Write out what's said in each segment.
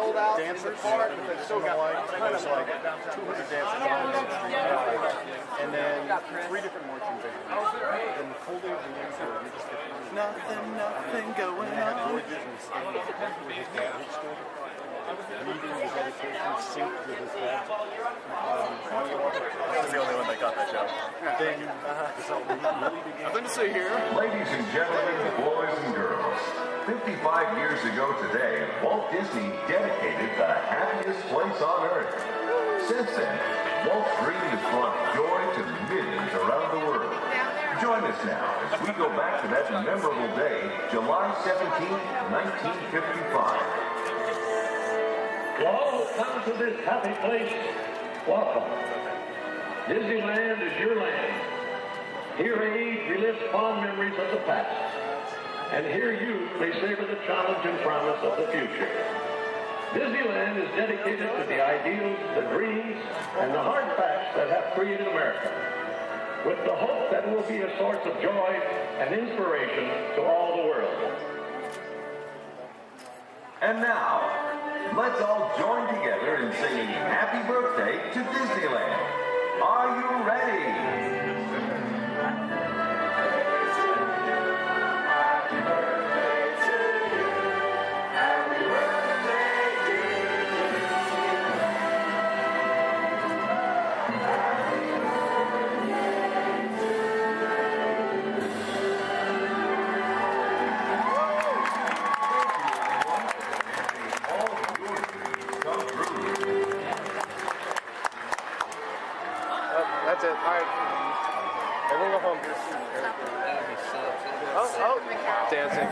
sold out dancers, but they still got kind of like 200 dancers on the street. And then 3 different marching bands. And the full day of the dance floor, you just get nothing going on. George Disney standing with his dad, reading the dedication synced with his dad. I was the only one that got that joke. Then really began. Nothing to see here. Ladies and gentlemen, boys and girls, 55 years ago today, Walt Disney dedicated the happiest place on earth. Since then, Walt's dream has brought joy to millions around the world. Join us now as we go back to that memorable day, July 17th, 1955. To all who come to this happy place, welcome. Disneyland is your land. Here age relives fond memories of the past. And here youth may savor the challenge and promise of the future. Disneyland is dedicated to the ideals, the dreams, and the hard facts that have created America, with the hope that it will be a source of joy and inspiration to all the world. And now, let's all join together in singing Happy Birthday to Disneyland. Are you ready? That's it. All right. Everyone go home. Oh, dancing.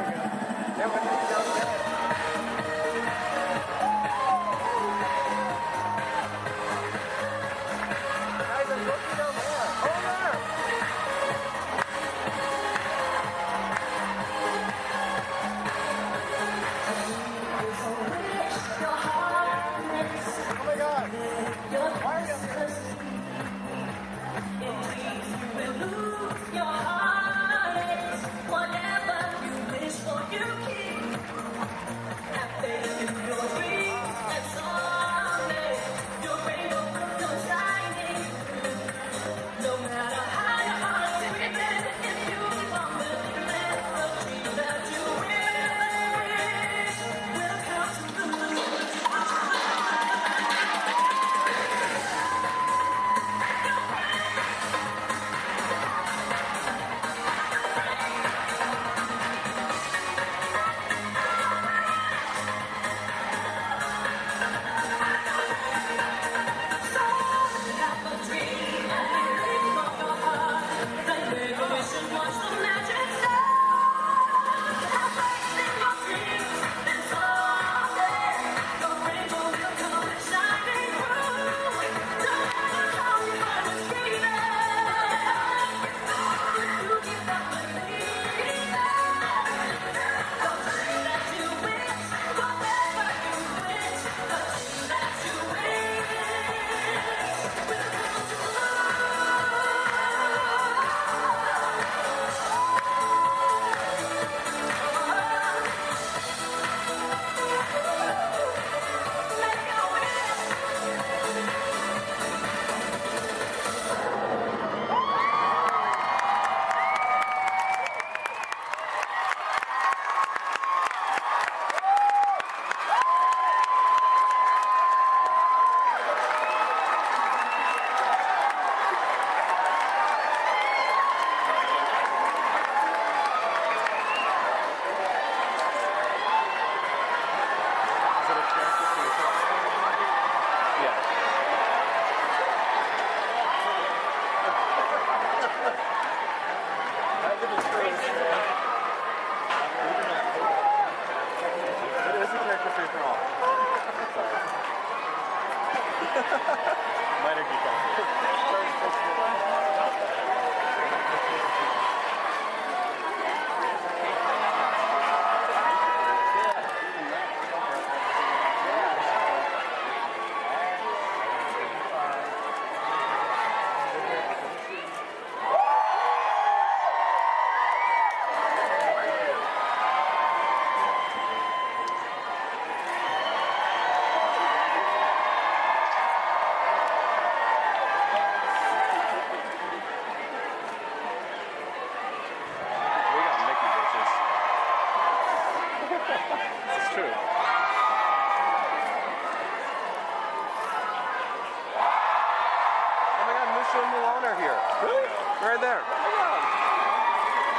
and Malone are here. Really? Right there.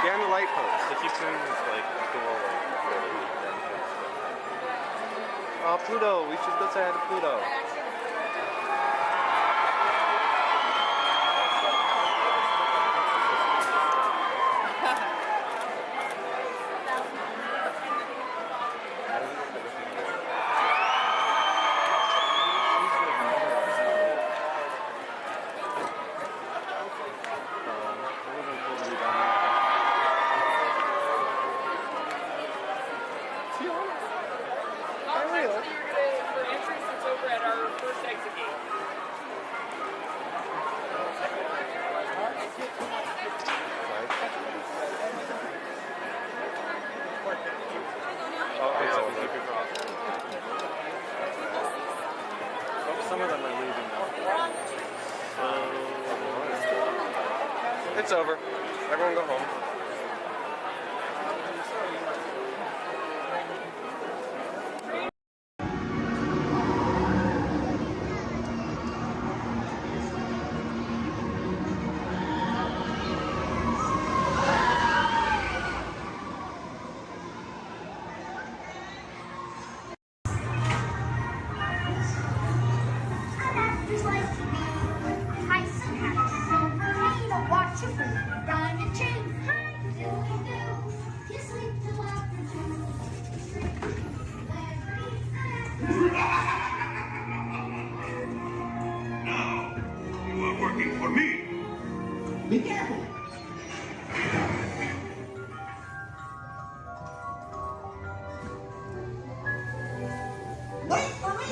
Behind the light post. They keep saying it's like cool, Oh, Pluto. We should go say hi to Pluto. Some of them are leaving now. It's over. Everyone go home. Now, you are working for me. Be careful. Wait for me.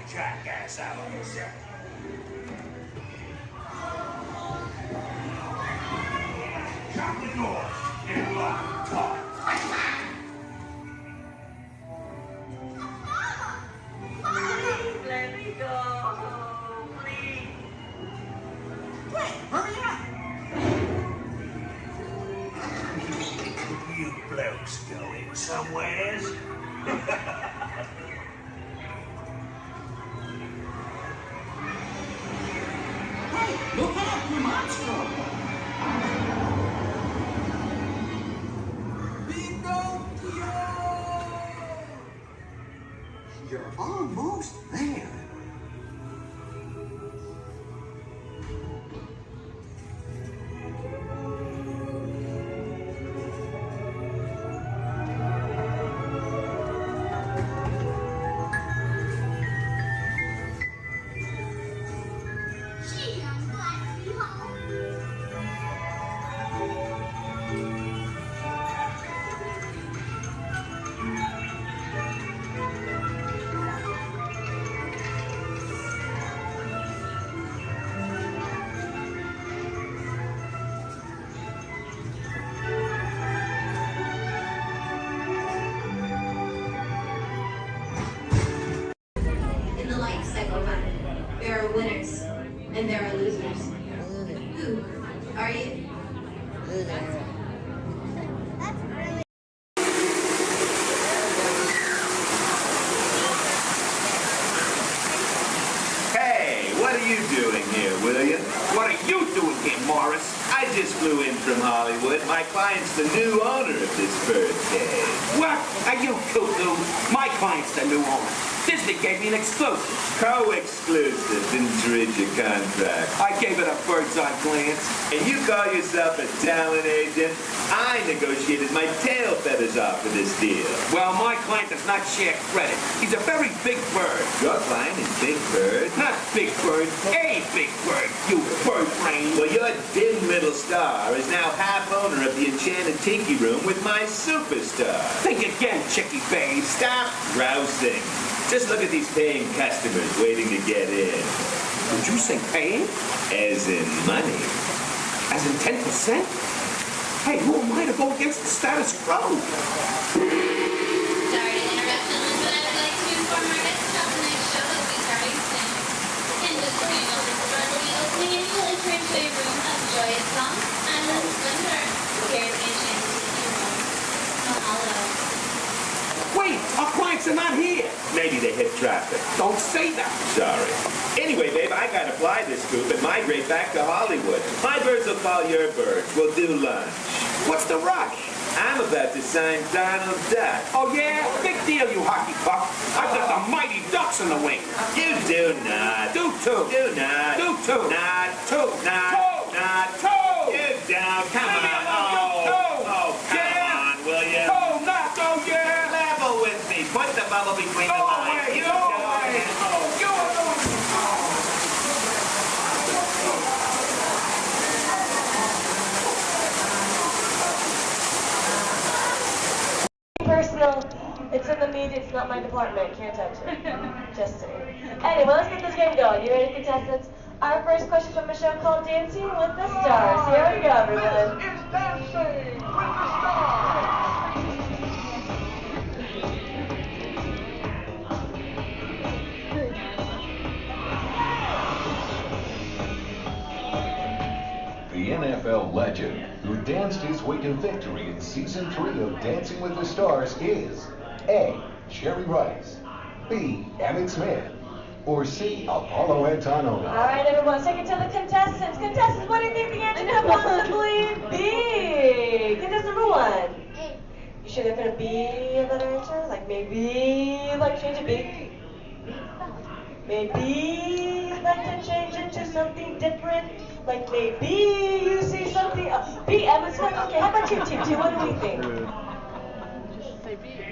Jackass out of this. Shut the door and lock talk. Let me go, please. Wait, hurry up. You blokes going somewheres? Hey, look out, you monster! You're almost there. Gee, I'm glad to be home. In the life cycle, there are winners and there are losers. Who are you? That's really Hey, what are you doing here, William? What are you doing here, Morris? I just flew in from Hollywood. My client's the new owner of this birdcage. What? Are you cuckoo? My client's the new owner. Disney gave me an exclusive. Co-exclusive. Didn't read your contract. I gave it a bird's-eye glance. And you call yourself a talent agent? I negotiated my tail feathers off for this deal. Well, my client does not share credit. He's a very big bird. Your client is Big Bird? Not Big Bird, a Big Bird, you bird brain. Well, your dim little star is now half owner of the Enchanted Tiki Room with my superstar. Think again, Chickie babe. Stop grousing. Just look at these paying customers waiting to get in. Did you say paying? As in money. As in 10%? Hey, who am I to go against the status quo? Sorry to interrupt, but I would like to inform our guests about the next show that will be starting soon. In just a few moments, the door will be opening and you will enter into a room of joyous songs, endless splendor. Here's the Enchanted Tiki Room. Mahalo. Wait, our clients are not here. Maybe they hit traffic. Don't say that. Sorry. Anyway, babe, I gotta fly this coop and migrate back to Hollywood. My birds will call your birds. We'll do lunch. What's the rush? I'm about to sign Donald Duck. Oh, yeah? Big deal, you hockey puck. I've got the mighty ducks in the wing. You do not. Do too. Do not. Do too. Not. Two. Not. Two. Not. Two. You down. Come Leave me on. alone. Oh, come Yeah. on, will you? Two, not go, yeah. Level with me. Put the bubble between the Go lines. away. You Go go away. ahead. Oh. You are going. Personal, it's in the media, it's not my department, can't touch it. Just saying. Anyway, let's get this game going. You ready, contestants? Our first question from a show called Dancing with the Stars. Here we go, everyone. This is Dancing with the Stars. The NFL legend who danced his way to victory in Season 3 of Dancing with the Stars is A. Jerry Rice, B. Emmett Smith, or C. Apollo Antonio. All right, everyone, take it to the contestants. Contestants, what do you think the answer to possibly be? Contestant number one. You sure they're going to be a better answer? Like maybe like change it B? Maybe like to change it to something different? Like maybe you see something. B, Emmett Smith. Okay, how about you, Team 2? What do we think?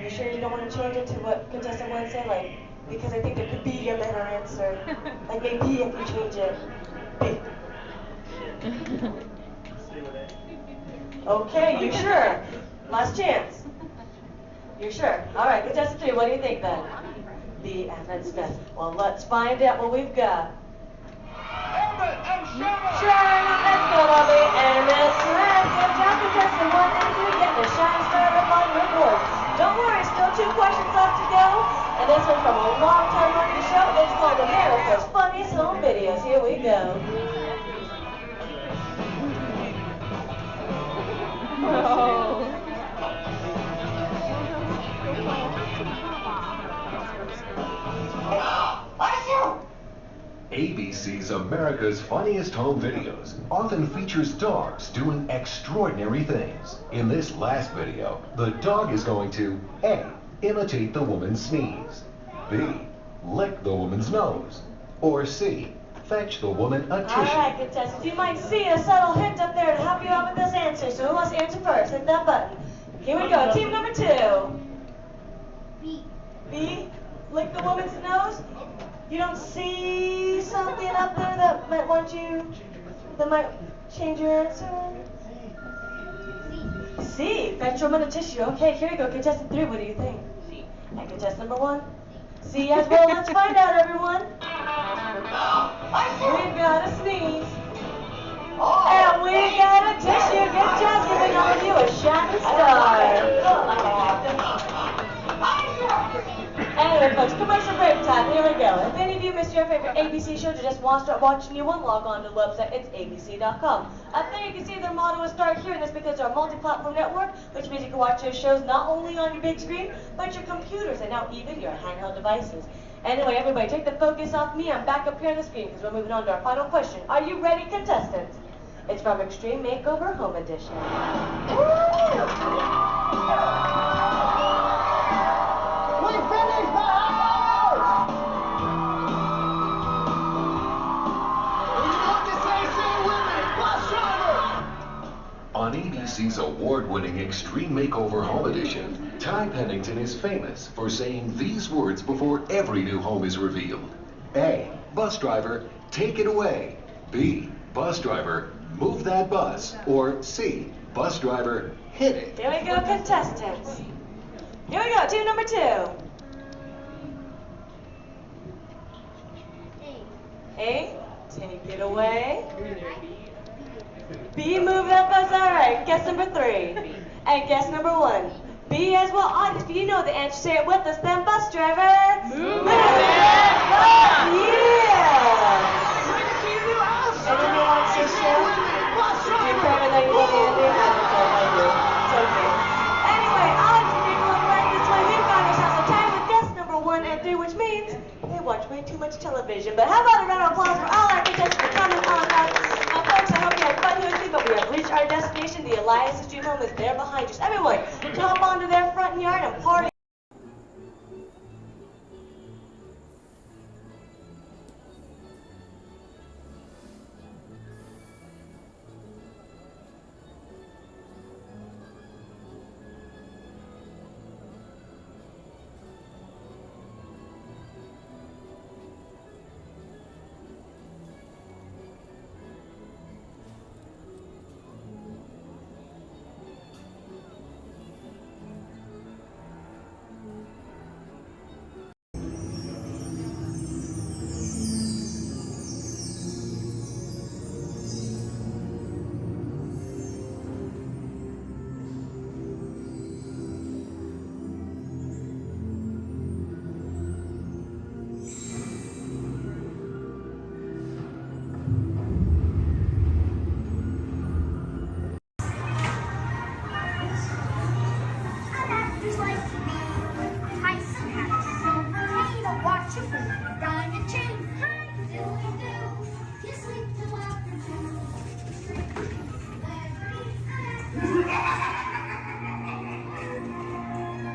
You sure you don't want to change it to what contestant 1 said? Like, because I think there could be a better answer. Like maybe if you change it. B. Okay, you sure? Last chance. You're sure? All right, contestant 3, what do you think then? B, Emmett Smith. Well, let's find out what we've got. Emmett and Sharon. Sharon, let's go, Bobby. Emmett Smith. Good job, contestant 1 and 3, getting a shine star up on your board. Don't worry, still 2 questions left to go. And this one's from a long-time running show. It's called America's Funniest Home Videos. Here we go. ABC's America's Funniest Home Videos often features dogs doing extraordinary things. In this last video, the dog is going to A. Imitate the woman's sneeze, B. Lick the woman's nose, or C. Fetch the woman a tissue. All right, contestants, you might see a subtle hint up there to help you out with this answer. So who wants to answer first? Hit that button. Here we go. Team number 2. B. B. Lick the woman's nose. You don't see something up there that might might change your answer? C. Fetch woman a tissue. Okay, here we go. Contestant 3, what do you think? C. And contestant number 1? C as well. Let's find out, everyone. We've got a sneeze. And we got a tissue. Good job giving all of you a shining star. Anyway, folks, commercial break time. Here we go. If any of you missed your favorite ABC shows or just want to start watching new one, log on to the website. It's abc.com. Up there you can see their motto is Start Here, and that's because they're a multi-platform network, which means you can watch those shows not only on your big screen, but your computers and now even your handheld devices. Anyway, everybody, take the focus off me. I'm back up here on the screen because we're moving on to our final question. Are you ready, contestants? It's from Extreme Makeover Home Edition. We finished the house! award-winning Extreme Makeover Home Edition, Ty Pennington is famous for saying these words before every new home is revealed. A, bus driver, take it away. B, bus driver, move that bus. Or C, bus driver, hit it. Here we go, contestants. Here we go, team number 2. A, take it away. B, move that bus. All right, guess number 3. And guess number 1. B as well. Audience, if you know the answer, say it with us then. Bus driver, move that bus. Yeah. And then you want to show? Do you better than you want Andy? It's okay. Anyway, audience, if you're going right this way, we found ourselves a time with guess number 1 and 3, which means they watch way too much television. But how about a round of applause for all our contestants for coming on out? Folks, I hope you had fun here with me, but we have reached our destination. The Elias Street Home is there behind us. Everyone, jump onto their front yard and party.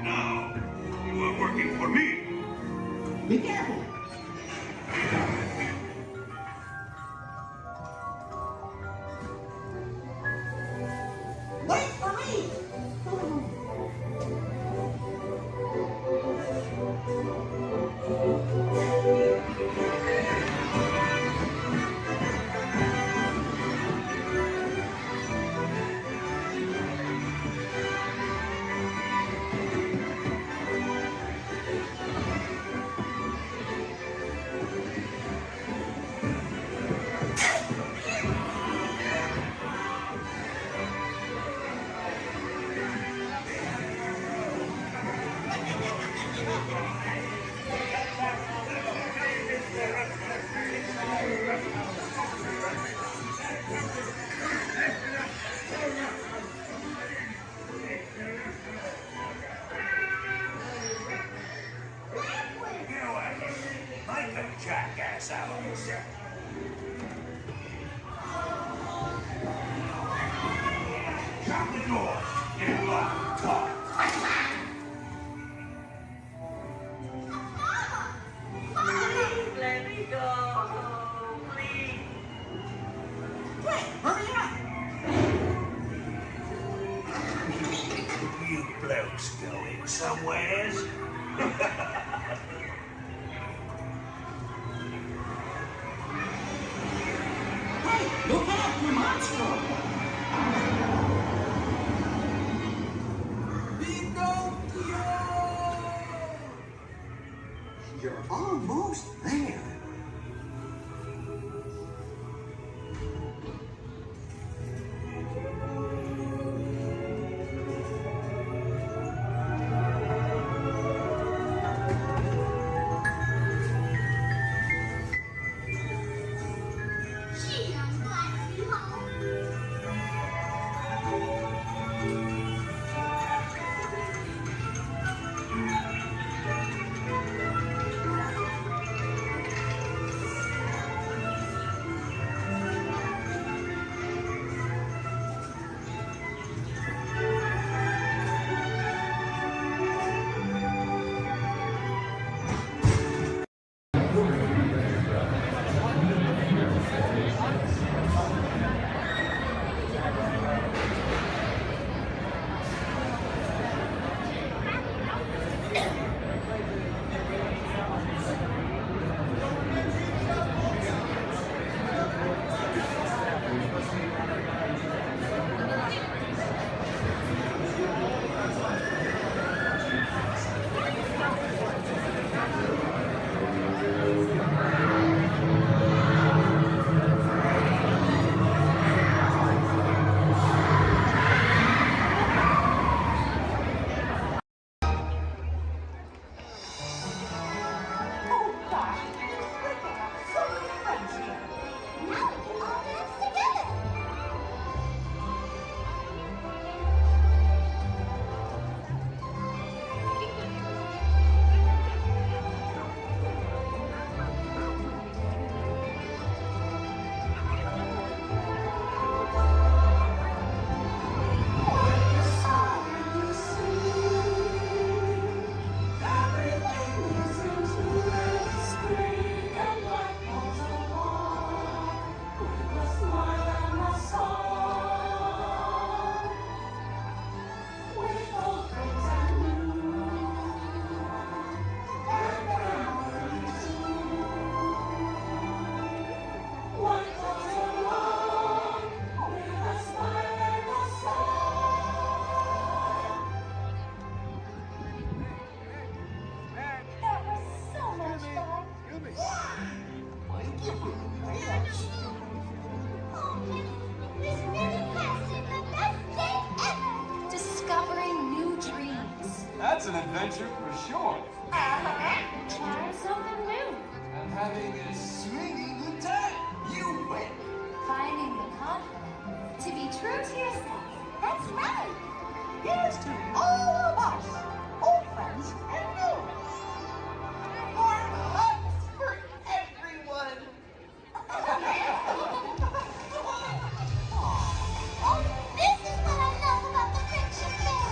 Now, you are working for me. Be careful. Wait for me. Jackass hours. Shut the door and lock talk. Let me go, please. Wait, hurry up. You blokes going somewheres? Hey, look out, the monster. You're almost there. That's an adventure for sure. Try something new. I'm having a swinging good time. You win. Finding the confidence to be true to yourself. That's right. Here's to all of us, old friends and new. More hugs for everyone. Oh, this is what I love about the Friendship Fair.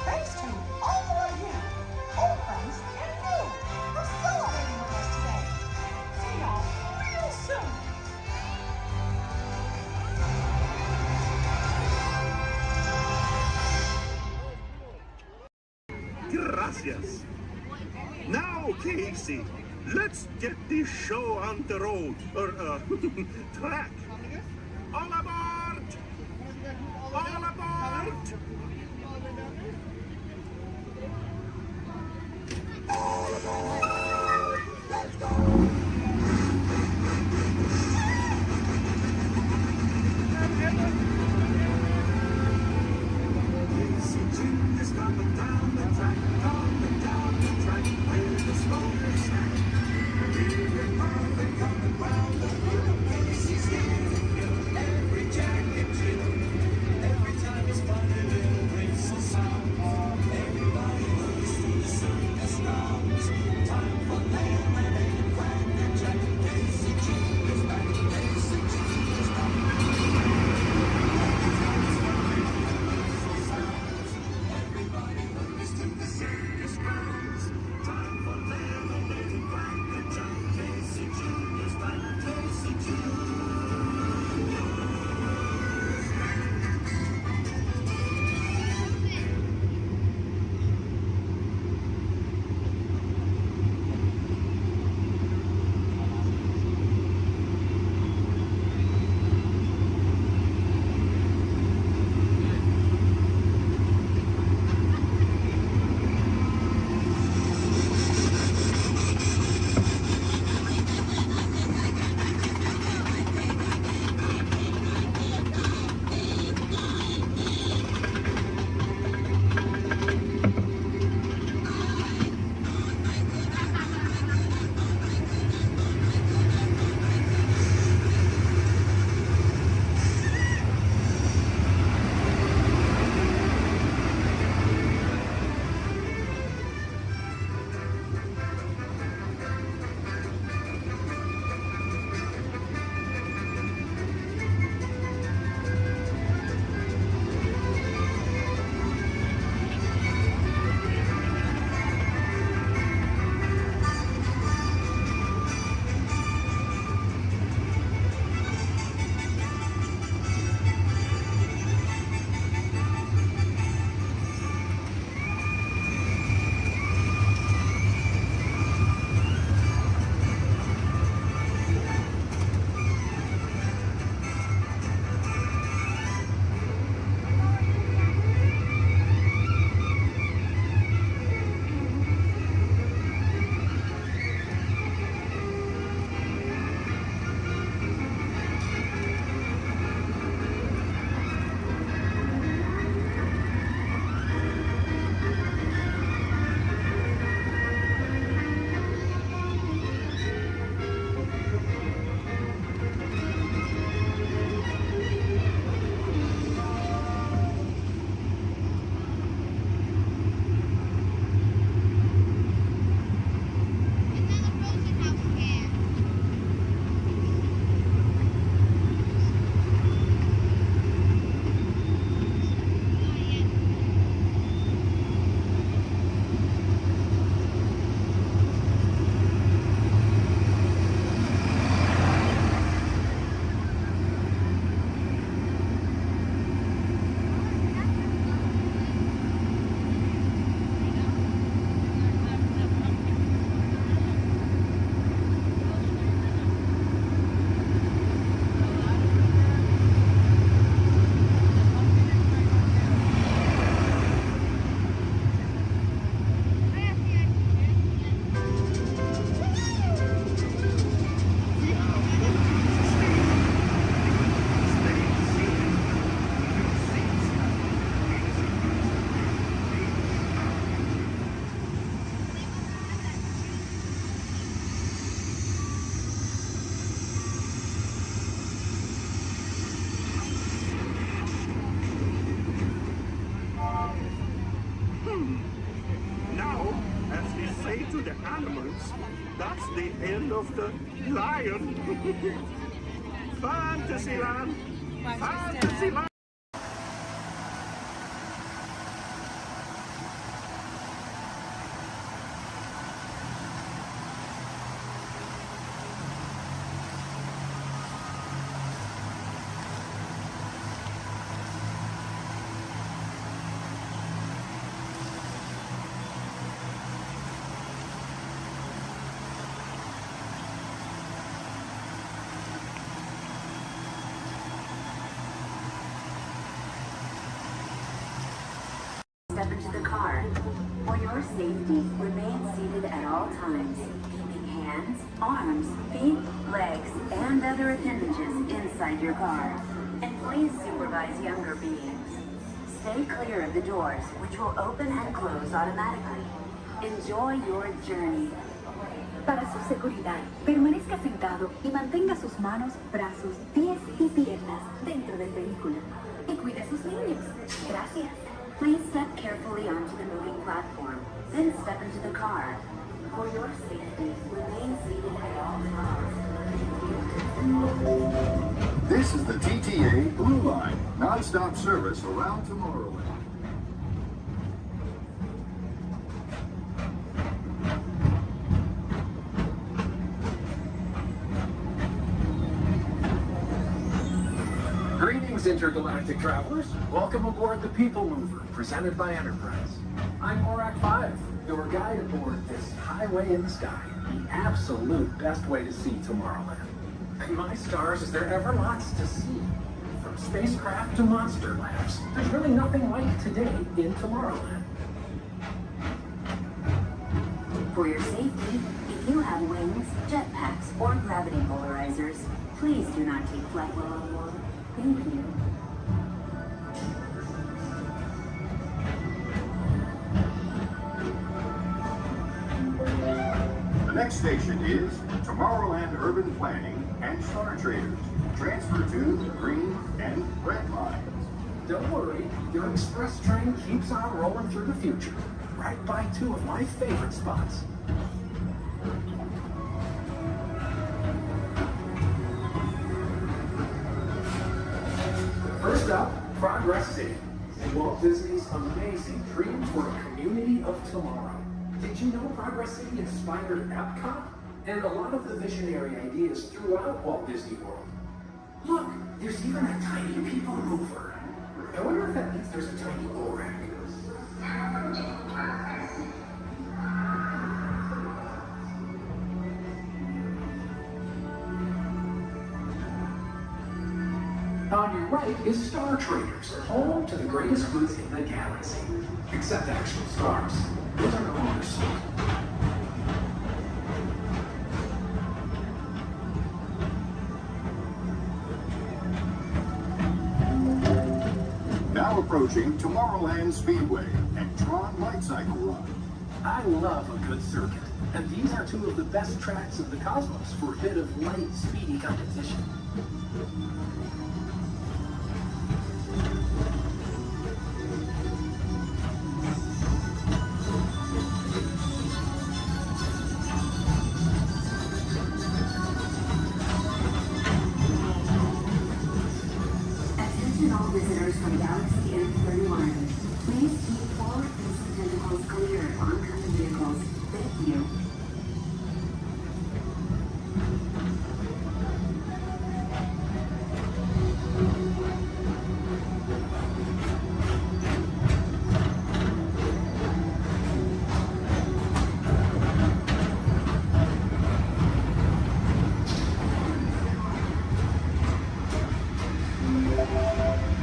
Thanks to all of you, old friends and new, for celebrating with us today. See y'all real soon. Gracias. Now, Casey, let's get this show on the road, or, track. All aboard! All aboard! All aboard! Let's go! Casey Jim is coming down the track, coming down the track, with the smoker snack. Here and Marvin coming round the hill. Casey's giving you every chance. animals, that's the end of the lion. Fantasyland! Fantasyland! Step into the car. For your safety, remain seated at all times, keeping hands, arms, feet, legs, and other appendages inside your car. And please supervise younger beings. Stay clear of the doors, which will open and close automatically. Enjoy your journey. Para su seguridad, permanezca sentado y mantenga sus manos, brazos, pies y piernas dentro del vehículo. Y cuide a sus niños. Gracias. Please step carefully onto the moving platform, then step into the car. For your safety, remain seated at all times. This is the TTA Blue Line, non-stop service around Tomorrowland. Greetings, intergalactic travelers. Welcome aboard the People Mover, presented by Enterprise. I'm Morak 5, your guide aboard this highway in the sky, the absolute best way to see Tomorrowland. And my stars, is there ever lots to see? From spacecraft to monster labs, there's really nothing like today in Tomorrowland. For your safety, if you have wings, jetpacks, or gravity polarizers, please do not take flight while on water. Thank you. The next station is Tomorrowland Urban Planning and Star Traders. Transfer to the green and red lines. Don't worry, your express train keeps on rolling through the future, right by two of my favorite spots. First up, Progress City, Walt Disney's amazing dream for a community of tomorrow. Did you know Progress City inspired Epcot and a lot of the visionary ideas throughout Walt Disney World? Look, there's even a tiny people mover. I wonder if that means there's a tiny ORAC. On your right is Star Traders, home to the greatest goods in the galaxy. Except actual stars. Those are no longer sold. Now approaching Tomorrowland Speedway and Tron Light Cycle Run. I love a good circuit, and these are two of the best tracks in the cosmos for a bit of light, speedy competition. Attention all visitors from Galaxy M31. Please keep forward-facing tentacles clear of oncoming vehicles. Thank you.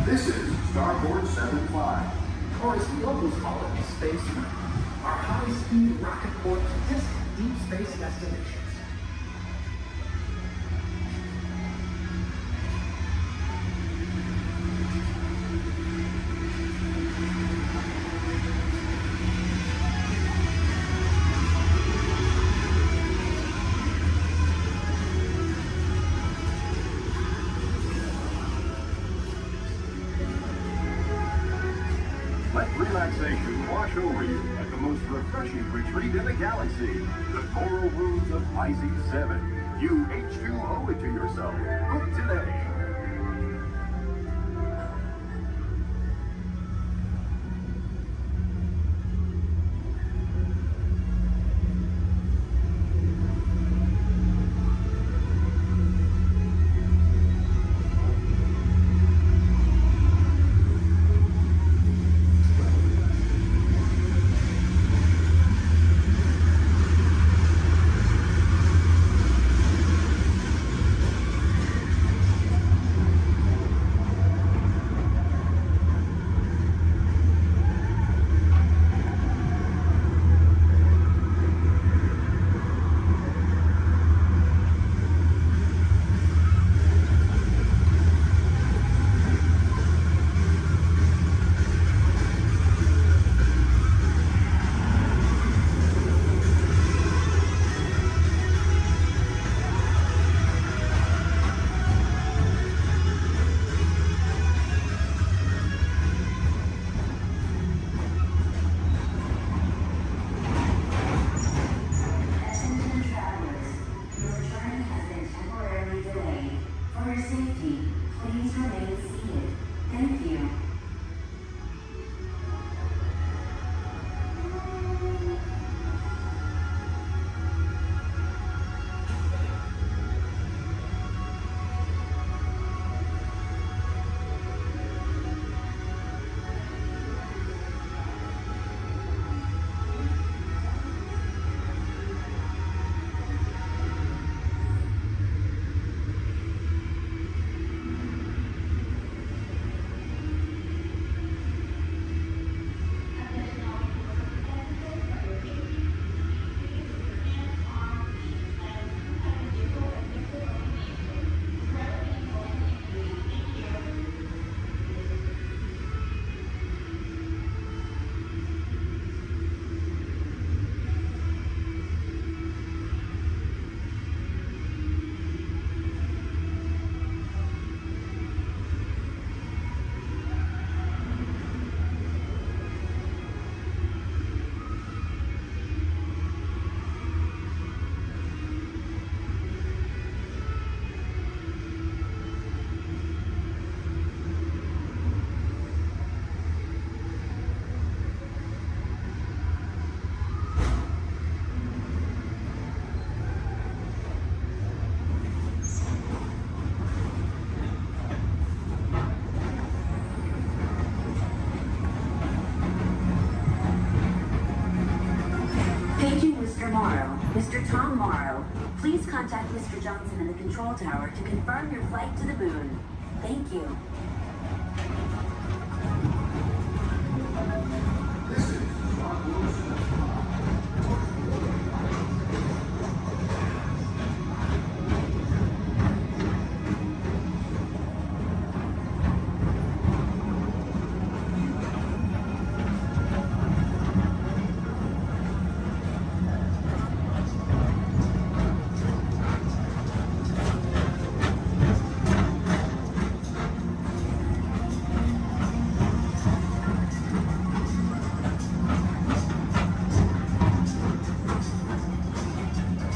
This is Starboard 75. Or as the locals call it, Space Mountain. Our high-speed rocket port to distant deep space destinations. Let relaxation wash over you at the most refreshing retreat in the galaxy, the coral rooms of Pisces 7. You H2O it to yourself. Book today. Mr. Tom Morrow, please contact Mr. Johnson in the control tower to confirm your flight to the moon. Thank you.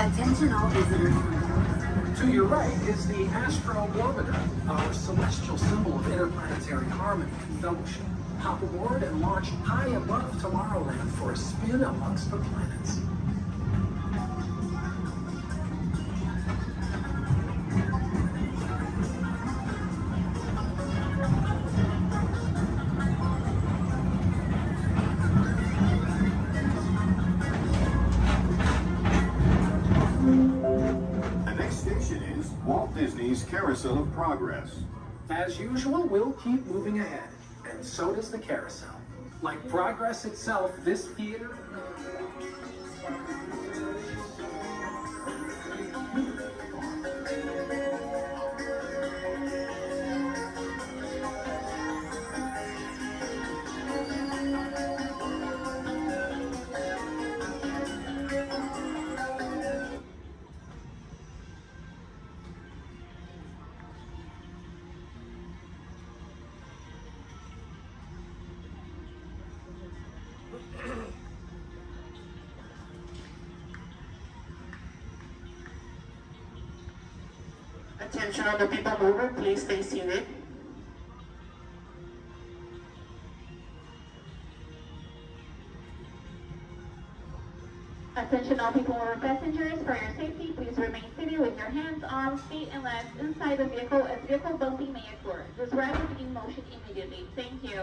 Attention all visitors. To your right is the Astrobarometer, our celestial symbol of interplanetary harmony and fellowship. Hop aboard and launch high above Tomorrowland for a spin amongst the planets. The next station is Walt Disney's Carousel of Progress. As usual, we'll keep moving ahead, and so does the carousel. Like progress itself, this theater... Attention all the people mover, please stay seated. Attention all people mover passengers, for your safety, please remain seated with your hands, arms, feet, and legs inside the vehicle as vehicle bumping may occur. This ride will be in motion immediately. Thank you.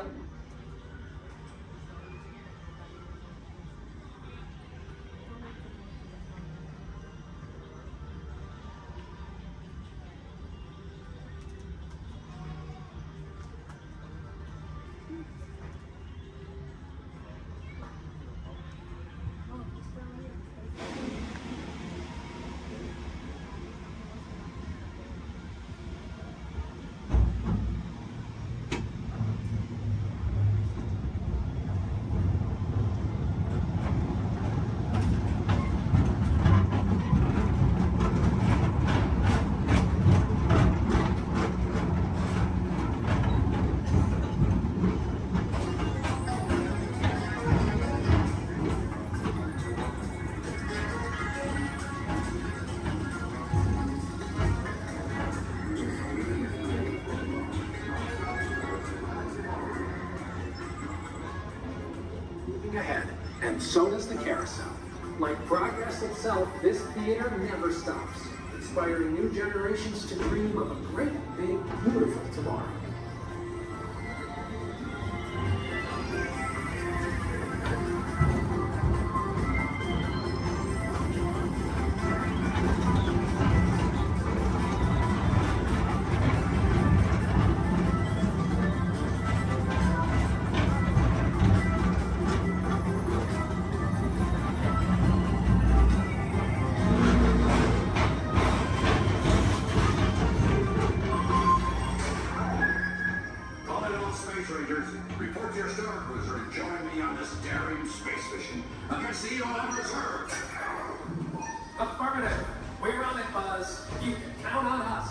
Ahead, and so does the carousel. Like progress itself, this theater never stops, inspiring new generations to dream of a great, big, beautiful tomorrow. Report to your star cruiser and join me on this daring space mission against the evil Emperor's herd. Affirmative. We're on it, Buzz. You can count on us.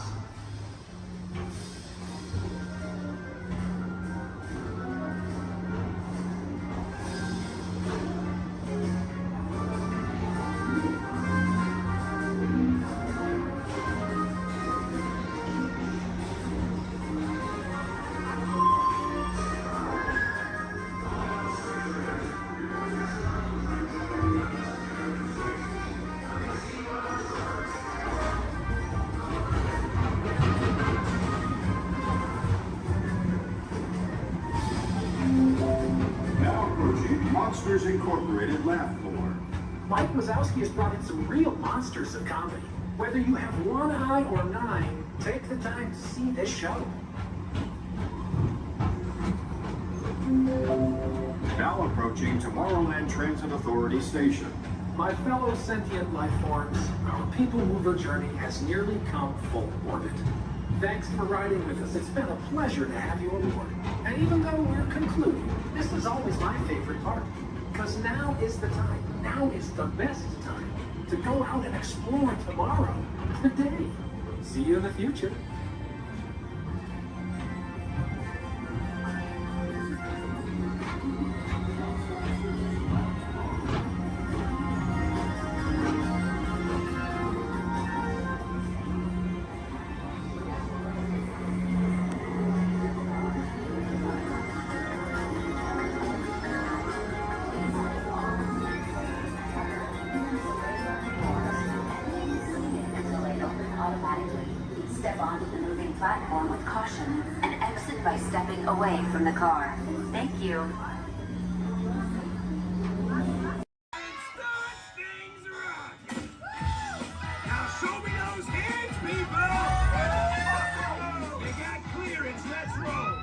Monsters Incorporated laugh more. Mike Wazowski has brought in some real monsters of comedy. Whether you have one eye or 9, take the time to see this show. Now approaching Tomorrowland Transit Authority Station. My fellow sentient life forms, our people mover journey has nearly come full orbit. Thanks for riding with us. It's been a pleasure to have you aboard. And even though we're concluding, this is always my favorite part. Because now is the time, now is the best time to go out and explore tomorrow, today. See you in the future. Step onto the moving platform with caution and exit by stepping away from the car. Thank you. Now show me those hands, people! You got clearance, let's roll!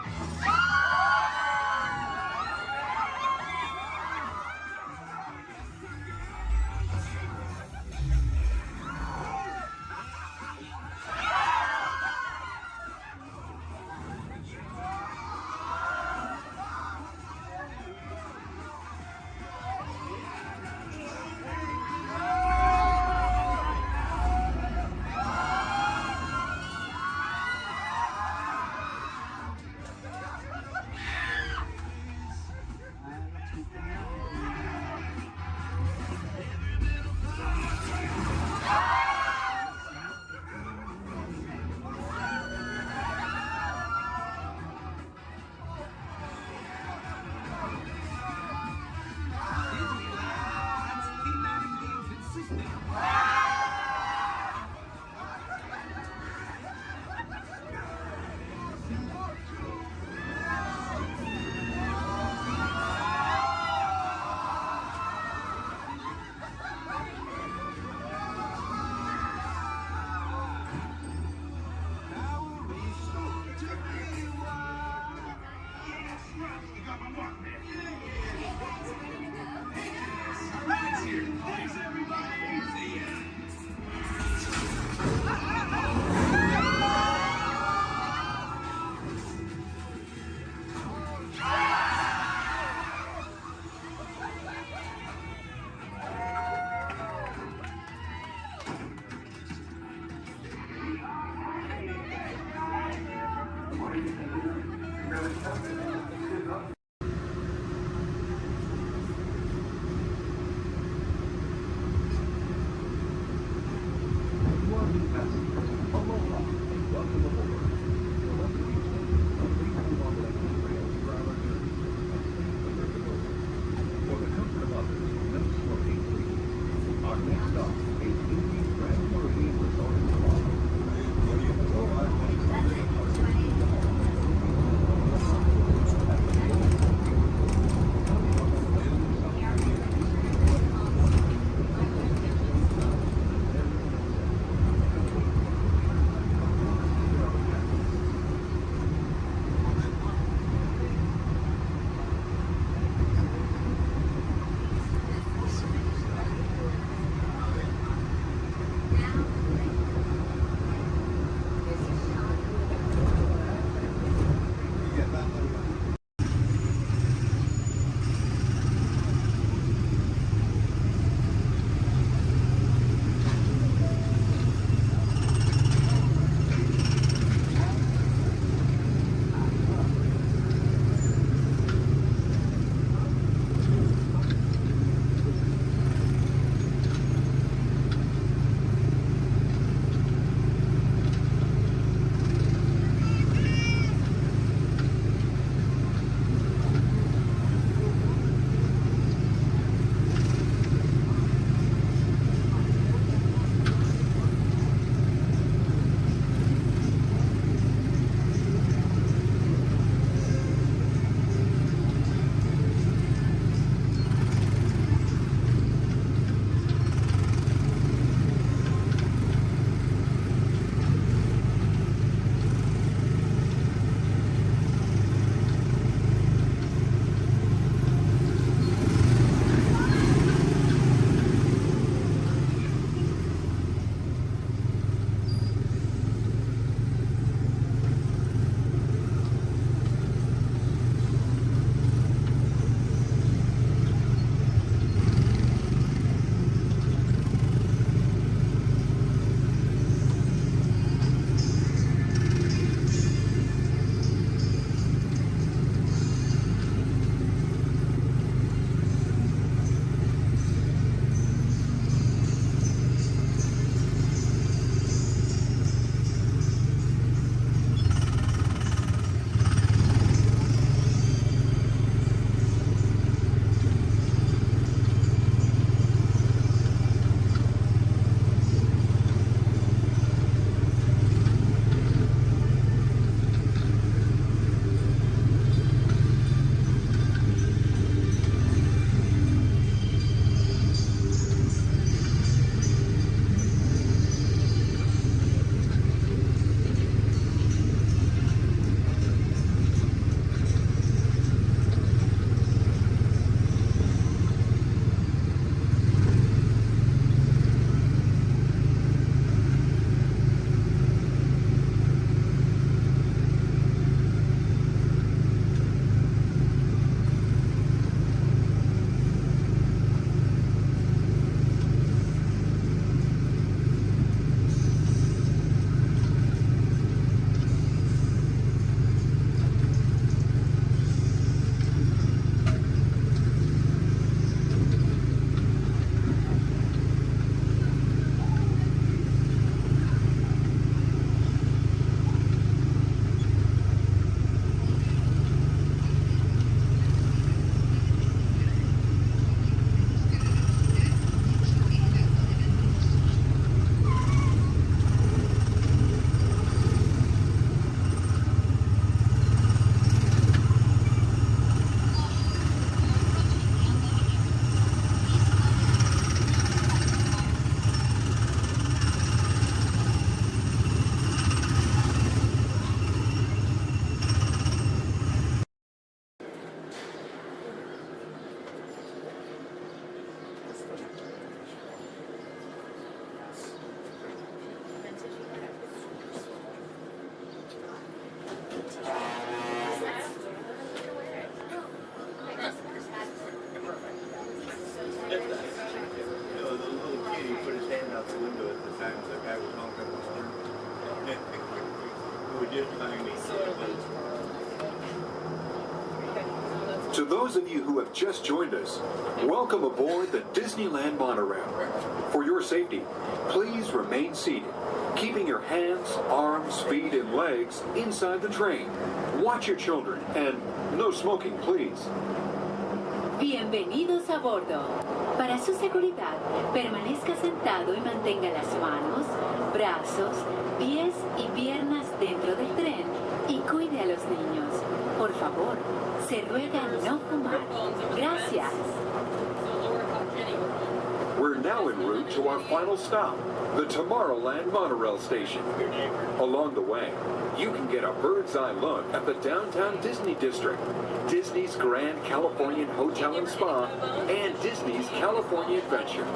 To those of you who have just joined us, welcome aboard the Disneyland monorail. For your safety, please remain seated, keeping your hands, arms, feet, and legs inside the train. Watch your children, and no smoking, please. Bienvenidos a bordo. Para su seguridad, permanezca sentado y mantenga las manos, brazos, pies y piernas dentro del tren y cuide a los niños. Por favor, se ruega no fumar. Gracias. We're now en route to our final stop, the Tomorrowland monorail station. Along the way, you can get a bird's eye look at the downtown Disney district, Disney's Grand Californian Hotel and Spa, and Disney's California Adventure.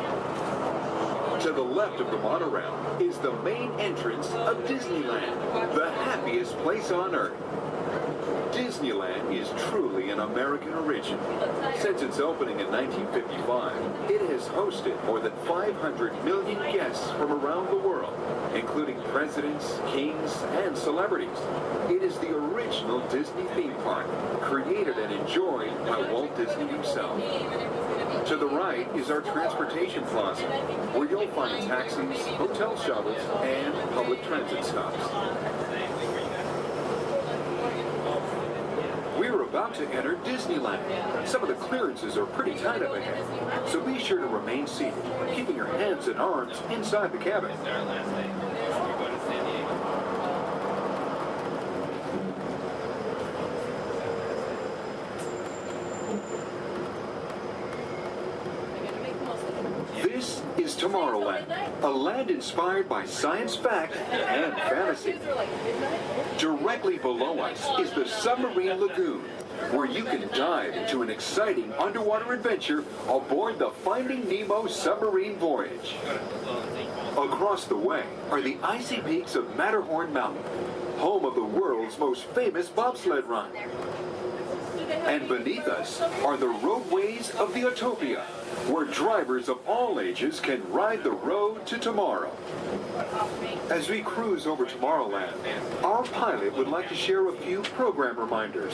To the left of the monorail is the main entrance of Disneyland, the happiest place on earth. Disneyland is truly an American origin. Since its opening in 1955, it has hosted more than 500 million guests from around the world, including presidents, kings, and celebrities. It is the original Disney theme park, created and enjoyed by Walt Disney himself. To the right is our transportation plaza, where you'll find taxis, hotel shuttles, and public transit stops. We're about to enter Disneyland. Some of the clearances are pretty tight up ahead, so be sure to remain seated, keeping your hands and arms inside the cabin. This is Tomorrowland, a land inspired by science fact and fantasy. Directly below us is the Submarine Lagoon, where you can dive into an exciting underwater adventure aboard the Finding Nemo submarine voyage. Across the way are the icy peaks of Matterhorn Mountain, home of the world's most famous bobsled run. And beneath us are the roadways of the Utopia, where drivers of all ages can ride the road to tomorrow. As we cruise over Tomorrowland, our pilot would like to share a few program reminders.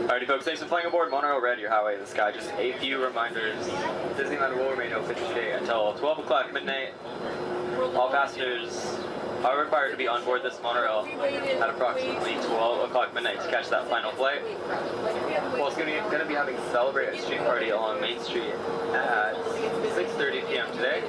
Alrighty folks, thanks for flying aboard Monorail Red, your highway in the sky. Just a few reminders. Disneyland will remain open today until 12 o'clock midnight. All passengers are required to be on board this monorail at approximately 12 o'clock midnight to catch that final flight. Well, it's going to be having Celebrate a Street Party along Main Street at 6:30 p.m. today.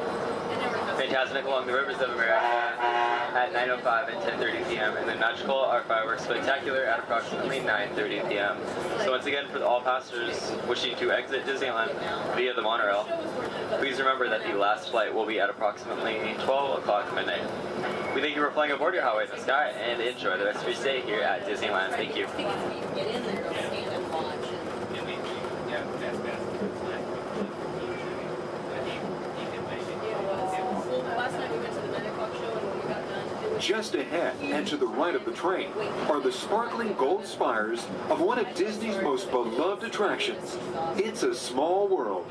Fantastic along the Rivers of America at 9:05 and 10:30 p.m. and then Magical Art Fireworks Spectacular at approximately 9:30 p.m. So once again, for all passengers wishing to exit Disneyland via the monorail, please remember that the last flight will be at approximately 12 o'clock midnight. We thank you for flying aboard your highway in the sky and enjoy the rest of your stay here at Disneyland. Thank you. Just ahead and to the right of the train are the sparkling gold spires of one of Disney's most beloved attractions. It's a Small World.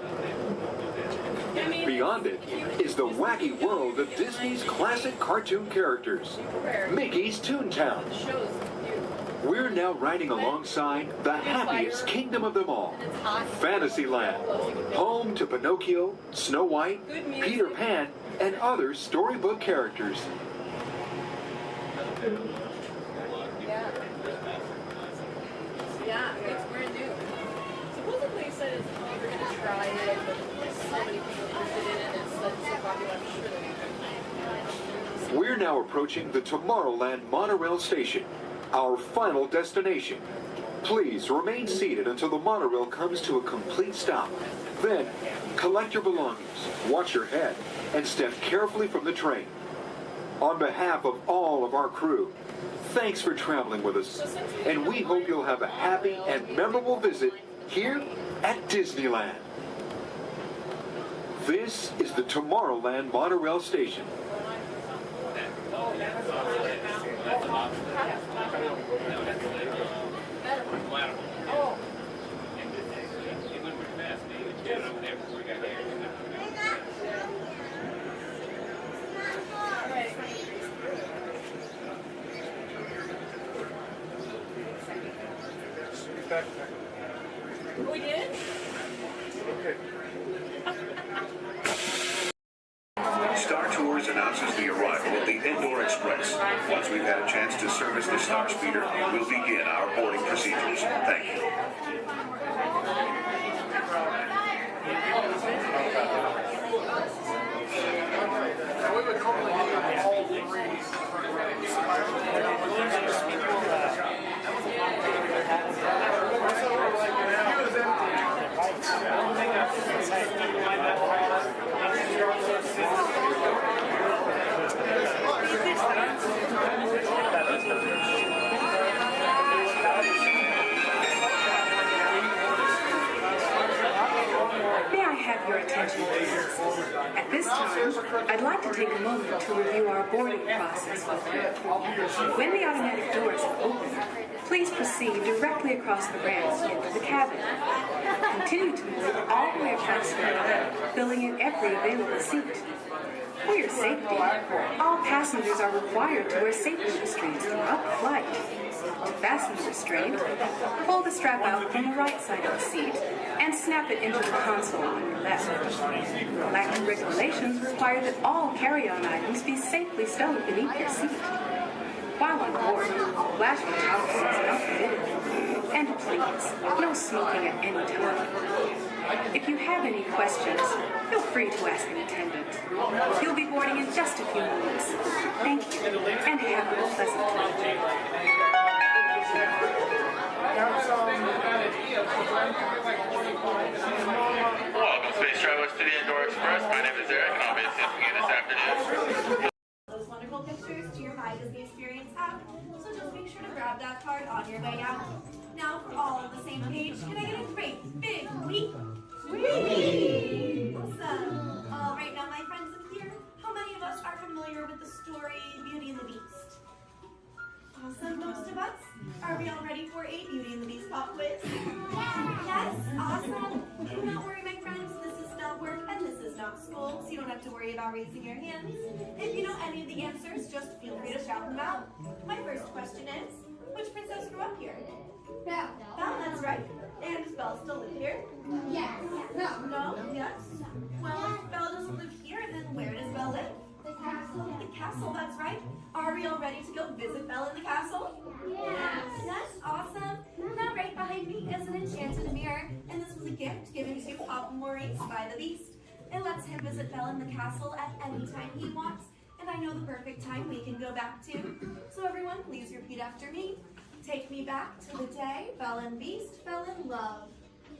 Beyond it is the wacky world of Disney's classic cartoon characters, Mickey's Toontown. We're now riding alongside the happiest kingdom of them all, Fantasyland, home to Pinocchio, Snow White, Peter Pan, and other storybook characters. Yeah, it's brand new. Supposedly it said it's you're going to try it, but so many people interested in it, and it's so popular, I'm sure. We're now approaching the Tomorrowland monorail station, our final destination. Please remain seated until the monorail comes to a complete stop. Then, collect your belongings, watch your head, and step carefully from the train. On behalf of all of our crew, thanks for traveling with us, and we hope you'll have a happy and memorable visit here at Disneyland. This is the Tomorrowland monorail station. We did? Star Tours announces the arrival of the Indoor Express. Once we've had a chance to service the Star Speeder, we'll begin our boarding procedures. Thank you. May I have your attention, please? At this time, I'd like to take a moment to review our boarding process with you. When the automatic doors have opened, please proceed directly across the ramp into the cabin. Continue to move all the way across the aisle, filling in every available seat. For your safety, all passengers are required to wear safety restraints throughout the flight. To fasten the restraint, pull the strap out from the right side of the seat and snap it into the console on your left. Galactic regulations require that all carry-on items be safely stowed beneath your seat. While on board, flashing towels is not permitted. And please, no smoking at any time. If you have any questions, feel free to ask an attendant. You'll be boarding in just a few moments. Thank you, and have a pleasant time. Welcome, space travelers, to the Indoor Express. My name is Eric, and I'll be assisting you this afternoon. Those wonderful pictures to your My Disney Experience app, so just make sure to grab that card on your way out. Now, for all on the same page, can I get a great big weep? Whee! Awesome. All right, now my friends up here, how many of us are familiar with the story Beauty and the Beast? Awesome, most of us. Are we all ready for a Beauty and the Beast pop quiz? Yes, awesome. Do not worry, my friends. This is not work and this is not school, so you don't have to worry about raising your hands. If you know any of the answers, just feel free to shout them out. My first question is, which princess grew up here? Belle. Belle, that's right. And does Belle still live here? Yes. No. No? Yes? Well, if Belle doesn't live here, then where does Belle live? The castle. The castle, that's right. Are we all ready to go visit Belle in the castle? Yes. Yes, awesome. Now right behind me is an enchanted mirror, and this was a gift given to Papa Maurice by the Beast. It lets him visit Belle in the castle at any time he wants, and I know the perfect time we can go back to. So everyone, please repeat after me. Take me back to the day Belle and Beast fell in love.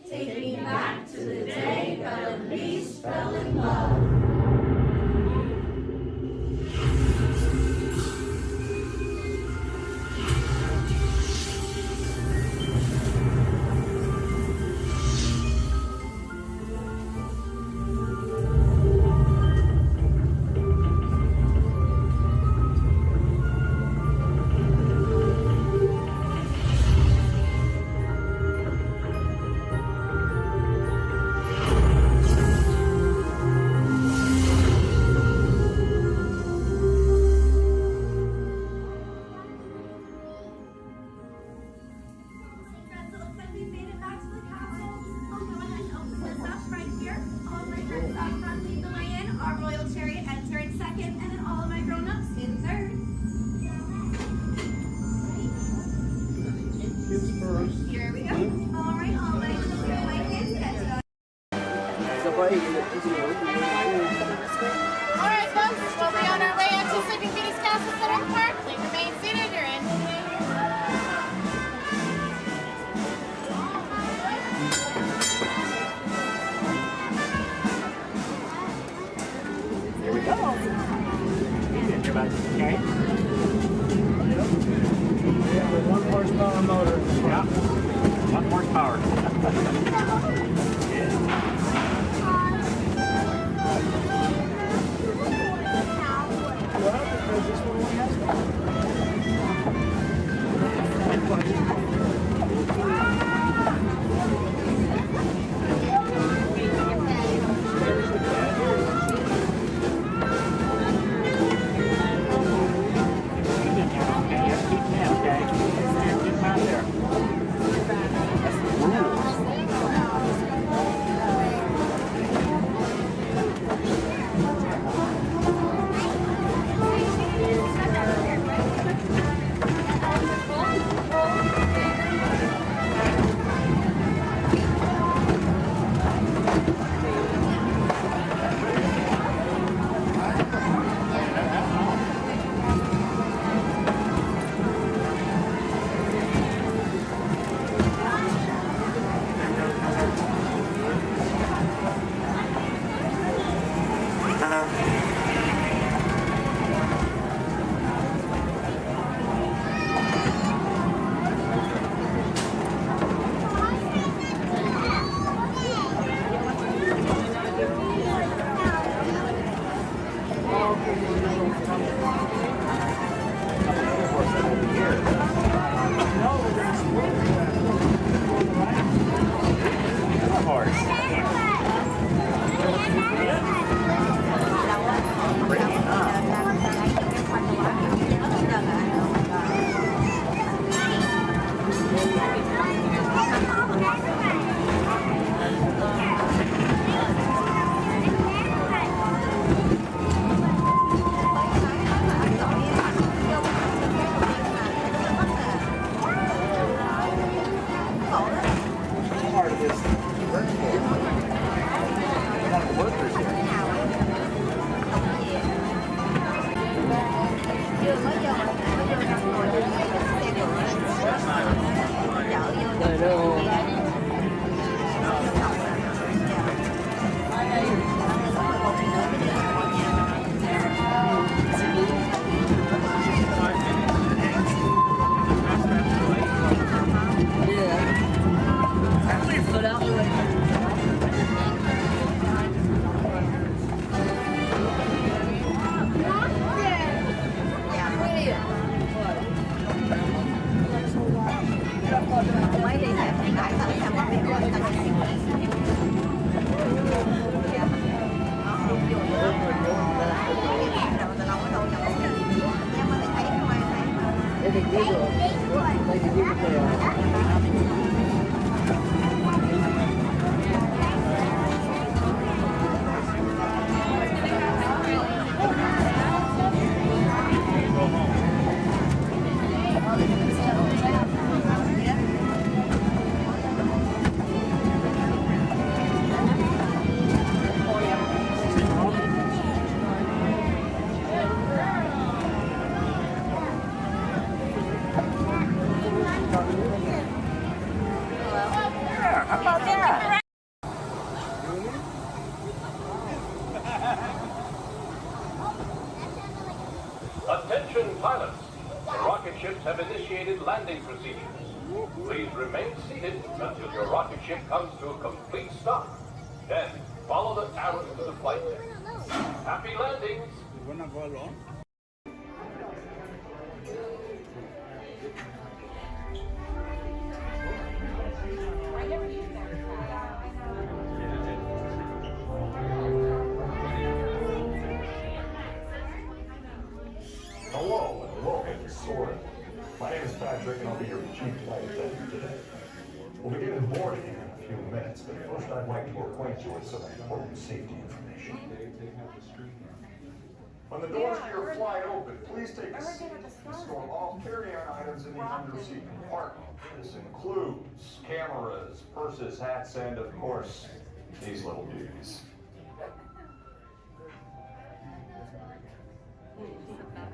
Take me back to the day Belle and Beast fell in love. Alright folks, we'll be on our way up to Sleeping Beauty's Castle Center Park. Please remain seated, you're in. Here we go. Okay. Yeah, with 1 horsepower motor. Yeah. 1 horsepower. Well, because this one only has ships have initiated landing procedures. Please remain seated until your rocket ship comes to a complete stop. Then, follow the arrows to the flight deck. Happy landings! You wanna go alone? Hello and welcome to Soaring. My name is Patrick and I'll be your chief flight attendant today. We'll begin boarding in a few minutes, but first I'd like to acquaint you with some important safety information. When the doors to your flight open, please take a seat and store all carry-on items in the under-seat compartment. This includes cameras, purses, hats, and of course, these little beauties.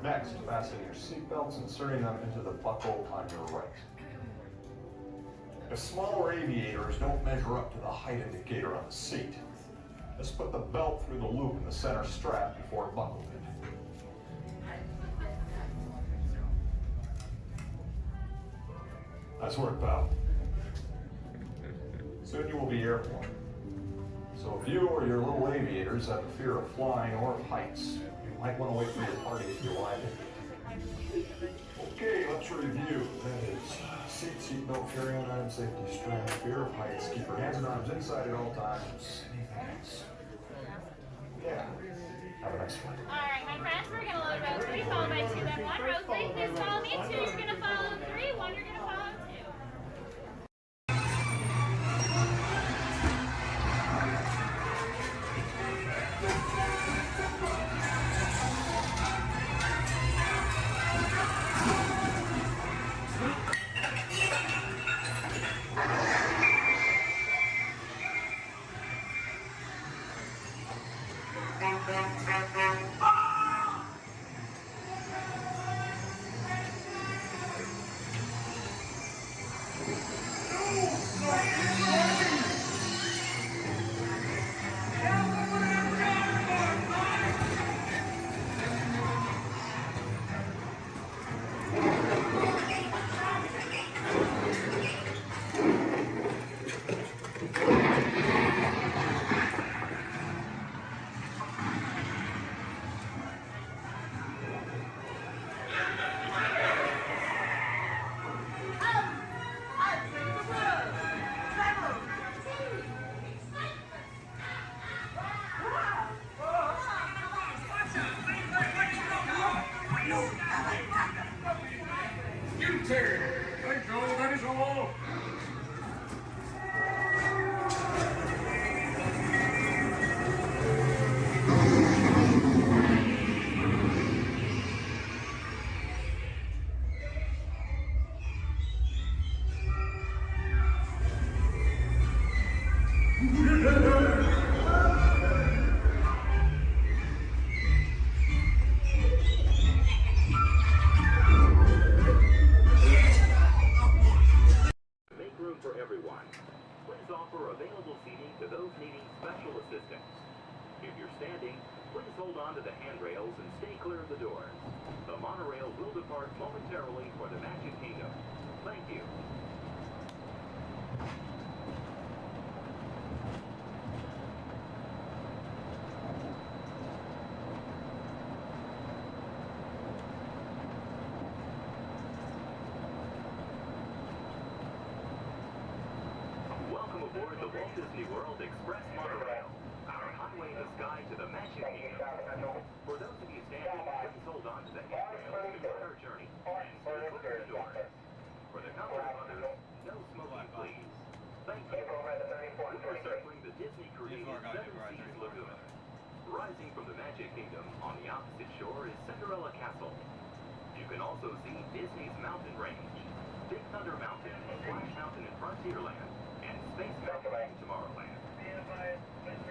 Next, fasten your seatbelts, inserting them into the buckle on your right. If smaller aviators don't measure up to the height indicator on the seat, just put the belt through the loop in the center strap before buckling it. Nice work, pal. Soon you will be airborne. So if you or your little aviators have a fear of flying or of heights, you might want to wait for your party if you like. Okay, let's review. That is seatbelt, carry-on item, safety strap, fear of heights, keep your hands and arms inside at all times. Anything else? Yeah. Have a nice flight. Alright, my friends, we're gonna load row 3, followed by 2, then 1. Row 3, please follow me. 2, you're gonna follow 3. 1, you're gonna follow 2. aboard the Walt Disney World Express monorail, our highway in the sky to the Magic Kingdom. For those of you standing, please hold on to the handrails to start our journey and stay clear of the doors. For the comfort of others, no smoking, please. Thank you. We are circling the Disney-created Seven Seas Lagoon. Rising from the Magic Kingdom on the opposite shore is Cinderella Castle. You can also see Disney's mountain range, Big Thunder Mountain, Splash Mountain in Frontierland, and Space Mountain in Tomorrowland.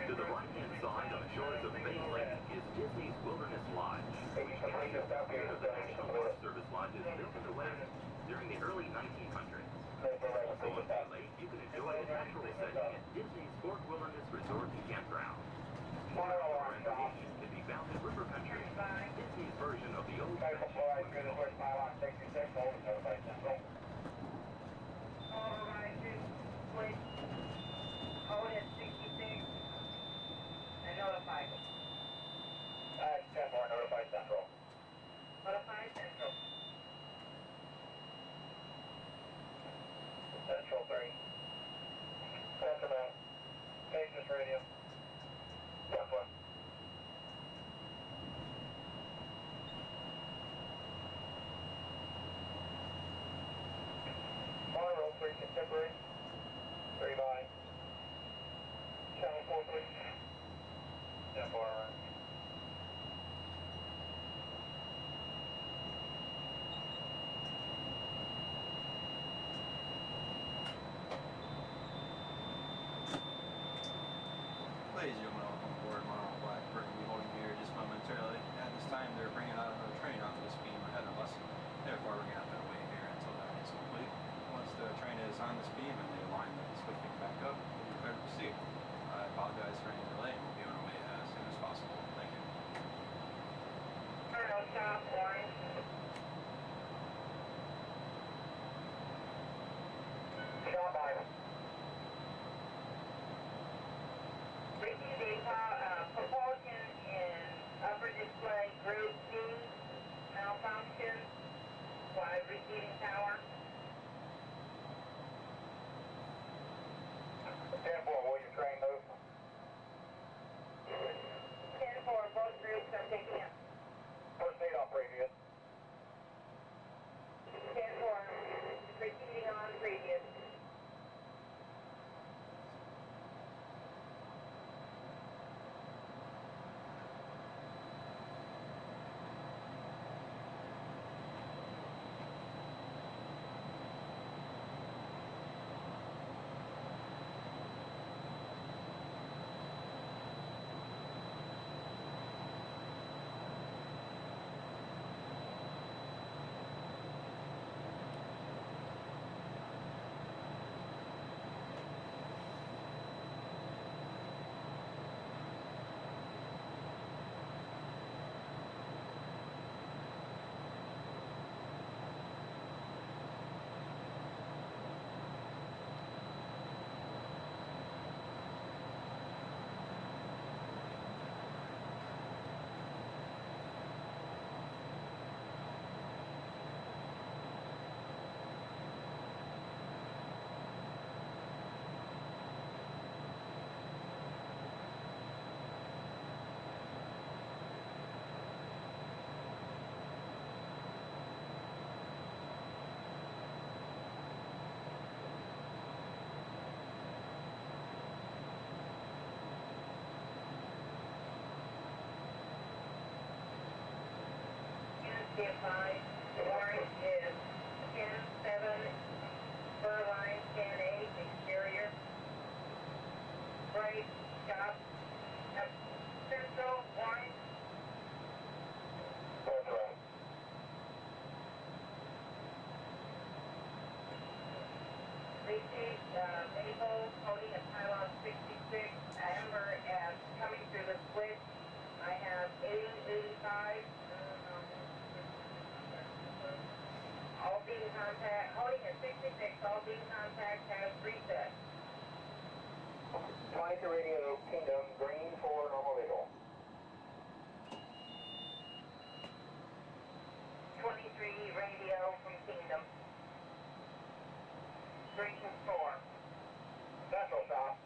To the right-hand side on the shores of Bay Lake is Disney's Wilderness Lodge, which carries the spirit of the National Forest Service lodges built in the West during the early 1900s. Also on Bay Lake, you can enjoy the natural setting at Disney's Fort Wilderness Resort and Campground. More outdoor recreation can be found in River Country, Disney's version of the old-fashioned swimming pool. radio. Southwest. Monroe 3 contemporary. 3 by. Channel 4 please. That far. Ladies and gentlemen, welcome aboard Monroe Blackbird. We'll be holding here just momentarily. At this time, they're bringing out another train onto this beam ahead of us. Therefore, we're going to have to wait here until that is complete. Once the train is on this beam and the line is switching back up, we'll be prepared to proceed. I apologize for any delay and we'll be on our way as soon as possible. Thank you. Colonel stop, warning. Shot by. Reaching data, propulsion in upper display group D, malfunction, by receiving tower. 10-4, will your train move? 10-4, both groups are picking up. First aid off previous. 10-4, proceeding on previous. Be advised, orange is 10-7, fur line 10-8, exterior. Brake, stop. Central, orange. That's right. Receive Maple, holding a pylon 66, Amber, and coming through the switch. I have 80-85. All beam contact, holding at 66, all beam contact has reset. 22 radio, Kingdom, green for normal visual. 23 radio from Kingdom. Green 4. Central stop.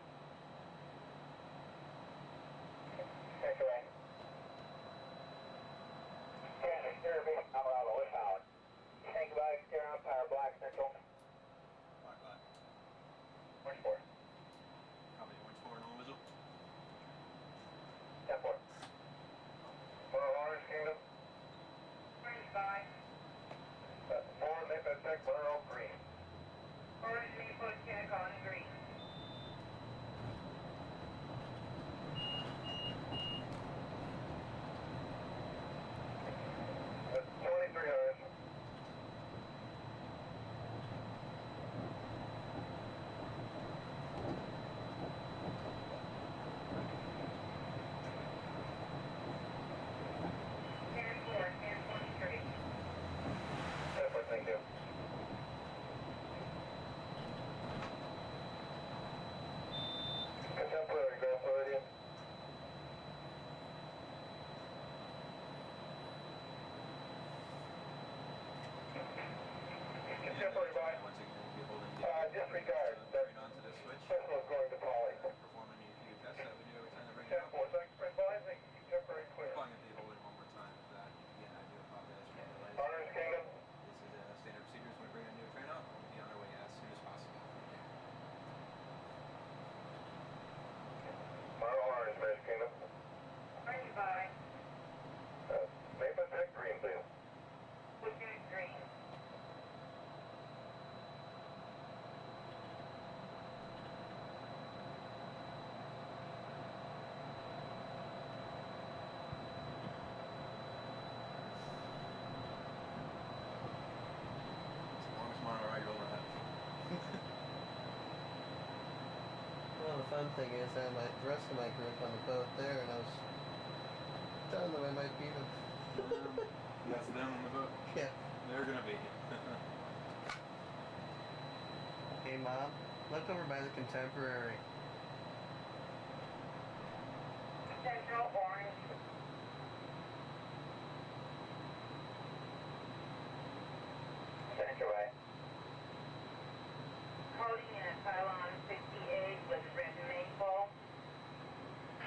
Check away. And exterior beam, Colorado, with power. Tank by exterior on power, black central. fun thing is I had the rest of my group on the boat there, and I was telling them I might beat them. That's them on the boat? Yeah. They're gonna be. Hey Mom, look over by the Contemporary. Central Orange. Central Way. Coding in at Pylon 68 with Red Maple.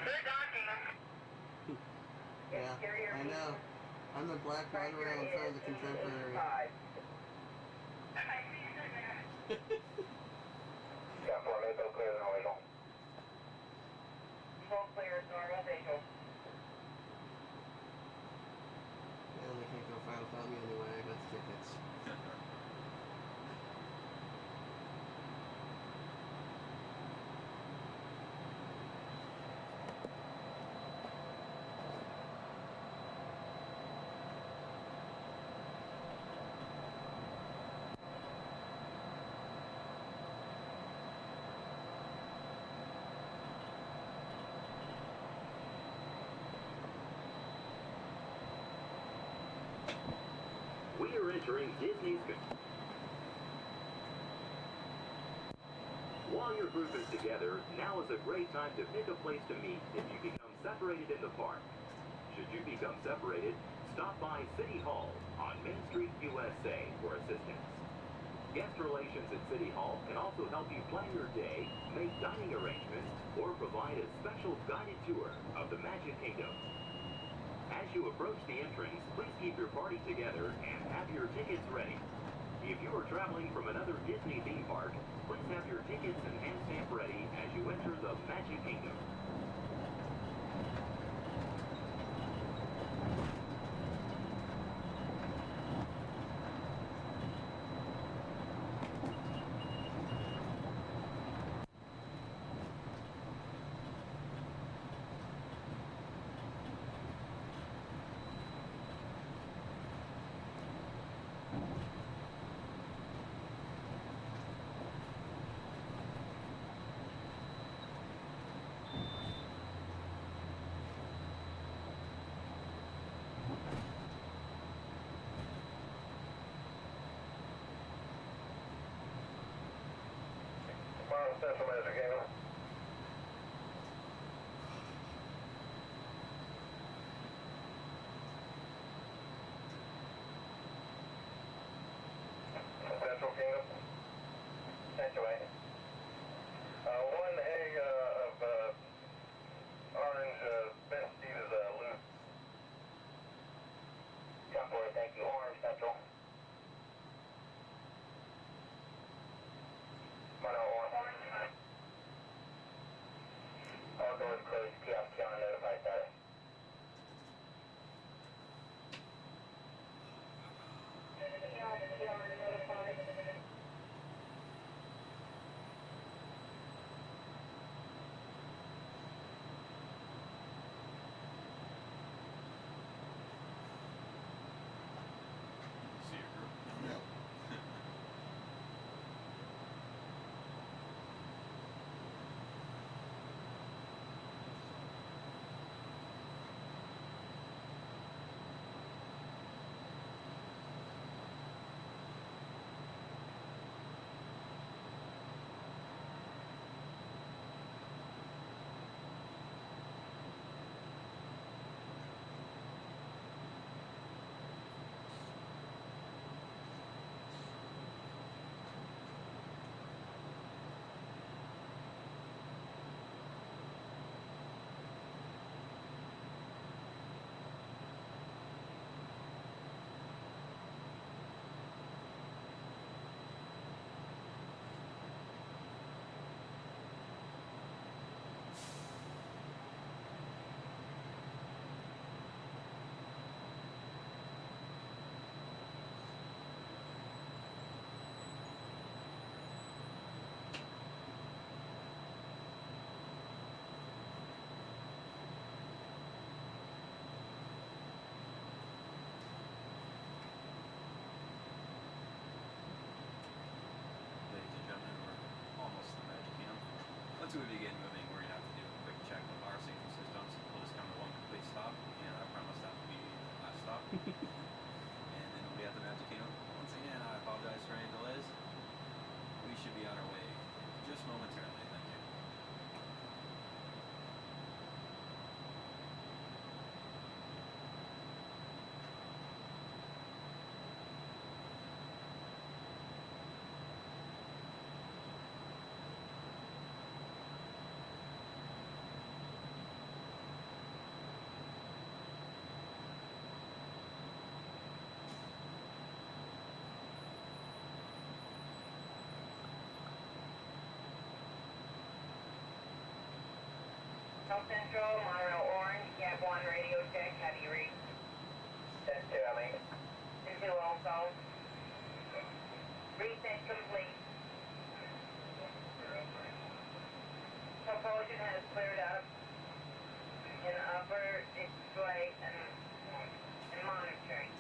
Good docking. Yeah, I know. I'm the black monorail in front of the Contemporary. Got 4 Maple clear and illegal. Full clear, normal vehicle. Yeah, they can't go far without me anyway. I got the tickets. We are entering Disney's... While your group is together, now is a great time to pick a place to meet if you become separated in the park. Should you become separated, stop by City Hall on Main Street, USA for assistance. Guest relations at City Hall can also help you plan your day, make dining arrangements, or provide a special guided tour of the Magic Kingdom. As you approach the entrance, please keep your party together and have your tickets ready. If you are traveling from another Disney theme park, please have your tickets and hand stamp ready as you enter the Magic Kingdom. Tomorrow, Central Magic Kingdom. Central Kingdom. Central Way. One egg of orange best seed is loose. Temporary, thank you. Orange Central. Orange. All doors closed. Kiosk on notified status. Kiosk on notified. See your group? No. Ladies and gentlemen, we're almost to the Magic Kingdom. Let's move again moving. We're South Central, Monorail Orange, Gap 1 radio check, heavy read. 10-2, Emily. 2 also. Reset complete. Propulsion has cleared up in upper display and monitoring.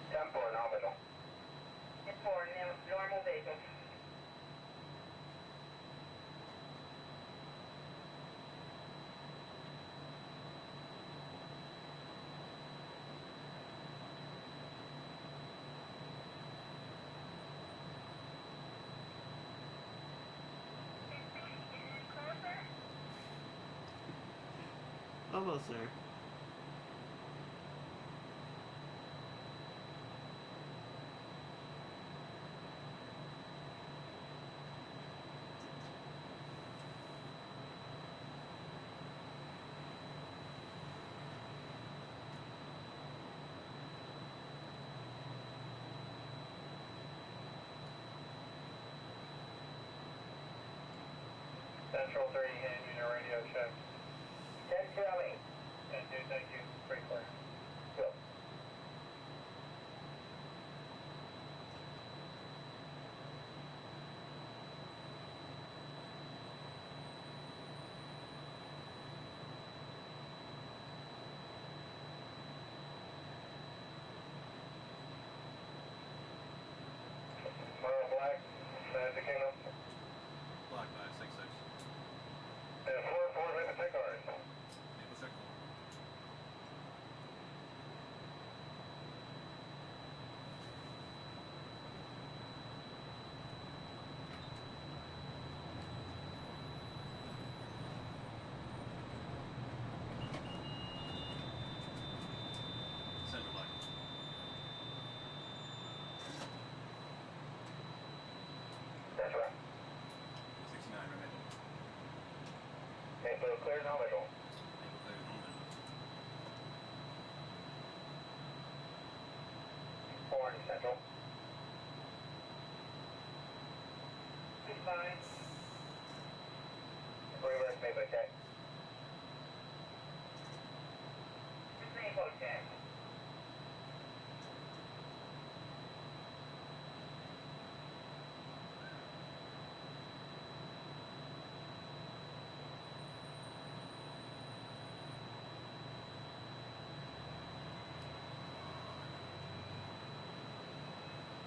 10-4, now visual. 10-4, normal visual. Almost there. Central 3, hand unit radio check. 10-2, Emily. 10-2, thank you. Pretty clear. Go. Black, Magic Kingdom. Black 566. And 4-4, Maple Tech Orange. Maple Tech. Central Black. That's right. 69 right Maple. Maple clear, now visual. Maple clear, no visual. Orange Central. Goodbye. Reverse Maple Tech. Maple check.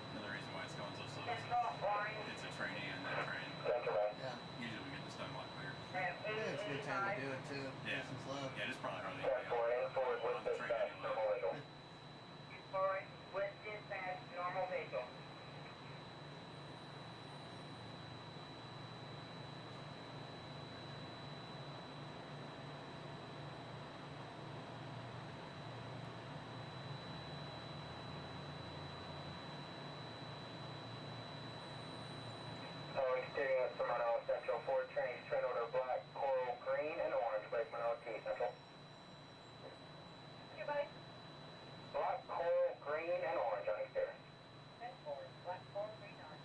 Another reason why it's going so slow is Central Orange. it's a trainee and that train. Yeah. Usually we get this done a lot quicker. Yeah, it's a good time to do it too. Yeah. Nice and slow. Yeah, it's probably hardly Forward on the train anyway. Forward with dispatch, normal visual. Continuing with Monroe Central, 4 trains, train order black, coral, green, and orange, break Monroe T Central. Goodbye. Black, coral, green, and orange on exterior. That's forward. Black, forward, green, orange.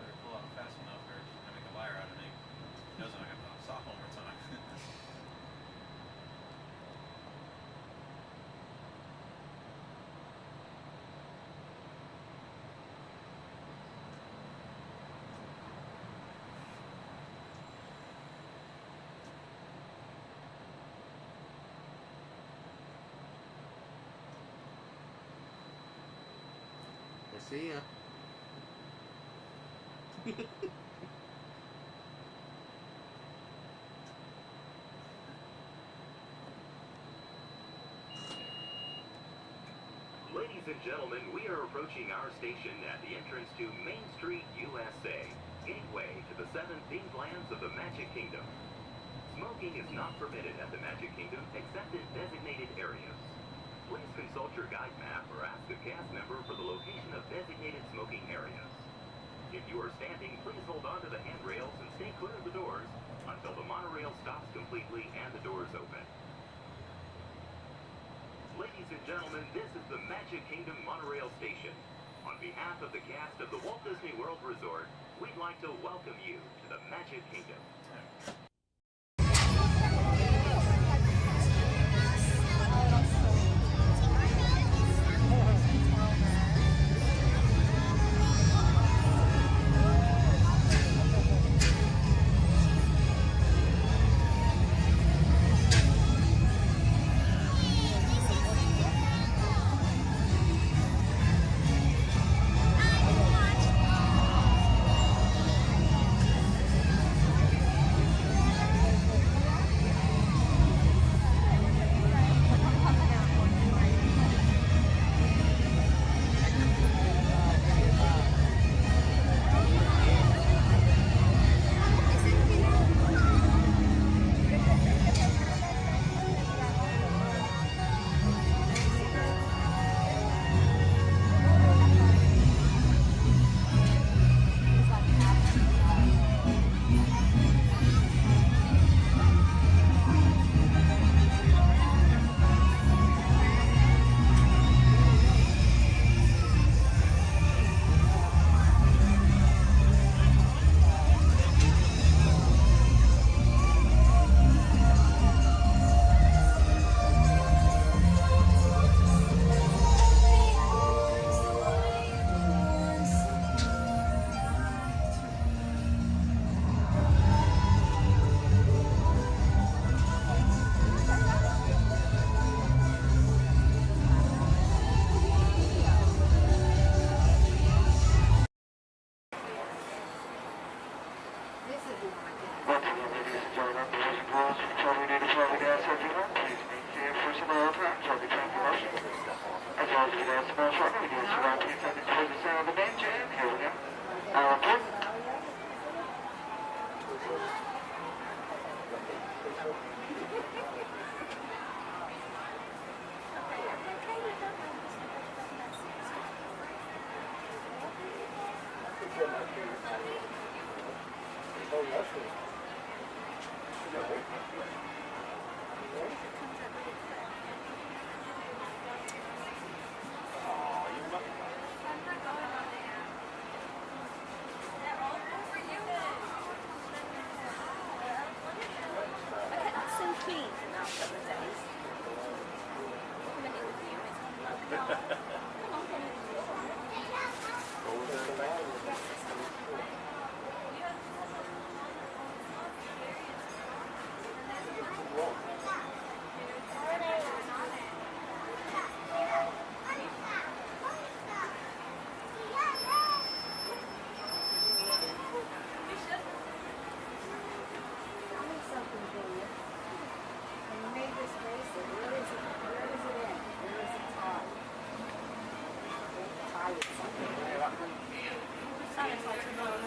Better pull out fast enough or I make a liar out of me. Doesn't I have to stop one more time. I see ya. Ladies and gentlemen, we are approaching our station at the entrance to Main Street, USA, gateway to the 7 themed lands of the Magic Kingdom. Smoking is not permitted at the Magic Kingdom except in designated areas. Please consult your guide map or ask a cast member for the location of designated smoking areas. If you are standing, please hold on to the handrails and stay clear of the doors until the monorail stops completely and the doors open. Ladies and gentlemen, this is the Magic Kingdom Monorail Station. On behalf of the cast of the Walt Disney World Resort, we'd like to welcome you to the Magic Kingdom.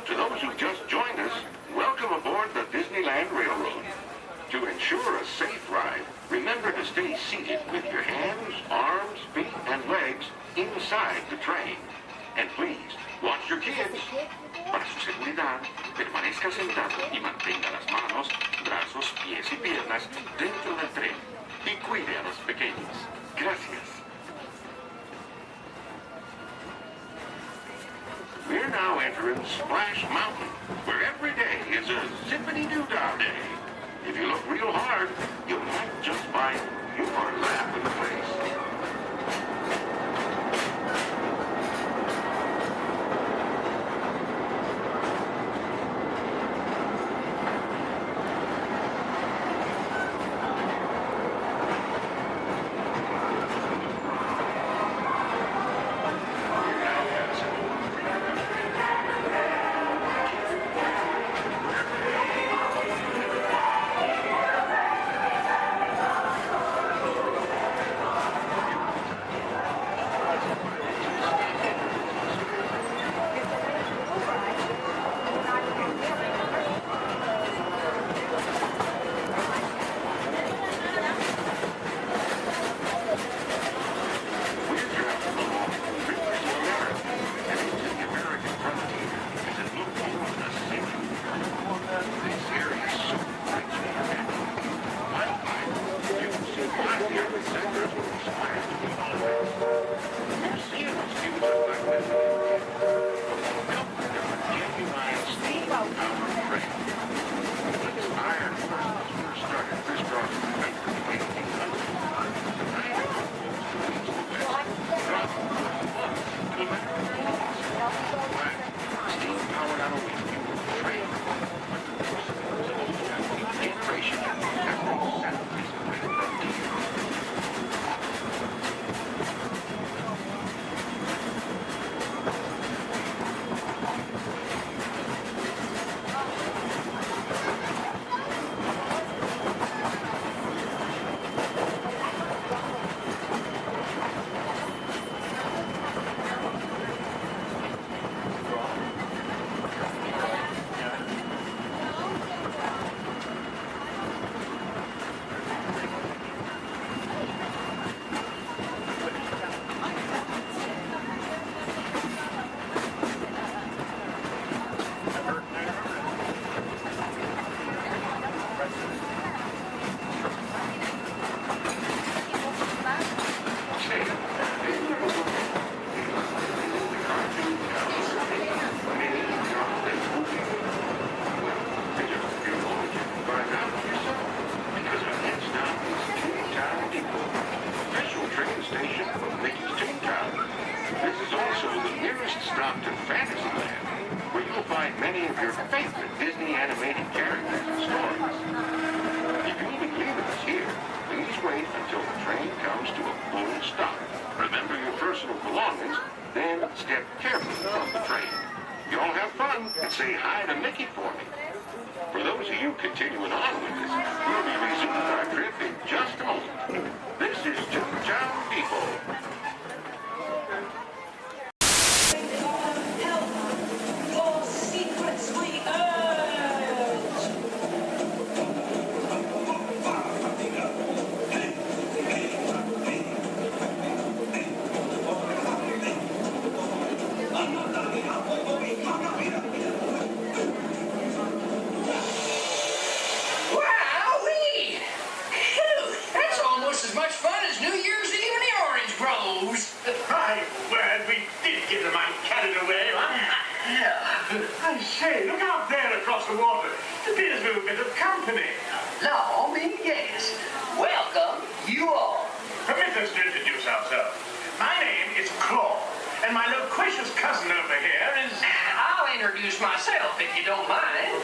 To those who just joined us, welcome aboard the Disneyland Railroad. To ensure a safe ride, remember to stay seated with your hands, arms, feet, and legs inside the train. And please, watch your kids. Para su seguridad, permanezca sentado y mantenga las manos, brazos, pies y piernas dentro del tren. Y cuide a los pequeños. Gracias. We're now entering Splash Mountain, where every day is a zippity-doo-dah day. If you look real hard, you might just find your laugh in the place. stop to Fantasyland, where you'll find many of your favorite Disney animated characters and stories. If you'll be leaving us here, please wait until the train comes to a full stop. Remember your personal belongings, then step carefully from the train. You all have fun and say hi to Mickey for me. For those of you continuing on with us, we'll be resuming our trip in just a moment. This is Toontown Depot. I say, look out there across the water. It appears we're a bit of company. Law me, yes. Welcome, you all. Permit us to introduce ourselves. My name is Claw, and my loquacious cousin over here is... I'll introduce myself, if you don't mind.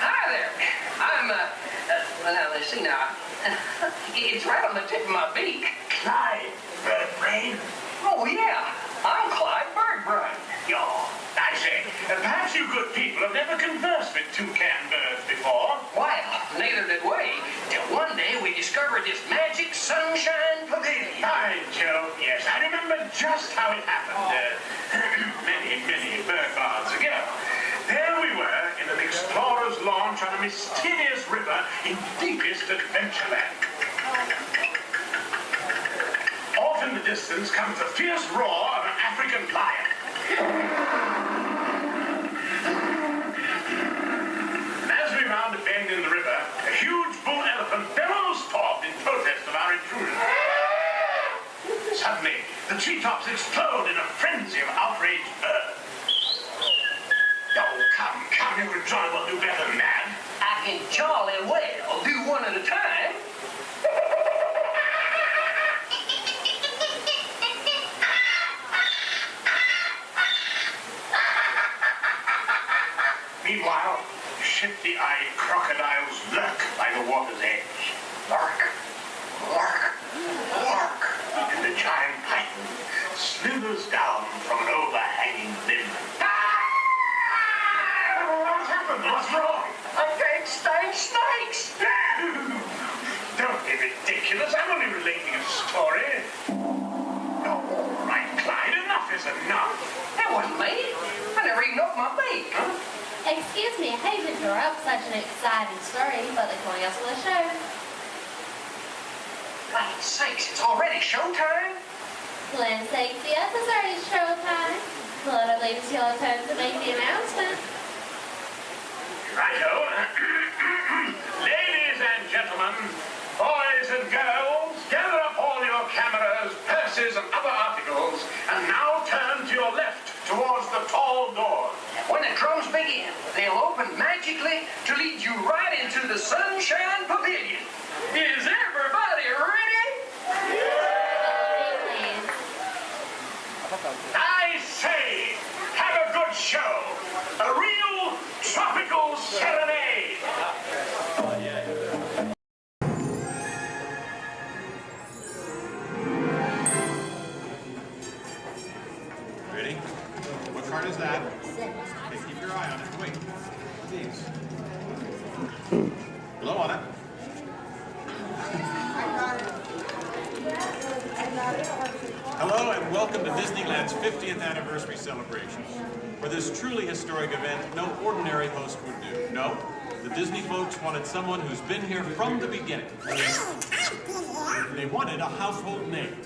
Hi there. I'm, well, now, let's see now. It's right on the tip of my beak. Clyde Birdbrain? Oh, yeah. I'm Clyde Birdbrain. Yaw. I say, perhaps you good people have never conversed with toucan birds before. Well, neither did we, till one day we discovered this magic sunshine pavilion. By Jove, yes, I remember just how it happened. Many bird baths ago. There we were in an explorer's launch on a mysterious river in deepest Adventureland. Off in the distance comes the fierce roar of an African lion. As we round a bend in the river, a huge bull elephant bellows forth in protest of our intrusion. Suddenly, the treetops explode in a frenzy of outraged birds. Oh, come, you and John will do better than that. I can jolly well do one at a time. Meanwhile, shifty-eyed crocodiles lurk by the water's edge. Lurk, lurk, lurk. And the giant python slithers down from an overhanging limb. What's happened? What's wrong? I can't stand snakes. Don't be ridiculous. I'm only relating a story. Oh, all right, Clyde. Enough is enough. That wasn't me. I never even opened my beak. Huh? Excuse me, I hate to interrupt such an exciting story, but they're calling us for the show. God's sakes, it's already showtime? Glenn sakes, yes, it's already showtime. Well, it leaves your turn to make the announcement. Righto. Ladies and gentlemen, boys and girls, gather up all your cameras, purses, and other articles, and now turn to your left towards the tall doors. When the drums begin, they'll open open magically to lead you right into the Sunshine Pavilion. Is everybody ready? I say, have a good show. A real tropical serenade. Ready? What card is that? Okay, keep your eye on it. Wait. Please. Blow on it. Hello and welcome to Disneyland's 50th anniversary celebration. For this truly historic event, no ordinary host would do. No, the Disney folks wanted someone who's been here from the beginning. They wanted a household name.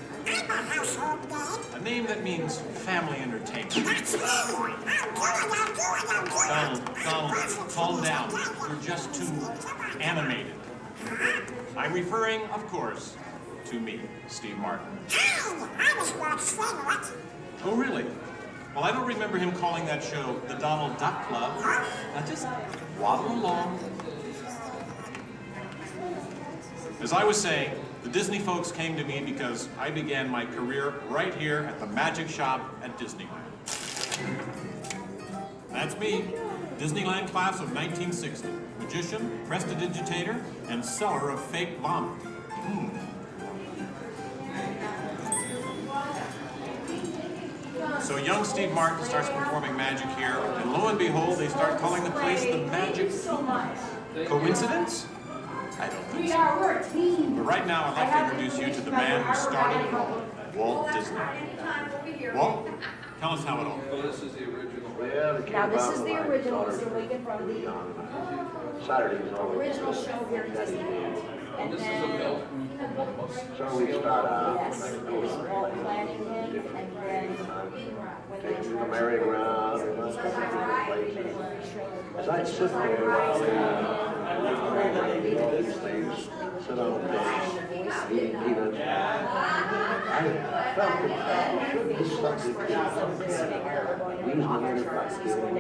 A name that means family entertainment. Donald, calm down. You're just too animated. I'm referring, of course, to me, Steve Martin. Oh, really? Well, I don't remember him calling that show the Donald Duck Club. Now just waddle along. As I was saying, the Disney folks came to me because I began my career right here at the Magic Shop at Disneyland. That's me, Disneyland class of 1960. Magician, prestidigitator, and seller of fake vomit. So young Steve Martin starts performing magic here, and lo and behold, they start calling the place the Magic Kingdom. Coincidence? I don't think so. But right now, I'd like to introduce you to the man who started it all, Walt Disney. Walt, tell us how it all began. This is the original. Now this is the original. It's taken from the original show here at Disneyland. And this then, is a belt. so we start out. Yes, it was Walt planning him, and then when they the merry-go-round, and a couple of different places. As I'd sit there while all these things, sit on the bench, eat peanuts, I felt that should be something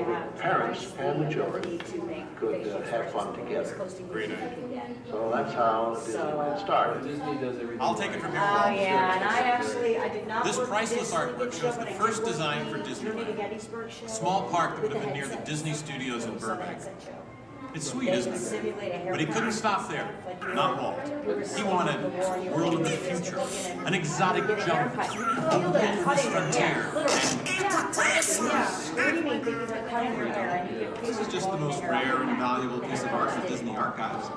that parents and the children could have fun together. Great idea. So that's how Disneyland started. I'll take it from here. Oh yeah, and I did not. This priceless artwork shows the first design for Disneyland. A small park that would have been near the Disney Studios in Burbank. It's sweet, isn't it? But he couldn't stop there. Not Walt. He wanted a world of the future, an exotic jungle, a wilderness frontier. This is just the most rare and valuable piece of art for Disney Archives.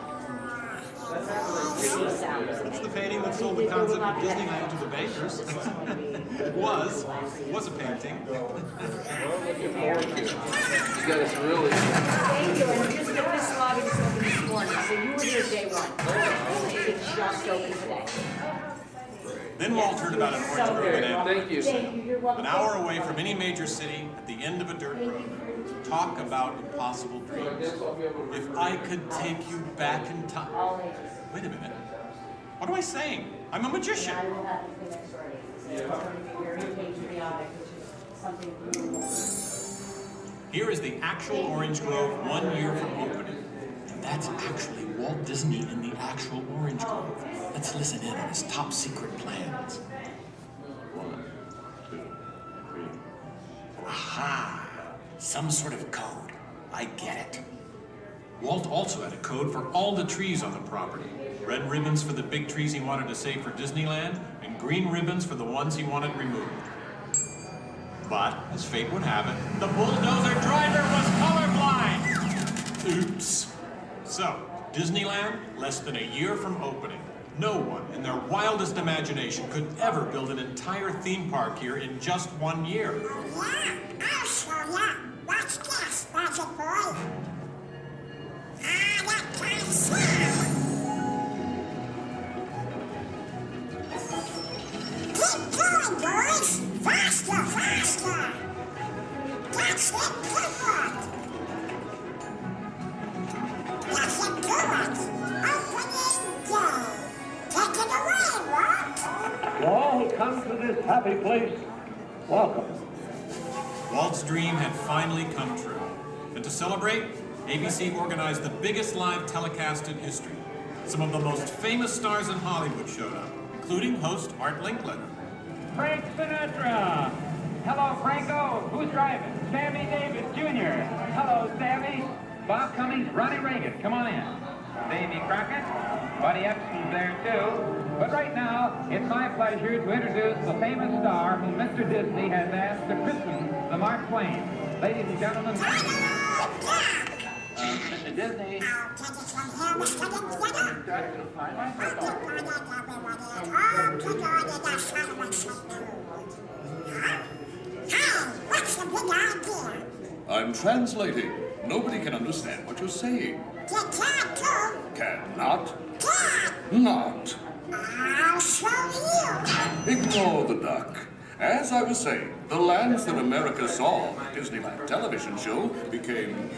It's the painting that sold the concept of Disneyland to the bankers. It was a painting. You guys really. Thank you. And just get this lobby just open this morning. So you were here day one. It's just open today. Then Walt heard about an orange grove in Anaheim. Thank you. Thank you. You're welcome. An hour away from any major city, at the end of a dirt road. Talk about impossible dreams. If I could take you back in time. Wait a minute. What am I saying? I'm a magician. Here is the actual orange grove 1 year from opening. And that's actually Walt Disney in the actual orange grove. Let's listen in on his top secret plans. 1, 2, 3. Aha! Some sort of code. I get it. Walt also had a code for all the trees on the property. Red ribbons for the big trees he wanted to save for Disneyland, and green ribbons for the ones he wanted removed. But, as fate would have it, the bulldozer driver was colorblind! Oops. So, Disneyland, less than a year from opening. No one, in their wildest imagination, could ever build an entire theme park here in just 1 year. Yeah, I'll show ya. Watch this, Magic Boy. That kind of sound. Keep going, boys. Faster, faster. That's it, good. That's it, good. Opening day. Take it away, Walt. To all who come to this happy place, welcome. Walt's dream had finally come true. And to celebrate, ABC organized the biggest live telecast in history. Some of the most famous stars in Hollywood showed up, including host Art Linkletter. Frank Sinatra. Hello, Franco. Who's driving? Sammy Davis Jr. Hello, Sammy. Bob Cummings, Ronnie Reagan. Come on in. Davy Crockett. Buddy Epson's there, too. But right now, it's my pleasure to introduce the famous star whom Mr. Disney has asked to christen the Mark Twain. Ladies and gentlemen, Mr. Disney. I'm translating. Nobody can understand what you're saying. Cannot? Not. I'll show you. Ignore the duck. As I was saying, the lands that America saw on the Disneyland television show became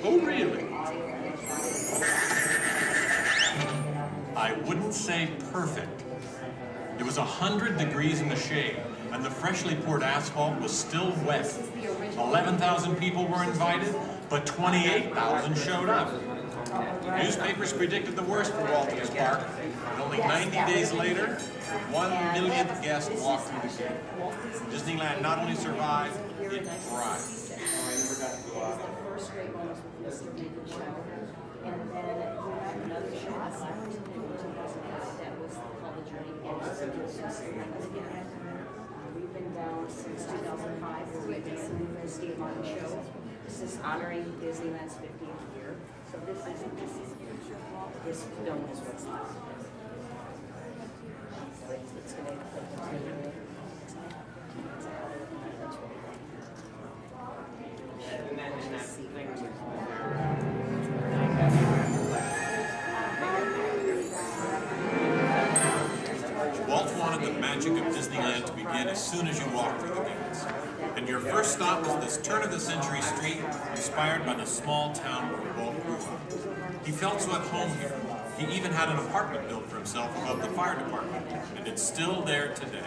Oh, really? I wouldn't say perfect. It was 100 degrees in the shade, and the freshly poured asphalt was still wet. 11,000 people were invited, but 28,000 showed up. Newspapers predicted the worst for Walt Disney Park, and only 90 days later, 1 millionth guest walked through the gate. Disneyland not only survived, it thrived. We've been down since 2005, where we've been in the Steve Martin show. This is honoring Disneyland's 50th year. So this film is what's left. It's going to Walt wanted the magic of Disneyland to begin as soon as you walked through the gates. And your first stop was this turn-of-the-century street inspired by the small town where Walt grew up. He felt so at home here. He even had an apartment built for himself above the fire department, and it's still there today.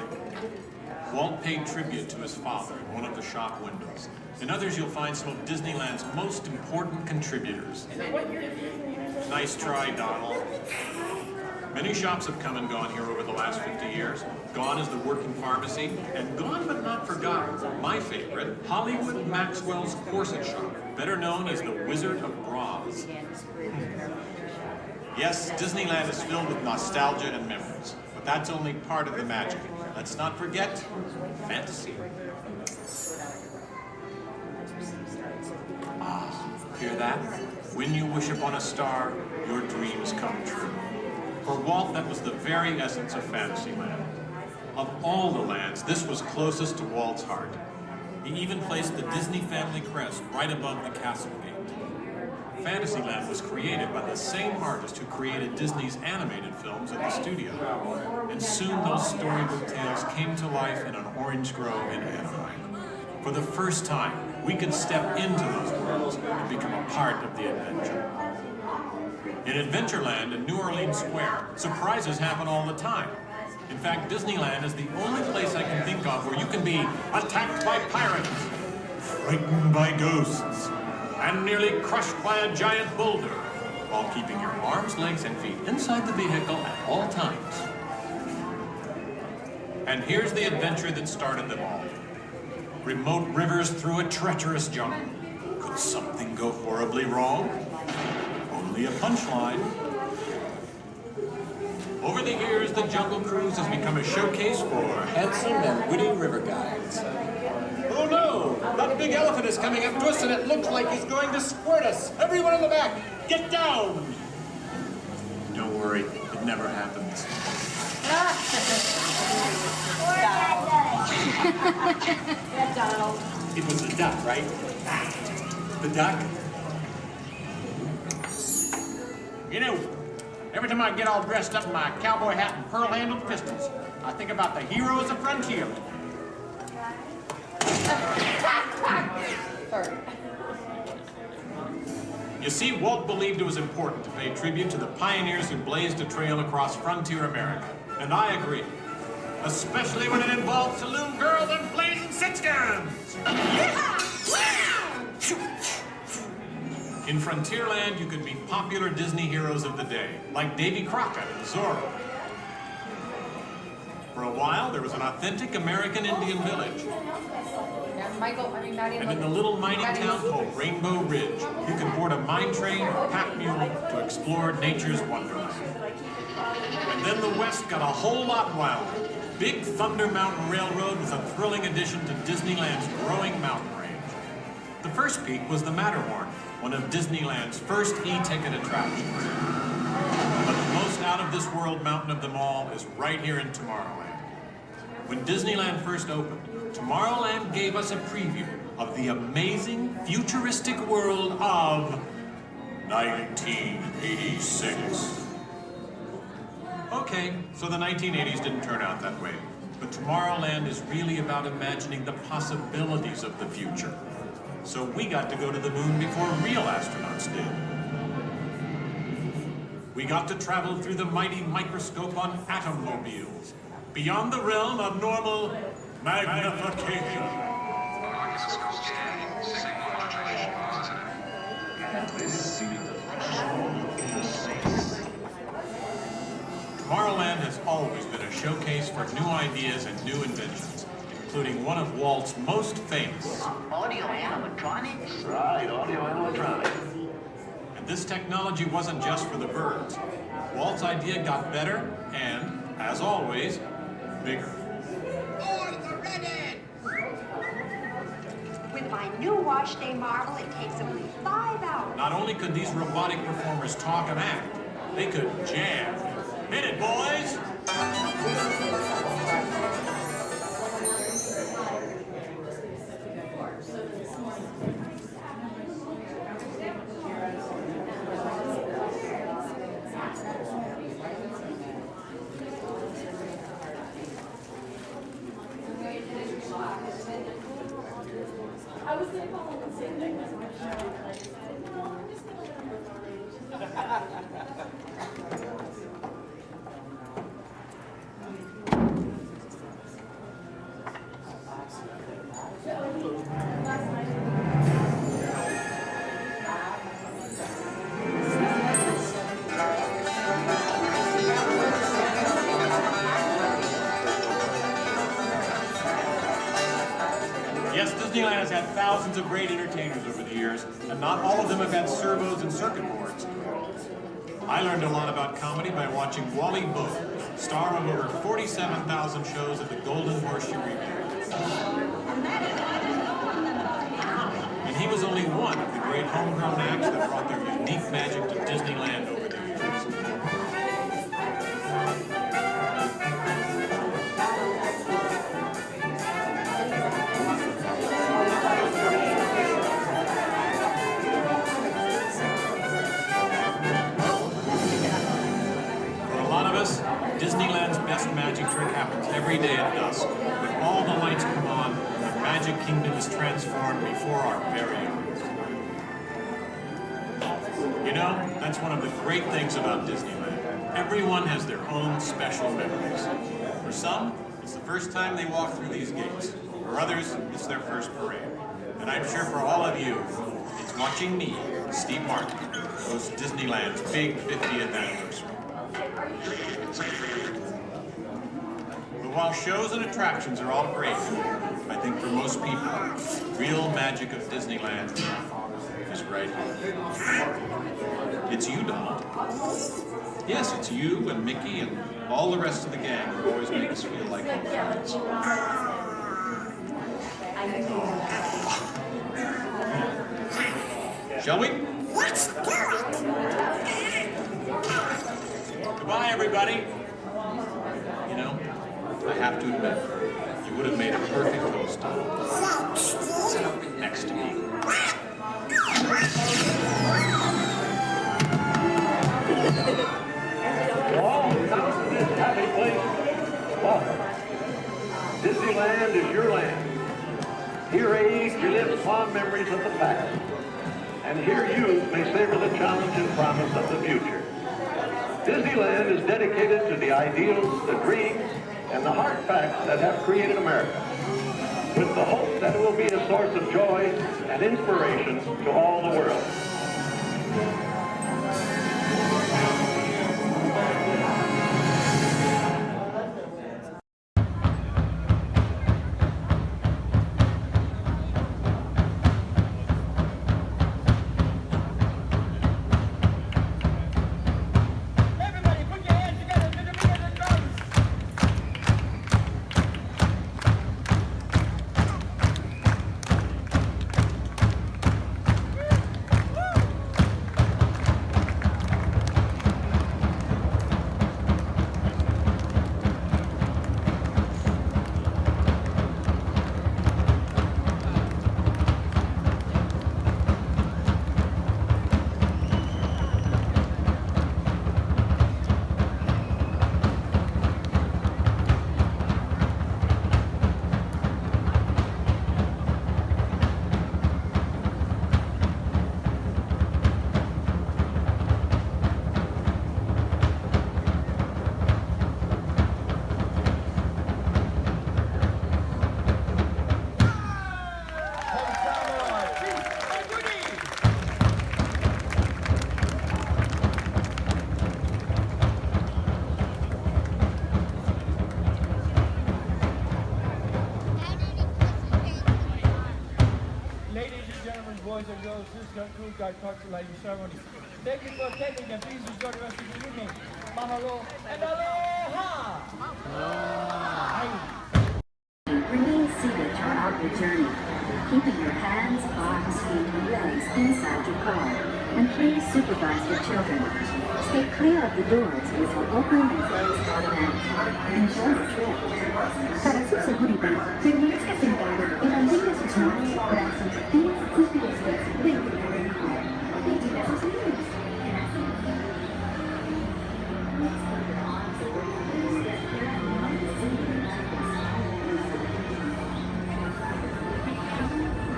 Walt paid tribute to his father in one of the shop windows. In others, you'll find some of Disneyland's most important contributors. Nice try, Donald. Many shops have come and gone here over the last 50 years. Gone is the working pharmacy, and gone but not forgotten, my favorite, Hollywood Maxwell's corset shop, better known as the Wizard of Bronze. Yes, Disneyland is filled with nostalgia and memories, but that's only part of the magic. Let's not forget fantasy. Ah, hear that? When you wish upon a star, your dreams come true. For Walt, that was the very essence of Fantasyland. Of all the lands, this was closest to Walt's heart. He even placed the Disney family crest right above the castle gate. Fantasyland was created by the same artist who created Disney's animated films at the studio. And soon those storybook tales came to life in an orange grove in Anaheim. For the first time, we could step into those worlds and become a part of the adventure. In Adventureland in New Orleans Square, surprises happen all the time. In fact, Disneyland is the only place I can think of where you can be attacked by pirates, frightened by ghosts, and nearly crushed by a giant boulder, while keeping your arms, legs, and feet inside the vehicle at all times. And here's the adventure that started them all. Remote rivers through a treacherous jungle. Could something go horribly wrong? Only a punchline. Over the years, the Jungle Cruise has become a showcase for handsome and witty river guides. Oh no! That big elephant is coming up to us and it looks like he's going to squirt us! Everyone in the back, get down! Don't worry, it never happens. Yeah, Donald. It was the duck, right? The duck? You know, Every time I get all dressed up in my cowboy hat and pearl-handled pistols, I think about the heroes of Frontierland. You see, Walt believed it was important to pay tribute to the pioneers who blazed a trail across frontier America. And I agree. Especially when it involves saloon girls and blazing six guns. In Frontierland, you could meet popular Disney heroes of the day, like Davy Crockett and Zorro. For a while, there was an authentic American Indian village. And in the little mining town called Rainbow Ridge, you could board a mine train or pack mule to explore nature's wonderland. And then the West got a whole lot wilder. Big Thunder Mountain Railroad was a thrilling addition to Disneyland's growing mountain range. The first peak was the Matterhorn, one of Disneyland's first e-ticket attractions. But the most out-of-this-world mountain of them all is right here in Tomorrowland. When Disneyland first opened, Tomorrowland gave us a preview of the amazing, futuristic world of 1986. Okay, so the 1980s didn't turn out that way. But Tomorrowland is really about imagining the possibilities of the future. So we got to go to the moon before real astronauts did. We got to travel through the mighty microscope on atommobiles, beyond the realm of normal magnification. Tomorrowland has always been a showcase for new ideas and new inventions, including one of Walt's most famous. Audio animatronics? Right, audio animatronics. And this technology wasn't just for the birds. Walt's idea got better and, as always, bigger. With my new wash day marvel, it takes only 5 hours. Not only could these robotic performers talk and act, they could jam. Hit it, boys! I was going to call him and say that because my show was like, no, I'm just going to learn more Yes, Disneyland has had thousands of great entertainers over the years, and not all of them have had servos and circuit boards. I learned a lot about comedy by watching Wally Boat, star of over 47,000 shows at the Golden Horseshoe Revue. And he was only one of the great homegrown acts that brought their unique magic to Disneyland over the years. Disneyland's best magic trick happens every day at dusk, when all the lights come on and Magic Kingdom is transformed before our very eyes. You know, that's one of the great things about Disneyland. Everyone has their own special memories. For some, it's the first time they walk through these gates. For others, it's their first parade. And I'm sure for all of you, it's watching me, Steve Martin, host Disneyland's big 50th anniversary. But while shows and attractions are all great, I think for most people, the real magic of Disneyland is right here. It's you, Donald. Yes, it's you and Mickey and all the rest of the gang who always make us feel like home friends. Shall we? Let's do it! Goodbye, everybody. You know, I have to admit, you would have made a perfect host. Sit up next to me. Disneyland is your land. Here age relives fond memories of the past. And here youth may savor the challenge and promise of the future. Disneyland is dedicated to the ideals, the dreams, and the hard facts that have created America, with the hope that it will be a source of joy and inspiration to all the world. Boys and girls, this concludes our torch-lighting ceremony. Thank you for attending and please enjoy the rest of the evening. Mahalo and aloha! Remain seated throughout your journey, keeping your hands, arms, feet, and legs inside your car. And please supervise your children. Stay clear of the doors, which will open and close automatically. Enjoy the trip. Para su seguridad, permanezca sentado y mantenga sus manos, brazos, pies y pies dentro del car. Vigila sus niños.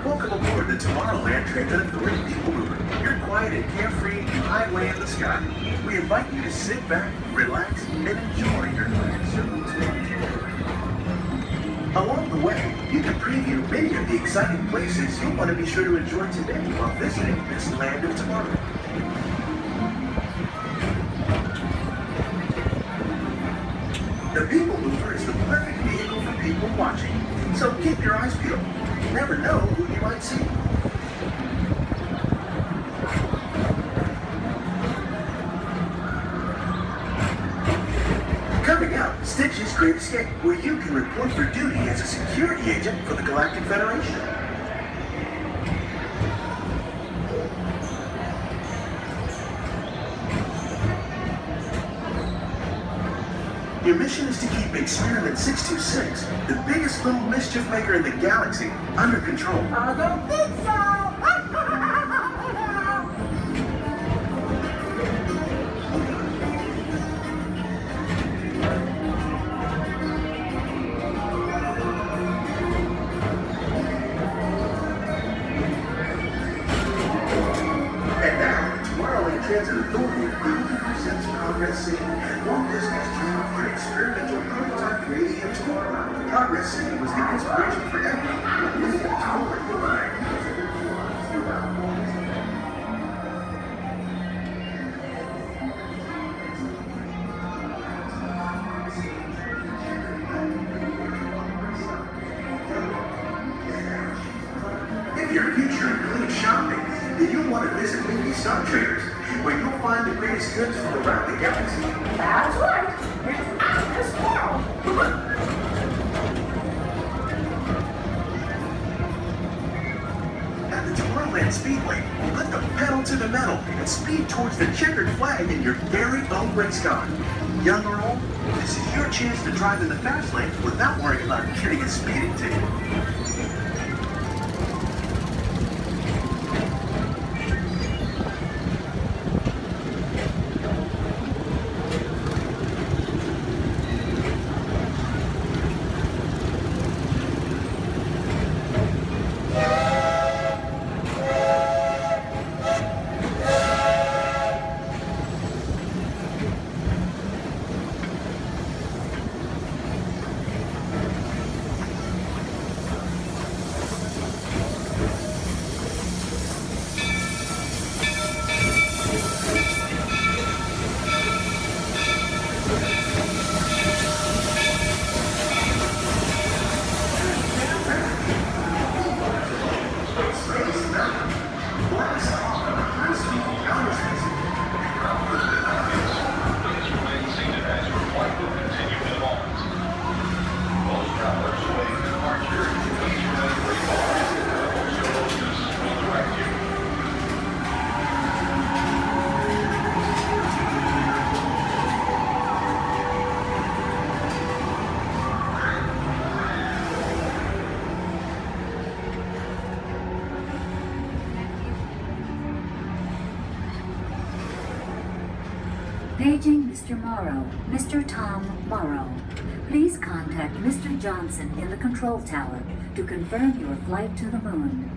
Welcome aboard the Tomorrowland Transit Authority People Mover. Your quiet and carefree highway in the sky. We invite you to sit back, relax, and enjoy your next several days. Along the way, you can preview many of the exciting places you'll want to be sure to enjoy today while visiting this land of tomorrow. The People Mover is the perfect vehicle for people watching, so keep your eyes peeled. You never know who you might see. Coming up, Stitch's Great Escape, where you can report for duty as a security agent for the Galactic Federation. Your mission is to keep Experiment 626, the biggest little mischief maker in the galaxy, under control. I don't think so! And now, Tomorrowland Transit Authority presents Progress City, Walt Disney's dream for an experimental prototype creating of tomorrow. Progress City was the inspiration for everything. This is totally right. If your future includes shopping, then you'll want to visit Mindy Star Traders, where you'll find the greatest goods from around the galaxy. That's right! It's out as well! At the Tomorrowland Speedway, put the pedal to the metal and speed towards the checkered flag in your very own race car. Young or old, this is your chance to drive in the fast lane without worrying about getting a speeding ticket. Paging Mr. Morrow, Mr. Tom Morrow. Please contact Mr. Johnson in the control tower to confirm your flight to the moon.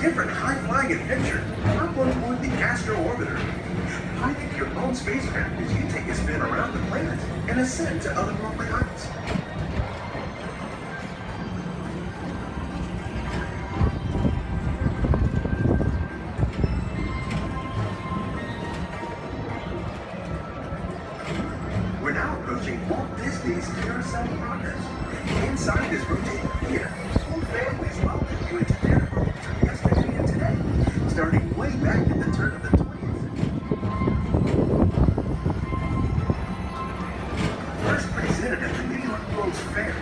Different high-flying adventure. Hop on board the Astro Orbiter. Pilot your own spacecraft as you take a spin around the planet and ascend to otherworldly heights. We're now approaching Walt Disney's Carousel of Progress. Inside this rotating theater, whole families welcome you into their home from yesterday and today, starting way back at the turn of the 20th. First presented at the New York World's Fair,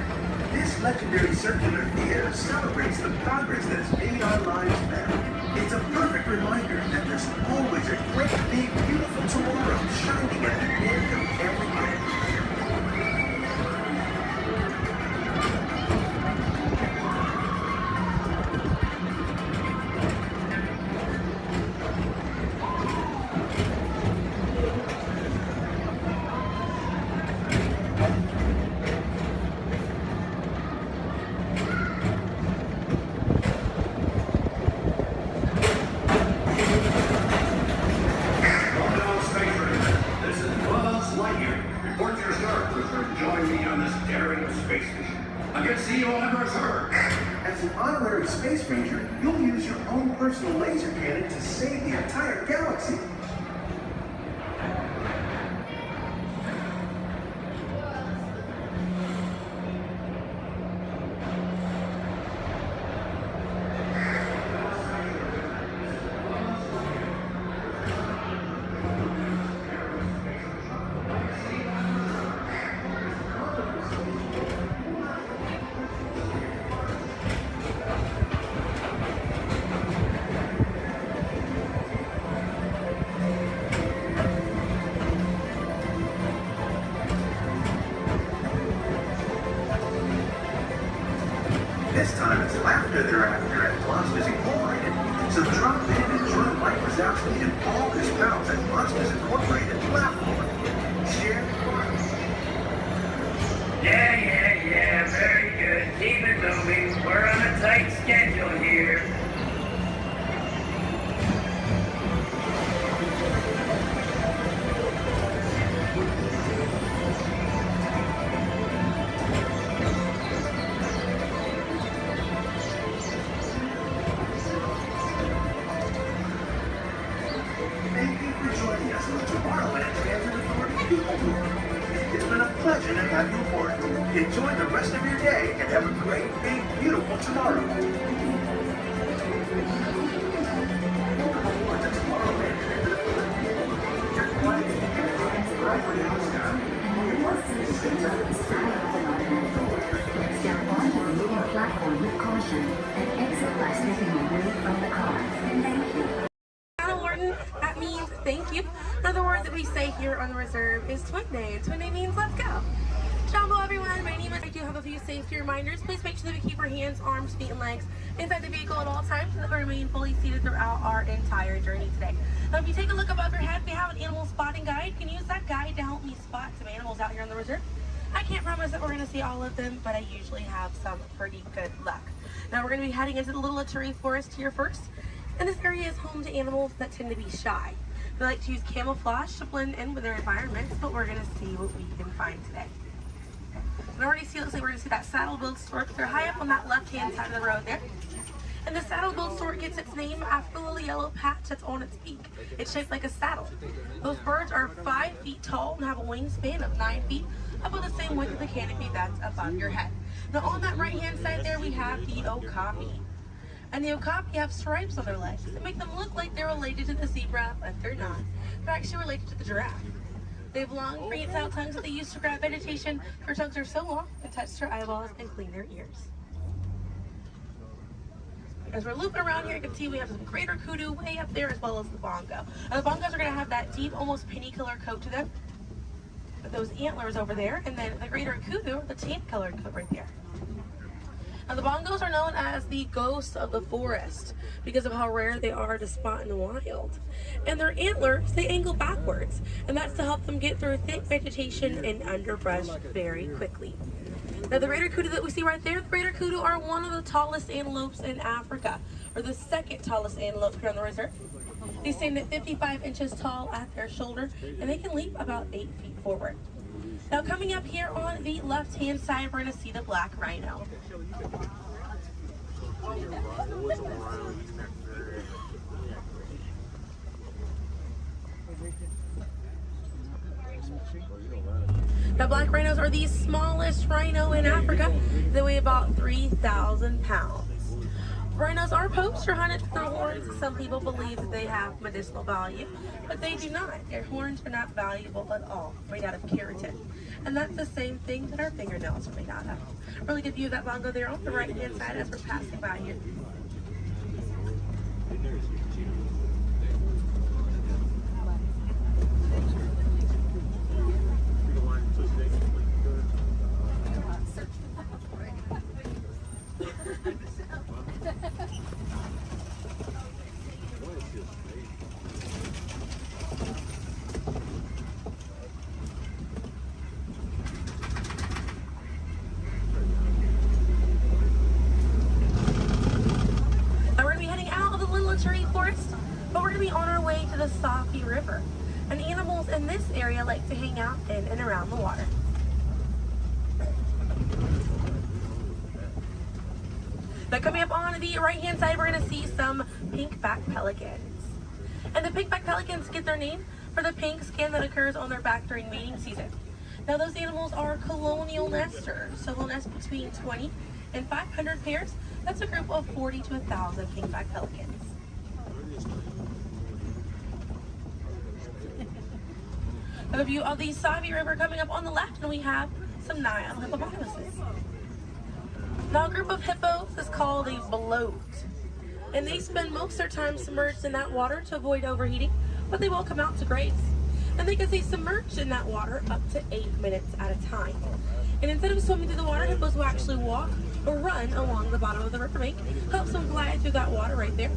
this legendary circular theater celebrates the progress that has made our lives better. It's a perfect reminder that there's always a great, big, beautiful tomorrow shining at the end of every day. As an honorary space ranger, you'll use your own personal laser cannon to save the entire galaxy. This time it's laughter they're after at Monsters Incorporated. So drop in and join Mike Wazowski and all his pals at Monsters Incorporated platform. Share the fun. Yeah, very good. Keep it moving. We're on a tight schedule here. attraction and happy report. Enjoy the rest of your day and have a great, big, beautiful tomorrow. Step onto the moving platform with caution and exit by stepping away from the car. Thank you. That means thank you. Another word that we say here on the reserve is twin day, and twin day means let's go. Jumbo everyone, my name is. I do have a few safety reminders. Please make sure that we keep our hands, arms, feet, and legs inside the vehicle at all times so that we remain fully seated throughout our entire journey today. Now, if you take a look above your head, we have an animal spotting guide. You can use that guide to help me spot some animals out here on the reserve. I can't promise that we're going to see all of them, but I usually have some pretty good luck. Now, we're going to be heading into the Little Aturi Forest here first. And this area is home to animals that tend to be shy. They like to use camouflage to blend in with their environments, but we're going to see what we can find today. And already see, looks like we're going to see that saddle-billed stork. They're high up on that left-hand side of the road there. And the saddle-billed stork gets its name after the little yellow patch that's on its beak. It's shaped like a saddle. Those birds are 5 feet tall and have a wingspan of 9 feet, about the same width of the canopy that's above your head. Now on that right-hand side there, we have the okapi. And the okapi have stripes on their legs that make them look like they're related to the zebra, but they're not. They're actually related to the giraffe. They have long, prehensile tongues that they use to grab vegetation. Their tongues are so long, they touch their eyeballs and clean their ears. As we're looping around here, you can see we have some greater kudu way up there, as well as the bongo. Now, the bongos are going to have that deep, almost penny-colored coat to them, with those antlers over there, and then the greater kudu, the tan-colored coat right there. Now, the bongos are known as the ghosts of the forest because of how rare they are to spot in the wild. And their antlers, they angle backwards, and that's to help them get through thick vegetation and underbrush very quickly. Now, the greater kudu that we see right there, the greater kudu are one of the tallest antelopes in Africa, or the second tallest antelope here on the reserve. They stand at 55 inches tall at their shoulder, and they can leap about 8 feet forward. Now, coming up here on the left-hand side, we're going to see the black rhino. Now, black rhinos are the smallest rhino in Africa. They weigh about 3,000 pounds. Rhinos are poached or hunted for their horns. Some people believe that they have medicinal value, but they do not. Their horns are not valuable at all, made out of keratin. And that's the same thing that our fingernails are made out of. Really good view of that bongo there on the right-hand side as we're passing by here. River, and animals in this area like to hang out in and around the water. Now, coming up on the right-hand side, we're going to see some pink-back pelicans. And the pink-back pelicans get their name for the pink skin that occurs on their back during mating season. Now, those animals are colonial nesters, so they'll nest between 20 and 500 pairs. That's a group of 40 to 1,000 pink-back pelicans. A view of the Savi River coming up on the left, and we have some Nile hippopotamuses. Now, a group of hippos is called a bloat, and they spend most of their time submerged in that water to avoid overheating, but they will come out to graze. And they can stay submerged in that water up to 8 minutes at a time. And instead of swimming through the water, hippos will actually walk or run along the bottom of the riverbank, helps them glide through that water right there.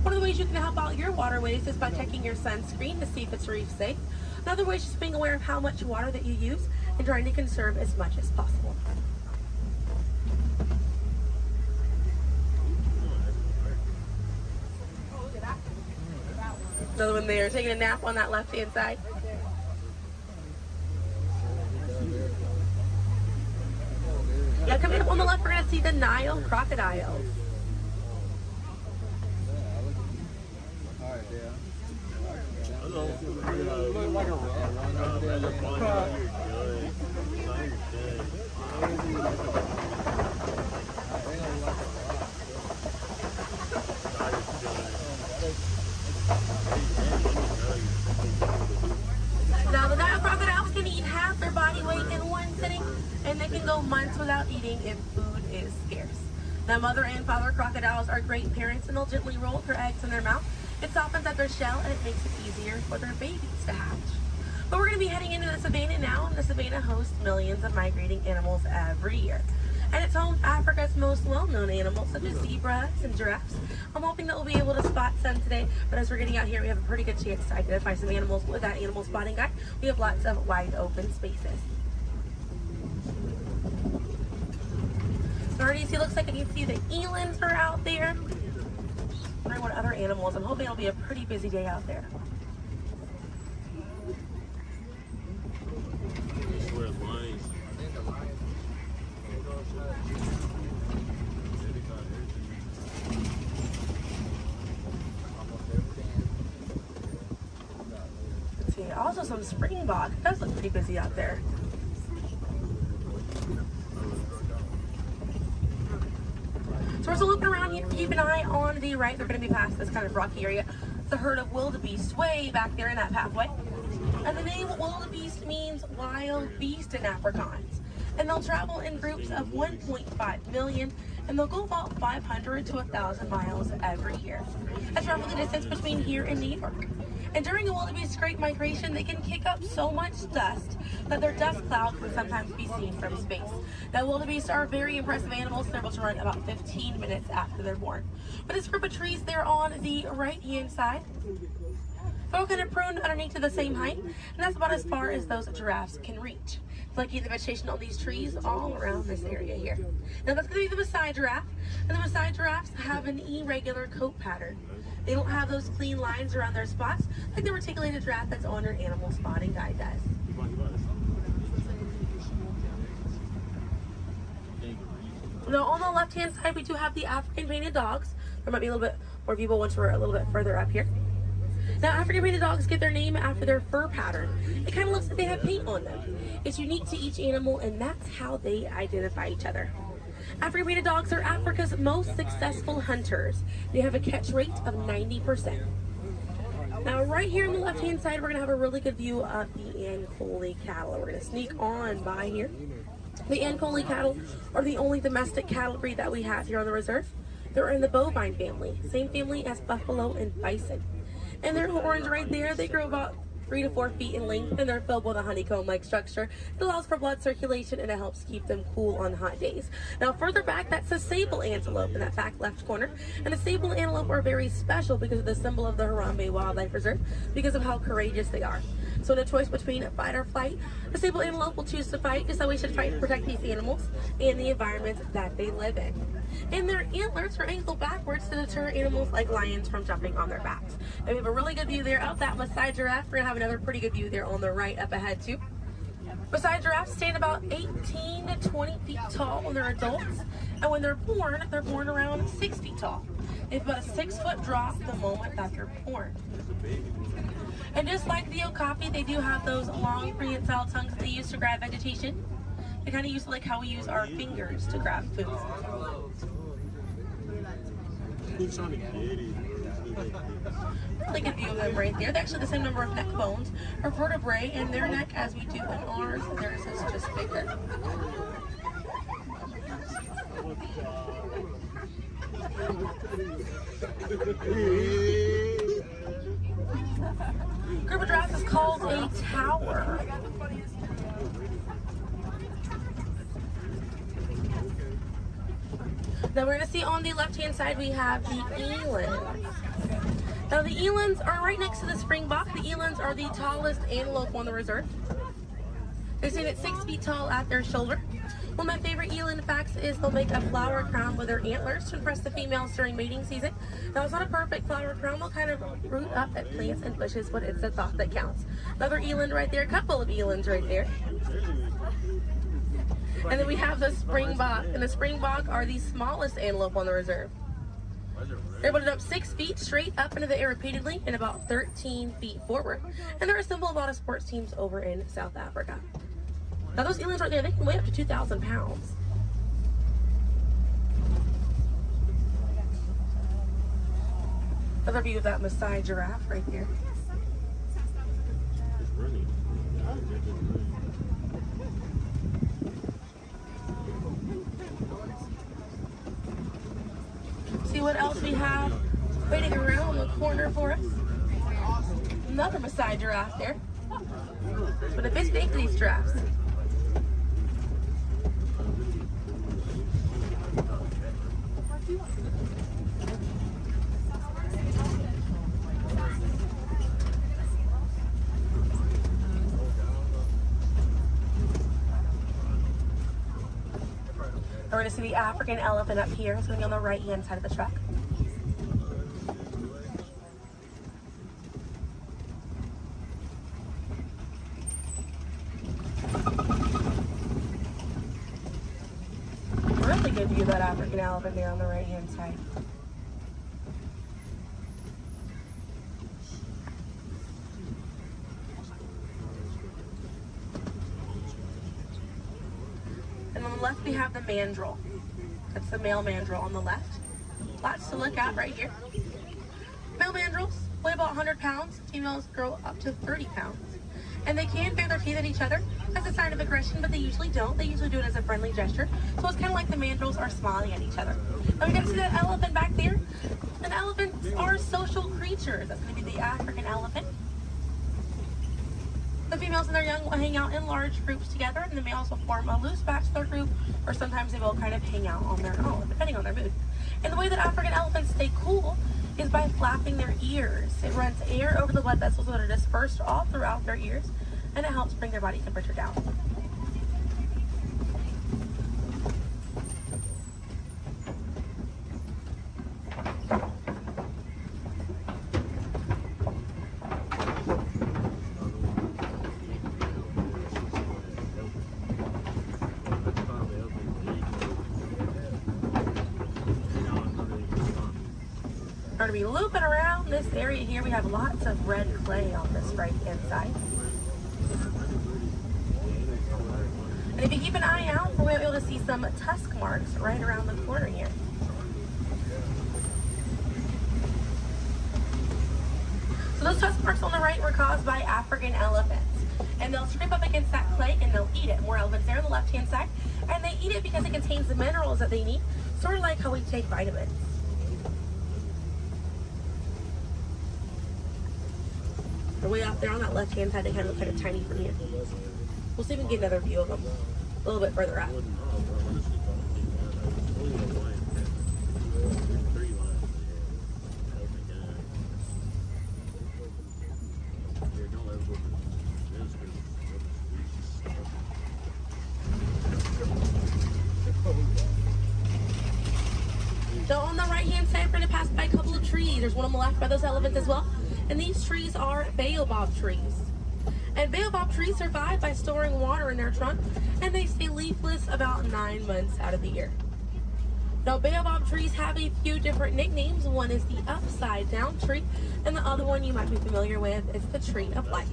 One of the ways you can help out your waterways is by checking your sunscreen to see if it's reef safe. Another way is just being aware of how much water that you use and trying to conserve as much as possible. Another one there, taking a nap on that left-hand side. Now, coming up on the left, we're going to see the Nile crocodiles. they can go months without eating if food is scarce. Now, mother and father crocodiles are great parents, and they'll gently roll their eggs in their mouth. It softens up their shell, and it makes it easier for their babies to hatch. But we're going to be heading into the savannah now, and the savannah hosts millions of migrating animals every year. And it's home to Africa's most well-known animals, such as zebras and giraffes. I'm hoping that we'll be able to spot some today, but as we're getting out here, we have a pretty good chance to identify some animals with that animal spotting guide. We have lots of wide open spaces. So already see, looks like I can see the elands are out there. Wondering what other animals. I'm hoping it'll be a pretty busy day out there. Let's see, also some springbok. It does look pretty busy out there. So we're still looking around here. Keep an eye on the right. They're going to be past this kind of rocky area. It's a herd of wildebeest way back there in that pathway. And the name wildebeest means wild beast in Afrikaans. And they'll travel in groups of 1.5 million, and they'll go about 500 to 1,000 miles every year. That's roughly the distance between here and New York. And during a wildebeest great migration, they can kick up so much dust that their dust cloud can sometimes be seen from space. Now, wildebeest are very impressive animals. They're able to run about 15 minutes after they're born. But this group of trees there on the right-hand side, they're all kind of pruned underneath to the same height, and that's about as far as those giraffes can reach. It's like the vegetation on these trees all around this area here. Now that's going to be the Maasai giraffe, and the Maasai giraffes have an irregular coat pattern. They don't have those clean lines around their spots like the reticulated giraffe that's on your animal spotting guide does. Now on the left-hand side, we do have the African painted dogs. There might be a little bit more people once we're a little bit further up here. Now, African painted dogs get their name after their fur pattern. It kind of looks like they have paint on them. It's unique to each animal, and that's how they identify each other. African painted dogs are Africa's most successful hunters. They have a catch rate of 90%. Now, right here on the left-hand side, we're going to have a really good view of the Ankole cattle. We're going to sneak on by here. The Ankole cattle are the only domestic cattle breed that we have here on the reserve. They're in the bovine family, same family as buffalo and bison. And their horns right there, they grow about 3 to 4 feet in length, and they're filled with a honeycomb-like structure. It allows for blood circulation, and it helps keep them cool on hot days. Now, further back, that's a sable antelope in that back left corner. And the sable antelope are very special because of the symbol of the Harambe Wildlife Reserve, because of how courageous they are. So in a choice between fight or flight, the sable antelope will choose to fight, just so we should fight to protect these animals and the environment that they live in. And their antlers are angled backwards to deter animals like lions from jumping on their backs. And we have a really good view there of that Maasai giraffe. We're gonna have another pretty good view there on the right up ahead too. Maasai giraffes stand about 18 to 20 feet tall when they're adults, and when they're born around 6 feet tall. They have about a 6-foot drop the moment that they're born. And just like the okapi, they do have those long prehensile tongues that they use to grab vegetation. They kind of use like how we use our fingers to grab food. Really good view of them right there. They're actually the same number of neck bones or vertebrae in their neck as we do in ours. Theirs is just bigger. Group of giraffes is called a tower. Now we're going to see on the left-hand side we have the elands. Now the elands are right next to the springbok. The elands are the tallest antelope on the reserve. They stand at 6 feet tall at their shoulder. One of my favorite eland facts is they'll make a flower crown with their antlers to impress the females during mating season. Now it's not a perfect flower crown. They'll kind of root up at plants and bushes, but it's the thought that counts. Another eland right there, a couple of elands right there. And then we have the springbok, and the springbok are the smallest antelope on the reserve. They're able to jump 6 feet straight up into the air repeatedly and about 13 feet forward. And they're a symbol of a lot of sports teams over in South Africa. Now those elands right there, they can weigh up to 2,000 pounds. Another view of that Maasai giraffe right there. another Maasai giraffe there. But a bit big for these giraffes. We're going to see the African elephant up here. It's going to be on the right-hand side of the truck. Really good view of that African elephant there on the right-hand side. And on the left, we have the mandrill. That's the male mandrill on the left. Lots to look at right here. Male mandrills weigh about 100 pounds. Females grow up to 30 pounds. And they can bare their teeth at each other as a sign of aggression, but they usually don't. They usually do it as a friendly gesture. So it's kind of like the mandrills are smiling at each other. Now we got to see that elephant back there. And elephants are social creatures. That's going to be the African elephant. The females and their young will hang out in large groups together, and the males will form a loose bachelor group, or sometimes they will kind of hang out on their own, depending on their mood. And the way that African elephants stay cool is by flapping their ears. It runs air over the blood vessels that are dispersed all throughout their ears, and it helps bring their body temperature down. We're going to be looping around this area here. We have lots of red clay on this right-hand side. And if you keep an eye out, we're going to be able to see some tusk marks right around the corner here. So those tusk marks on the right were caused by African elephants. And they'll scrape up against that clay and they'll eat it. More elephants there on the left-hand side. And they eat it because it contains the minerals that they need, sort of like how we take vitamins. They're way out there on that left-hand side. They kind of look kind of tiny from here. We'll see if we can get another view of them a little bit further out. So on the right-hand side, we're going to pass by a couple of trees. There's one on the left by those elephants as well. And these trees are baobab trees. And baobab trees survive by storing water in their trunk, and they stay leafless about 9 months out of the year. Now, baobab trees have a few different nicknames. One is the upside down tree, and the other one you might be familiar with is the tree of life.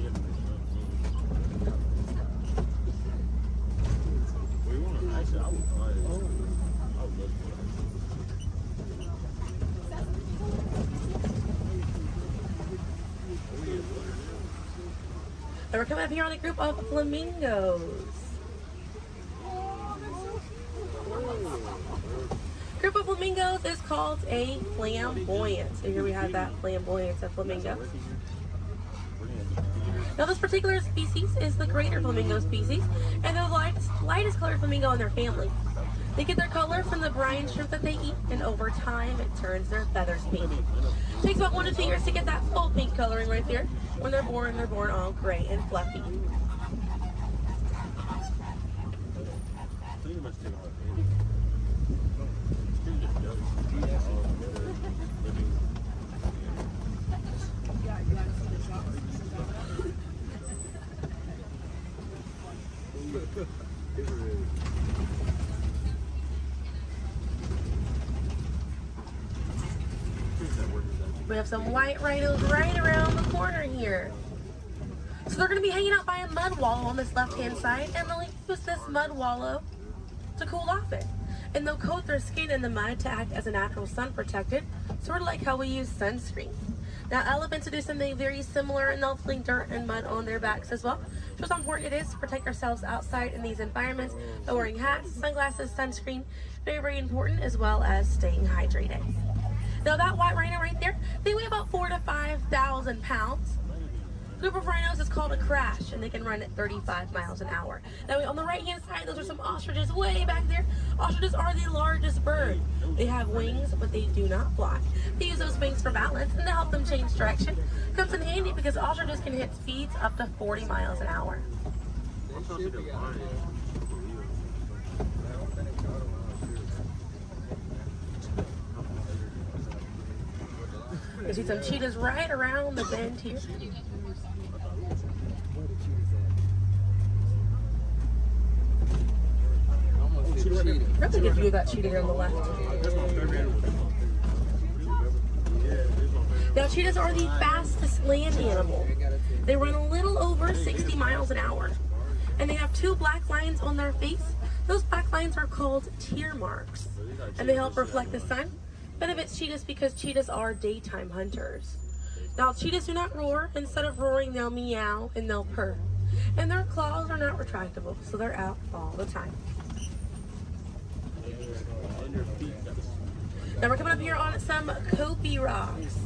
And we're coming up here on a group of flamingos. Group of flamingos is called a flamboyant. So here we have that flamboyant of flamingos. Now this particular species is the greater flamingo species, and they're the lightest colored flamingo in their family. They get their color from the brine shrimp that they eat, and over time it turns their feathers pink. It takes about 1 to 2 years to get that full pink coloring right there. When they're born all gray and fluffy. We have some white rhinos right around the corner here. So they're going to be hanging out by a mud wallow on this left-hand side, and they'll use this mud wallow to cool off it. And they'll coat their skin in the mud to act as a natural sun protectant, sort of like how we use sunscreen. Now elephants will do something very similar, and they'll fling dirt and mud on their backs as well. Just how important it is to protect ourselves outside in these environments by wearing hats, sunglasses, sunscreen, very, very important, as well as staying hydrated. Now that white rhino right there, they weigh about 4,000 to 5,000 pounds. group of rhinos is called a crash, and they can run at 35 miles an hour. Now on the right hand side, those are some ostriches way back there. Ostriches are the largest bird. They have wings, but they do not fly. They use those wings for balance and to help them change direction. Comes in handy because ostriches can hit speeds up to 40 miles an hour. You see some cheetahs right around the bend here. Really good view of that cheetah here on the left. Now cheetahs are the fastest land animal. They run a little over 60 miles an hour. And they have 2 black lines on their face. Those black lines are called tear marks. And they help reflect the sun. Benefits cheetahs because cheetahs are daytime hunters. Now cheetahs do not roar. Instead of roaring, they'll meow and they'll purr. And their claws are not retractable, so they're out all the time. Now we're coming up here on some Kopi rocks.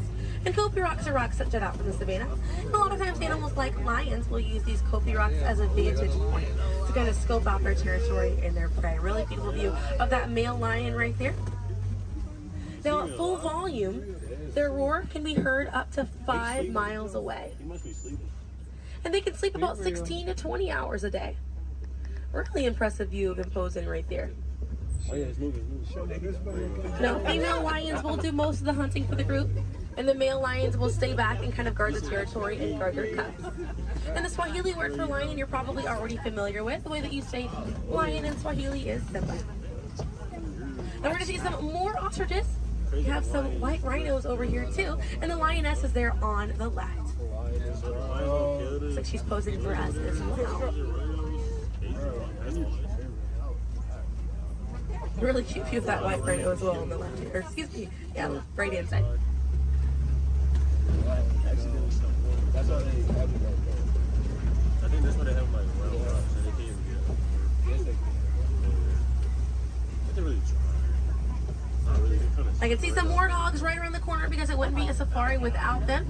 And Kopi rocks are rocks that jut out from the savannah. And a lot of times animals like lions will use these Kopi rocks as a vantage point to kind of scope out their territory and their prey. Really beautiful view of that male lion right there. Now at full volume, their roar can be heard up to 5 miles away. And they can sleep about 16 to 20 hours a day. Really impressive view of them posing right there. Now, female lions will do most of the hunting for the group, and the male lions will stay back and kind of guard the territory and guard their cubs. And the Swahili word for lion you're probably already familiar with. The way that you say lion in Swahili is Simba. Now we're going to see some more ostriches. We have some white rhinos over here too, and the lioness is there on the left. Looks like she's posing for us as well. Really cute view of that white rhino as well on the left here. Excuse me. Yeah, right hand side. That's how they have it. I think that's why they have like round rocks and they can't even get up. Yes, they can. They really try. Not really. I can see some warthogs right around the corner because it wouldn't be a safari without them.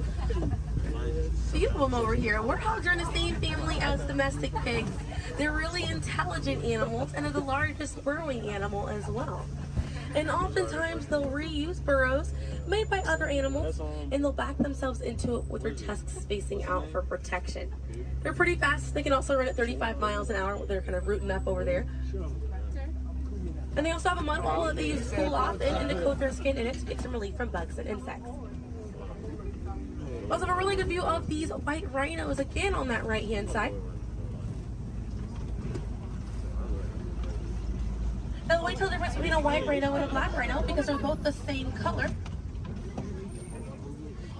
Few of them over here. Warthogs are in the same family as domestic pigs. They're really intelligent animals and are the largest burrowing animal as well. And oftentimes they'll reuse burrows made by other animals and they'll back themselves into it with their tusks facing out for protection. They're pretty fast. They can also run at 35 miles an hour. They're kind of rooting up over there. And they also have a mud hole that they use to cool off and to coat their skin in it to get some relief from bugs and insects. We also have a really good view of these white rhinos again on that right hand side. Now the way to tell the difference between a white rhino and a black rhino because they're both the same color.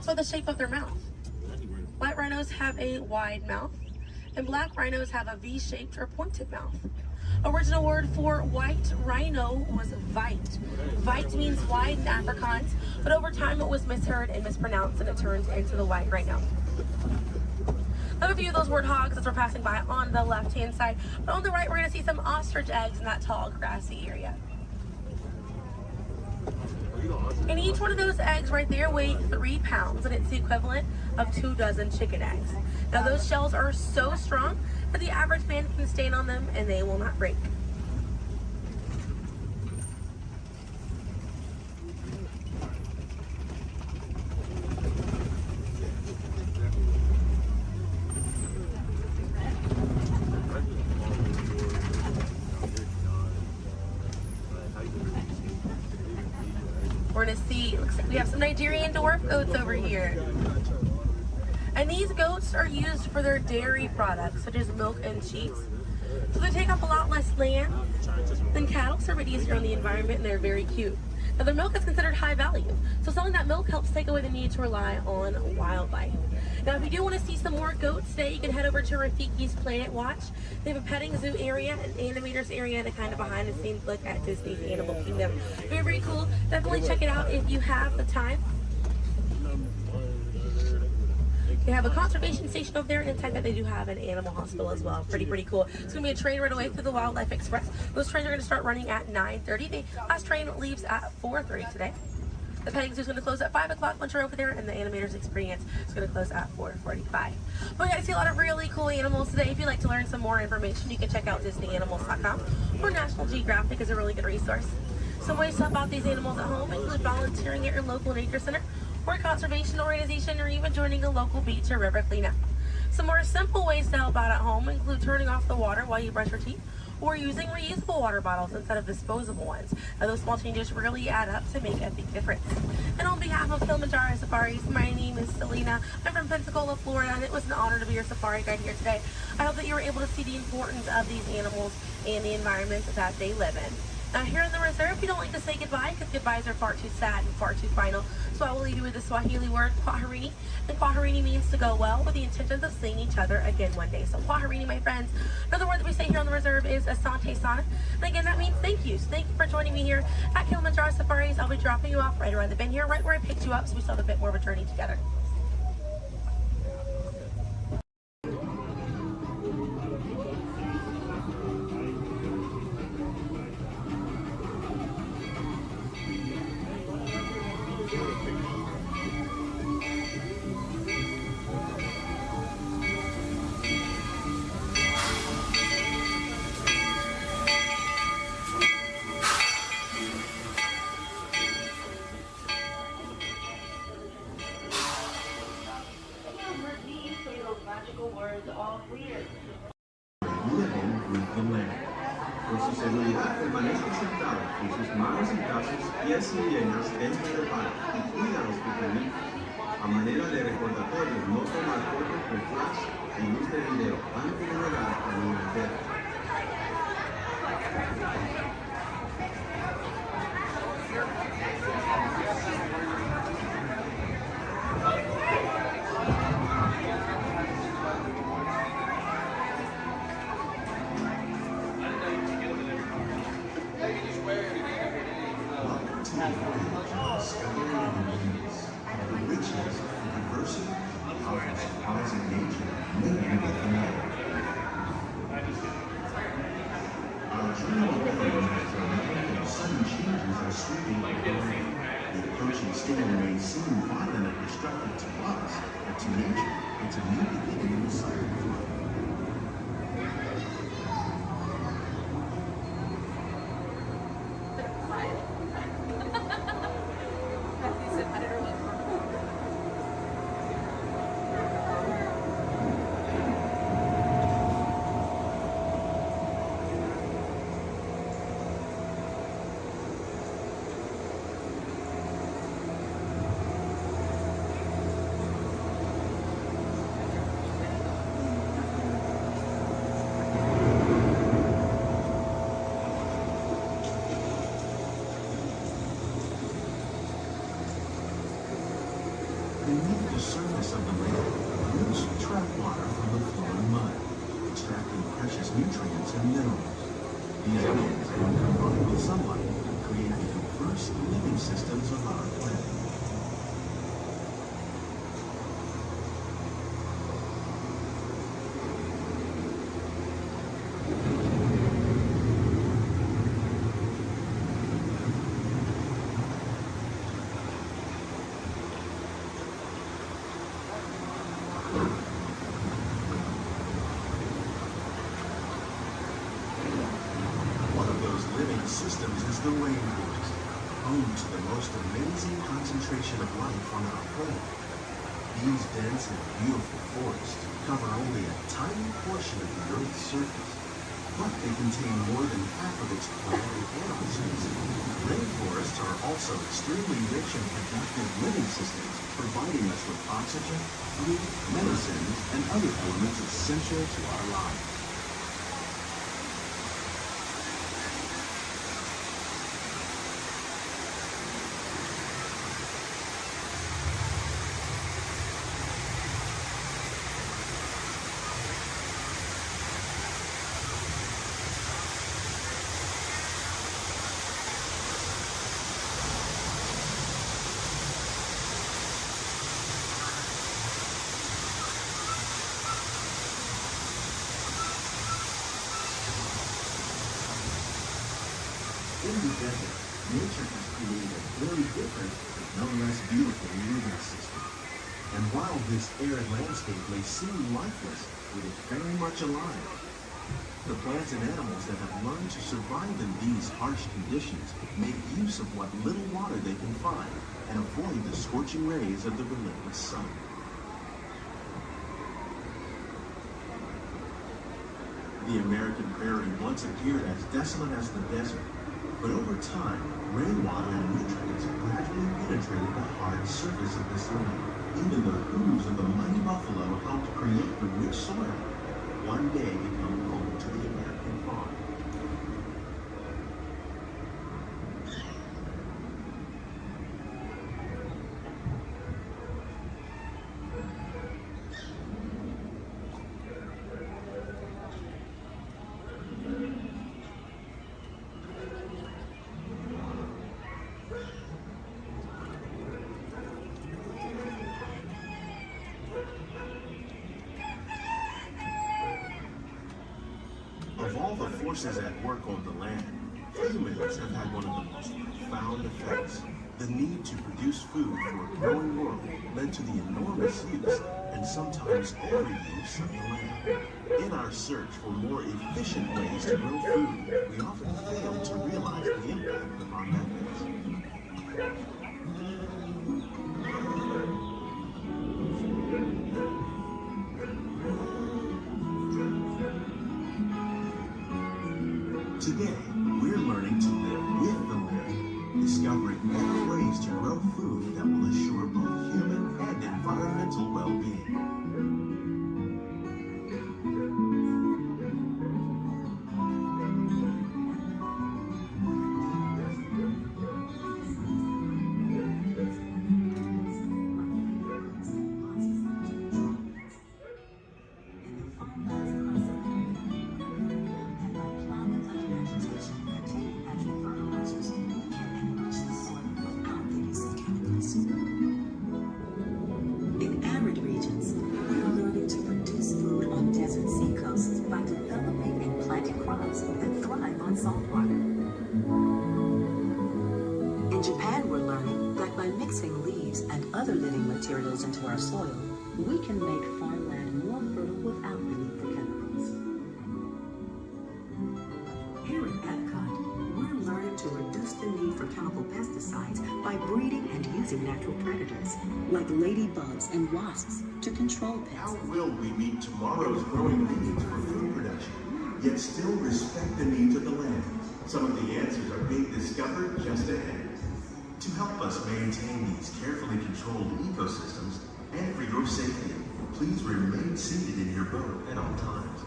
So the shape of their mouth. White rhinos have a wide mouth and black rhinos have a V-shaped or pointed mouth. Original word for white rhino was vite. Vite means wide in Afrikaans, but over time it was misheard and mispronounced and it turned into the white rhino. Another view of those warthogs as we're passing by on the left-hand side. But on the right, we're going to see some ostrich eggs in that tall, grassy area. And each one of those eggs right there weigh 3 pounds, and it's the equivalent of 2 dozen chicken eggs. Now those shells are so strong that the average man can stand on them and they will not break. We're gonna see, looks like we have some Nigerian dwarf goats over here. And these goats are used for their dairy products, such as milk and cheese. So they take up a lot less land than cattle, so they're a bit easier on the environment, and they're very cute. Now their milk is considered high value, so selling that milk helps take away the need to rely on wildlife. Now if you do want to see some more goats today, you can head over to Rafiki's Planet Watch. They have a petting zoo area, an animators area, and a kind of behind the scenes look at Disney's Animal Kingdom. Very, very cool. Definitely check it out if you have the time. They have a conservation station over there, and inside that they do have an animal hospital as well. Pretty cool. It's going to be a train right away through the Wildlife Express. Those trains are going to start running at 9:30. The last train leaves at 4:30 today. The petting zoo is going to close at 5 o'clock once you're over there, and the animators experience is going to close at 4:45. But we got to see a lot of really cool animals today. If you'd like to learn some more information, you can check out DisneyAnimals.com, or National Geographic is a really good resource. Some ways to help out these animals at home include volunteering at your local nature center, or conservation organization, or even joining a local beach or river cleanup. Some more simple ways to help out at home include turning off the water while you brush your teeth, or using reusable water bottles instead of disposable ones. Now, those small changes really add up to make a big difference. And on behalf of Kilimanjaro Safaris, my name is Selena. I'm from Pensacola, Florida, and it was an honor to be your safari guide here today. I hope that you were able to see the importance of these animals and the environment that they live in. Now, here in the reserve, we don't like to say goodbye because goodbyes are far too sad and far too final. So I will leave you with the Swahili word, kwaherini. And kwaherini means to go well, with the intentions of seeing each other again one day. So kwaherini, my friends. Another word that we say here on the reserve is asante sana. And again, that means thank you. So thank you for joining me here at Kilimanjaro Safaris. I'll be dropping you off right around the bend here, right where I picked you up, so we still have a bit more of a journey together. Living with the land. Por su seguridad, permanezca sentado con sus manos y brazos, pies y dientes dentro del barco y cuida a los pequeñitos. A manera de recordatorio, no tomar fotos con flash y luz de video antes de llegar al nivel entero. The approaching storm may seem violent and destructive to us, but to nature, it's a new beginning in the cycle of life. Beneath the surface of the lake, roots trap water from the flowing mud, extracting precious nutrients and minerals. These elements, when combined with sunlight, create the diverse living systems of our planet. Systems is the rainforest, home to the most amazing concentration of life on our planet. These dense and beautiful forests cover only a tiny portion of the Earth's surface, but they contain more than half of its plant and animal species. Rainforests are also extremely rich in productive living systems, providing us with oxygen, food, medicines, and other elements essential to our lives. In the desert, nature has created a very different but no less beautiful living system. And while this arid landscape may seem lifeless, it is very much alive. The plants and animals that have learned to survive in these harsh conditions make use of what little water they can find and avoid the scorching rays of the relentless sun. The American prairie once appeared as desolate as the desert, but over time, rainwater and nutrients gradually penetrated the hard surface of this land. Even the hooves of the mighty buffalo helped create the rich soil, one day become home to the American farm. Of all the forces at work on the land, humans have had one of the most profound effects. The need to produce food for a growing world led to the enormous use and sometimes overuse of the land. In our search for more efficient ways to grow food, we often fail to realize the impact of our methods. Today, we're learning to live with the land, discovering better ways to grow food that will assure both human and environmental well-being. In arid regions, we're learning to produce food on desert seacoasts by developing and planting crops that thrive on salt water. In Japan, we're learning that by mixing leaves and other living materials into our soil, we can make farmland more fertile without the need for chemicals. Here at Epcot, we're learning to reduce the need for chemical pesticides by breeding and using natural predators, like ladybugs and wasps, to control pests. How will we meet tomorrow's growing needs for food production, yet still respect the needs of the land? Some of the answers are being discovered just ahead. To help us maintain these carefully controlled ecosystems, and for your safety, please remain seated in your boat at all times.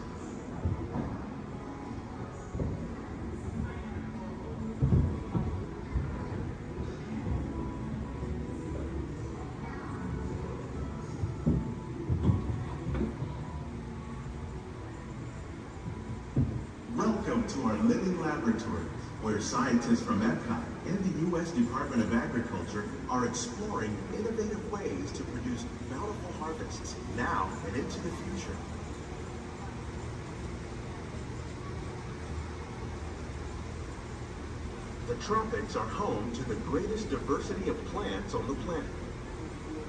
Welcome to our living laboratory, where scientists from Epcot and the U.S. Department of Agriculture are exploring innovative ways to produce bountiful harvests now and into the future. The tropics are home to the greatest diversity of plants on the planet.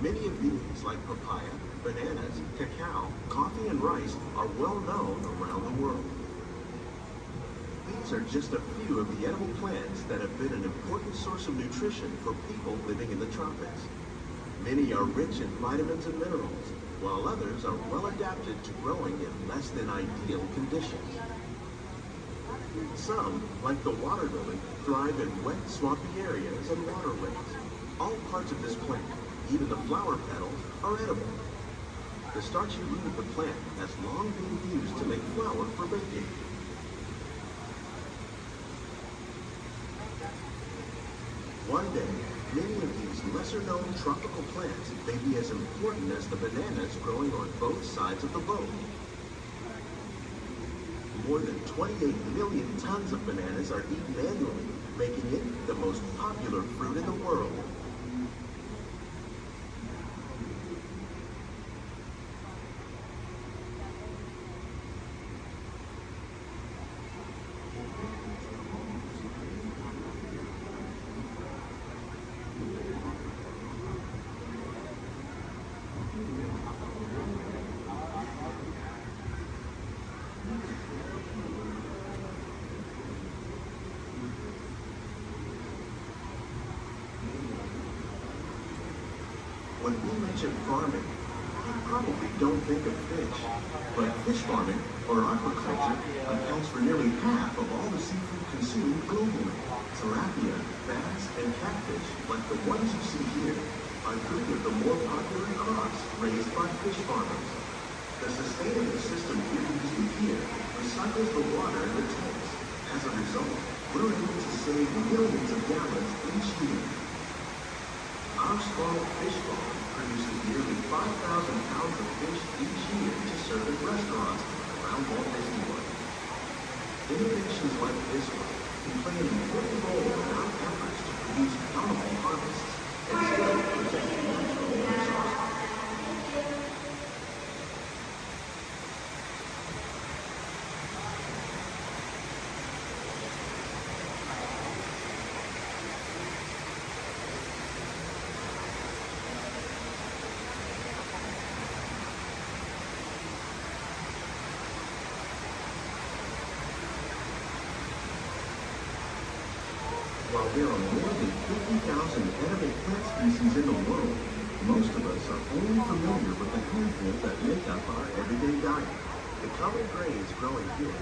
Many of these, like papaya, bananas, cacao, coffee, and rice, are well known around the world. These are just a few of the edible plants that have been an important source of nutrition for people living in the tropics. Many are rich in vitamins and minerals, while others are well adapted to growing in less than ideal conditions. Some, like the water lily, thrive in wet, swampy areas and waterways. All parts of this plant, even the flower petals, are edible. The starchy root of the plant has long been used to make flour for baking. One day, many of these lesser-known tropical plants may be as important as the bananas growing on both sides of the boat. More than 28 million tons of bananas are eaten annually, making it the most popular fruit in the world. mention farming, you probably don't think of fish. But fish farming, or aquaculture, accounts for nearly half of all the seafood consumed globally. Tilapia, bass, and catfish, like the ones you see here, are three of the more popular crops raised by fish farmers. The sustainable system we use here recycles the water in the tanks. As a result, we're able to save millions of gallons each year. Our small fish farm produces nearly 5,000 pounds of fish each year to serve in restaurants around Walt Disney World. Innovations like this one can play an important role in our efforts to produce bountiful harvests and still protect natural resources. While there are more than 50,000 edible plant species in the world, most of us are only familiar with the handful that make up our everyday diet. The common grains growing here,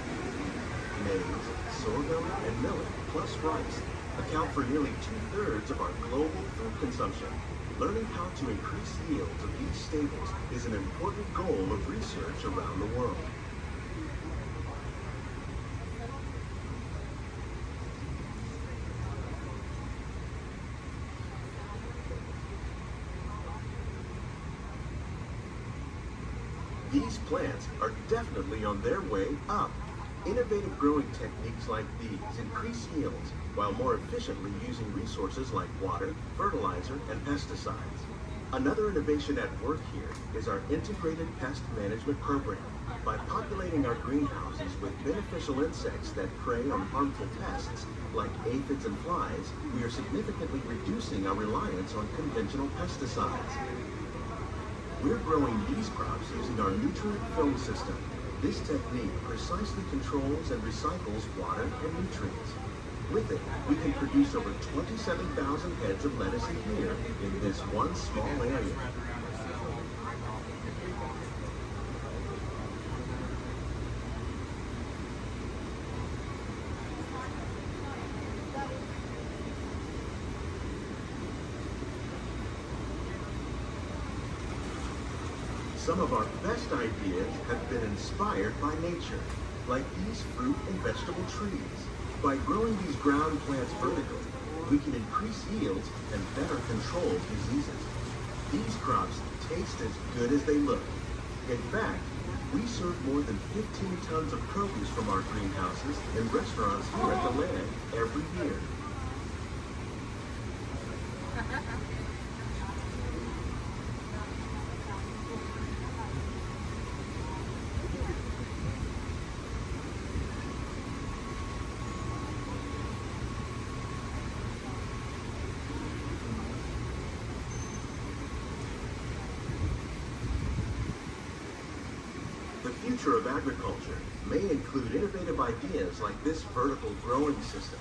maize, sorghum, and millet, plus rice, account for nearly 2/3 of our global food consumption. Learning how to increase yields of these staples is an important goal of research around the world. These plants are definitely on their way up. Innovative growing techniques like these increase yields while more efficiently using resources like water, fertilizer, and pesticides. Another innovation at work here is our integrated pest management program. By populating our greenhouses with beneficial insects that prey on harmful pests like aphids and flies, we are significantly reducing our reliance on conventional pesticides. We're growing these crops using our nutrient film system. This technique precisely controls and recycles water and nutrients. With it, we can produce over 27,000 heads of lettuce a year in this one small area. Some of our best ideas have been inspired by nature, like these fruit and vegetable trees. By growing these ground plants vertically, we can increase yields and better control diseases. These crops taste as good as they look. In fact, we serve more than 15 tons of produce from our greenhouses in restaurants here at the land every year. The future of agriculture may include innovative ideas like this vertical growing system.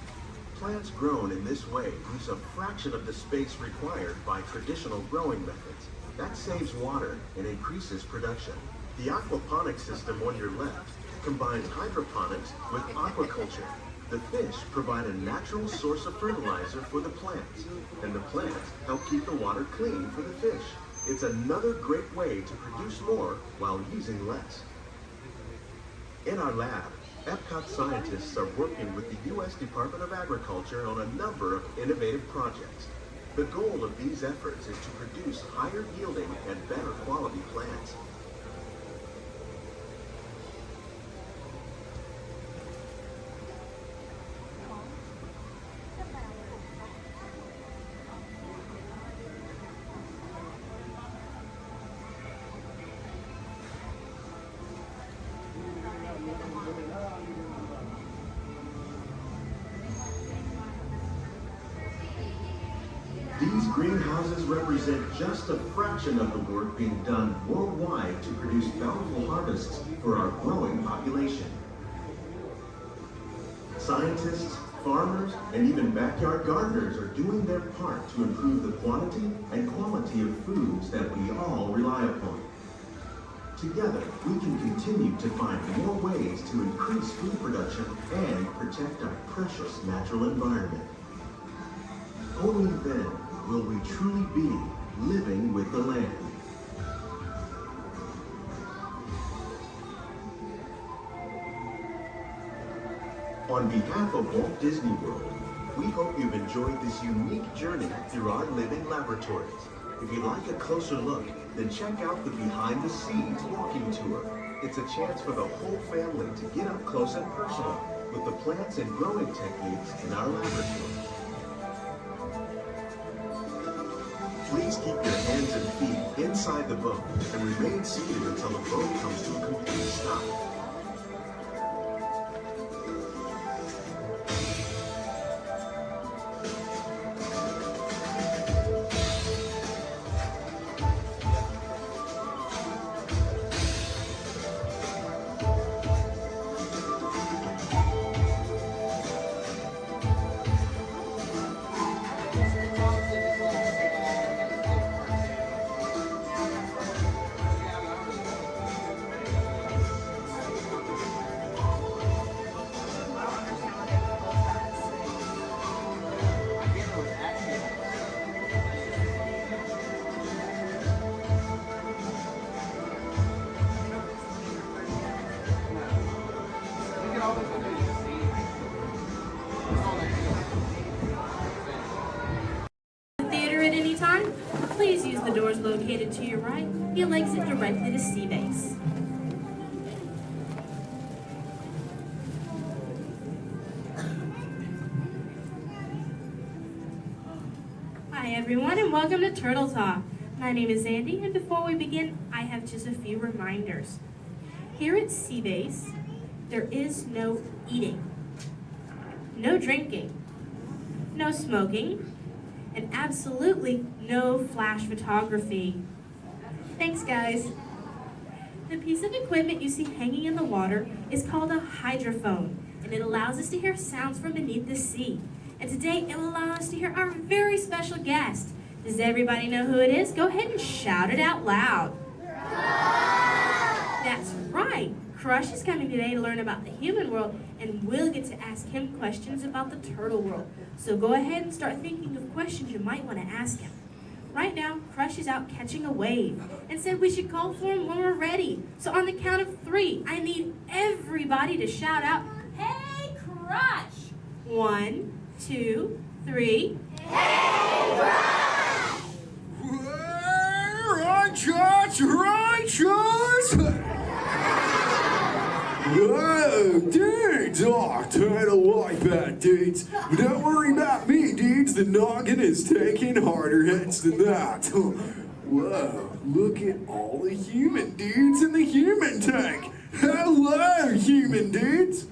Plants grown in this way use a fraction of the space required by traditional growing methods. That saves water and increases production. The aquaponics system on your left combines hydroponics with aquaculture. The fish provide a natural source of fertilizer for the plants, and the plants help keep the water clean for the fish. It's another great way to produce more while using less. In our lab, Epcot scientists are working with the U.S. Department of Agriculture on a number of innovative projects. The goal of these efforts is to produce higher yielding and better quality plants. These greenhouses represent just a fraction of the work being done worldwide to produce bountiful harvests for our growing population. Scientists, Farmers and even backyard gardeners are doing their part to improve the quantity and quality of foods that we all rely upon. Together, we can continue to find more ways to increase food production and protect our precious natural environment. Only then will we truly be living with the land. On behalf of Walt Disney World, we hope you've enjoyed this unique journey through our living laboratories. If you'd like a closer look, then check out the Behind the Scenes walking tour. It's a chance for the whole family to get up close and personal with the plants and growing techniques in our laboratory. Please keep your hands and feet inside the boat and remain seated until the boat comes to a complete stop. Theater at any time, please use the doors located to your right. You'll exit directly to Sea Base. Hi everyone and welcome to Turtle Talk. My name is Andy and before we begin, I have just a few reminders. Here at Sea Base, there is no eating, no drinking, no smoking, and absolutely no flash photography. Thanks, guys. The piece of equipment you see hanging in the water is called a hydrophone, and it allows us to hear sounds from beneath the sea. And today, it will allow us to hear our very special guest. Does everybody know who it is? Go ahead and shout it out loud. That's right. Crush is coming today to learn about the human world, and we'll get to ask him questions about the turtle world. So go ahead and start thinking of questions you might want to ask him. Right now, Crush is out catching a wave and said we should call for him when we're ready. So on the count of 3, I need everybody to shout out, "Hey, Crush!" 1, 2, 3. Hey, Crush! Righteous, righteous! Whoa, dudes! Oh, title like that, dudes. But don't worry about me, dudes. The noggin is taking harder hits than that. Whoa, look at all the human dudes in the human tank. Hello, human dudes.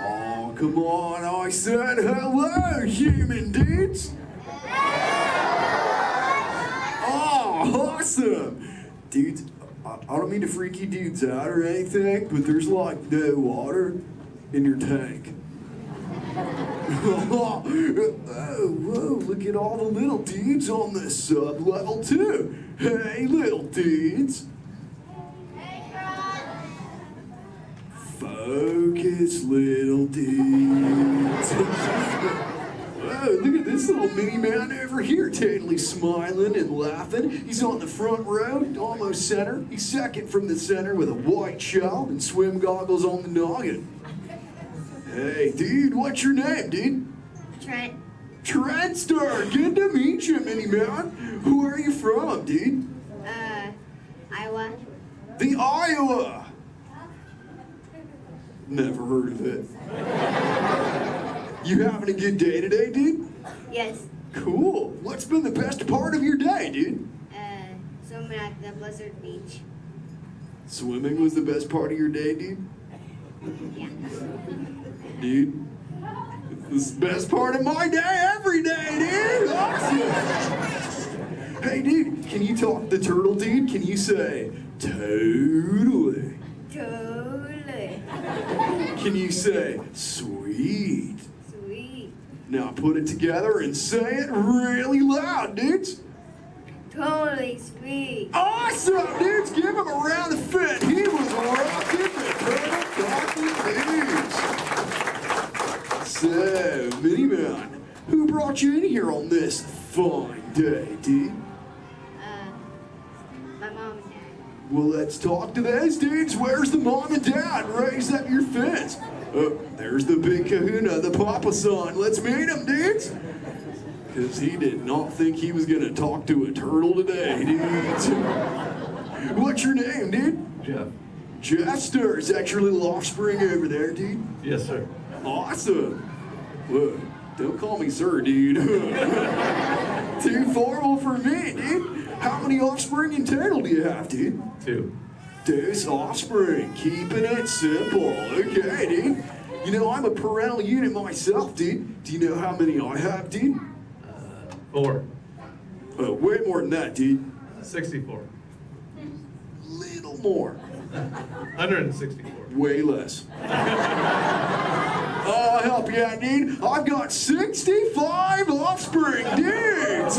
Oh, come on, I said hello, human dudes. Oh, awesome. Dudes, I don't mean to freak you dudes out or anything, but there's like no water in your tank. Oh, whoa, look at all the little dudes on the sub-level too. Hey, little dudes. Focus, little dudes. Whoa, look at this little mini man over here, totally smiling and laughing. He's on the front row, almost center. He's second from the center with a white shell and swim goggles on the noggin. Hey, dude, what's your name, dude? Trent. Trent Star, good to meet you, mini man. Who are you from, dude? Iowa. The Iowa. Never heard of it. You having a good day today, dude? Yes. Cool. What's been the best part of your day, dude? Swimming at the Blizzard Beach. Swimming was the best part of your day, dude? Yeah. Dude, this is the best part of my day every day, dude! Awesome! Hey, dude, can you talk the turtle, dude? Can you say, totally? Totally. Can you say sweet? Sweet. Now put it together and say it really loud, dudes. Totally sweet. Awesome, dudes. Give him a round of fit. He was rocking the Turtle Coffee News. So, Miniman, who brought you in here on this fine day, dude? My mom and dad. Well, let's talk to those dudes. Where's the mom and dad? Raise up your fist. Oh, there's the big kahuna, the papa son. Let's meet him, dudes. Because he did not think he was going to talk to a turtle today, dudes. What's your name, dude? Jeff. Jester. Is that your little offspring over there, dude? Yes, sir. Awesome. Whoa, don't call me sir, dude. Too formal for me, dude. How many offspring in total do you have, dude? 2. Deuce offspring, keeping it simple. Okay, dude. You know, I'm a parental unit myself, dude. Do you know how many I have, dude? 4. Oh, way more than that, dude. 64. Little more. 164. Way less. I'll help you out, dude. I've got 65 offspring, dudes.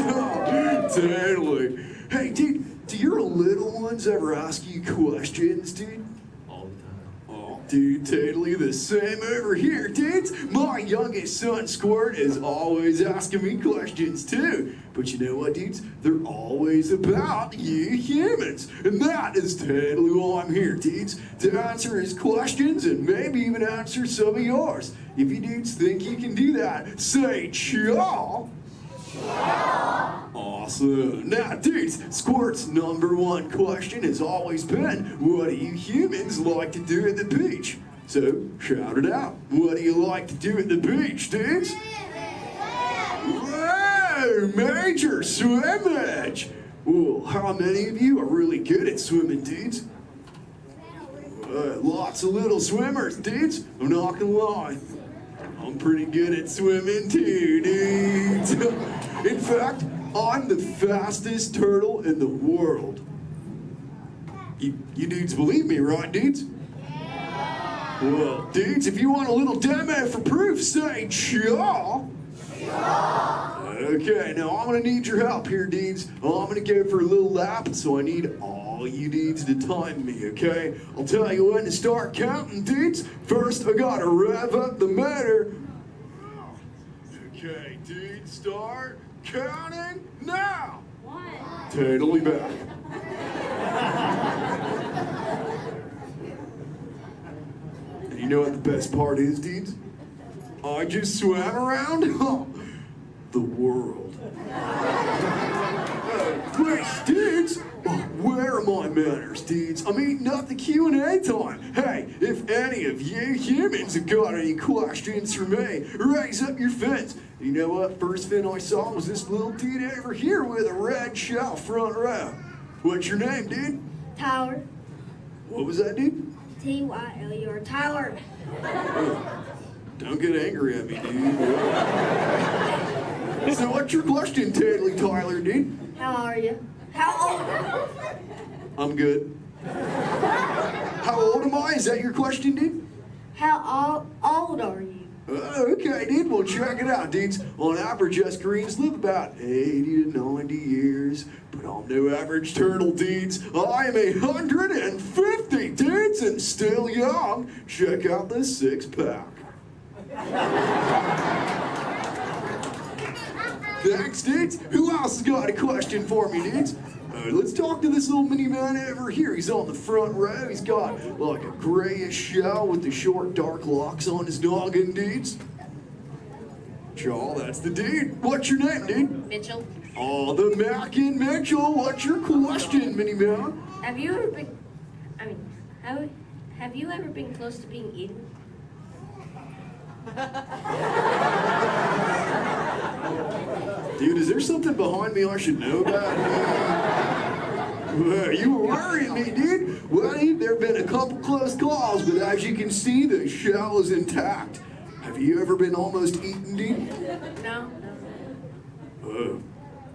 Totally. Hey, dude, do your little ones ever ask you questions, dude? All the time. Oh, dude, totally the same over here, dudes. My youngest son, Squirt, is always asking me questions, too. But you know what, dudes? They're always about you humans. And that is totally why I'm here, dudes. To answer his questions and maybe even answer some of yours. If you dudes think you can do that, say chaw. Awesome. Now, dudes, Squirt's #1 question has always been, what do you humans like to do at the beach? So, shout it out. What do you like to do at the beach, dudes? Whoa, major swimmage. Well, how many of you are really good at swimming, dudes? Lots of little swimmers, dudes. I'm not gonna lie. I'm pretty good at swimming too, dudes. In fact, I'm the fastest turtle in the world. You dudes believe me, right, dudes? Well, dudes, if you want a little demo for proof, say chaw. Okay, now I'm gonna need your help here, dudes. I'm gonna go for a little lap, so I need all you dudes to time me, okay? I'll tell you when to start counting, dudes. First, I gotta rev up the motor. Okay, dudes, start counting now. 1. Totally back. And you know what the best part is, dudes? I just swam around the world. Wait, dudes! Where are my manners, dudes? I'm eating up the Q&A time. Hey, if any of you humans have got any questions for me, raise up your fins. You know what? First fin I saw was this little dude over here with a red shell front row. What's your name, dude? Tyler. What was that, dude? Tyler. Tyler. Don't get angry at me, dude. So what's your question, Tyler, dude? How are you? How old? I'm good. How old am I? Is that your question, dude? How old are you? Okay, dude. Well, check it out, dudes. On average, us greens live about 80 to 90 years. But I'm no average turtle, dudes. I am 150, dudes, and still young. Check out the 6-pack. Thanks, dudes. Who else has got a question for me, dudes? Let's talk to this little mini man over here. He's on the front row. He's got like a grayish shell with the short, dark locks on his noggin, dudes. Chaw, that's the dude. What's your name, dude? Mitchell. Oh, the Mackin Mitchell. What's your question, mini man? Have you ever been? Have you ever been close to being eaten? Dude, is there something behind me I should know about? Well, you were worrying me, dude. Well, there have been a couple close calls, but as you can see, the shell is intact. Have you ever been almost eaten, dude? No.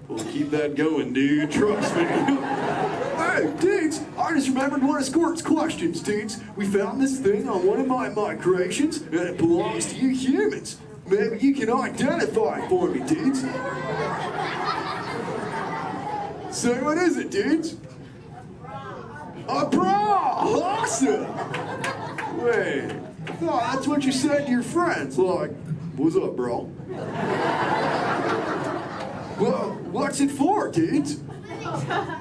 We'll keep that going, dude. Trust me. Hey, dudes, I just remembered one of Squirt's questions, dudes. We found this thing on one of my migrations, and it belongs to you humans. Maybe you can identify it for me, dudes. Say, what is it, dudes? A bra! Awesome! Wait, I thought that's what you said to your friends, like, what's up, bro? Well, what's it for, dudes?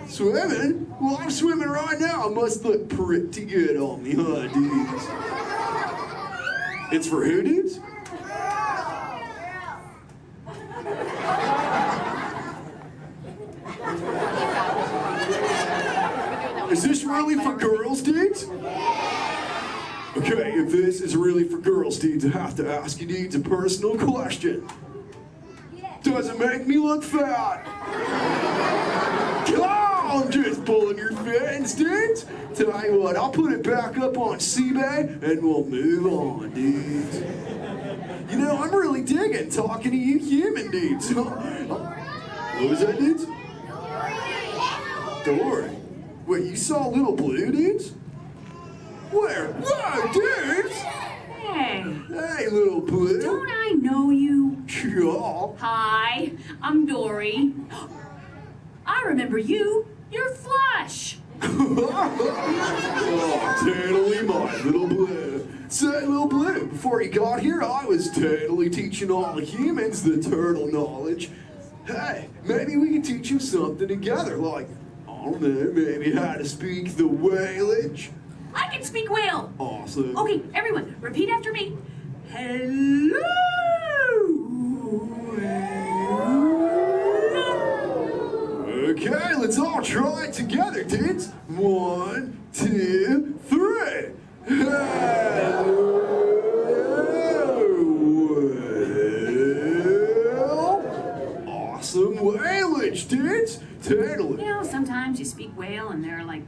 Swimming? Well, I'm swimming right now. I must look pretty good on me, huh, dudes? It's for who, dudes? Is this really for girls, dudes? Okay, if this is really for girls, dudes, I have to ask you, dudes, a personal question. Does it make me look fat? Come on, just pulling your fins, dudes. Tell you what, I'll put it back up on eBay and we'll move on, dudes. You know, I'm really digging talking to you human dudes. What was that, dudes? Dory. Wait, you saw Little Blue, dudes? Where? Whoa, dudes! Hey. Hey, Little Blue. Don't I know you? Yeah. Hi, I'm Dory. I remember you. You're Flush. Oh, totally my Little Blue. Say, Little Blue, before you got here, I was totally teaching all the humans the turtle knowledge. Hey, maybe we can teach them something together, like, I don't know, maybe how to speak the whalage. I can speak whale. Awesome. Okay, everyone, repeat after me. Hello. Okay, let's all try it together, dudes. 1, 2, 3. Hello. Awesome whalage, dudes. Totally. You know, sometimes you speak whale and there are like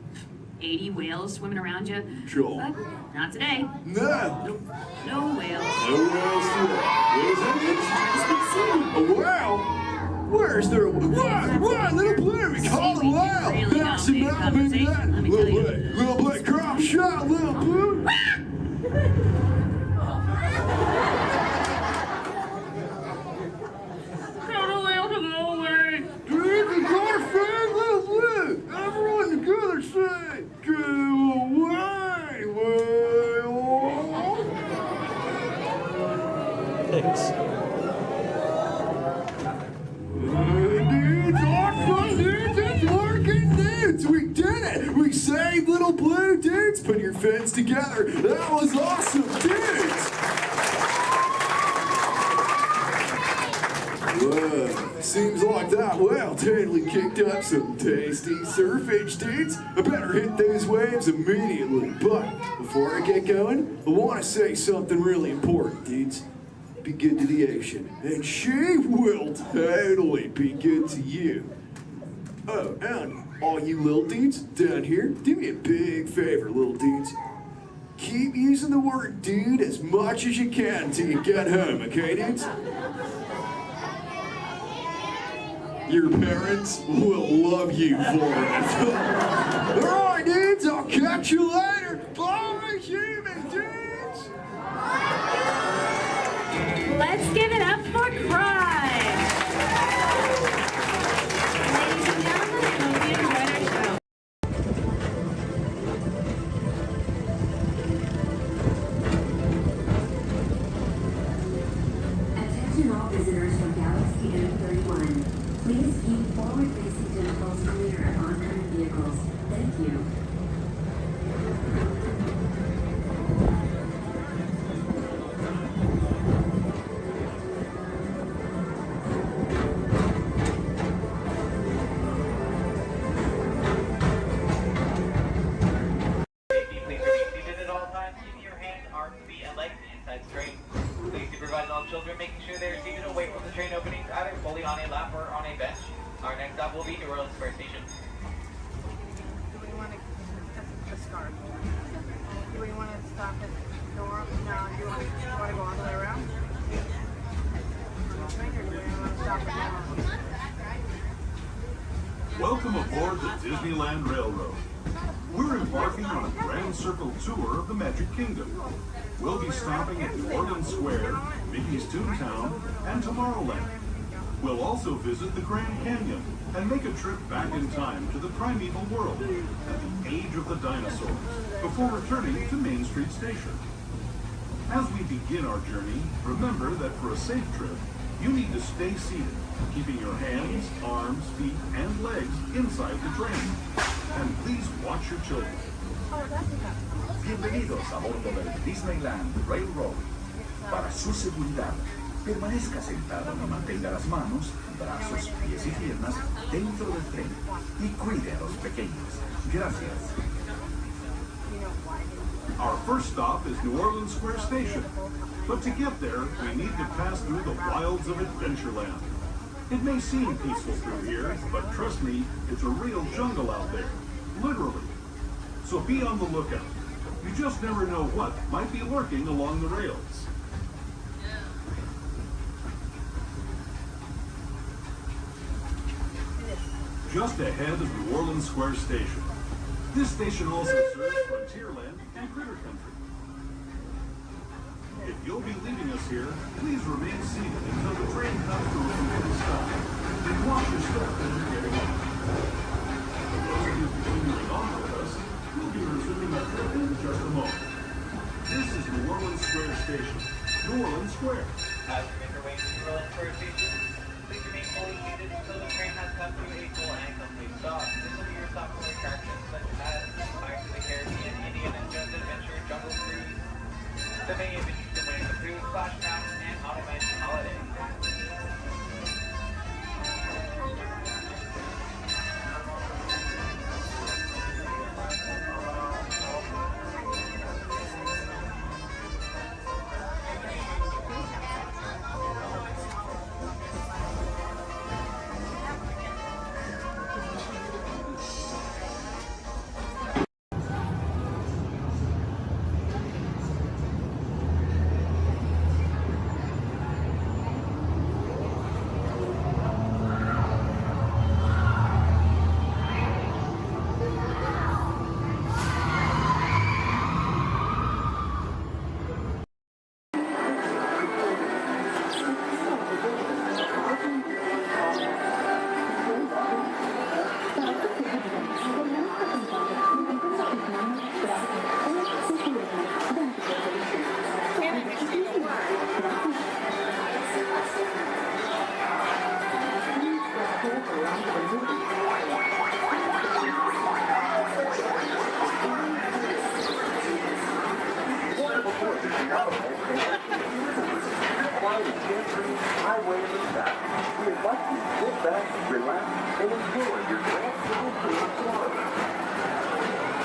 80 whales swimming around you. Sure. But not today. No. Nope. No whales. No whales today. What is it? A whale? Where's there a whale? What? Little Blue, we call it a whale. That's about maybe that. Little Blue, crop shot, Little Blue. Everyone together say, go away, whale. Thanks. Dudes, awesome, dudes, it's working, dudes. We did it. We saved Little Blue, dudes. Put your fins together. That was awesome, dudes. Whoa, seems like that whale totally kicked up some tasty surfage, dudes. I better hit those waves immediately. But before I get going, I want to say something really important, dudes. Be good to the ocean, and she will totally be good to you. Oh, and all you little dudes down here, do me a big favor, little dudes. Keep using the word dude as much as you can till you get home, okay, dudes? Your parents will love you for it. Alright, dudes, I'll catch you later. Bye, human dudes. Let's give it up for Crime. Ladies and gentlemen, I hope you enjoyed our show. Attention all visitors from Galaxy M31. Please keep forward-facing vehicles clear of oncoming vehicles. Thank you. Please remain seated at all times, keeping your hands, arms, feet, and legs inside the train. Please supervise all children, making sure they are seated away from the train openings, either fully on a lap or on a bench. Our next stop will be New Orleans Square Station. Do we want to discard? Do we want to stop at New Orleans? No, do you want to go all the way around? Or do we want to stop at New Orleans? aboard the Disneyland Railroad. We're embarking on a grand circle tour of the Magic Kingdom. We'll be stopping at New Orleans Square, Mickey's Toontown, and Tomorrowland. We'll also visit the Grand Canyon and make a trip back in time to the primeval world at the age of the dinosaurs before returning to Main Street Station. As we begin our journey, remember that for a safe trip, you need to stay seated, keeping your hands, arms, feet, and legs inside the train. And please watch your children. Bienvenidos a bordo del Disneyland Railroad. Para su seguridad, permanezca sentado y mantenga las manos, brazos, pies y piernas dentro del tren y cuide a los pequeños. Gracias. Our first stop is New Orleans Square Station. But to get there, we need to pass through the wilds of Adventureland. It may seem peaceful through here, but trust me, it's a real jungle out there. Literally. So be on the lookout. You just never know what might be lurking along the rails. Just ahead of New Orleans Square Station. This station also serves Frontierland and Critter Country. If you'll be leaving us here, please remain seated until the train comes to a complete stop. And watch your step as you're getting off. For those of you continuing on with us, we'll be resuming our trip in just a moment. This is New Orleans Square Station. New Orleans Square. As you make your way to New Orleans Square Station, please remain fully seated until the train has come to a full and complete stop. This will be your stop for attractions such as Pirates of the Caribbean, Indiana Jones Adventure, Jungle Cruise, the many adventures of Winnie the Pooh, Splash Pass, and Haunted Mansion Holiday.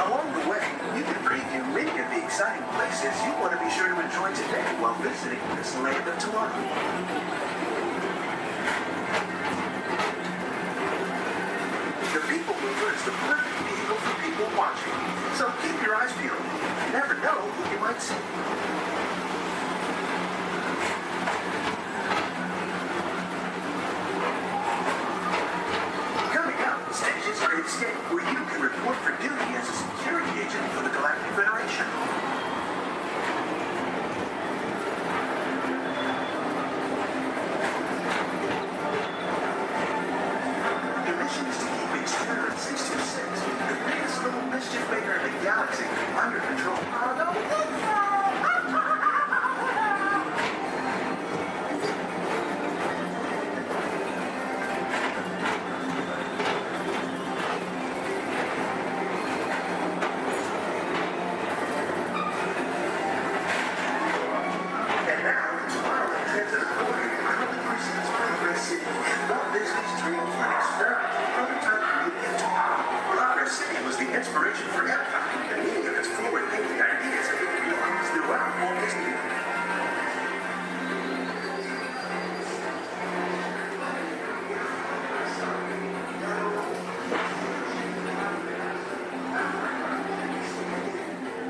Along the way, you can preview many of the exciting places you want to be sure to enjoy today while visiting this land of tomorrow. The People Mover is the perfect vehicle for people watching, so keep your eyes peeled. You never know who you might see. Coming up, Station's Great Escape, where you can report for duty as a security agent for the Galactic Federation. The mission is to keep Experiment 626, the biggest little mischief maker in the galaxy, under control. I don't think so! Inspiration for Epcot, and many of its forward-thinking ideas have been realized throughout Walt Disney.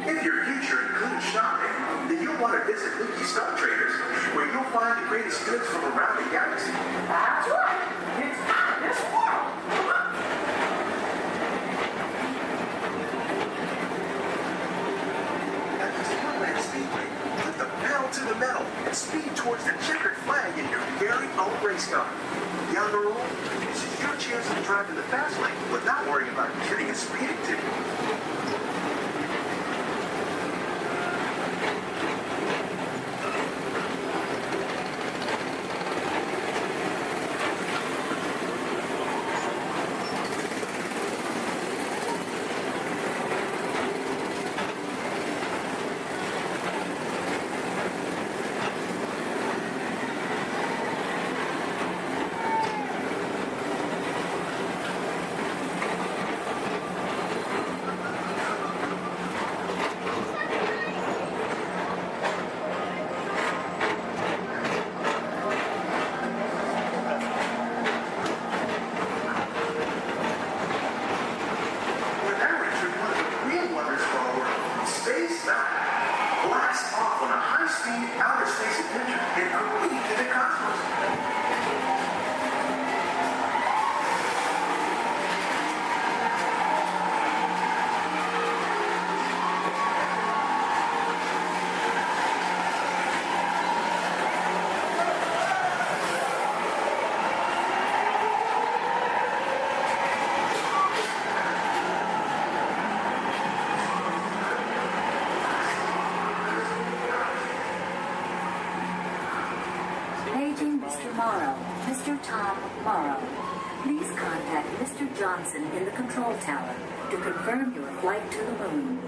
If your future includes shopping, then you'll want to visit Mickey Star Traders, where you'll find the greatest goods from around the galaxy. That's right. It's this world. Speed towards the checkered flag in your very own race car. Down the road, this is your chance to drive in the fast lane without worrying about getting a speeding ticket. Johnson in the control tower to confirm your flight to the moon.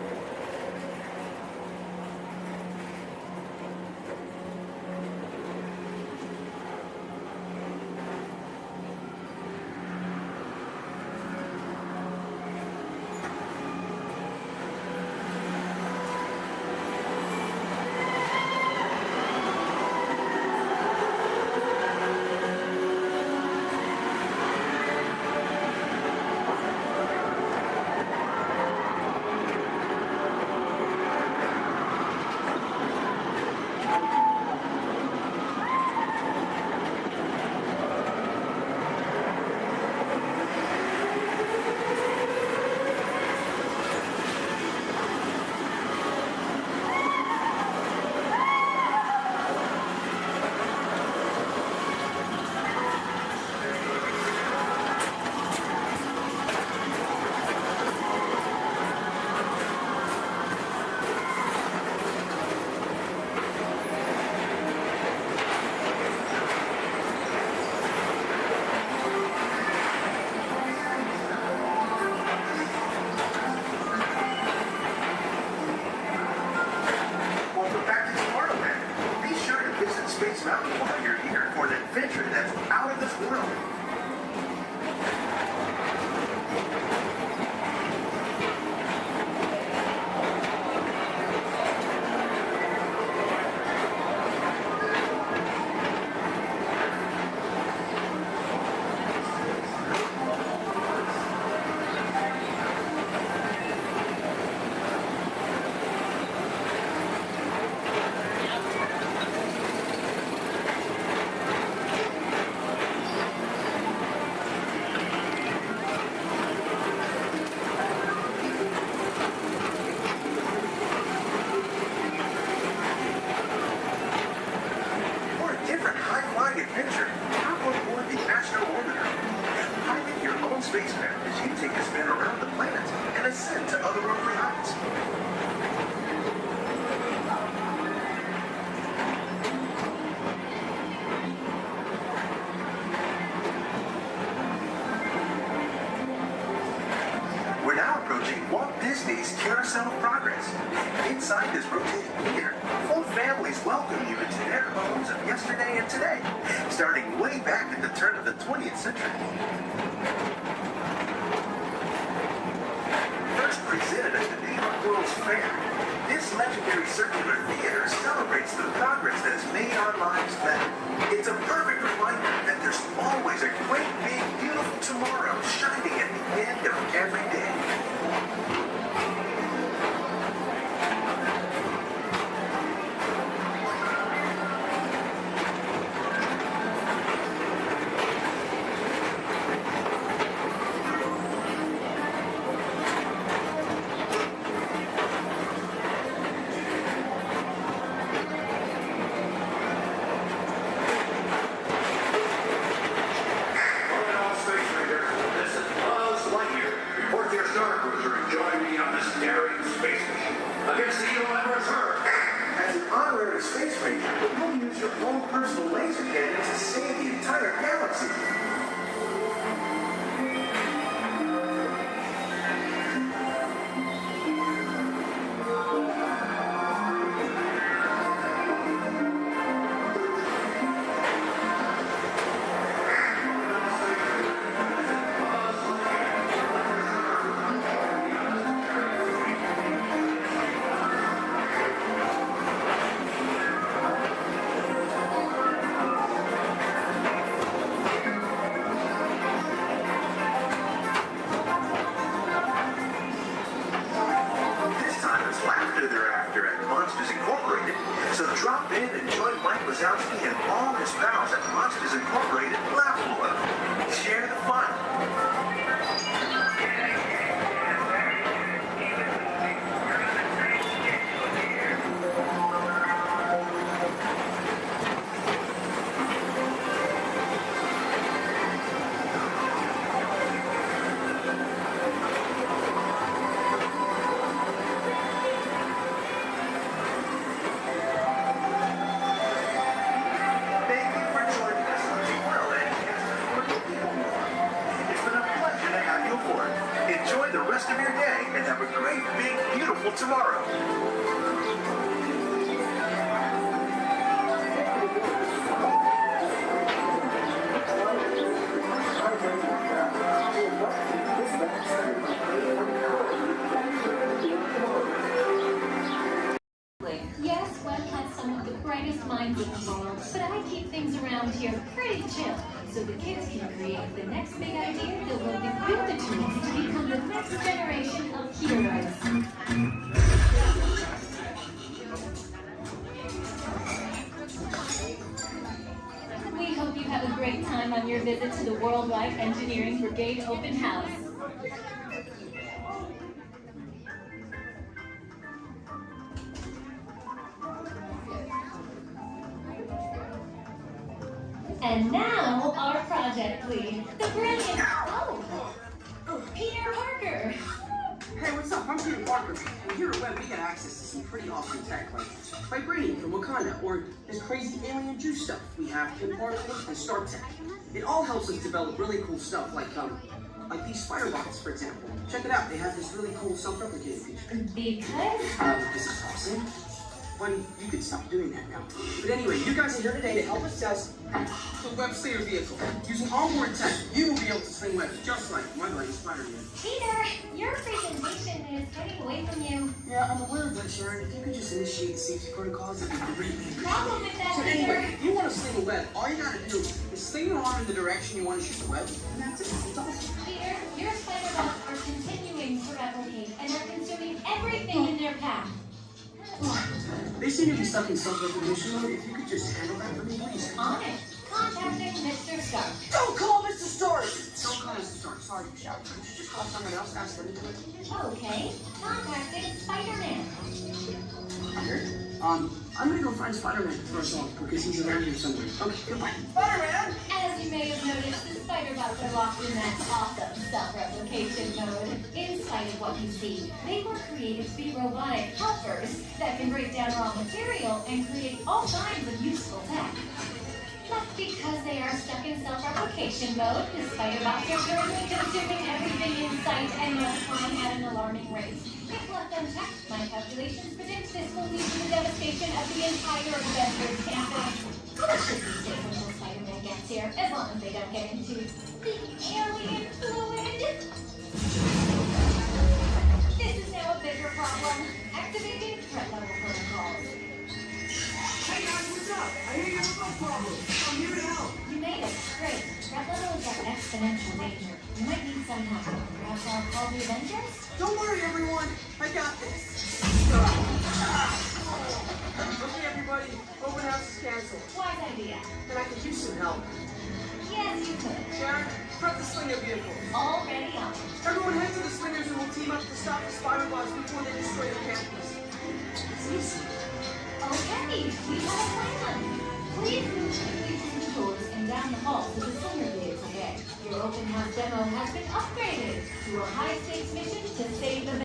Walt Disney's Carousel of Progress. Inside this rotating theater, full families welcome you into their homes of yesterday and today, starting way back at the turn of the 20th century. First presented at the New York World's Fair, this legendary circular theater celebrates the progress that has made our lives better. It's a perfect reminder that there's always a great, big, beautiful tomorrow shining at the end of every day. space ranger, but you'll use your own personal laser cannon to save the entire galaxy. So drop in and join Mike Wazowski and all his pals at Monsters Incorporated Laugh Floor. Share the fun. Enjoy the rest of your day and have a great, big, beautiful tomorrow. Yes, Walt has some of the brightest minds in the world, but I keep things around here pretty chill, so the kids can create the next big idea that will give you the tools to become the next generation of heroes. We hope you have a great time on your visit to the Worldwide Engineering Brigade Open House. And now, our project lead, the brilliant, Peter Parker. Hey, what's up? I'm Peter Parker. And here at Web, we get access to some pretty awesome tech, like vibranium from Wakanda, or this crazy alien juice stuff. We have particles and Star Tech. It all helps us develop really cool stuff, like these spider bots, for example. Check it out. They have this really cool self-replicating feature. Because? This is awesome. Buddy, you can stop doing that now. But anyway, you guys are here today to help us test the web slinger vehicle. Using onboard tech, you will be able to sling webs just like my buddy Spider-Man. Peter, your presentation is getting away from you. Yeah, I'm aware of that, Sharon. If you could just initiate the safety protocols, it'd be greatly Problem with that, So Peter. anyway, if you want to sling a web, all you gotta do is sling your arm in the direction you want to shoot the web, and that's it. It's awesome. Peter, your spider bots are continuing to replicate and are consuming everything in their path. They seem to be stuck in self-recognition mode. If you could just handle that for me, please. On it. Contacting Mr. Stark. Don't call Mr. Stark! Don't call Mr. Stark. Sorry, Michelle. Could you just call someone else? Ask them to do it. Okay. Contacting Spider-Man. Here? I'm gonna go find Spider-Man for us all, because he's around here somewhere. Okay, goodbye. Spider-Man! As you may have noticed, the spider bots are locked in that awesome self-replication mode. In spite of what you see, they were created to be robotic helpers that can break down raw material and create all kinds of useful tech. But because they are stuck in self-replication mode, the spider bots are currently consuming everything in sight and multiplying at an alarming rate. If left unchecked, my calculations predict this will lead to the devastation of the entire Avengers campus. That should be safe until Spider-Man gets here, as long as they don't get into the alien fluid. This is now a bigger problem. Activating threat level protocols. Hey guys, what's up? I hear you have no problem. I'm here to help. You made it. Great. Threat level is at exponential danger. You might need some help. Perhaps I'll call the Avengers? Don't worry, everyone. I got this. Okay, everybody. Open house is canceled. Wise idea. And I could use some help. Yes, you could. Sharon, prep the slinger vehicle. Already on. Everyone head to the slingers and we'll team up to stop the spider bots before they destroy the campus. It's easy. Okay, we have a plan. Please move quickly through the doors and down the hall to the slinger vehicle bay. Your open house demo has been upgraded to a high-stakes mission to save the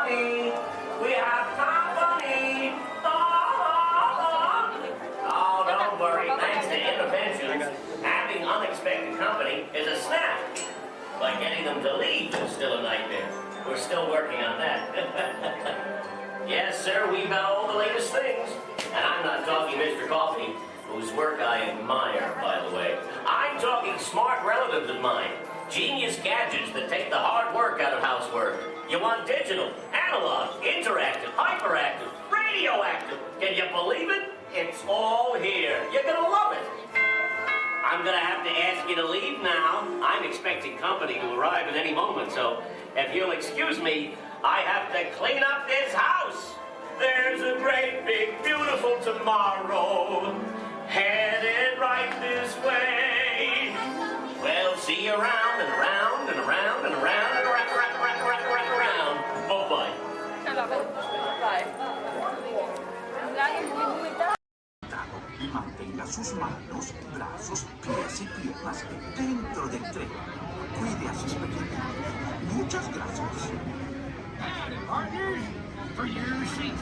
company. We have company. Oh, don't worry. Thanks to interventions, having unexpected company is a snap. But getting them to leave is still a nightmare. We're still working on that. Yes, sir, we've got all the latest things. And I'm not talking Mr. Coffee, whose work I admire, by the way. I'm talking smart relatives of mine. Genius gadgets that take the hard work out of housework. You want digital, analog, interactive, hyperactive, radioactive. Can you believe it? It's all here. You're gonna love it. I'm gonna have to ask you to leave now. I'm expecting company to arrive at any moment, so if you'll excuse me, I have to clean up this house. There's a great, big, beautiful tomorrow headed right this way. We'll see you around and around and around and around and around. Bye-bye. Y mantenga sus manos, brazos, pies y piernas dentro del tren. Cuide a sus pequeños. Muchas gracias. Howdy, partners. For your safety,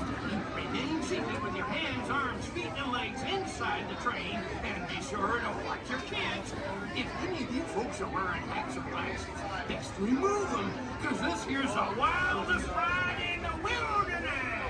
remain seated with your hands, arms, feet, and legs inside the train, and be sure to watch your kids. If any of you folks are wearing hats or glasses, best remove them, because this here's the wildest ride in the wilderness.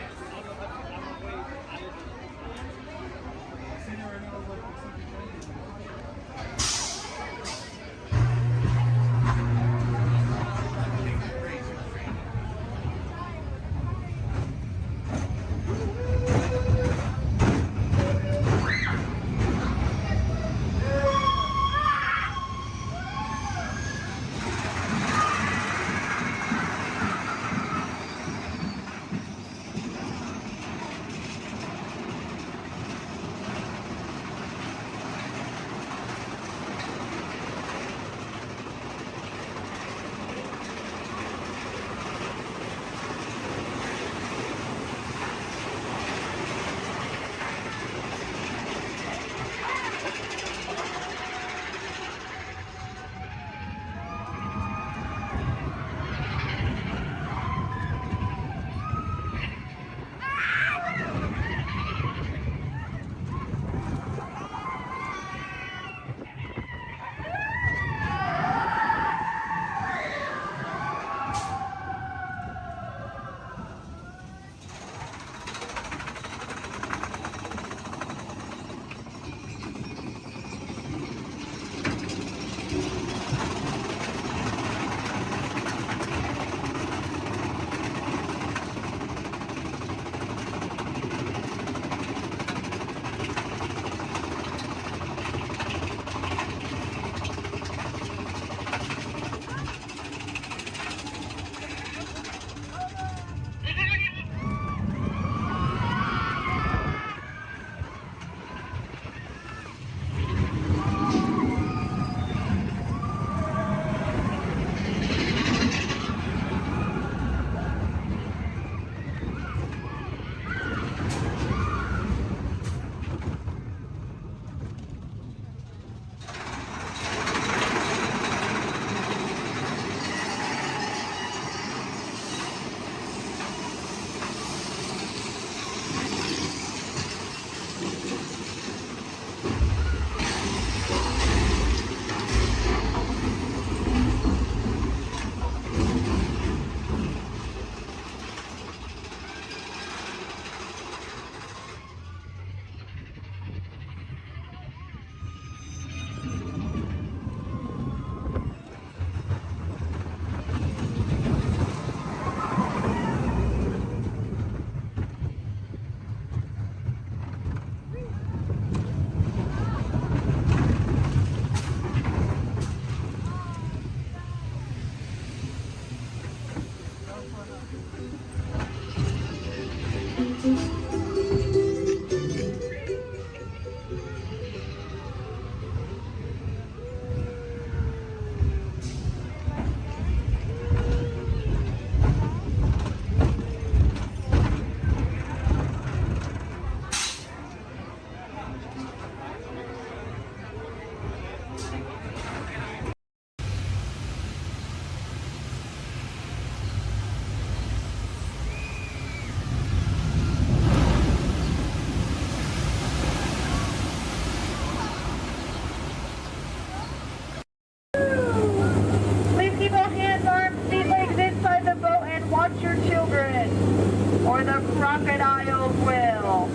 children, or the crocodiles will.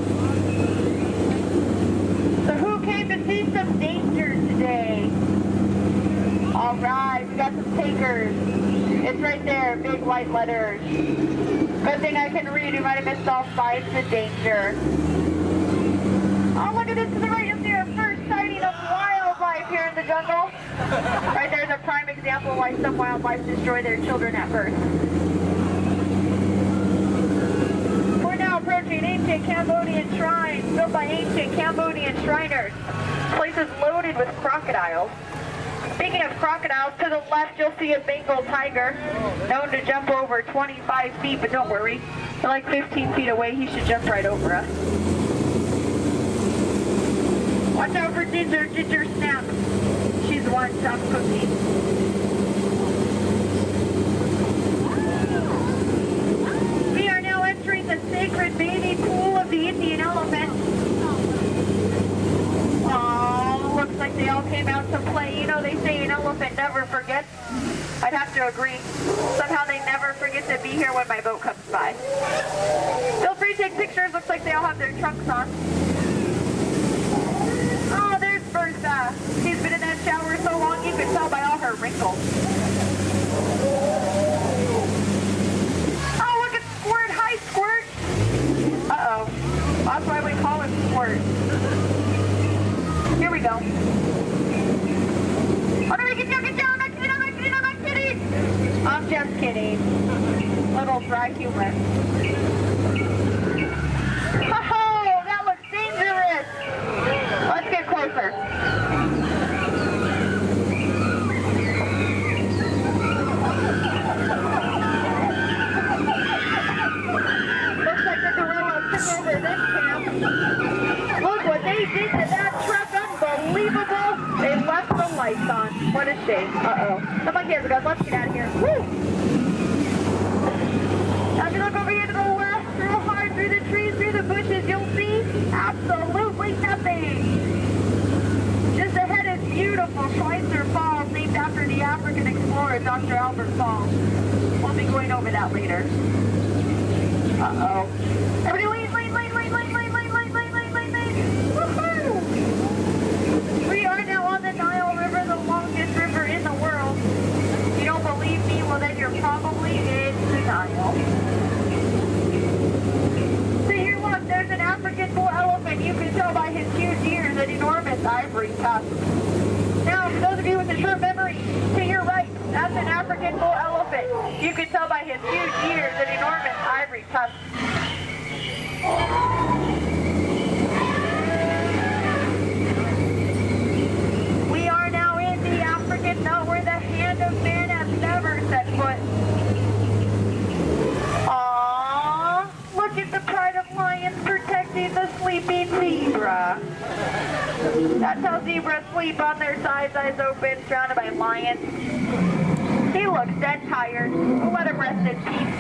So who came to see some danger today? All right, we got some takers. It's right there, big white letters. Good thing I can read. You might have missed all signs of danger. Oh, look at this to the right. You'll see our first sighting of wildlife here in the jungle. Right there's a prime example of why some wildlife destroy their children at birth. We're now approaching ancient Cambodian shrines built by ancient Cambodian Shriners. This place is loaded with crocodiles. Speaking of crocodiles, to the left you'll see a Bengal tiger, known to jump over 25 feet, but don't worry, they're like 15 feet away, he should jump right over us. Watch out for Ginger, Ginger Snap. She's one tough cookie. We are now entering the sacred bathing pool of the Indian elephant. Oh, looks like they all came out to play. You know, they say an elephant never forgets. I'd have to agree. Somehow they never forget to be here when my boat comes by. Feel free to take pictures. Looks like they all have their trunks on. Oh, there's Bertha. She's been in that shower so long you can tell by all her wrinkles. Oh, look at Squirt. Hi, Squirt. Uh-oh. That's why we call him Squirt. Here we go. Oh, no, get down, get down. I'm not kidding, I'm not kidding, I'm not kidding. I'm just kidding. Little dry humor. Oh, that looks dangerous. Let's get closer. Looks like the gorilla took over this camp. Look what they did to that truck. Unbelievable. They left the lights on. What a shame. Uh-oh. The monkey has a gun. Let's get out of here. Woo! Now if you look over here to the left, real hard through the trees, through the bushes, you'll see absolutely nothing. Just ahead is beautiful Schweitzer Falls, named after the African explorer, Dr. Albert Falls. We'll be going over that later. Uh-oh. Everybody lean, lean, lean, lean, lean, lean, lean, lean, lean, lean, lean, lean. Woohoo! We are now on the Nile River, the longest river in the world. If you don't believe me, well then you're probably in denial. So here look, there's an African bull elephant. You can tell by his huge ears and enormous ivory tusks. Now, for those of you with a short memory, to your right, that's an African bull elephant. You can tell by his huge ears and enormous ivory tusks. We are now in the African belt where the hand of man has never set foot. Aww, look at the pride of lions protecting the sleeping zebra. That's how zebras sleep, on their sides, eyes open, surrounded by lions. He looks dead tired. We'll let him rest in peace.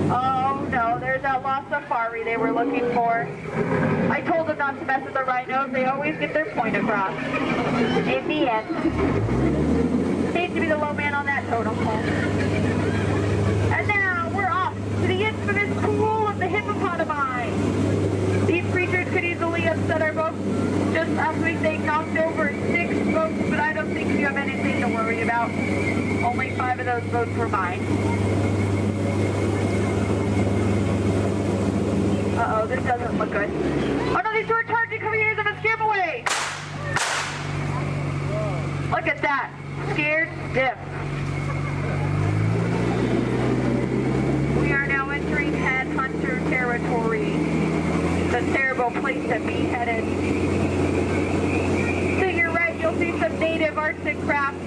Oh no, there's that lost safari they were looking for. I told them not to mess with the rhinos. They always get their point across. In the end. Hate to be the low man on that totem pole. And now we're off to the infamous pool of the hippopotami. These creatures could easily upset our boat. Just last week they knocked over 6 boats, but I don't think you have anything to worry about. Only 5 of those boats were mine. Uh-oh, this doesn't look good. Oh no, these two are charging. Come here, I'm gonna scare them away. Look at that. Scared stiff. We are now entering headhunter territory. The terrible place to be headed. To your right, you'll see some native arts and crafts.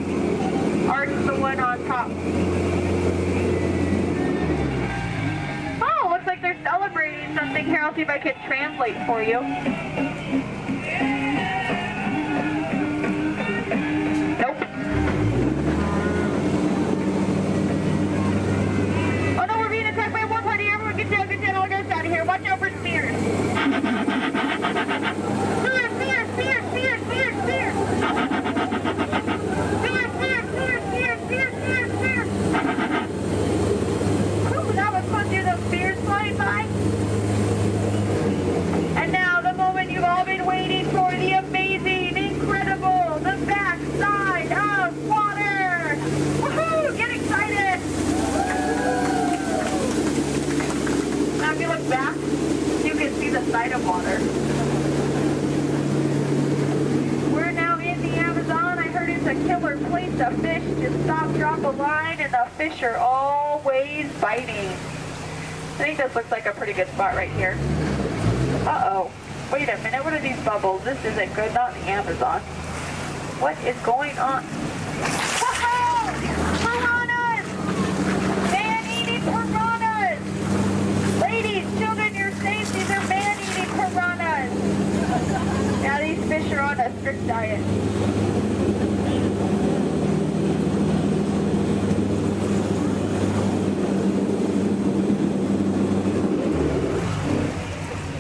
Art's the one on top. Oh, looks like they're celebrating something here. I'll see if I can translate for you. Nope. Oh no, we're being attacked by a war party. Everyone get down, all get us out of here. Watch out for spears. Spears, spears, spears, spears, spears, spears. Spears, spears, spears, spears, spears, spears, spears. fine and the fish are always biting. I think this looks like a pretty good spot right here. Uh-oh. Wait a minute, what are these bubbles? This isn't good, not the Amazon. What is going on? Whoa! Piranhas! Man-eating piranhas! Ladies, children, you're safe. These are man-eating piranhas. Now these fish are on a strict diet.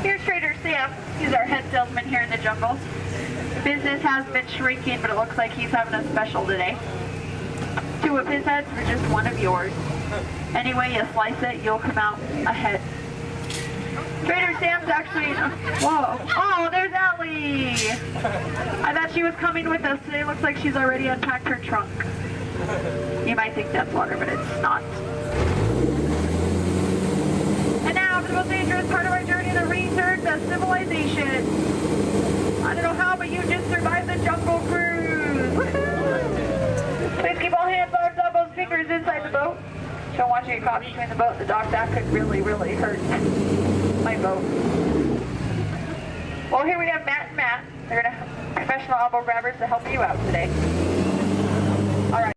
Here's Trader Sam. He's our head salesman here in the jungle. Business has been shrinking, but it looks like he's having a special today. 2 of his heads for just 1 of yours. Any way you slice it, you'll come out ahead. Trader Sam's actually... Whoa. Oh, there's Ellie! I thought she was coming with us today. Looks like she's already unpacked her trunk. You might think that's water, but it's not. And now for the most dangerous part of our journey, the return to civilization. I don't know how, but you just survived the jungle cruise. Woohoo! Please keep all hands, arms, elbows, fingers inside the boat. Don't want you to get caught between the boat and the dock. That could really, really hurt my boat. Well, here we have Matt and Matt. They're gonna professional elbow grabbers to help you out today. All right.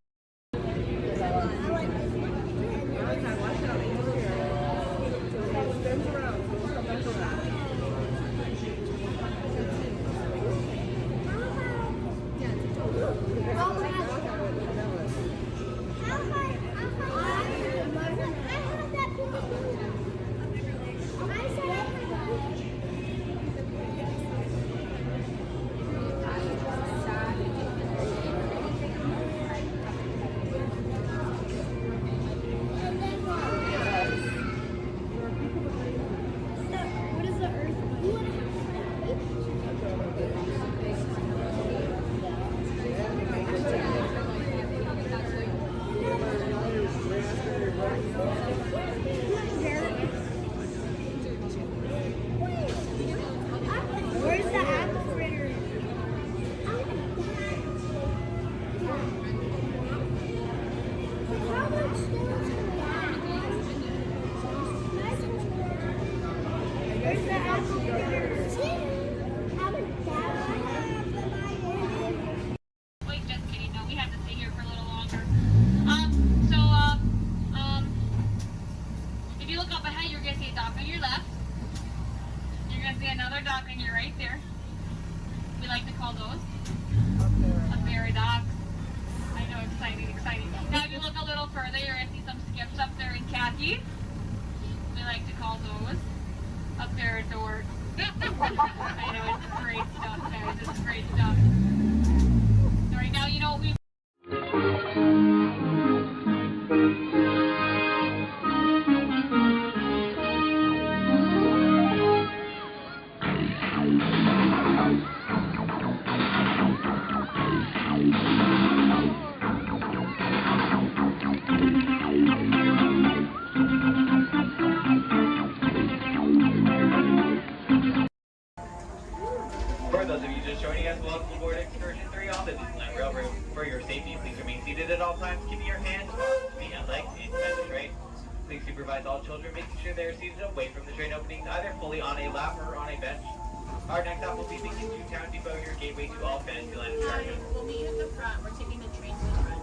For those of you just joining us, welcome aboard Excursion 3 on the Disneyland Railroad. For your safety, please remain seated at all times, keeping your hands, feet, and legs inside the train. Please supervise all children, making sure they are seated away from the train openings, either fully on a lap or on a bench. Our next stop will be Beacon to Town Depot, your gateway to all Fantasyland attractions. We'll meet at the front. We're taking the train to the front.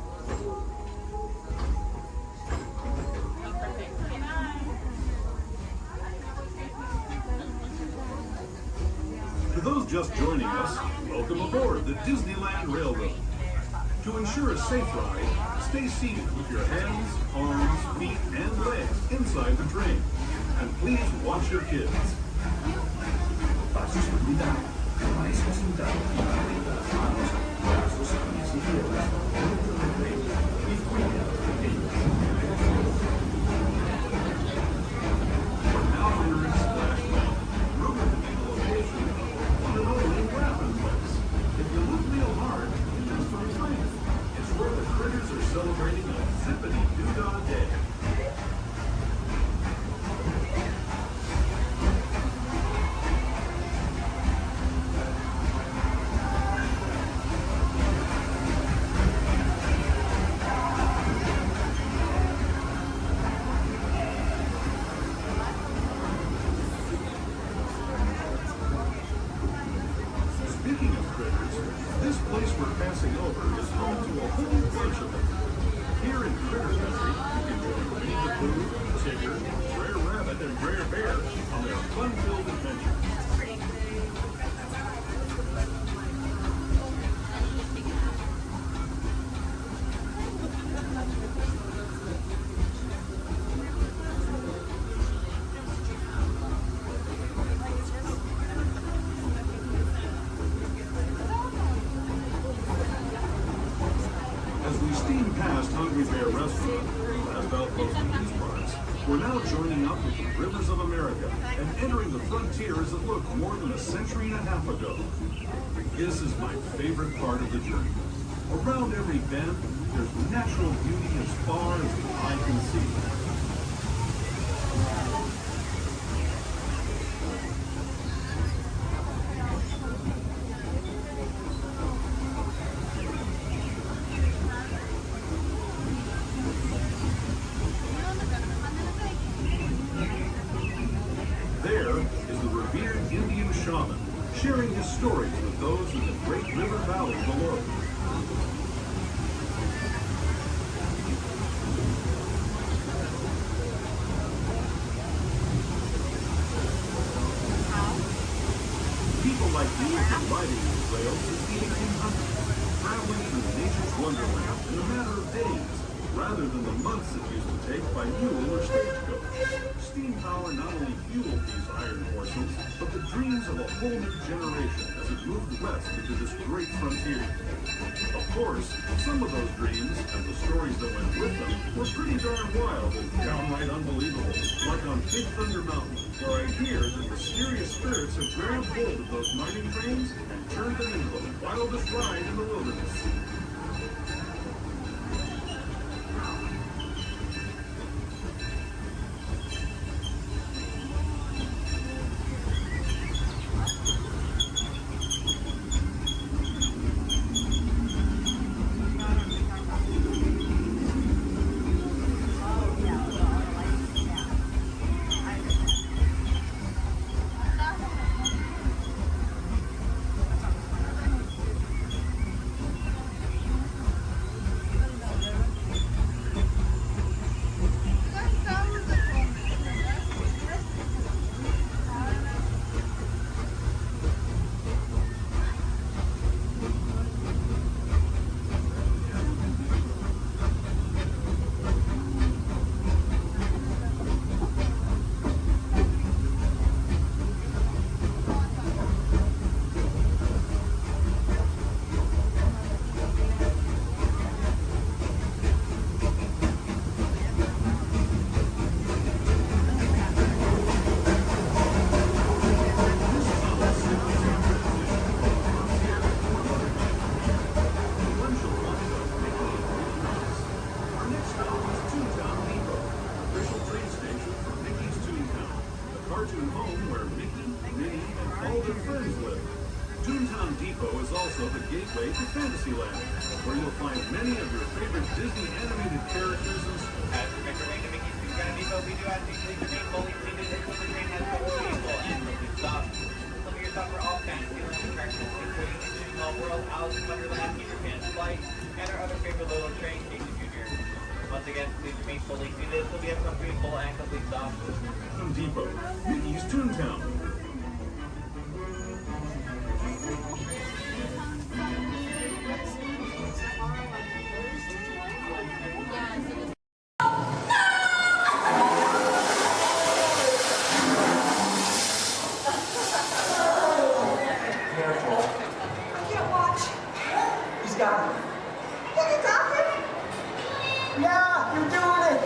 Oh, perfect. To those just joining us, welcome aboard the Disneyland Railroad. To ensure a safe ride, stay seated with your hands, arms, feet, and legs inside the train. And please watch your kids. Para su seguridad, permanezca sentado y mantenga las manos, brazos, pies y piernas dentro del tren y cuide a los pequeños. We're now entering Splash Mountain, rumored to be the location of one and only Grappin' Place. If you look real hard, you just might find it. It's where the critters are celebrating a zippity-doo-dah day. We're now joining up with the rivers of America and entering the frontier as it looked more than a century and a half ago. This is my favorite part of the journey. Around every bend, there's natural beauty as far as the eye can see. There is the revered Indian shaman, sharing his stories with those in the great river valley below. People like me have been riding these trails since the 1800s, traveling through nature's wonderland in a matter of days, rather than the months it used to take by mule or stagecoach. Steam power not only fueled these iron horses, but the dreams of a whole new generation as it moved west into this great frontier. Of course, some of those dreams, and the stories that went with them, were pretty darn wild and downright unbelievable, like on Big Thunder Mountain, where I hear that mysterious spirits have grabbed hold of those mining trains and turned them into the wildest ride in the wilderness. Gateway to Fantasyland, where you'll find many of your favorite Disney animated characters and As we make our way to Mickey's Toon Depot, we do ask you to remain fully seated until the train has come to a full and complete stop. Look at your stop for all fantasy attractions, including Extreme Small World, Alice in Wonderland, Peter Pan's Flight, and our other favorite little train, Casey Jr. Once again, please remain fully seated until we have come to a full and complete stop. Toon Depot, Mickey's Toontown. Yeah, you're doing it!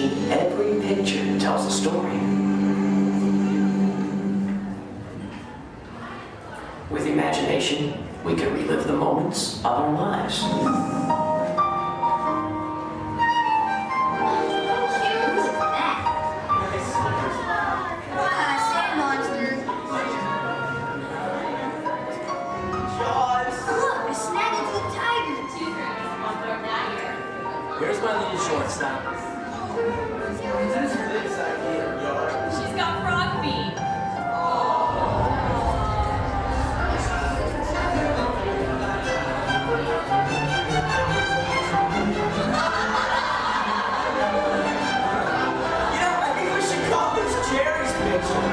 imagination, every picture tells a story. With imagination, we can relive the moments of our lives. Where's my little shortstop? She's got frog feet. I think we should call this Jerry's picture.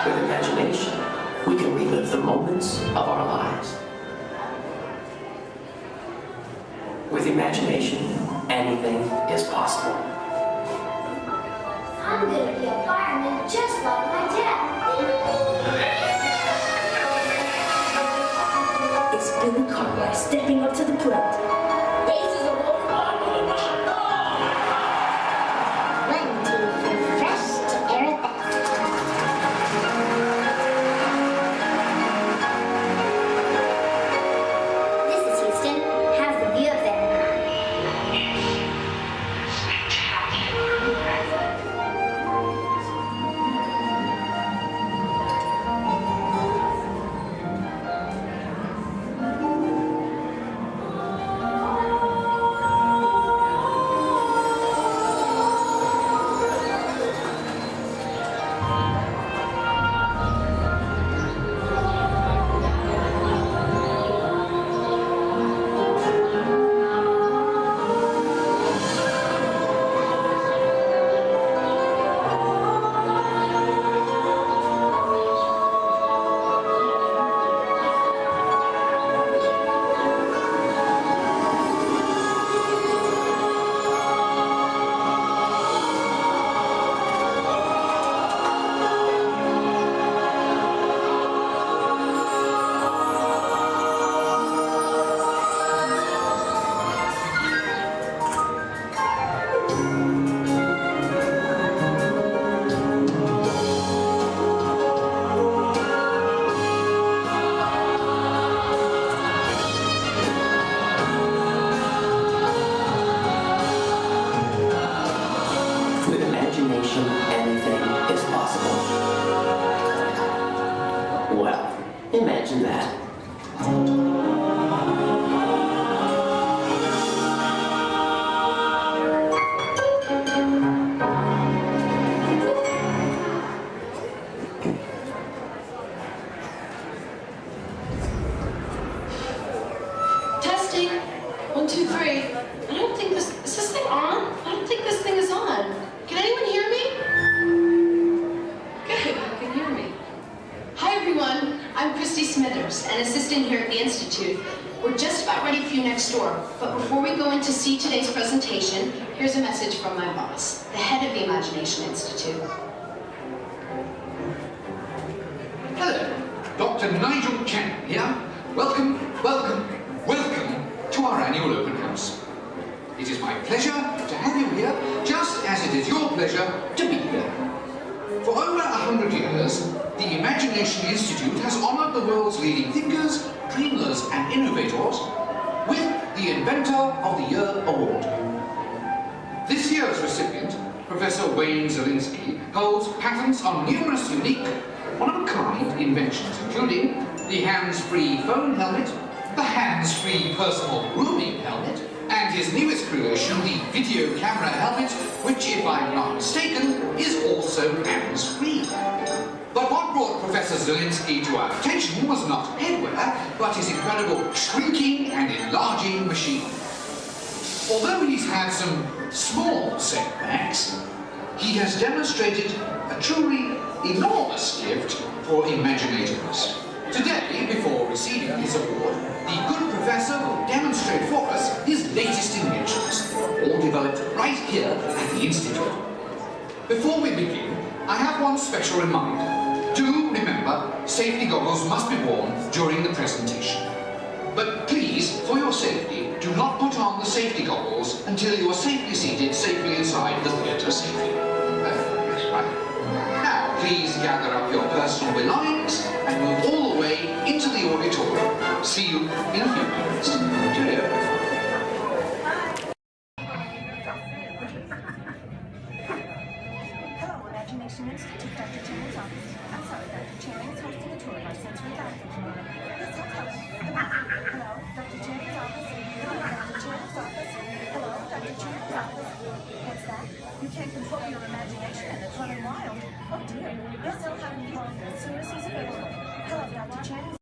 With imagination, we can relive the moments of our lives. With imagination, anything is possible. I'm gonna be a fireman just like my dad. It's Billy Cartwright stepping up to the plate. Bases are rolling on to the mound. One team from fresh to Arizona. This is Houston. How's the view up there? With imagination, anything is possible. Well, imagine that. Testing. 1, 2, 3. I don't think this. Is this thing on? I don't think this thing is on. Can anyone hear me? Good, you can hear me. Hi everyone. I'm Christy Smithers, an assistant here at the Institute. We're just about ready for you next door. But before we go in to see today's presentation, here's a message from my boss, the head of the Imagination Institute. Hello, Dr. Nigel Chen here. Welcome, welcome, welcome to our annual open house. It is my pleasure to have you here, just as it is your pleasure to be here. For over 100 years, the Imagination Institute has honored the world's leading thinkers, dreamers, and innovators with the Inventor of the Year Award. This year's recipient, Professor Wayne Zielinski, holds patents on numerous unique, one-of-a-kind inventions, including the hands-free phone helmet, the hands-free personal grooming helmet, and his newest creation, the video camera helmet, which, if I'm not mistaken, is also hands-free. But what brought Professor Zielinski to our attention was not headwear, but his incredible shrinking and enlarging machine. Although he's had some small setbacks, he has demonstrated a truly enormous gift for imaginativeness. Today, before receiving his award, the good professor will demonstrate for us his latest inventions, all developed right here at the Institute. Before we begin, I have one special reminder. Do remember, safety goggles must be worn during the presentation. But please, for your safety, do not put on the safety goggles until you are safely seated, safely inside the theatre safely. Right. Now, please gather up your personal belongings and move all the way into the auditorium. See you in a few minutes. Cheerio. Hello, Imagination Institute, Dr. Channing's office. I'm sorry, Dr. Channing is hosting a tour of our sensory dining. Yes, hello. Hello, Dr. Channing's office. Hello, Dr. Channing's office. Hello, Dr. Channing's office. What's that? You can't control your imagination and it's running wild. Oh dear. Yes, I'll have him call as soon as he's available. Hello, Dr. Channing.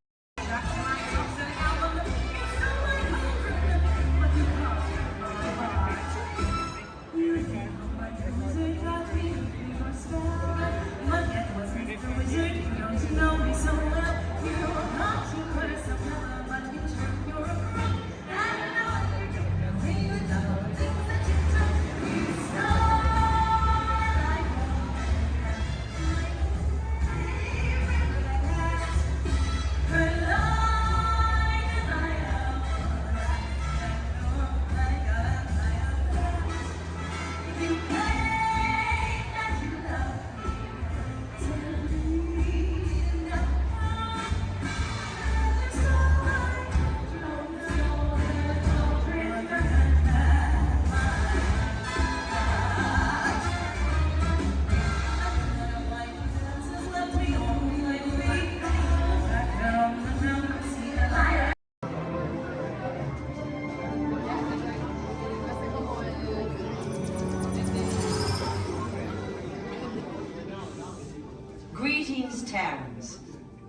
Greetings, Terrans.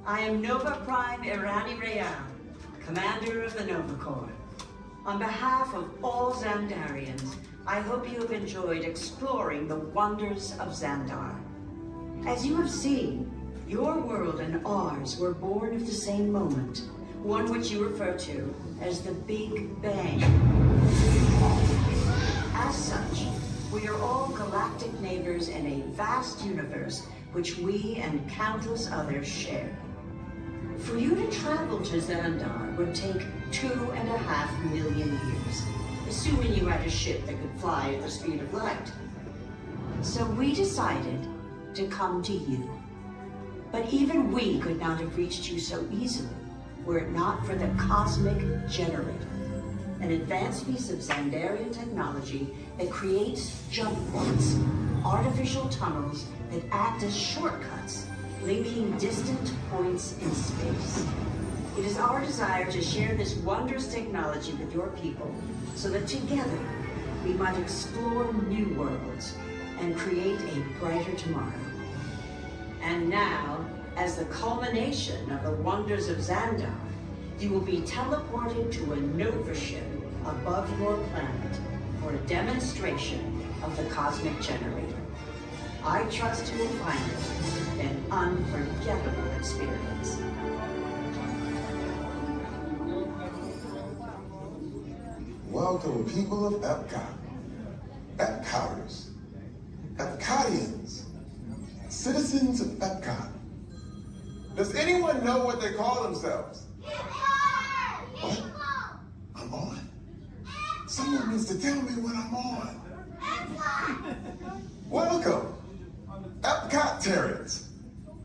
I am Nova Prime Irani Rayan, commander of the Nova Corps. On behalf of all Xandarians, I hope you have enjoyed exploring the wonders of Xandar. As you have seen, your world and ours were born of the same moment, one which you refer to as the Big Bang. As such, we are all galactic neighbors in a vast universe which we and countless others share. For you to travel to Xandar would take 2.5 million years, assuming you had a ship that could fly at the speed of light. So we decided to come to you. But even we could not have reached you so easily were it not for the Cosmic Generator, an advanced piece of Xandarian technology that creates jump points, artificial tunnels that act as shortcuts, linking distant points in space. It is our desire to share this wondrous technology with your people so that together we might explore new worlds and create a brighter tomorrow. And now, as the culmination of the wonders of Xandar, you will be teleported to a Nova ship above your planet for a demonstration of the Cosmic Generator. I trust you will find it an unforgettable experience. Welcome, people of Epcot, Epcoters, Epcotians, citizens of Epcot. Does anyone know what they call themselves? What? I'm on? Someone needs to tell me what I'm on. Welcome, Epcot-tarians.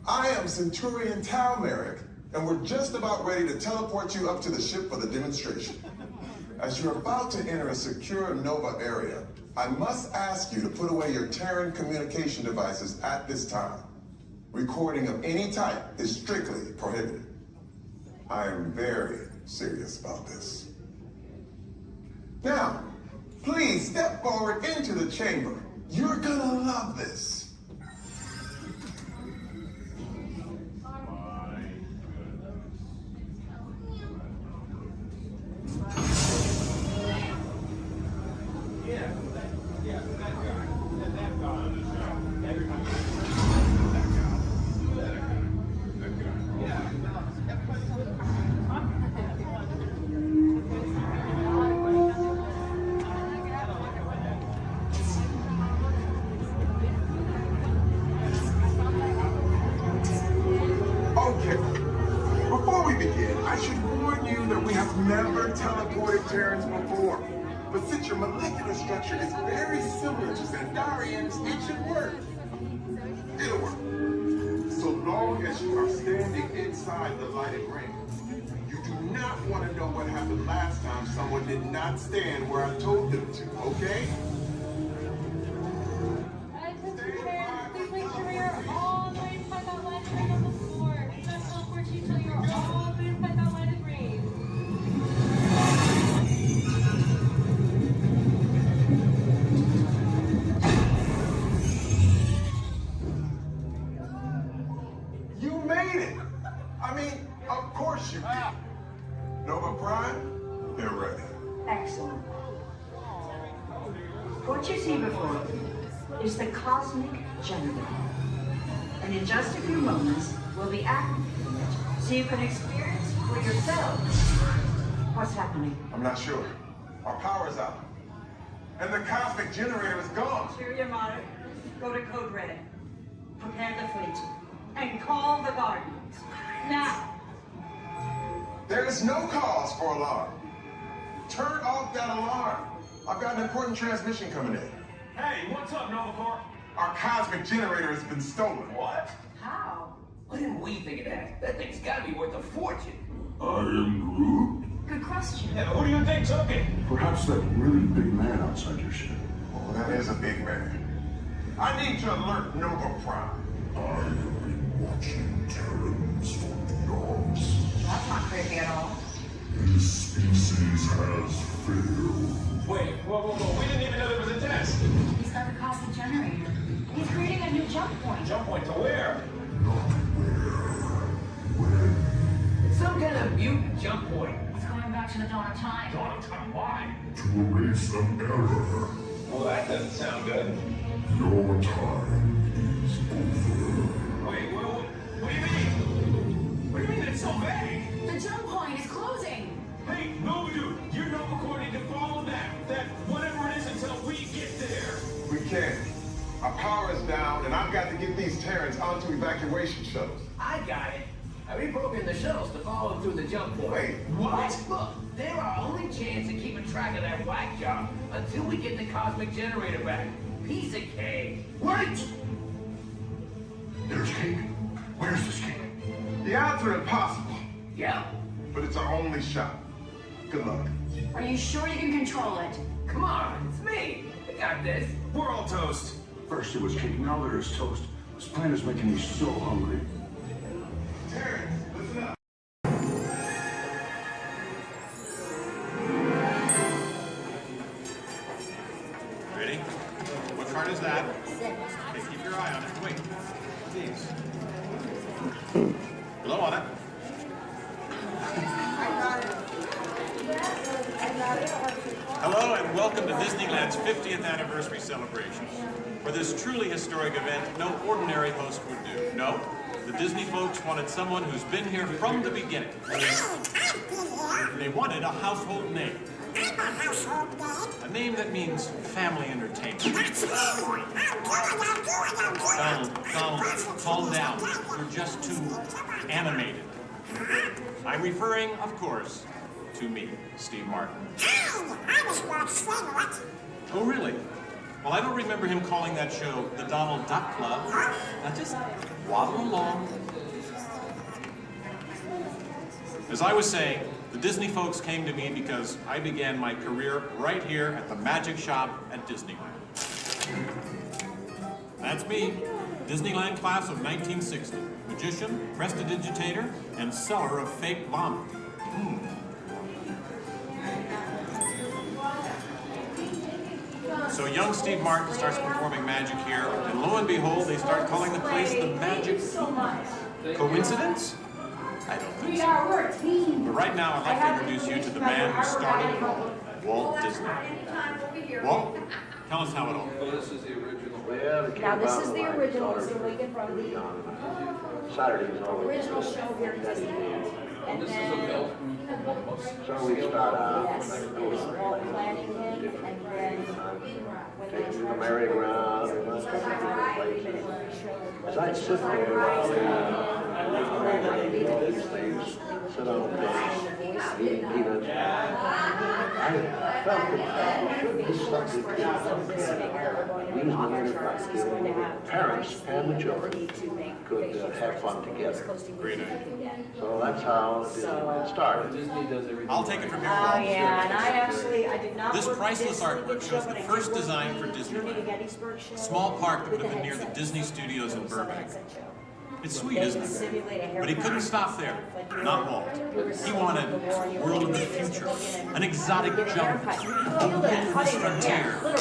I am Centurion Talmeric, and we're just about ready to teleport you up to the ship for the demonstration. As you're about to enter a secure Nova area, I must ask you to put away your Terran communication devices at this time. Recording of any type is strictly prohibited. I am very serious about this. Now, please step forward into the chamber. You're gonna love this. Okay, before we begin, I should warn you that we have never teleported Terrans before. But since your molecular structure is very similar to Xandarian's, it should work. It'll work. So long as you are standing inside the lighted ring. You do not want to know what happened last time someone did not stand where I told them to, okay? Please make sure you're all the way inside that lighted ring on the floor. We must teleport you till you're all the way inside that lighted ring. You made it! I mean, of course you did. Nova Prime, they're ready. Excellent. What you see before you is the cosmic generator. And in just a few moments, we'll be activating it so you can experience for yourselves what's happening. I'm not sure. Our power's out. And the cosmic generator is gone. Superior Monarch, go to Code Red. Prepare the fleet. And call the Guardians. Now! There is no cause for alarm. Turn off that alarm. I've got an important transmission coming in. Hey, what's up, Nova Corps? Our cosmic generator has been stolen. What? How? Why didn't we think of that? That thing's gotta be worth a fortune. I am Groot. Good question. Yeah, who do you think took it? Perhaps that really big man outside your ship. Oh, that is a big man. I need to alert Nova Prime. I have been watching Terrans for eons. That's not creepy at all. This species has failed. Wait, whoa. We didn't even know there was a test. He's got the cosmic generator. He's creating a new jump point. Jump point to where? Not where. When. It's some kind of mutant jump point. He's going back to the dawn of time. Dawn of time, why? To erase an error. Well, that doesn't sound good. Your time is over. Wait, what do you mean? What do you mean it's so vague? The jump point is closing. Hey, Nova Dude, you're Nova Corps need to follow that whatever it is until we get there. We can't. Our power is down, and I've got to get these Terrans onto evacuation shuttles. I got it. I reprogrammed the shuttles to follow them through the jump point. Wait, what? Look, they're our only chance of keeping track of that whack job until we get the cosmic generator back. Piece of cake. wait! There's cake. Where's this cake? The odds are impossible, Yeah. but it's our only shot. Good luck. Are you sure you can control it? Come on, it's me. I got this. We're all toast. First it was cake, now there is toast. This plan is making me so hungry. Terrans, listen up. Ready? What card is that? Okay, keep your eye on it. Wait. Please. Blow on it. Hello and welcome to Disneyland's 50th anniversary celebration. For this truly historic event, no ordinary host would do. No, the Disney folks wanted someone who's been here from the beginning. They wanted a household name. A name that means family entertainment. Donald, calm down. You're just too animated. I'm referring, of course, to me, Steve Martin. Oh, really? Well, I don't remember him calling that show the Donald Duck Club. Now just waddle along, As I was saying, the Disney folks came to me because I began my career right here at the magic shop at Disneyland. That's me, Disneyland class of 1960. Magician, prestidigitator, and seller of fake vomit. So young Steve Martin starts performing magic here, and lo and behold, they start calling the place the Magic Kingdom. Coincidence? I don't think so. But right now, I'd like to introduce you to the man who started it all, Walt Disney. Walt, tell us how it all began. This is the original. Now, this is the original, so we get from the original show here at Disneyland. And This is a then, belt. so we start out. Yes, it was Walt planning him, and then when they the merry-go-round, and went to different places. As I'd sit there while they these things, sit on the bench, eating peanuts, I felt that this subject parents and the children could have fun together. Great idea. So that's how Disneyland started. Disney does everything. I'll take it from here. Oh, yeah, and I did not. This work for priceless Disney artwork shows the but I first did work design for the Disneyland. Gettysburg show A small park that would with have been the near the headset. Disney Studios in Burbank. It's sweet, They isn't could it? simulate a hair But he couldn't stop there. Not Walt. He wanted a world of the future, an exotic jungle, a wilderness frontier. What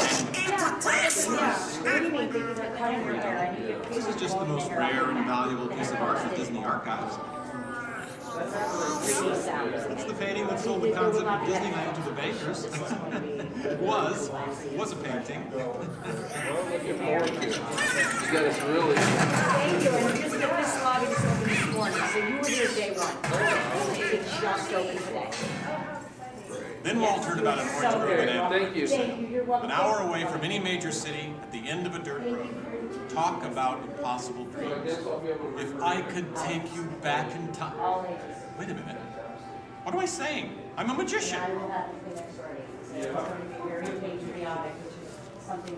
do you mean, thinking of cutting your hair? This is just the most rare and valuable piece of art the Disney archives. It's the painting that sold the concept of Disneyland to the bakers. was a painting. You got us really. Thank you, and just get this lobby just open this morning, so you were here day one. It just opened today. Then Walt heard about an orange grove in Anaheim. Thank you. Thank you, you're welcome. An hour away from any major city, at the end of a dirt road. Talk about impossible dreams. If I could take you back in time. Wait a minute. What am I saying? I'm a magician. I will have the thing ready. So it's going to be very patriotic, which is something.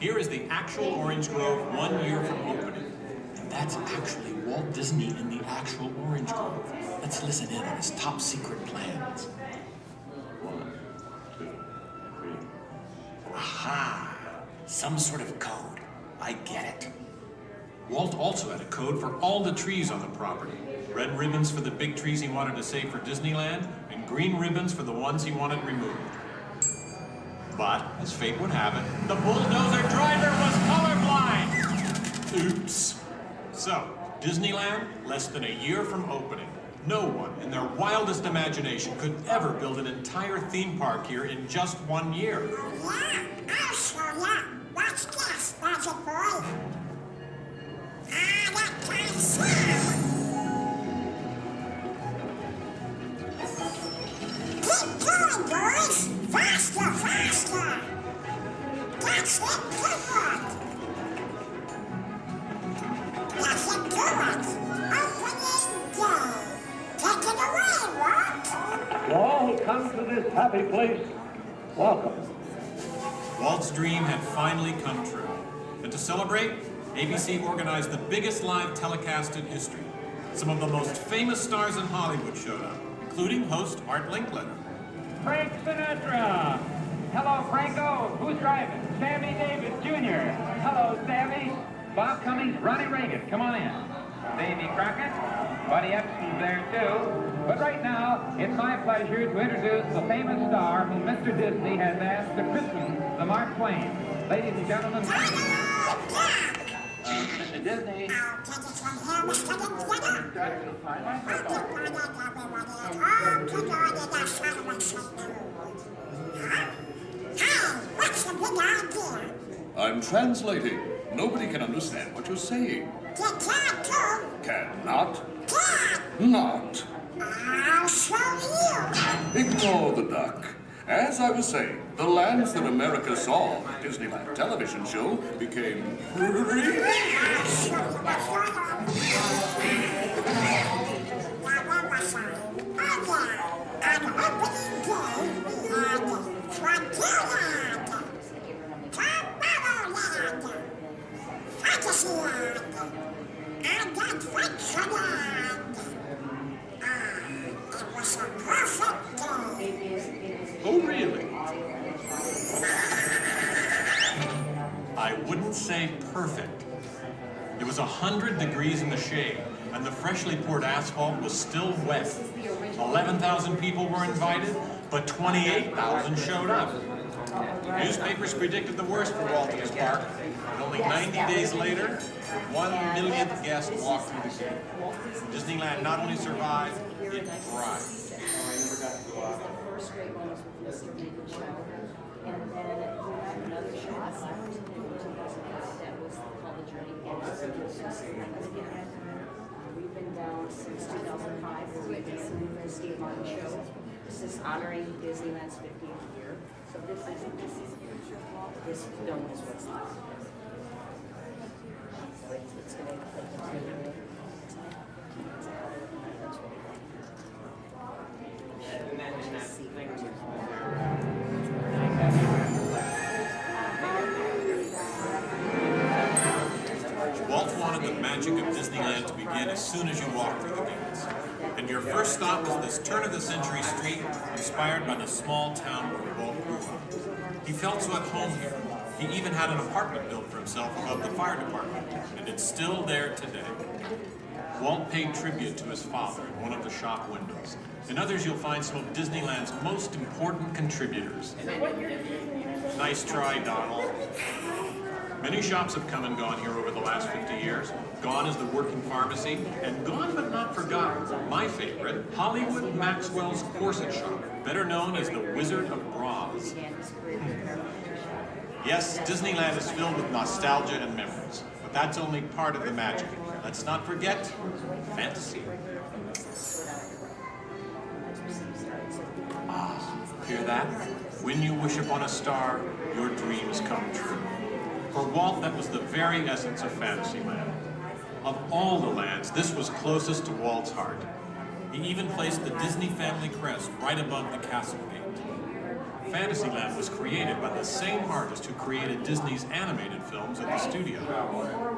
Here is the actual orange grove 1 year from opening. And that's actually Walt Disney in the actual orange grove. Let's listen in on his top secret plans. 1, 2, 3. Aha! Some sort of code. I get it. Walt also had a code for all the trees on the property. Red ribbons for the big trees he wanted to save for Disneyland, and green ribbons for the ones he wanted removed. But, as fate would have it, the bulldozer driver was colorblind! Oops. So, Disneyland, less than a year from opening. No one, in their wildest imagination, could ever build an entire theme park here in just 1 year. Yeah, I'll show ya. Watch this, Magic Boy. That kind of sound. Keep going, boys. Faster, faster. That's it, good one. That's it, good one. Open it, go. Take it away, Walt. To all who come to this happy place, welcome. Walt's dream had finally come true. And to celebrate, ABC organized the biggest live telecast in history. Some of the most famous stars in Hollywood showed up, including host Art Linkletter. Frank Sinatra. Hello, Franco. Who's driving? Sammy Davis Jr. Hello, Sammy. Bob Cummings, Ronnie Reagan. Come on in. Davy Crockett. Buddy Epson's there, too. But right now, it's my pleasure to introduce the famous star whom Mr. Disney has asked to christen the Mark Twain. Ladies and gentlemen, Mr. Disney. I'll take it from here, Mr. Linkletter. Hey, what's the big idea? I'm translating. Nobody can understand what you're saying. You can't too. Cannot. Can. Not. I'll show you. Ignore the duck. As I was saying, the lands that America saw on the Disneyland television show became wouldn't say perfect. It was 100 degrees in the shade, and the freshly poured asphalt was still wet. 11,000 people were invited, but 28,000 showed up. Newspapers predicted the worst for Walt and his park, and only 90 days later, 1 millionth guest walked through the gate. Disneyland not only survived, it thrived. And then we had another show that was called The Journey. We've been down since 2005, where we've been doing the Steve Martin show. This is honoring Disneyland's 50th year. So this film is what's left. It's going to Walt wanted the magic of Disneyland to begin as soon as you walk through the gates. And your first stop is this turn-of-the-century street inspired by the small town where Walt grew up. He felt so at home here. He even had an apartment built for himself above the fire department, and it's still there today. Walt paid tribute to his father in one of the shop windows. In others, you'll find some of Disneyland's most important contributors. Nice try, Donald. Many shops have come and gone here over the last 50 years. Gone is the working pharmacy, and gone but not forgotten, my favorite, Hollywood Maxwell's corset shop, better known as the Wizard of Bras. Yes, Disneyland is filled with nostalgia and memories, but that's only part of the magic. Let's not forget fantasy. Ah, hear that? When you wish upon a star, your dreams come true. For Walt, that was the very essence of Fantasyland. Of all the lands, this was closest to Walt's heart. He even placed the Disney family crest right above the castle gate. Fantasyland was created by the same artist who created Disney's animated films at the studio.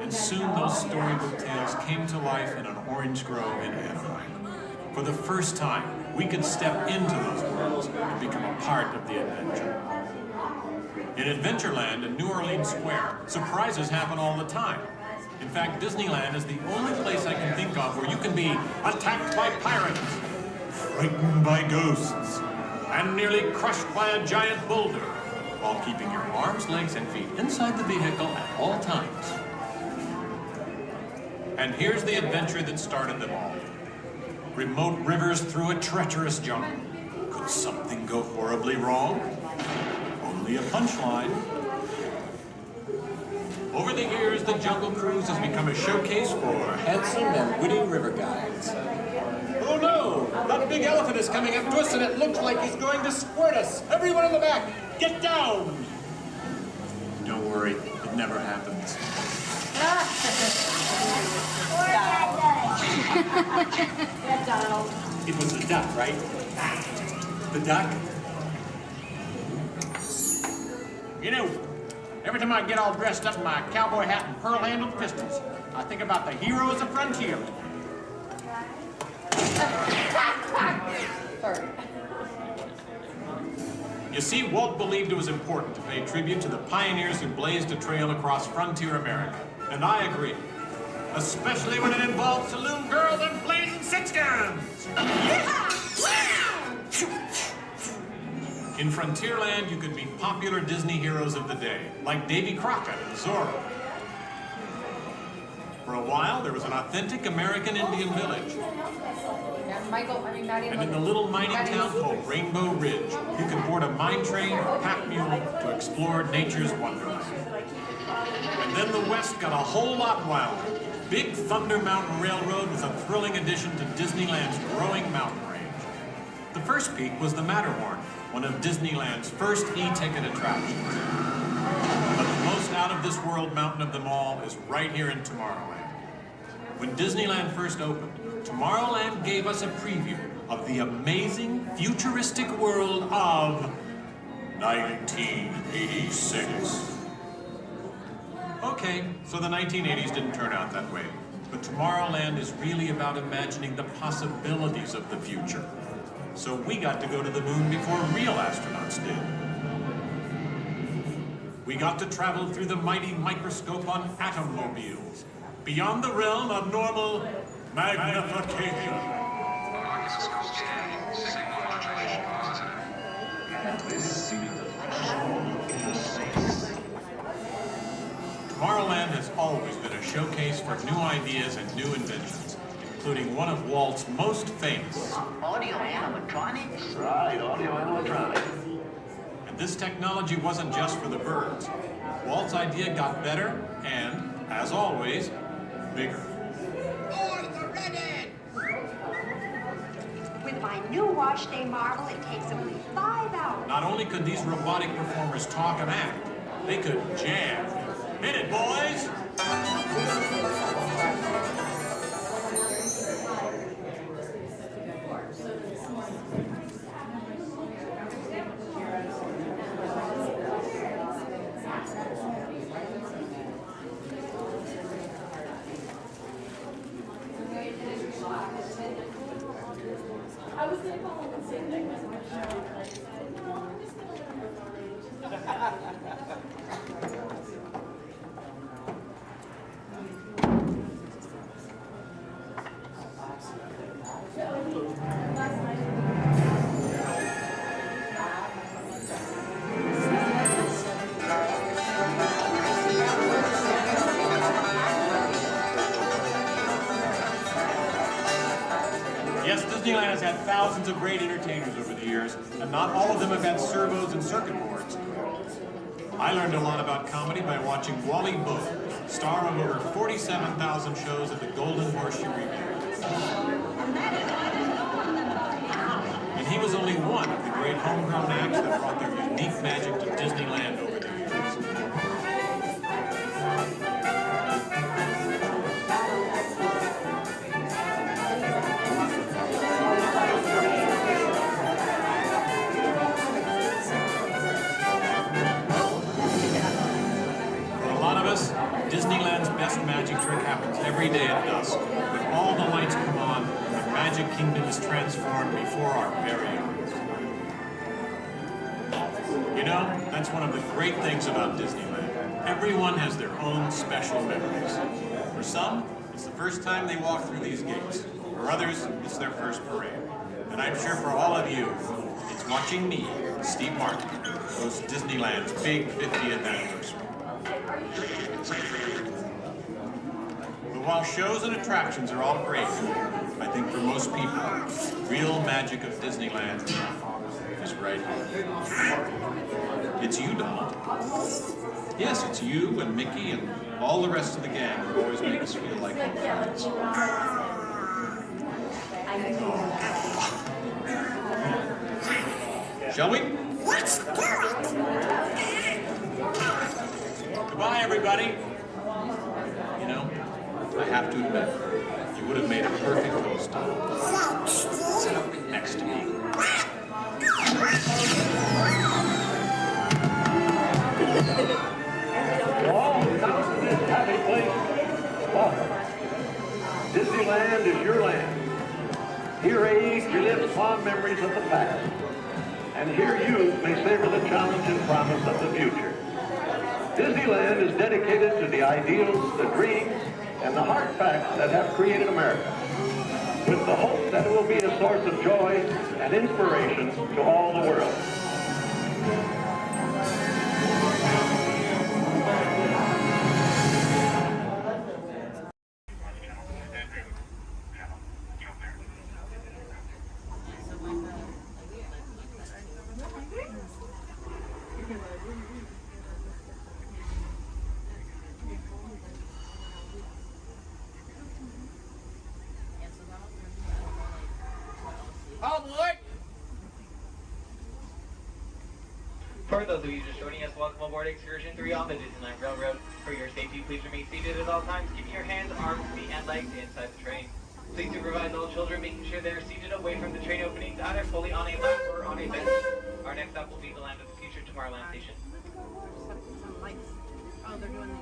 And soon those storybook tales came to life in an orange grove in Anaheim. For the first time, we could step into those worlds and become a part of the adventure. In Adventureland and New Orleans Square, surprises happen all the time. In fact, Disneyland is the only place I can think of where you can be attacked by pirates, frightened by ghosts, and nearly crushed by a giant boulder, while keeping your arms, legs, and feet inside the vehicle at all times. And here's the adventure that started them all. Remote rivers through a treacherous jungle. Could something go horribly wrong? Only a punchline. Over the years, the Jungle Cruise has become a showcase for handsome and witty river guides. Oh no! That big elephant is coming up to us and it looks like he's going to squirt us! Everyone in the back, get down! Don't worry, it never happens. Yeah, Donald. It was the duck, right? The duck? You know, every time I get all dressed up in my cowboy hat and pearl-handled pistols, I think about the heroes of Frontierland. You see, Walt believed it was important to pay tribute to the pioneers who blazed a trail across frontier America. And I agree. Especially when it involves saloon girls and blazing six-guns! In Frontierland, you could meet popular Disney heroes of the day, like Davy Crockett and Zorro. For a while, there was an authentic American Indian village. And in the little mining town called Rainbow Ridge, you could board a mine train or pack mule to explore nature's wonderland. And then the West got a whole lot wilder. Big Thunder Mountain Railroad was a thrilling addition to Disneyland's growing mountain range. The first peak was the Matterhorn, one of Disneyland's first e-ticket attractions. But the most out-of-this-world mountain of them all is right here in Tomorrowland. When Disneyland first opened, Tomorrowland gave us a preview of the amazing, futuristic world of 1986. Okay, so the 1980s didn't turn out that way. But Tomorrowland is really about imagining the possibilities of the future. So we got to go to the moon before real astronauts did. We got to travel through the mighty microscope on atommobiles, beyond the realm of normal magnification. Tomorrowland has always been a showcase for new ideas and new inventions, including one of Walt's most famous. Audio animatronics? Right, audio animatronics. And this technology wasn't just for the birds. Walt's idea got better and, as always, bigger. With my new wash day marvel, it takes only 5 hours. Not only could these robotic performers talk and act, they could jam. Hit it, boys! I was going to call him and say that because my show was like, no, I'm just going to let her Yes, Disneyland has had thousands of great entertainers over the years, and not all of them have had servos and circuit boards. I learned a lot about comedy by watching Wally Boat, star of over 47,000 shows at the Golden Horseshoe Revue. And he was only one of the great homegrown acts that brought their unique magic to Disneyland over the years. Disneyland's best magic trick happens every day at dusk, when all the lights come on and Magic Kingdom is transformed before our very eyes. You know, that's one of the great things about Disneyland. Everyone has their own special memories. For some, it's the first time they walk through these gates. For others, it's their first parade. And I'm sure for all of you, it's watching me, Steve Martin, host Disneyland's big 50th anniversary. But while shows and attractions are all great, I think for most people, the real magic of Disneyland is right here. It's you, Donald. Yes, it's you and Mickey and all the rest of the gang who always make us feel like home friends. Shall we? Let's do it! Goodbye, everybody. You know, I have to admit, you would have made a perfect host. Sit up next to me. All down to this happy place. Welcome. Disneyland is your land. Here age relives fond memories of the past. And here youth may savor the challenge and promise of the future. Disneyland is dedicated to the ideals, the dreams, and the hard facts that have created America, with the hope that it will be a source of joy and inspiration to all the world. For those of you just joining us, welcome aboard Excursion 3 on the Disneyland Railroad. For your safety, please remain seated at all times, keeping your hands, arms, feet, and legs inside the train. Please supervise all children, making sure they are seated away from the train openings, either fully on a lap or on a bench. Our next stop will be the Land of the Future, Tomorrowland Station. Oh, they're doing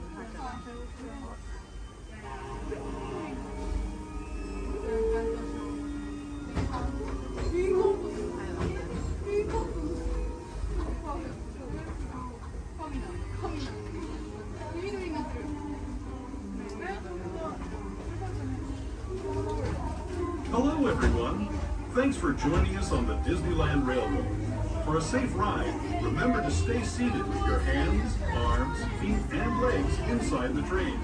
for joining us on the Disneyland Railroad. For a safe ride, remember to stay seated with your hands, arms, feet, and legs inside the train.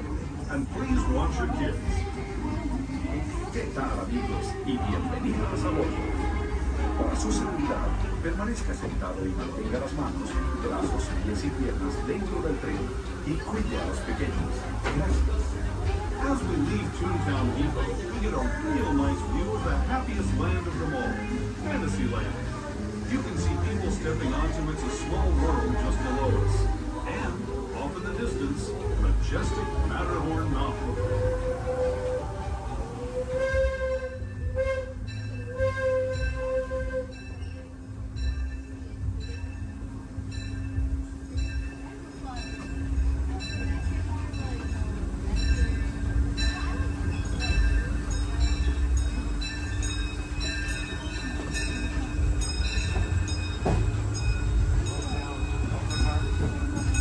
And please watch your kids. ¿Qué tal, amigos? Y bienvenidos a bordo. Para su seguridad, permanezca sentado y mantenga las manos, brazos, pies y piernas dentro del tren y cuide a los pequeños. Gracias. As we leave Toontown Depot, we get a real nice view of the happiest land of them all, Fantasyland. You can see people stepping onto It's a Small World just below us. And, off in the distance, majestic Matterhorn Mountain.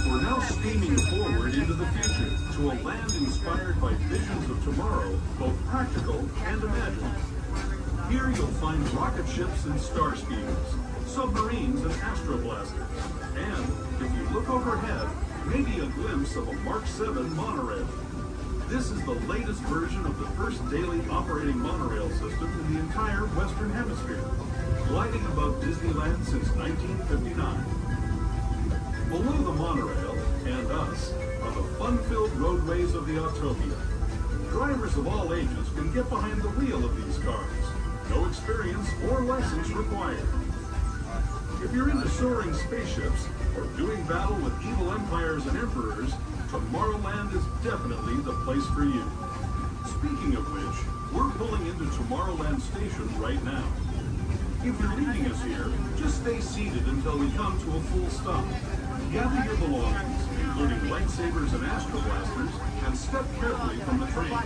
We're now steaming forward into the future to a land inspired by visions of tomorrow, both practical and imagined. Here you'll find rocket ships and star speeders, submarines and astroblasters, and, if you look overhead, maybe a glimpse of a Mark 7 monorail. This is the latest version of the first daily operating monorail system in the entire Western Hemisphere, gliding above Disneyland since 1959. Below the monorail, and us, are the fun-filled roadways of the Autopia. Drivers of all ages can get behind the wheel of these cars. No experience or license required. If you're into soaring spaceships or doing battle with evil empires and emperors, Tomorrowland is definitely the place for you. Speaking of which, we're pulling into Tomorrowland Station right now. If you're leaving us here, just stay seated until we come to a full stop. Gather your belongings, including lightsabers and astroblasters, and step carefully from the train.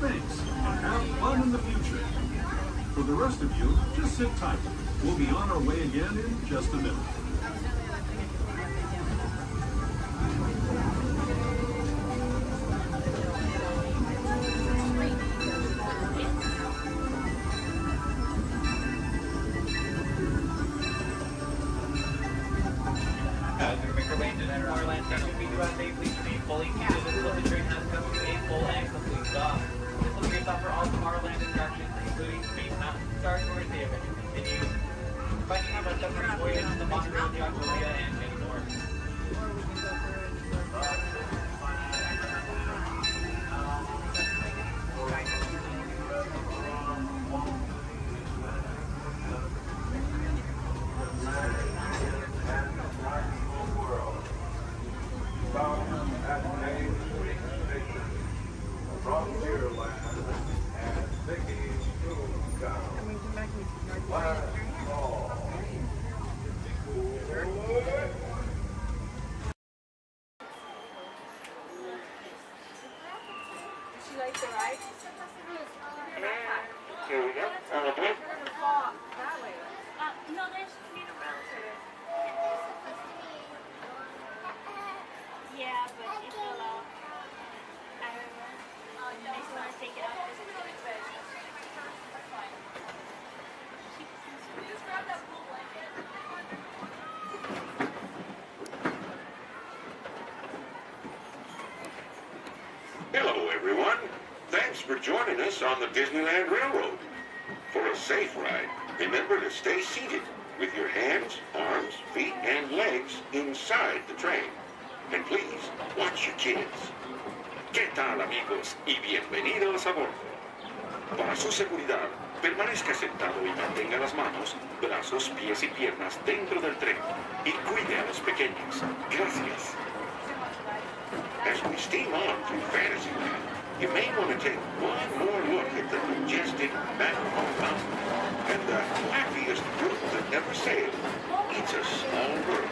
Thanks, and have fun in the future. For the rest of you, just sit tight. We'll be on our way again in just a minute. As we make our way into Tomorrowland Station, we do ask that you please remain fully seated until the train has come to a full and complete stop. This will be your stop for all Tomorrowland attractions, including Space Mountain, Star Tours, the adventure continues. Finding out about submarine voyage, the monorail, the Autopia, and many more. She likes the ride? Here we go. That way. No, they just need a relative. Yeah, but it fell off. I don't know. I just want to take it off. Just grab that pool blanket. Hello, everyone. Thanks for joining us on the Disneyland Railroad. For a safe ride, remember to stay seated with your hands, arms, feet, and legs inside the train. And please, watch your kids. ¿Qué tal, amigos? Y bienvenidos a bordo. Para su seguridad, permanezca sentado y mantenga las manos, brazos, pies y piernas dentro del tren. Y cuide a los pequeños. Gracias. As we steam on through Fantasyland, you may want to take one more look at the majestic Matterhorn Mountain and the happiest group that never sailed. It's a small world.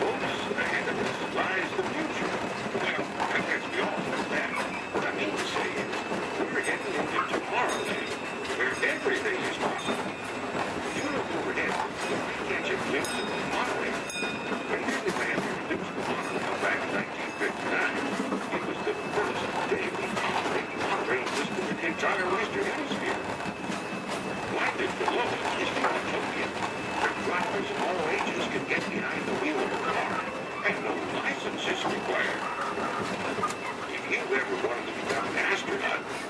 Folks, ahead of us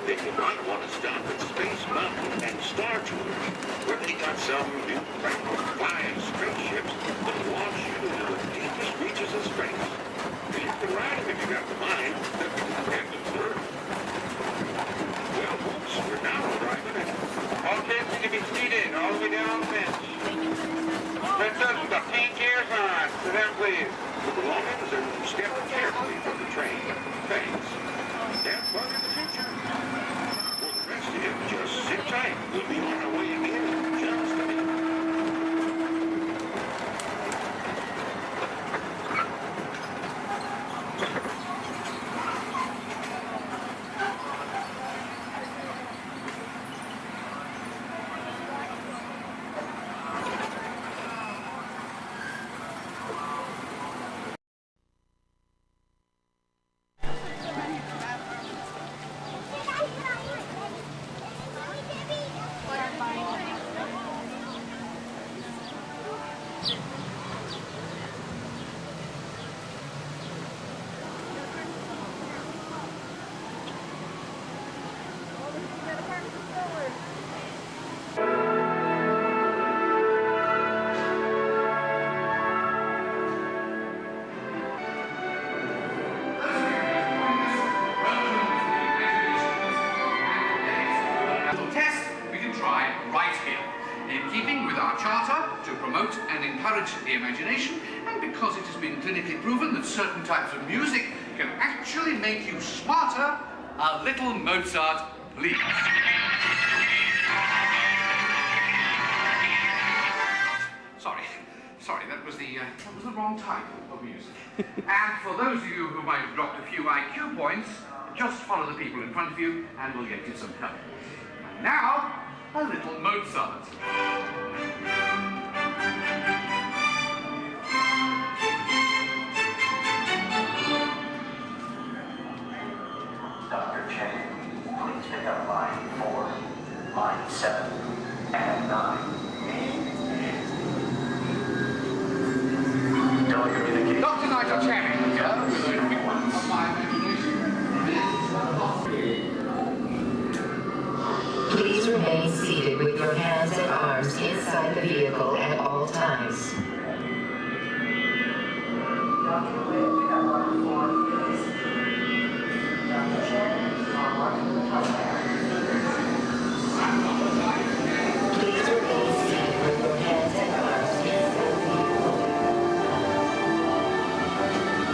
Then you might want to stop at Space Mountain and Star Tours, where they got some new flying spaceships that launch you into the deepest reaches of space. You can ride them if you got the mind. Captain Bird. Well, folks, we're now arriving at... All kids need to be seated all the way down the bench. Princess with the pink ears on. Sit down, please. The belongings and step carefully from the train. Thanks. Have fun in the future. For the rest of you, just sit tight. We'll be on our way again in just a minute. The imagination, and because it has been clinically proven that certain types of music can actually make you smarter, a little Mozart, please. Sorry, that was the wrong type of music. And for those of you who might have dropped a few IQ points, just follow the people in front of you and we'll get you some help. And now, a little Mozart. Dr. Chang, please pick up line 4, line 7, and 9. Telecommunication. Dr. Nigel Channing here with a quick one of my imagination. Please remain seated with your hands and arms inside the vehicle at all times.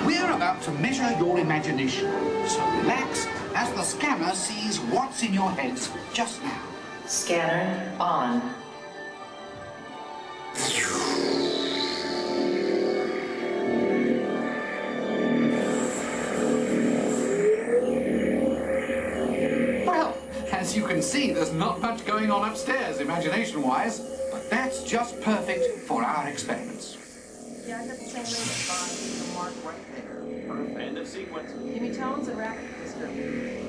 We're about to measure your imagination, so relax as the scanner sees what's in your heads just now. Scanner on. Well, as you can see, there's not much going on upstairs, imagination-wise, but that's just perfect for our experiments. Yeah, I got the same rate of bond, the mark right there. Perfect. End of sequence. Give me tones and rapid description.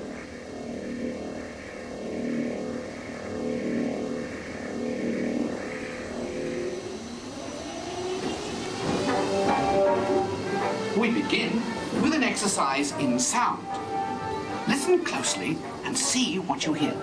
We begin with an exercise in sound. Listen closely and see what you hear.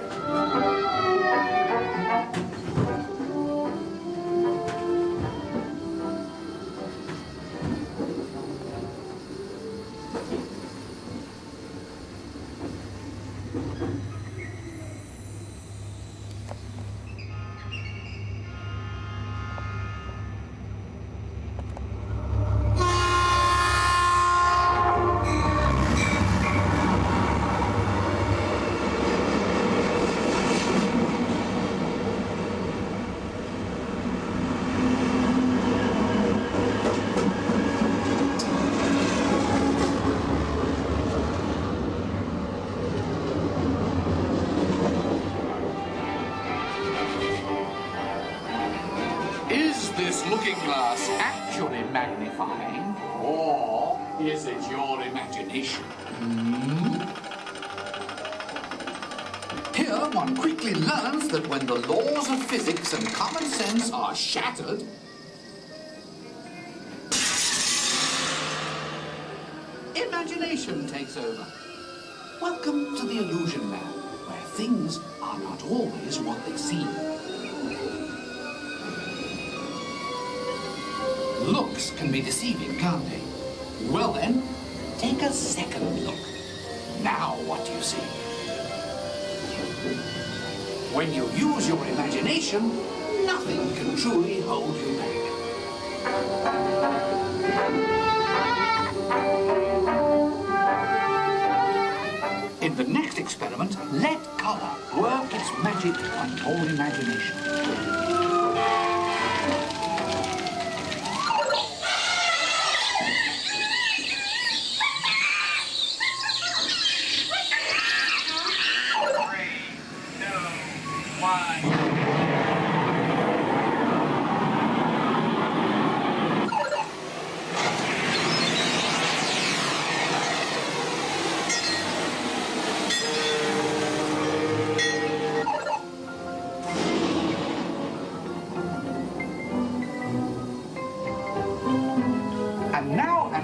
Looking glass actually magnifying, or is it your imagination? Here one quickly learns that when the laws of physics and common sense are shattered, imagination takes over. Welcome to the Illusion Lab, things are not always what they seem. Looks can be deceiving, can't they? Well then, take a second look. Now what do you see? When you use your imagination, nothing can truly hold you back. In the next experiment, let color work its magic on your imagination.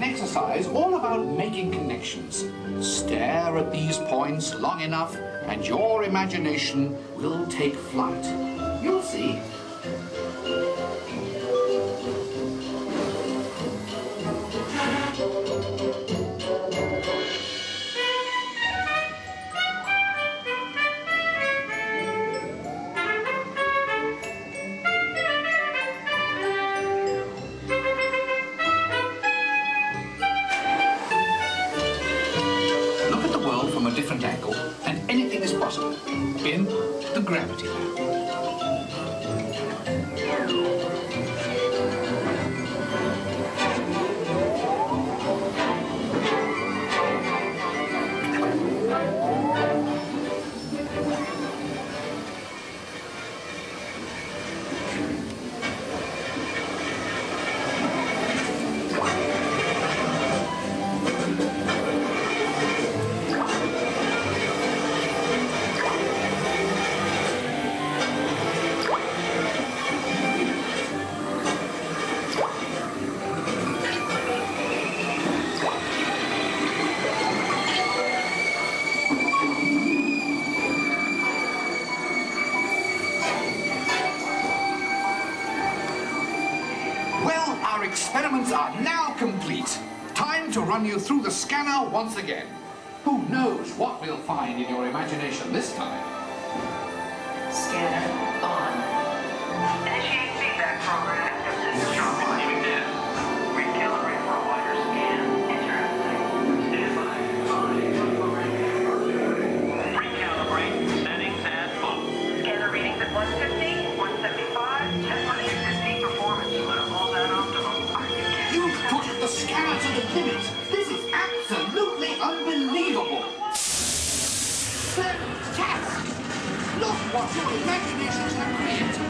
Exercise all about making connections. Stare at these points long enough and your imagination will take flight. You'll see. Different angle, and anything is possible in the gravity land. Our experiments are now complete. Time to run you through the scanner once again. Who knows what we'll find in your imagination this time? Scanner on. Initiate feedback program. Receiving this. Recalibrate for a wider scan. Interesting. Recalibrate. Settings at full. Scanner readings at 150, 175. Test for accuracy performance. Levels at optimum. You've pushed the scanner to the limit. This is absolutely unbelievable. Fantastic! Look what your imaginations have created.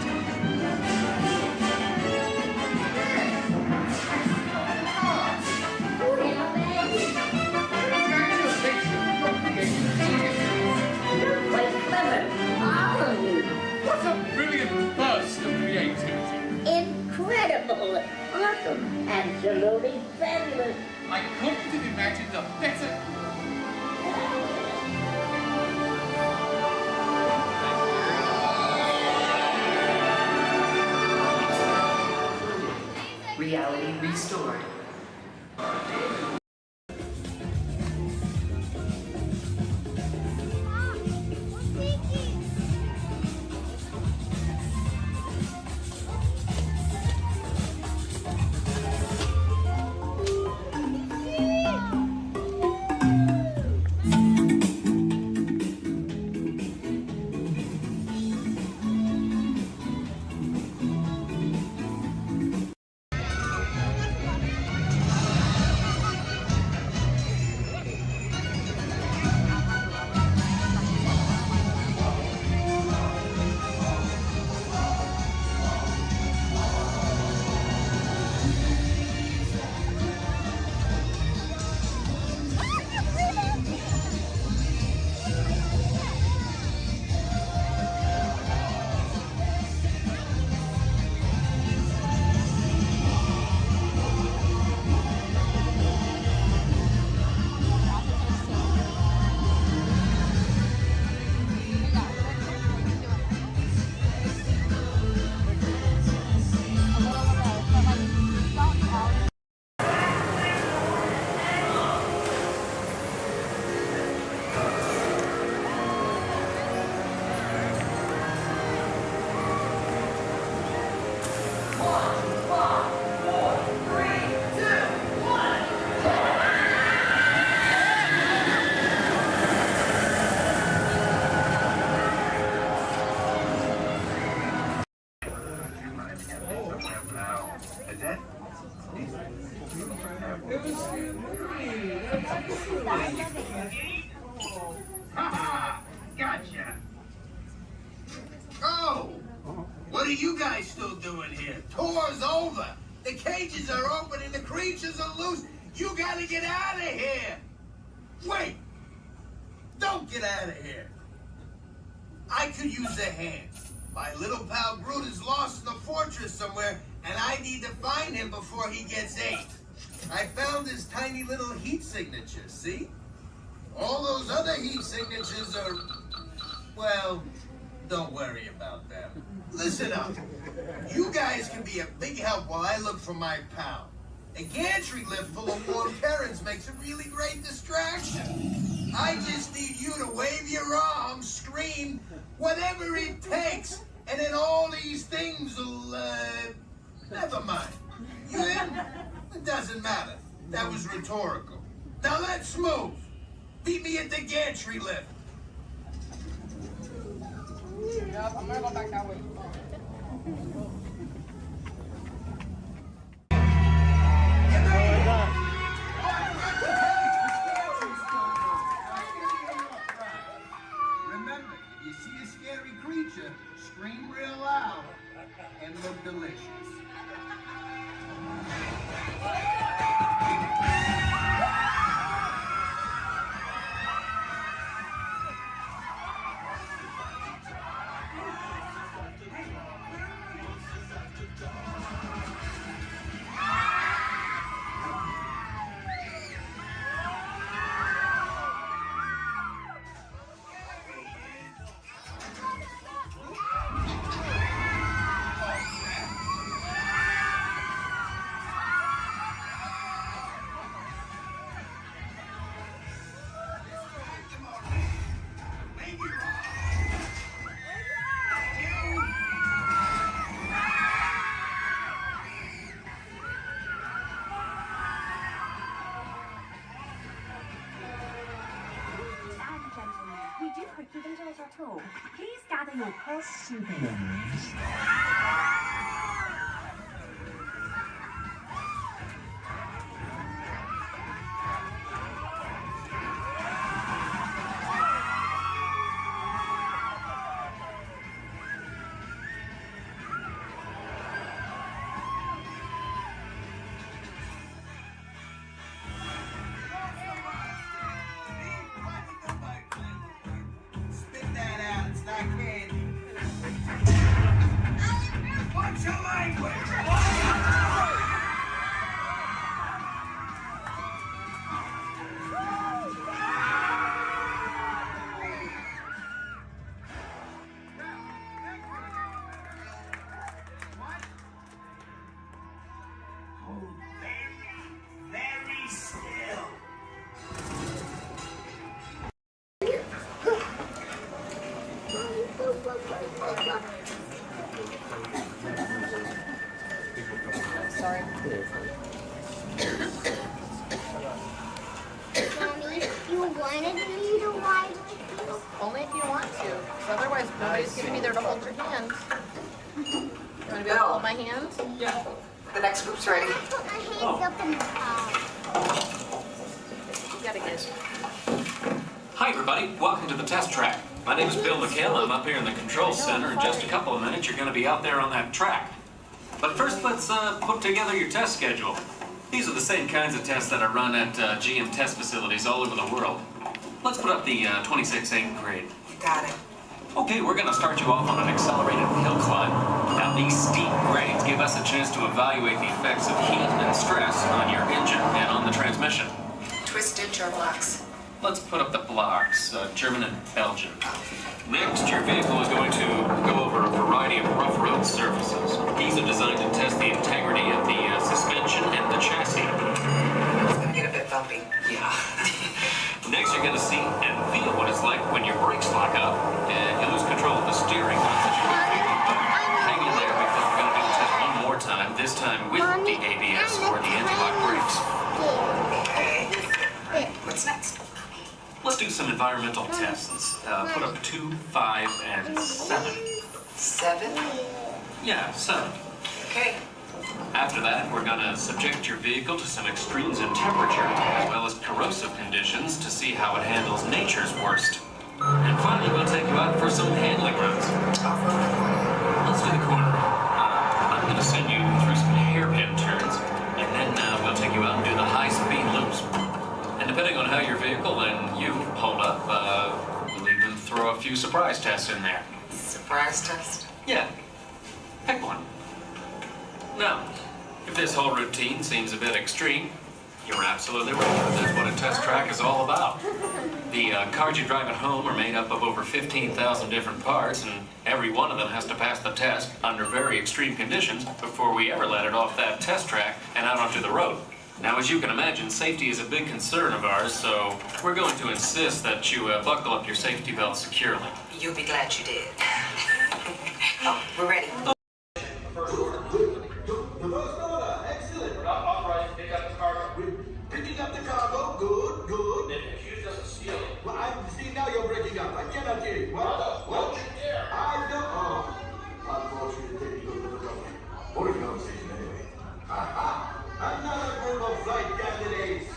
Quite clever, all of you. What a brilliant burst of creativity. Incredible, awesome, absolutely fabulous. I couldn't have imagined a better... Reality restored. Gotcha. Oh! What are you guys still doing here? Tour's over. The cages are open and the creatures are loose. You gotta get out of here. Wait. Don't get out of here. I could use a hand. My little pal Groot is lost in the fortress somewhere, and I need to find him before he gets ate. I found his tiny little heat signature, see? All those other heat signatures are, well, don't worry about them. Listen up. You guys can be a big help while I look for my pal. A gantry lift full of warm currents makes a really great distraction. I just need you to wave your arms, scream, whatever it takes, and then all these things will, never mind. You in? It doesn't matter. That was rhetorical. Now let's move. Meet me at the gantry lift. Yep, I'm gonna go back that way. Remember, if you see a scary creature, scream real loud and look delicious. Please gather your purse souvenirs. What's your language? Hold very still. Sorry. Mommy, you wanted me to ride with you? Only if you want to. 'Cause otherwise, nobody's gonna be there to hold your hand. You wanna be able to hold my hand? Yeah. The next group's ready. I put my hands up in the car. You gotta get. Hi, everybody. Welcome to the test track. My name is Bill McHale. I'm up here in the control center. In just a couple of minutes, you're going to be out there on that track. But first, let's put together your test schedule. These are the same kinds of tests that are run at GM test facilities all over the world. Let's put up the 26 8th grade. You got it. Okay, we're going to start you off on an accelerated hill climb. Now, these steep grades give us a chance to evaluate the effects of heat and stress on your engine and on the transmission. Twisted jar blocks. Let's put up the blocks, German and Belgian. Next, your vehicle is going to go over a variety of rough road surfaces. These are designed to test the integrity of the suspension and the chassis. It's gonna get a bit bumpy. Yeah. Next, you're going to see and feel what it's like when your brakes lock up and you lose control of the steering. Hang in there because we're going to do the test one more time, this time with the ABS or the anti-lock brakes. Okay. What's next? Let's do some environmental tests. Put up 2, 5, and 7. 7? Yeah, 7. Okay. After that, we're gonna subject your vehicle to some extremes in temperature, as well as corrosive conditions to see how it handles nature's worst. And finally, we'll take you out for some handling runs. Let's do the corner. I'm gonna send you through some hairpin turns, and then we'll take you out and do the high-speed loops. And depending on how your vehicle and you hold up, we'll even throw a few surprise tests in there. Surprise test? Yeah. Pick one. Now, if this whole routine seems a bit extreme, you're absolutely right. That's what a test track is all about. The cars you drive at home are made up of over 15,000 different parts, and every one of them has to pass the test under very extreme conditions before we ever let it off that test track and out onto the road. Now, as you can imagine, safety is a big concern of ours, so we're going to insist that you buckle up your safety belt securely. You'll be glad you did. Oh, we're ready. Picking up the cargo, good, good. Then accused us of stealing. Well, see, now you're breaking up. I cannot hear you. What? I don't. Oh, unfortunately, you don't know. What are you conversation anyway? Aha! Another group of flight candidates.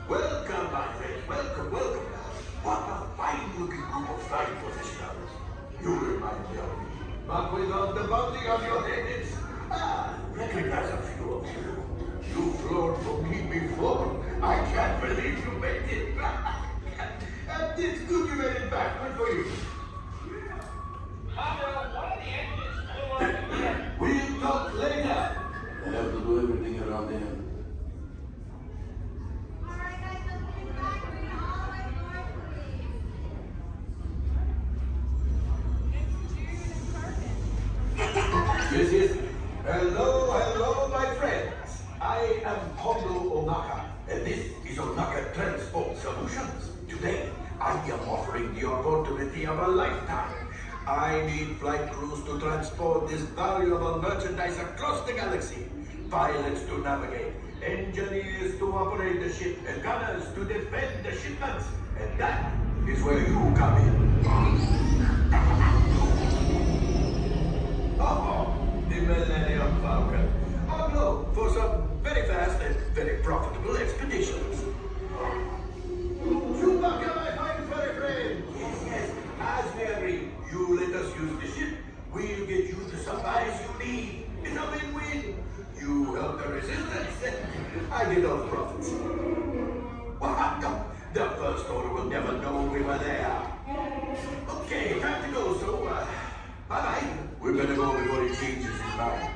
Welcome, my friends. Welcome. What a fine-looking group of flight professionals. You remind me of me, but without the bumping of your heads. Recognize a few of you. You flown for me before. I can't believe you made it back. And it's good you made it back. Good for you. We'll talk later. I have to do everything around him. Yes. Hello, my friends. I am Hondo Onaka, and this is Onaka Transport Solutions. Today, I am offering the opportunity of a lifetime. I need flight crews to transport this valuable merchandise across the galaxy, pilots to navigate, engineers to operate the ship, and gunners to defend the shipments. And that is where you come in. The Millennium Falcon. Oh no, for some very fast and very profitable expeditions. Chewbacca, my fine furry friend. Yes. As we agreed, you let us use the ship. We'll get you the supplies you need. It's a win-win. You help the resistance, and I get all the profits. Well, the First Order will never know we were there. Okay, time to go, so, bye-bye. We better go before he changes his mind.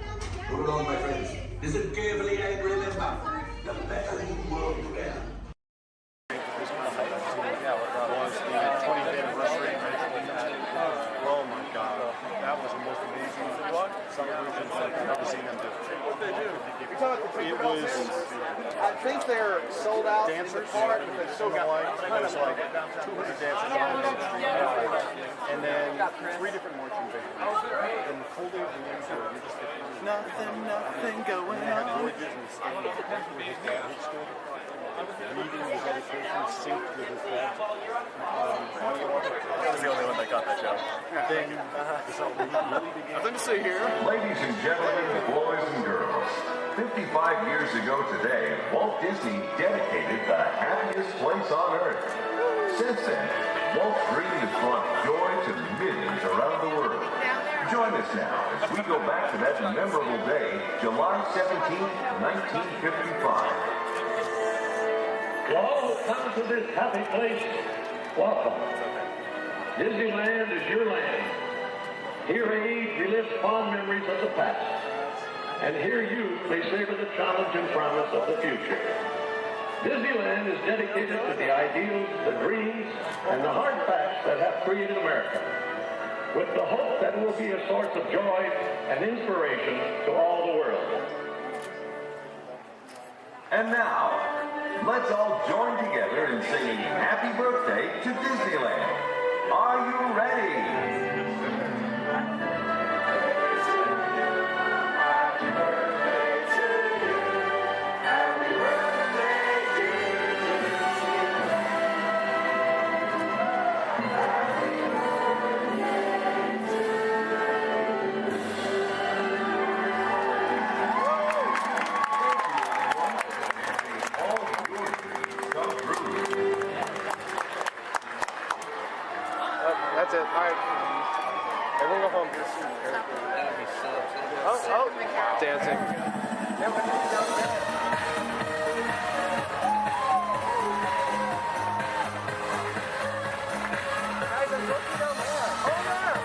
Move along, my friends. Listen carefully and remember, the better you work together. Oh my God, that was the most amazing celebration I've ever seen them do. What they do? It was. I think they're sold out dancers, in the park, but they still got there's like 200 dancers on the street, and then 3 different marching bands. And the whole day of the dance floor, you're just nothing going on. Reading the dedication synced with his dad. I was the only one that got that joke. Then really began. Nothing to see here. Ladies and gentlemen, boys and girls, 55 years ago today, Walt Disney dedicated the happiest place on earth. Since then, Walt's dream has brought joy to millions around the world. Join us now as we go back to that memorable day, July 17, 1955. To all who come to this happy place, welcome. Disneyland is your land. Here age relives fond memories of the past. And here you may savor the challenge and promise of the future. Disneyland is dedicated to the ideals, the dreams, and the hard facts that have created America, with the hope that it will be a source of joy and inspiration to all the world. And now, let's all join together in singing Happy Birthday to Disneyland. Are you ready? Alright. Everyone go home. Oh, dancing. Guys, I'm looking down there. Oh, there.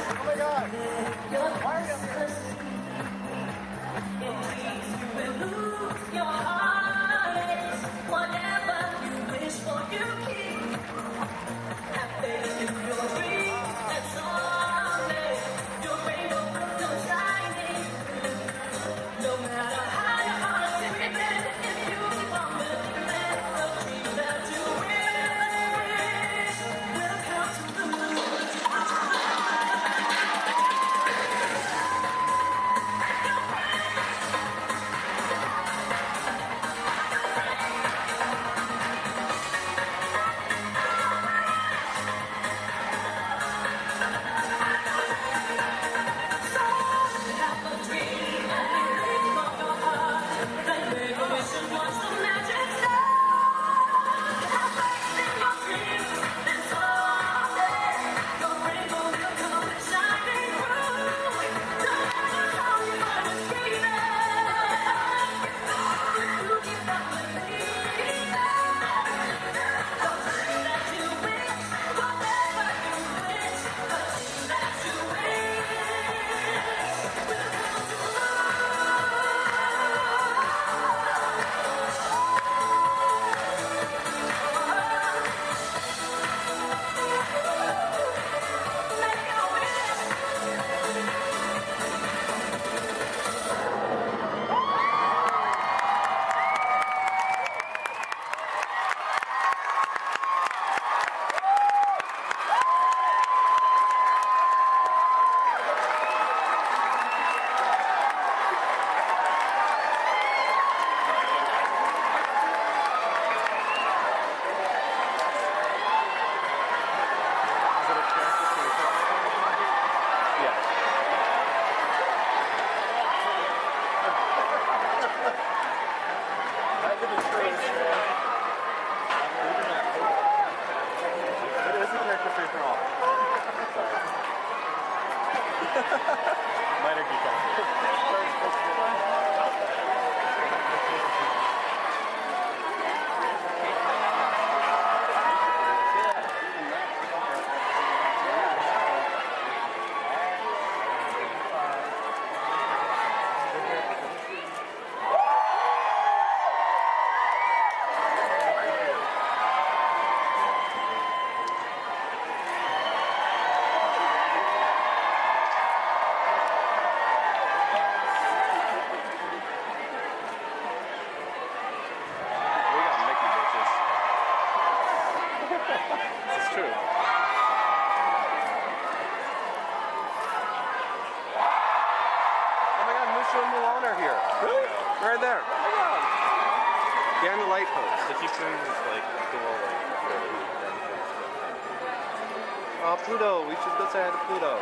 Oh my God. Why are you up here? Minor It's true. Oh my God, Musha and Milan are here. Really? Right there. Oh my God. Behind the light post. They keep doing this like cool Oh, Pluto. We should go say hi to Pluto.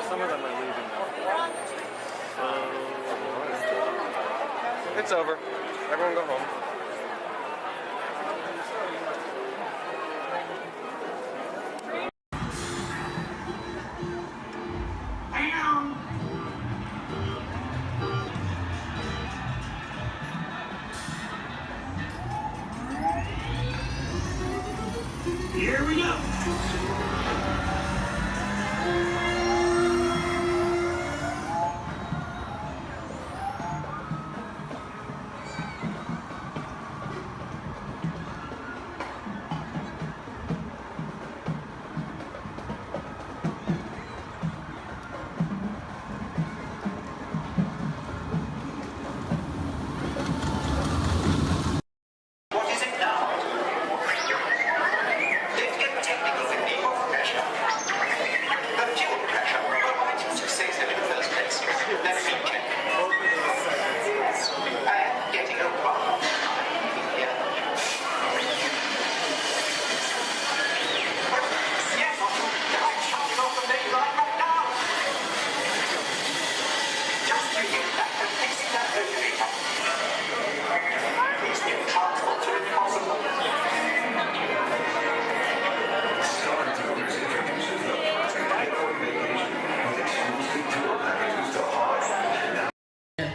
Some of them are leaving now. It's over. Everyone go home. Here we go.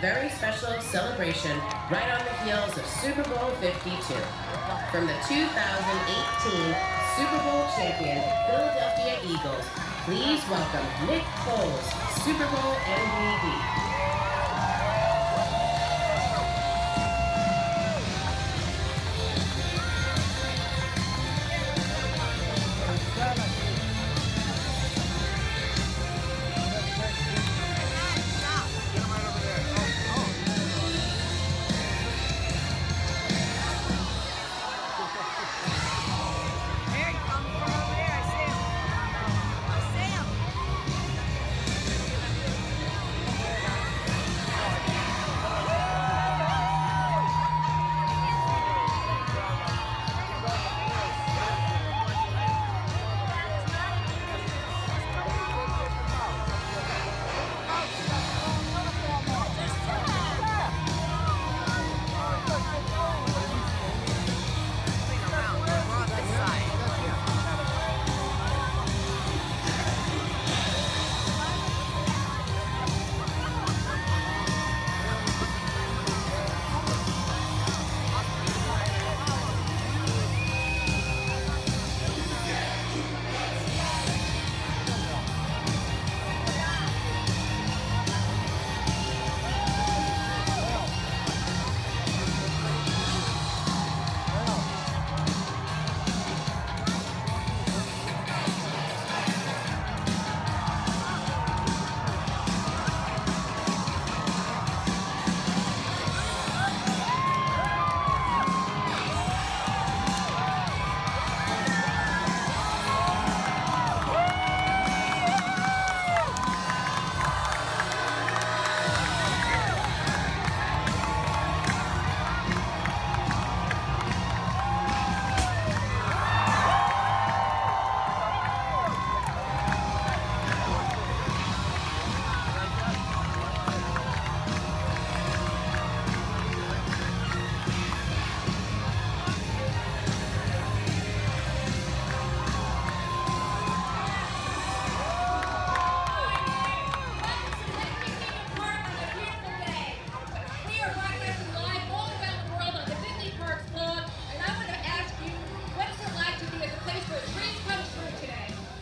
very special celebration right on the heels of Super Bowl 52. From the 2018 Super Bowl champion Philadelphia Eagles, please welcome Nick Foles, Super Bowl MVP.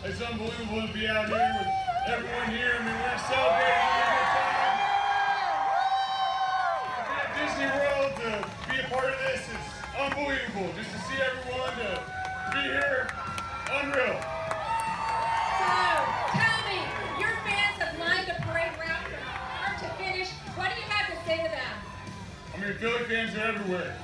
It's unbelievable to be out here with everyone here. I mean, we're celebrating a good time. To be at Disney World, to be a part of this is unbelievable. Just to see everyone, to be here, unreal. So, tell me, your fans have lined the parade route from start to finish. What do you have to say to them? I mean, Philly fans are everywhere.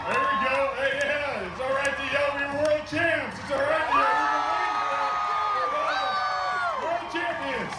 There we go. Hey, yeah, it's all right to yell we're world champs. It's all right to yell we're world champions.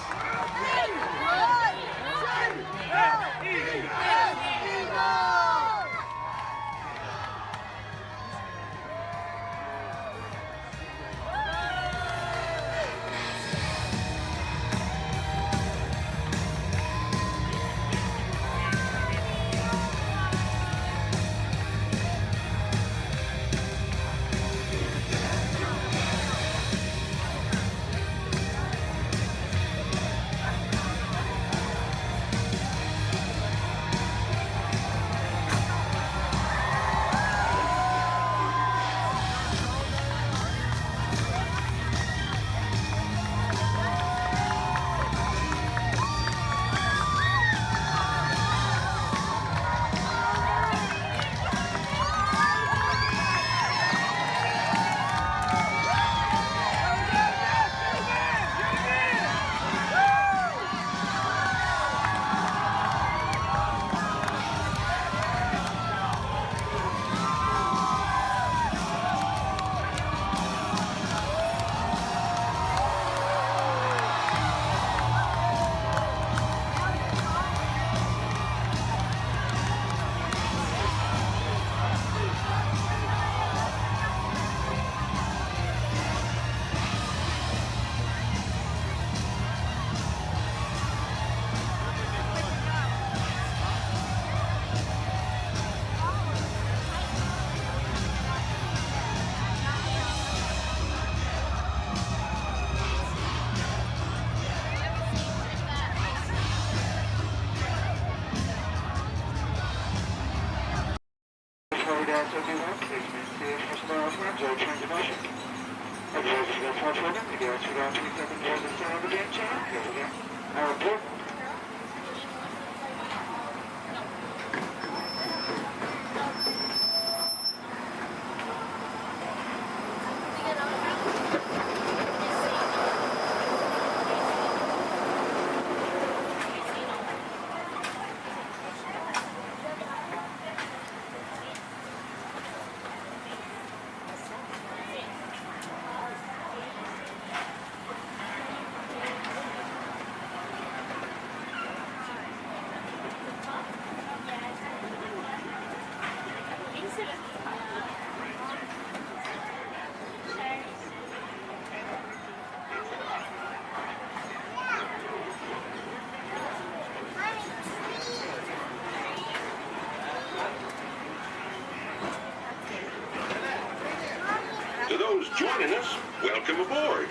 To those joining us, welcome aboard.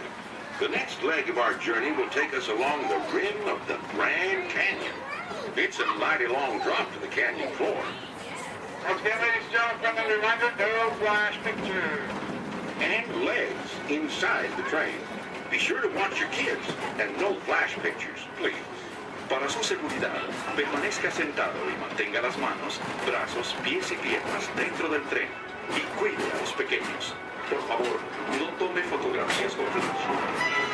The next leg of our journey will take us along the rim of the Grand Canyon. It's a mighty long drop to the canyon floor. Okay, ladies and gentlemen, friendly reminder, no flash pictures. And legs inside the train. Be sure to watch your kids and no flash pictures, please. Para su seguridad, permanezca sentado y mantenga las manos, brazos, pies y piernas dentro del tren. Y cuide a los pequeños. Por favor, no tome fotografías con flash.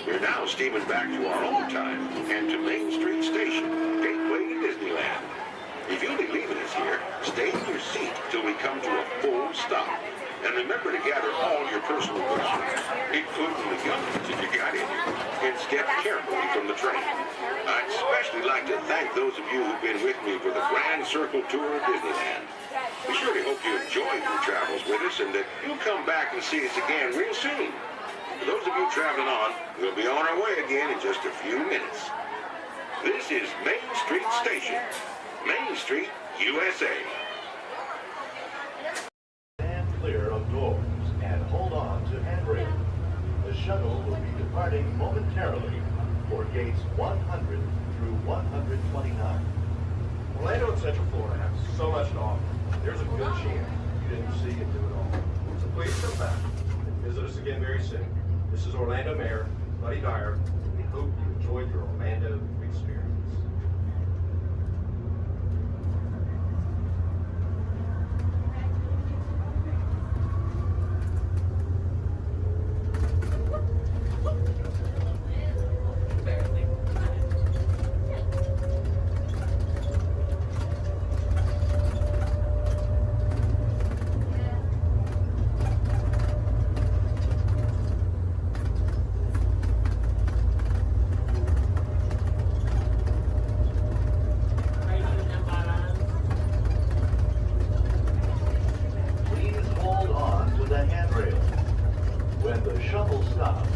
We're now steaming back to our own time and to Main Street Station, gateway to Disneyland. If you'll be leaving us here, stay in your seat till we come to a full stop. And remember to gather all your personal groceries, including the guns if you got any, and step carefully from the train. I'd especially like to thank those of you who've been with me for the Grand Circle Tour of Disneyland. We surely hope you enjoyed your travels with us and that you'll come back and see us again real soon. For those of you traveling on, we'll be on our way again in just a few minutes. This is Main Street Station, Main Street, USA. Stand clear of doors and hold on to handrails. The shuttle will be departing momentarily for gates 100 through 129. Orlando and Central Florida have so much to offer. There's a good chance you didn't see and do it all. So please come back and visit us again very soon. This is Orlando Mayor Buddy Dyer. We hope you enjoyed your Orlando experience. When the shuttle stops,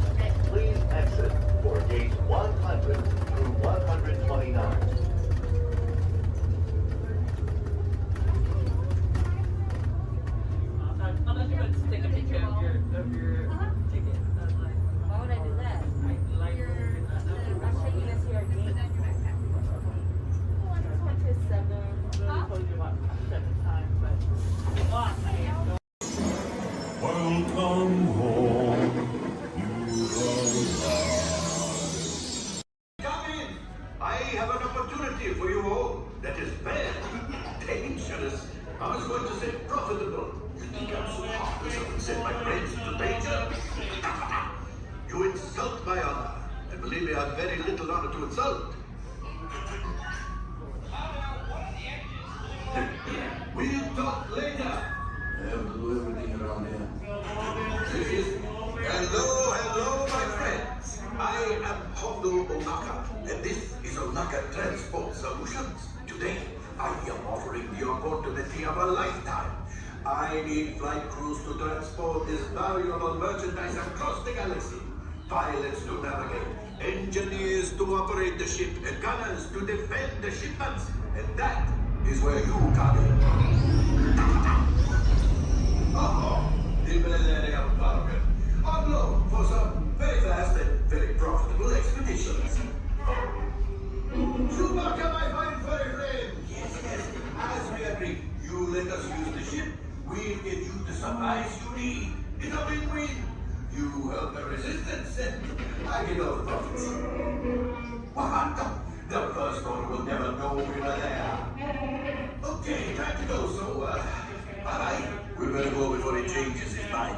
please exit for gates 100 through 129. Unless you want to take a picture of your ticket. Why would I do that? I'm taking this here again. I just went to 7. I really told you about 7 times, but Welcome home, you Come in. I have an opportunity for you all that is very dangerous. I was going to say profitable. You think I'm so heartless I would send my friends into danger? You insult my honor. And believe me, I have very little honor to insult. We'll talk later. I have to do everything around here. Hello, my friends. I am Hondo Onaka, and this is Onaka Transport Solutions. Today, I am offering the opportunity of a lifetime. I need flight crews to transport this valuable merchandise across the galaxy. Pilots to navigate, engineers to operate the ship, and gunners to defend the shipments. And that is where you come in. On loan for some very fast and very profitable expeditions. Chewbacca, my fine furry friend! Yes, as we agreed, you let us use the ship, we'll get you the supplies you need. It's a win-win. You help the resistance, and I get all the profits. The first order will never know we were there. Okay, time to go, so, alright. We better go before he changes his mind.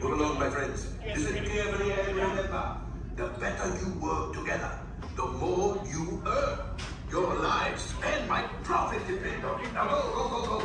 Move along, my friends. Listen carefully and remember, the better you work together, the more you earn. Your lives and my profit depend on it. Now go.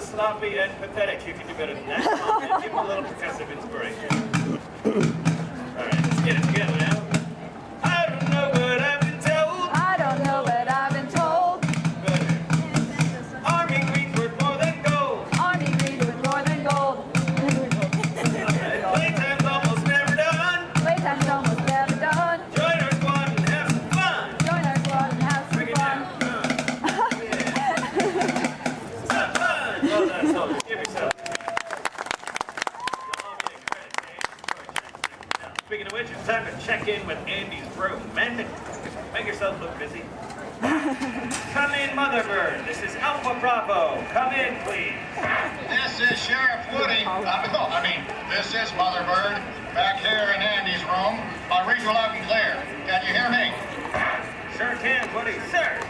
Sloppy and pathetic. You can do better than that. Come on, man. Give him a little percussive inspiration. All right, let's get it together now. I don't know what I've been told. I don't know what I've been told. Better. Army green's worth more than gold. Army green's worth more than gold. Playtime's almost never done. Playtime's almost never done. Join our squad and have some fun. Join our squad and have some fun. Well done, soldiers. Give yourself. Speaking of which, it's time to check in with Andy's room. Men, make yourself look busy. Come in, Motherbird. This is Alpha Bravo. Come in, please. This is Sheriff Woody. This is Motherbird. Back here in Andy's room. I read you loud and clear. Can you hear me? Sure can, Woody. Sir,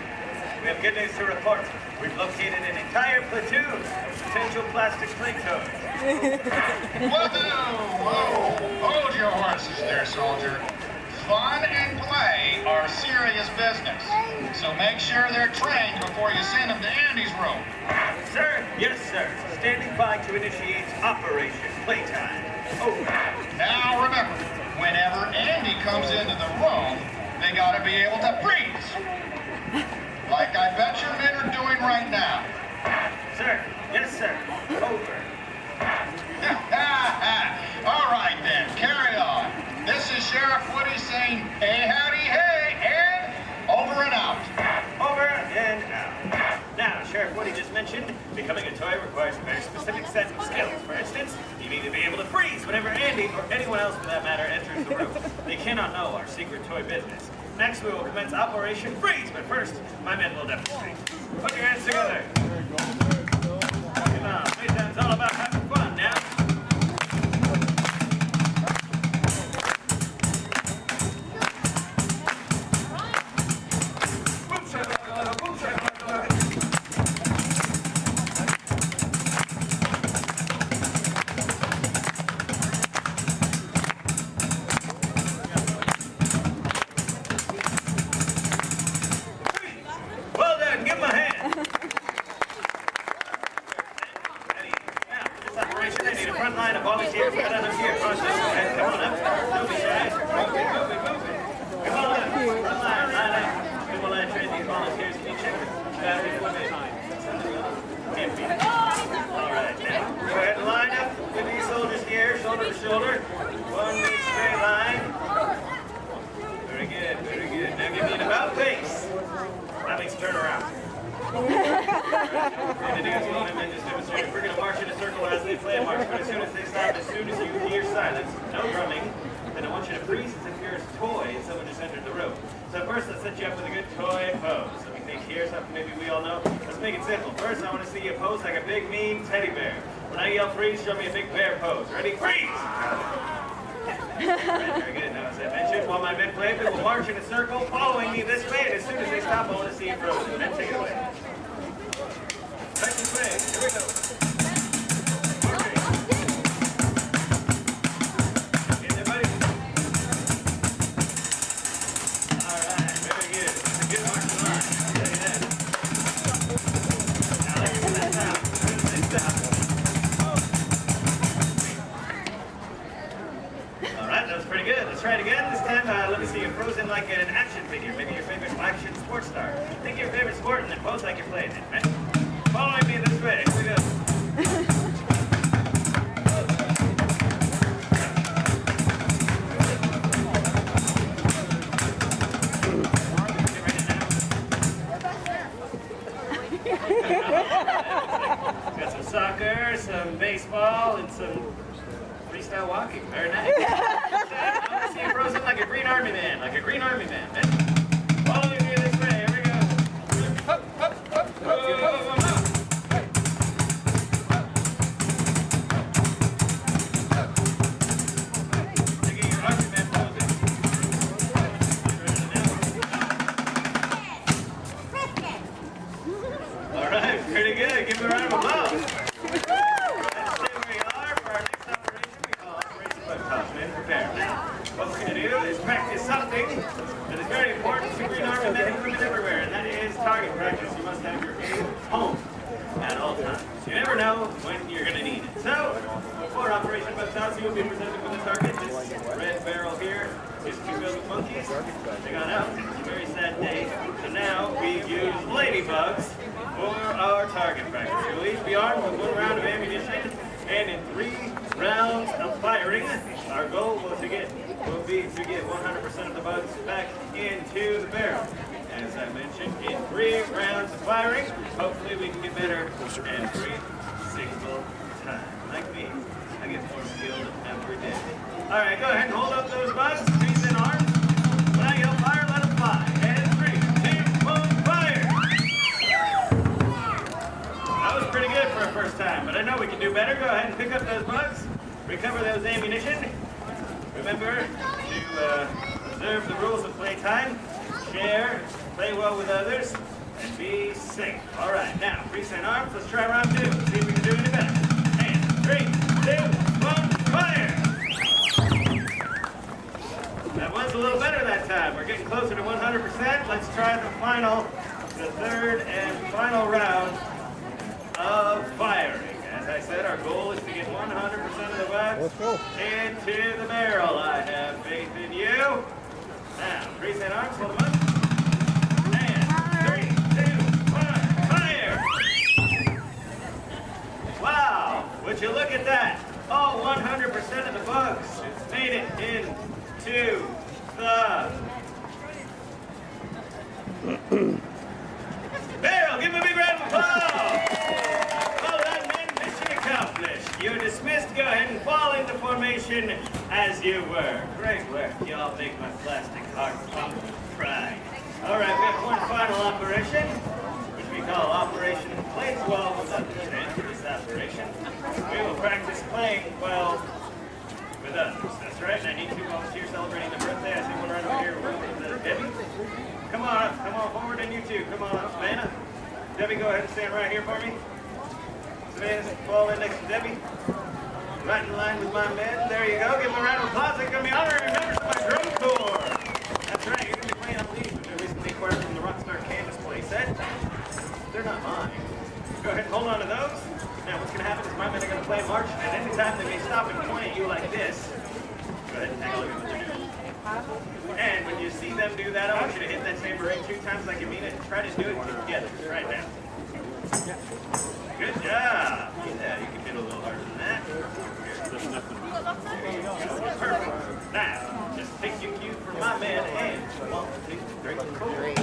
we have good news to report. We've located an entire platoon of potential plastic play toads. Whoa! Hold your horses there, soldier. Fun and play are serious business. So make sure they're trained before you send them to Andy's room. Sir? Yes, sir. Standing by to initiate Operation Playtime. Over. Now remember, whenever Andy comes into the room, they gotta be able to freeze. Like I bet your men are doing right now. Sir. Yes, sir. Over. All right, then. Carry on. This is Sheriff Woody saying, hey, howdy, hey, and over and out. Over and out. Now, Sheriff Woody just mentioned, becoming a toy requires a very specific set of skills. For instance, you need to be able to freeze whenever Andy, or anyone else for that matter, enters the room. They cannot know our secret toy business. Next, we will commence Operation Freeze, but first, my men will demonstrate. Put your hands together. Come on, Playtime's all about having fun now. Well done, give him a hand. I need a front line of volunteers right on up here across this way. Come on up. Don't be shy. Move it. Come on up. Front line up. We will train these volunteers to be checked. All right, now go ahead and line up with these soldiers here, shoulder to shoulder. One big straight line. Very good, very good. Now give me an about face. That means turn around. We're going to march in a circle as they play a march, but as soon as they stop, as soon as you hear silence, no drumming, then I want you to freeze as if you're a toy and someone just entered the room. So first, let's set you up with a good toy pose. Let me think here, something maybe we all know. Let's make it simple. First, I want to see you pose like a big, mean teddy bear. When I yell freeze, show me a big bear pose. Ready? Freeze! Right, very good. Now, as I mentioned, while my men play, we will march in a circle, following me this way, and as soon as they stop, I want to see you frozen. Men, take it away. Back this way. Here we go. Okay, everybody. All right, very good. It's a good marching line. Look at that. Now, let's set that down. As soon as they stop. That was pretty good. Let's try it again. This time, let me see you frozen like an action figure. Maybe your favorite action sports star. Think of your favorite sport and then pose like you're playing it, right? Following me this way. Here we go. Got some soccer, some baseball, and some freestyle walking. Very nice. I want to see you frozen like a green army man, Following me this way. Here we go. Up, up, up, up, up, up. Pretty good. Give me a round of applause. Let's stay where you are for our next operation. We call Operation Bug Toss. Men, prepare. Now, what we're going to do is practice something that is very important to Green Army men and women everywhere, and that is target practice. You must have your aim home at all times. You never know when you're going to need it. So, for Operation Bug Toss, you will be presented with a target. This red barrel here is to filled with monkeys. They got out. It's a very sad day. So now we use ladybugs for our target practice. We'll each be armed with 1 round of ammunition, and in 3 rounds of firing, our goal will be to get 100% of the bugs back into the barrel. As I mentioned, in 3 rounds of firing, hopefully we can get better in 3 single time. Like me, I get more skilled every day. All right, go ahead and hold up those bugs. Trees in arms. When I yell fire, let them fly. And 3, 2, 1, fire! That was pretty good for a first time, but I know we can do better. Go ahead and pick up those bugs, recover those ammunition. Remember to observe the rules of playtime, share, play well with others, and be safe. All right, now, freeze and arms. Let's try round 2. See if we can do any better. And 3, 2, 1, fire! That was a little better that time. We're getting closer to 100%. Let's try the 3rd and final round of firing. As I said, our goal is to get 100% of the bugs into the barrel. I have faith in you. Now, freeze and arms, hold them up. And 3, 2, 1, fire! Wow, would you look at that? All 100% of the bugs made it into the barrel. Give me a big round of applause. Well done, men. Mission accomplished. You're dismissed. Go ahead and fall into formation as you were. Great work. You all make my plastic heart pump with pride. All right, we have one final operation, which we call Operation Play 12 with others. And for this operation, we will practice playing 12 with others. That's right. And I need 2 volunteers celebrating their birthday. I see one right over here with Debbie. Come on forward, and you too. Come on up, Savannah. Debbie, go ahead and stand right here for me. Savannah, fall in next to Debbie. Right in line with my men. There you go. Give them a round of applause. They're going to be honoring members of my drum corps. That's right. You're going to be playing on these, which are recently acquired from the Rockstar Canvas playset. They're not mine. Go ahead and hold on to those. Now, what's going to happen is my men are going to play march, and any time they may stop and point at you like this. Go ahead and take a look at what they're doing. And when you see them do that, I want you to hit that tambourine 2 times like you mean it, and try to do it together right now. Good job. Yeah, you can hit a little harder than that. There you go. Perfect. Now, just take your cue from my man and 1, 2, 3, 4.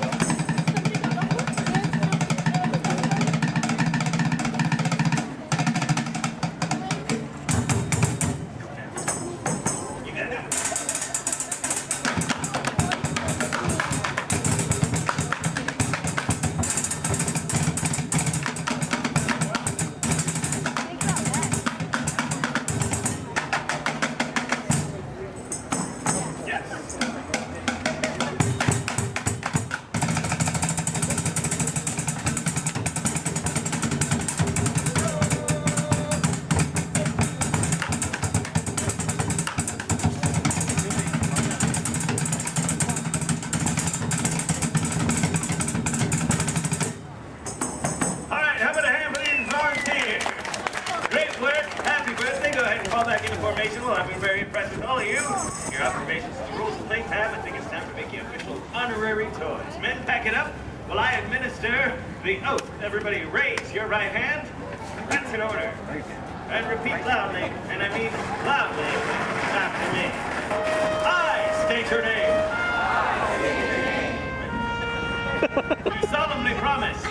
The oath. Everybody raise your right hand. That's in order. And repeat loudly, and I mean loudly, after me. I state your name. Do solemnly promise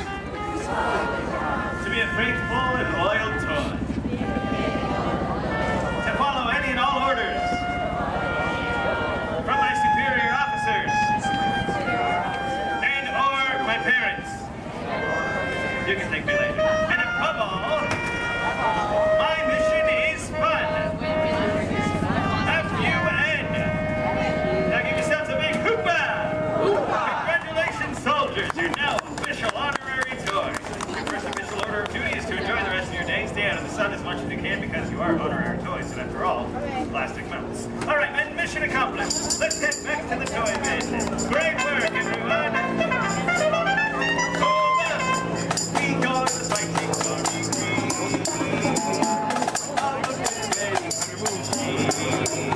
faithful and loyal toy. To follow any and all orders from my superior officers and or my parents. You can thank me later. And above all, my mission is fun. F-U-N. Now give yourselves a big hoopah! Congratulations, soldiers. You're now official honorary toys. Your first official order of duty is to enjoy the rest of your day. Stay out of the sun as much as you can because you are honorary toys, and after all, plastic melts. All right, men, mission accomplished. Let's head back to the toy bin. Great work, everyone. We go to the fighting army green. All of the ready for movie.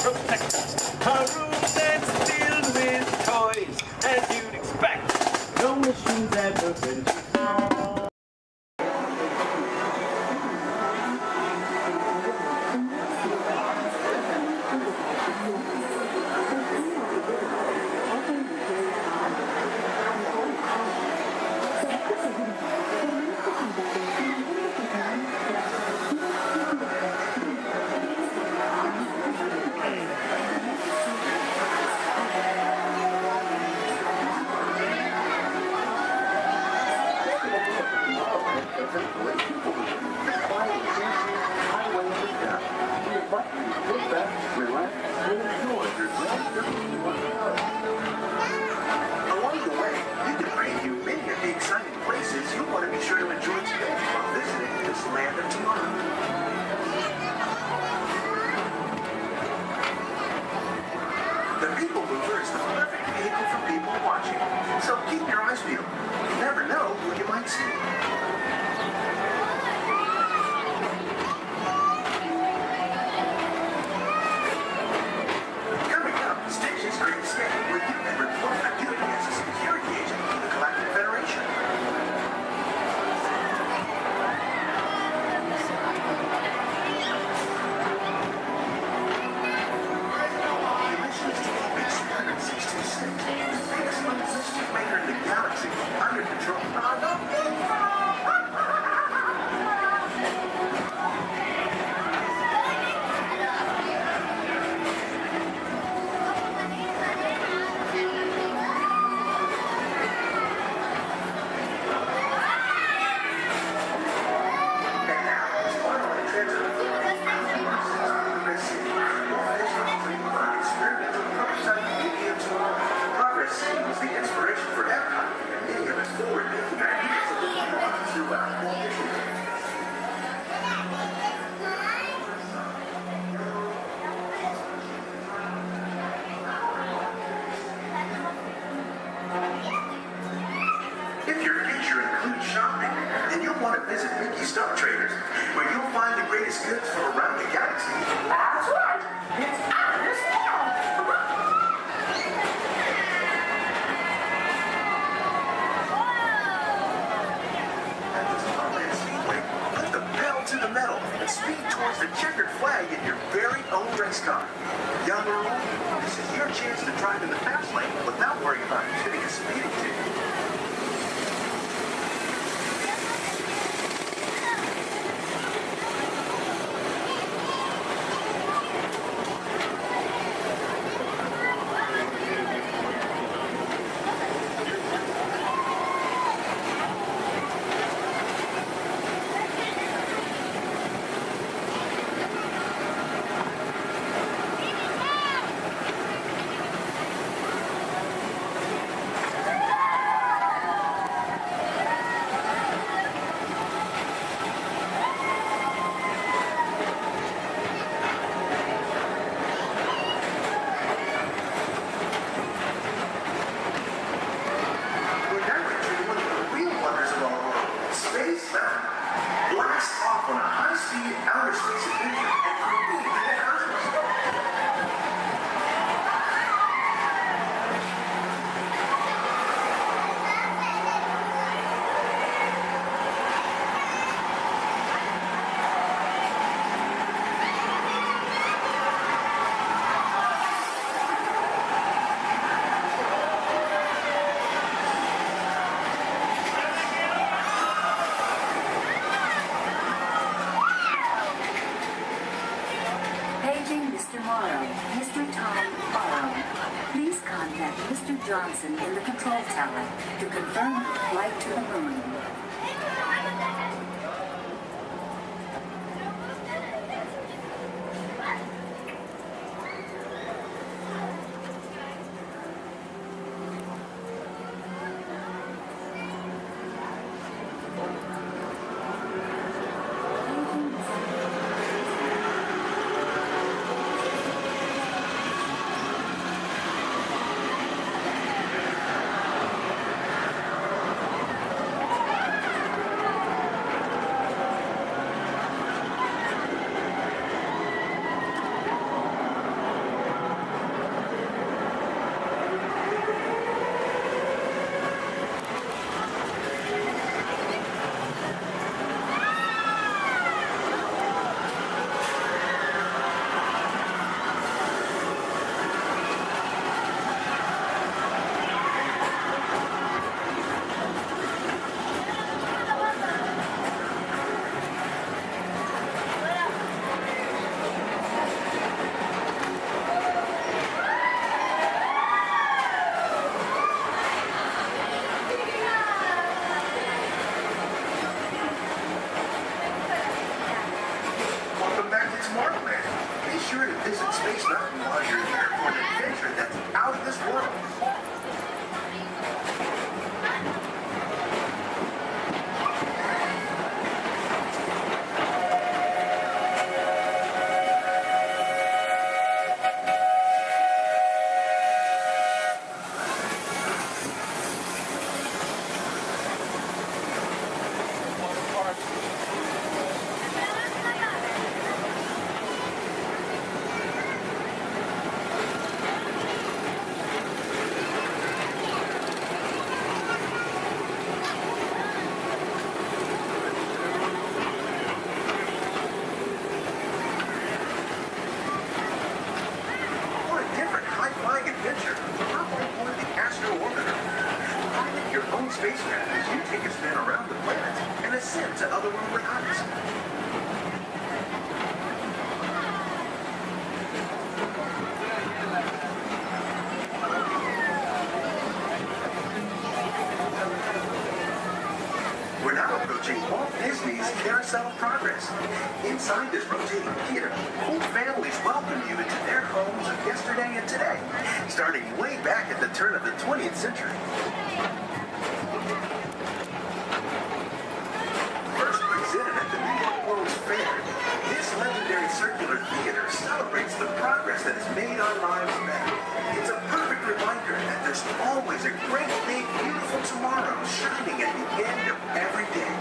Protect our room that's filled with toys, as you'd expect. No mission's ever been too small. Along the way, you can preview many of the exciting places you'll want to be sure to enjoy today while visiting this land of tomorrow. The People Mover is the perfect vehicle for people watching, so keep your eyes peeled. You never know who you might see. Coming up, Stitch's Great Escape, where you can report for duty as a security agent to the Galactic Federation. The mission is to keep H-366, the biggest mischief maker in the galaxy, under control. Progress seems the inspiration for Epcot and many of its forward-thinking ideas that will be on throughout Walt Disney. If your future includes shopping, then you'll want to visit Mickey Stuff Traders, where you'll find the greatest goods from around the galaxy. That's right. It's out of style. At the Disneyland Speedway, put the pedal to the metal and speed towards the checkered flag in your very own race car. Young or old, this is your chance to drive in the fast lane without worrying about getting a speeding ticket. Johnson in the control tower to confirm flight to the moon. Welcome back to Tomorrowland. Be sure to visit Space Mountain while you're here for an adventure that's out of this world. What a different high-flying adventure. Hop on board the Astro Orbiter. Pilot your own spacecraft as you take a spin around the planet and ascend to otherworldly heights. We're now approaching Walt Disney's Carousel of Progress. Inside this rotating theater, whole families welcome you into their homes of yesterday and today, starting way back at the turn of the 20th century. First presented at the New York World's Fair, this legendary circular theater celebrates the progress that has made our lives better. It's a perfect reminder that there's always a great, big, beautiful tomorrow shining at the end of every day.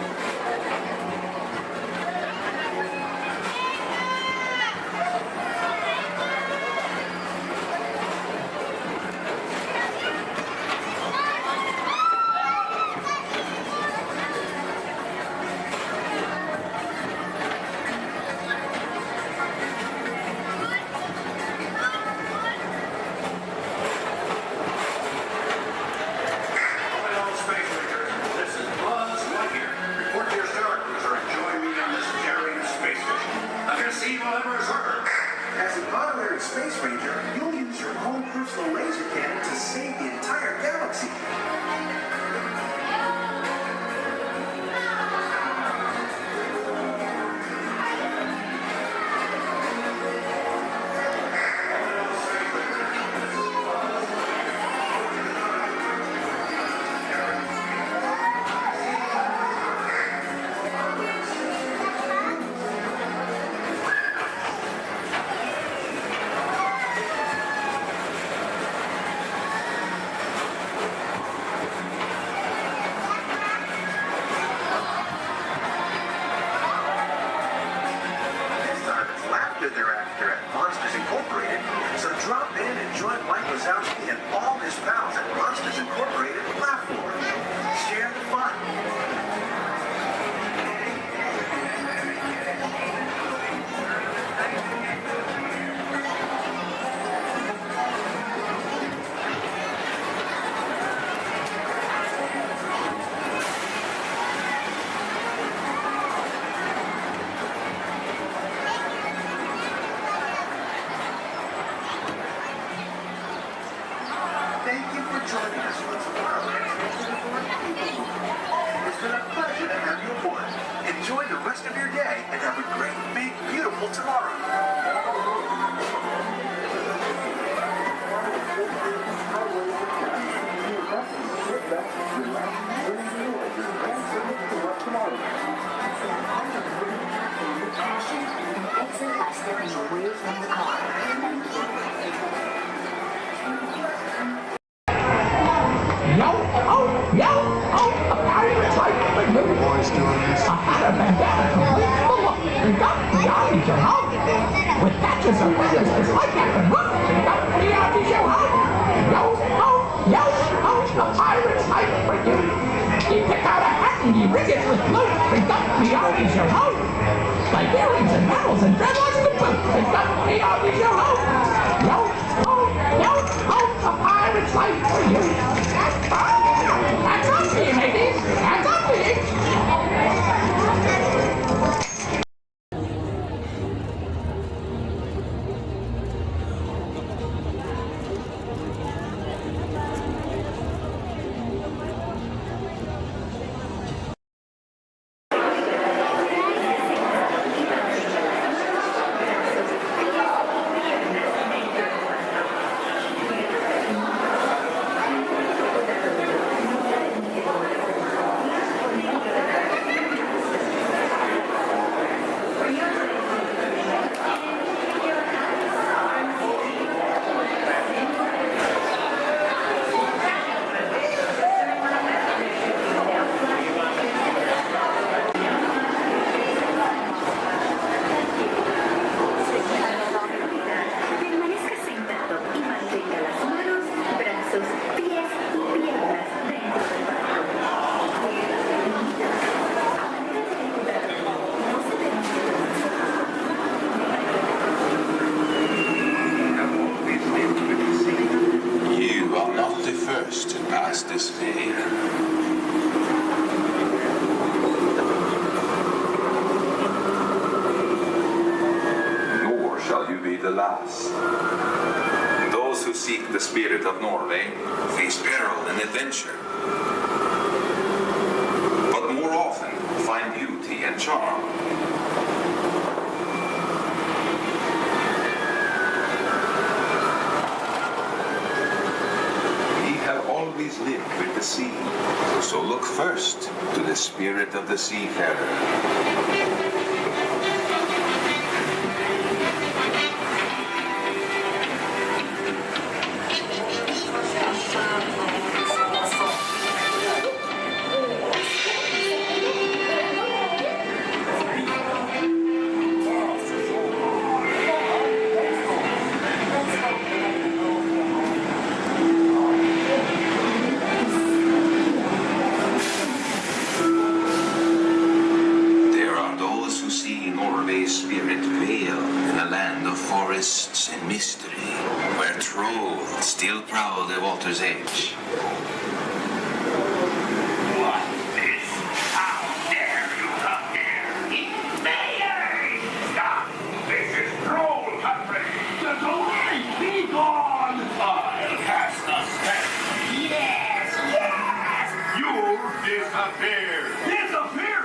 Report to It's been a pleasure to have you aboard. Enjoy the rest of your day and have a great, big, beautiful tomorrow. Caution and exit by stepping away from the car. Thank you. Yo, a pirate's like for you. Boys doing this? I had a bandana complete full of and got the armies around. With patches of feathers, it's like I can move and got the armies around. Yo, a pirate's like for you. He picked out a hat and he rigged it with blue and got the armies around. Like earrings and medals and dreadlocks and boots and got the armies around. Yo, a pirate's like for you. Hands up to you, ladies! Hands up to you! The last. Those who seek the spirit of Norway face peril and adventure, but more often find beauty and charm. We have always lived with the sea, so look first to the spirit of the seafarer. And mystery, where truth still proud the water's edge. What is? How dare you come here? Invaders! Stop! This is troll country! The Tony, be gone! I'll cast the spell. Yes! You'll disappear! Disappear!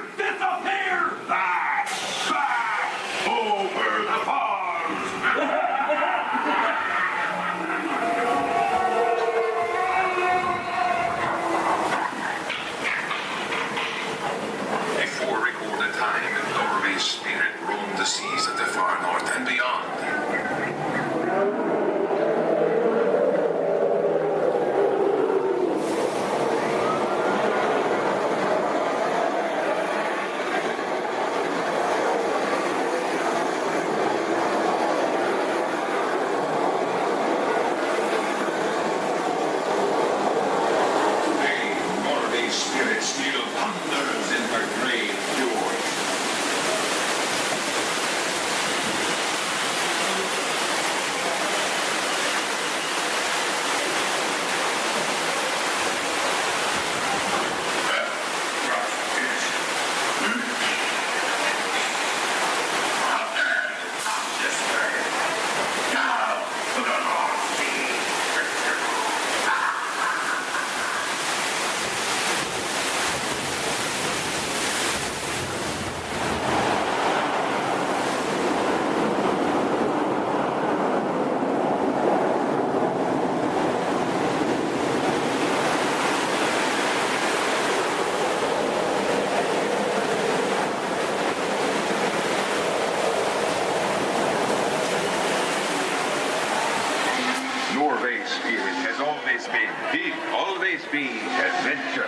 Back! Over the farms! Before recorded time, Norway's spirit roamed the seas of the far north and beyond. adventure.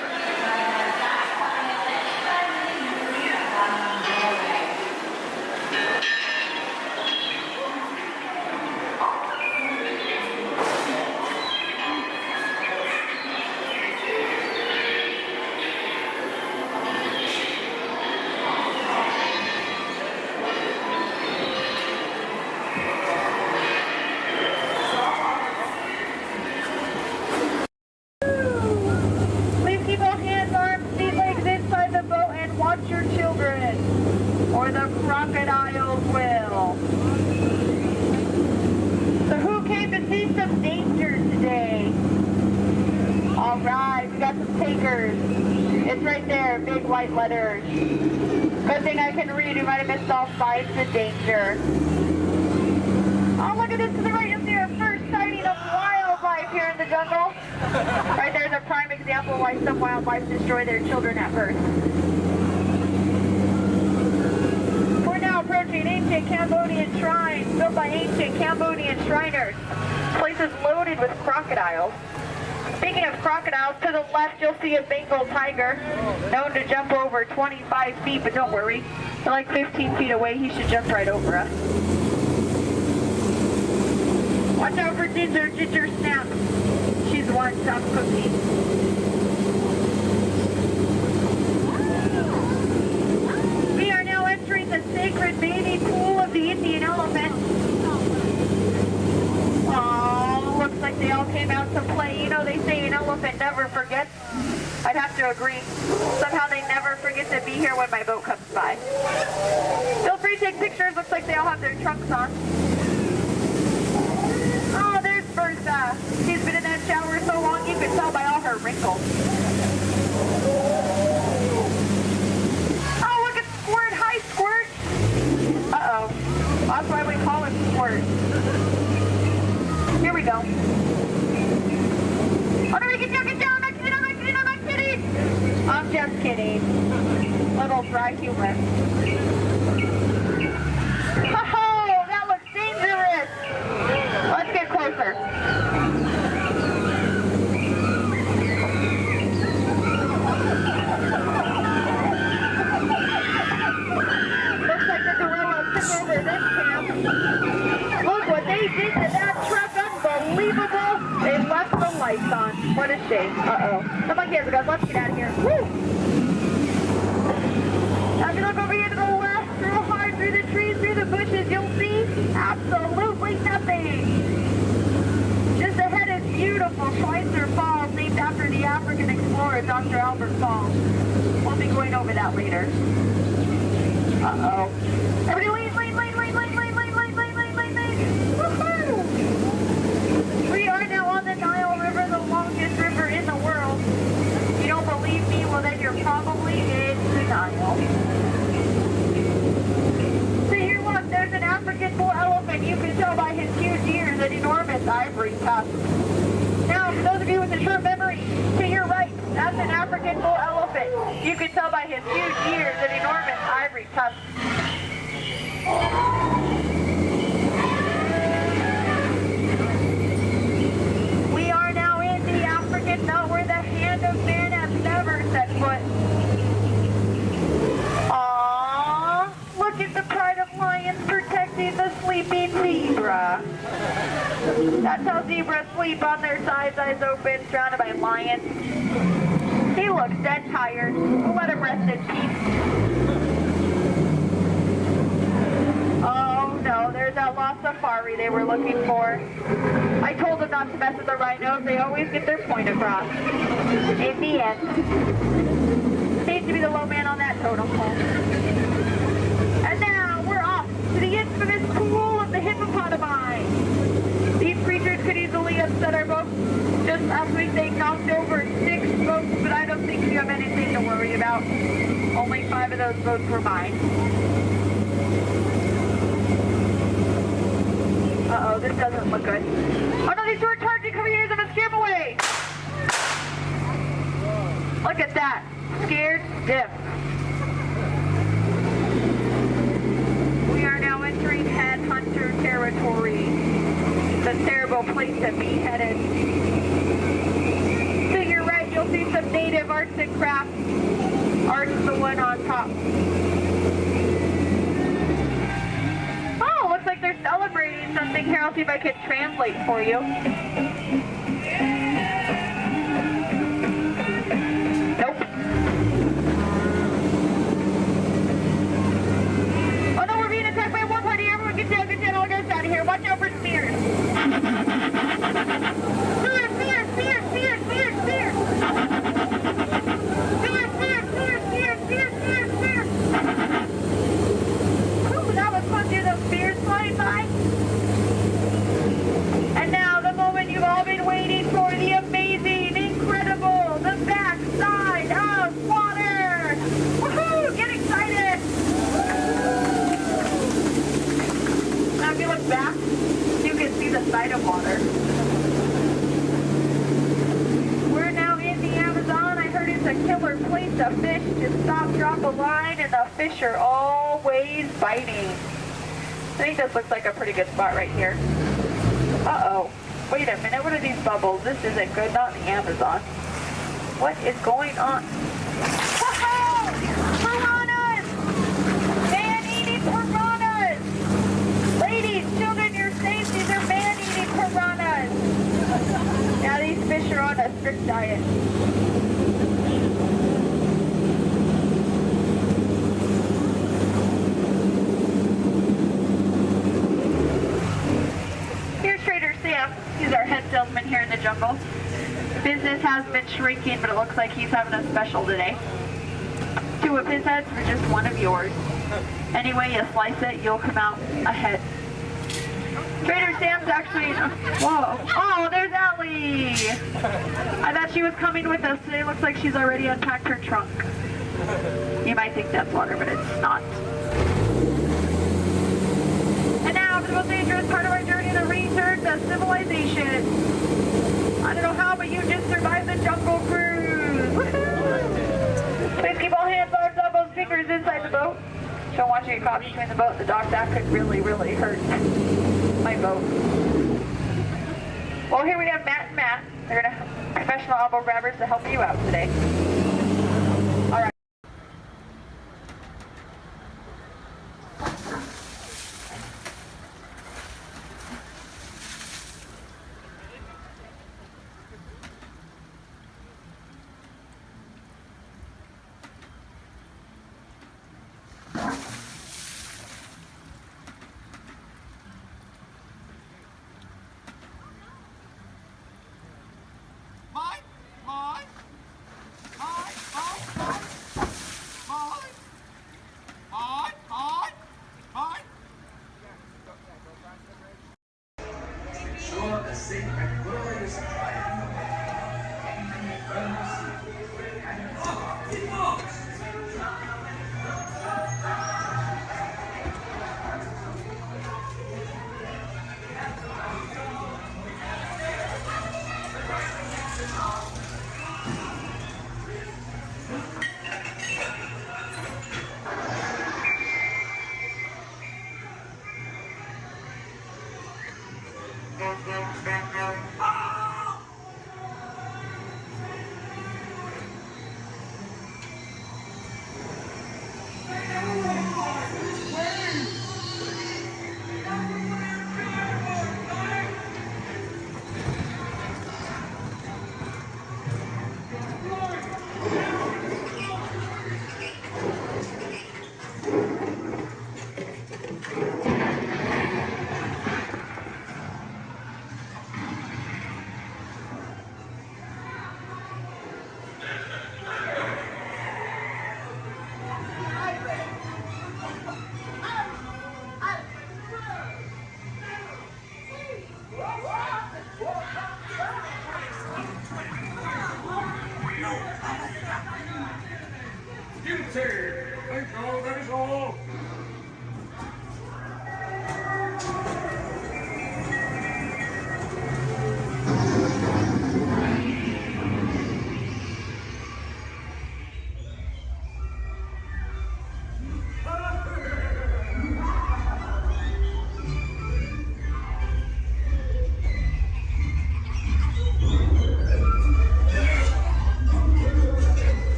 Please keep all hands, arms, feet, legs inside the boat and watch your children, or the crocodiles will. So who came to see some danger today? All right, we got some takers. It's right there, big white letters. Good thing I can read. You might have missed all signs of danger. Oh, look at this to the right. You'll see our first sighting of wildlife here in the jungle. Right there's a prime example of why some wildlife destroy their children at birth. We're now approaching ancient Cambodian shrines built by ancient Cambodian Shriners. This place is loaded with crocodiles. Speaking of crocodiles, to the left you'll see a Bengal tiger, known to jump over 25 feet, but don't worry, they're like 15 feet away, he should jump right over us. Watch out for Ginger, Ginger Snap. She's one tough cookie. We are now entering the sacred bathing pool of the Indian elephant. Oh, looks like they all came out to play. You know, they say an elephant never forgets. I'd have to agree. Somehow they never forget to be here when my boat comes by. Feel free to take pictures. Looks like they all have their trunks on. Oh, there's Bertha. She's been in that shower so long you can tell by all her wrinkles. Oh, look at Squirt. Hi, Squirt. Uh-oh. That's why we call him Squirt. Here we go. Oh, no, get down, get down. I'm not kidding, I'm not kidding, I'm not kidding. I'm just kidding. Little dry humor. Oh, that looks dangerous. Let's get closer. Looks like the gorilla took over this camp. Look what they did to that truck. Unbelievable. They left the lights on. What a shame. Uh-oh. The monkey has a gun. Let's get out of here. Woo! Now if you look over here to the left, real hard through the trees, through the bushes, you'll see absolutely nothing. Just ahead is beautiful Schweitzer Falls, named after the African explorer, Dr. Albert Falls. We'll be going over that later. Uh-oh. Everybody lean, lean, lean, lean, lean, lean, lean, lean, lean, lean, lean, lean. Woohoo! We are now on the Nile River, the longest river in the world. If you don't believe me, well then you're probably in denial. So here look, there's an African bull elephant. You can tell by his huge ears and enormous ivory tusks. Now, for those of you with a short memory, to your right, that's an African bull elephant. You can tell by his huge ears and enormous ivory tusks. We are now in the African belt where the hand of man has never set foot. Aww, look at the pride of lions protecting the sleeping zebra. That's how zebras sleep, on their sides, eyes open, surrounded by lions. He looks dead tired. We'll let him rest in peace. Oh no, there's that lost safari they were looking for. I told them not to mess with the rhinos. They always get their point across. In the end. Seems to be the low man on that totem pole. And now we're off to the infamous pool of the hippopotami. These creatures could easily upset our boat. Just last week they knocked over 6 boats, but I don't think you have anything to worry about. Only 5 of those boats were mine. Uh-oh, this doesn't look good. Oh no, these short charging coming here, gonna scare them away! Look at that. Scared stiff. We are now entering headhunter territory. The terrible place to be headed. To your right, you'll see some native arts and crafts. Art's the one on top. Oh, looks like they're celebrating something here. I'll see if I can translate for you. Nope. Oh no, we're being attacked by a war party. Everyone get down, all get us out of here. Watch out for spears. Spears, spears, spears, spears, spears, spears. Spears, spears, spears, spears, spears, spears, spears. Ooh, that was fun. See those spears flying by? And now the moment you've all been waiting for, the amazing, incredible, the backside of water. Woohoo! Get excited! Now if you look back, you can see the side of water. We're now in the Amazon. I heard it's a killer place to fish. Just stop, drop a line, and the fish are always biting. I think this looks like a pretty good spot right here. Uh-oh. Wait a minute, what are these bubbles? This isn't good, not in the Amazon. What is going on? Woohoo! Piranhas! Man-eating piranhas! Ladies, children, you're safe. These are man-eating piranhas. Now these fish are on a strict diet. Here's Trader Sam. He's our head salesman here in the jungle. Business has been shrinking, but it looks like he's having a special today. 2 of his heads for just 1 of yours. Any way you slice it, you'll come out ahead. Trader Sam's actually... Whoa. Oh, there's Allie! I thought she was coming with us today. Looks like she's already unpacked her trunk. You might think that's water, but it's not. And now for the most dangerous part of our journey, the return to civilization. I don't know how, but you just survived the jungle cruise. Woohoo! Please keep all hands, arms, elbows, fingers inside the boat. Don't want you to get caught between the boat and the dock. That could really, really hurt my boat. Well, here we have Matt and Matt. They're going to professional elbow grabbers to help you out today. All right.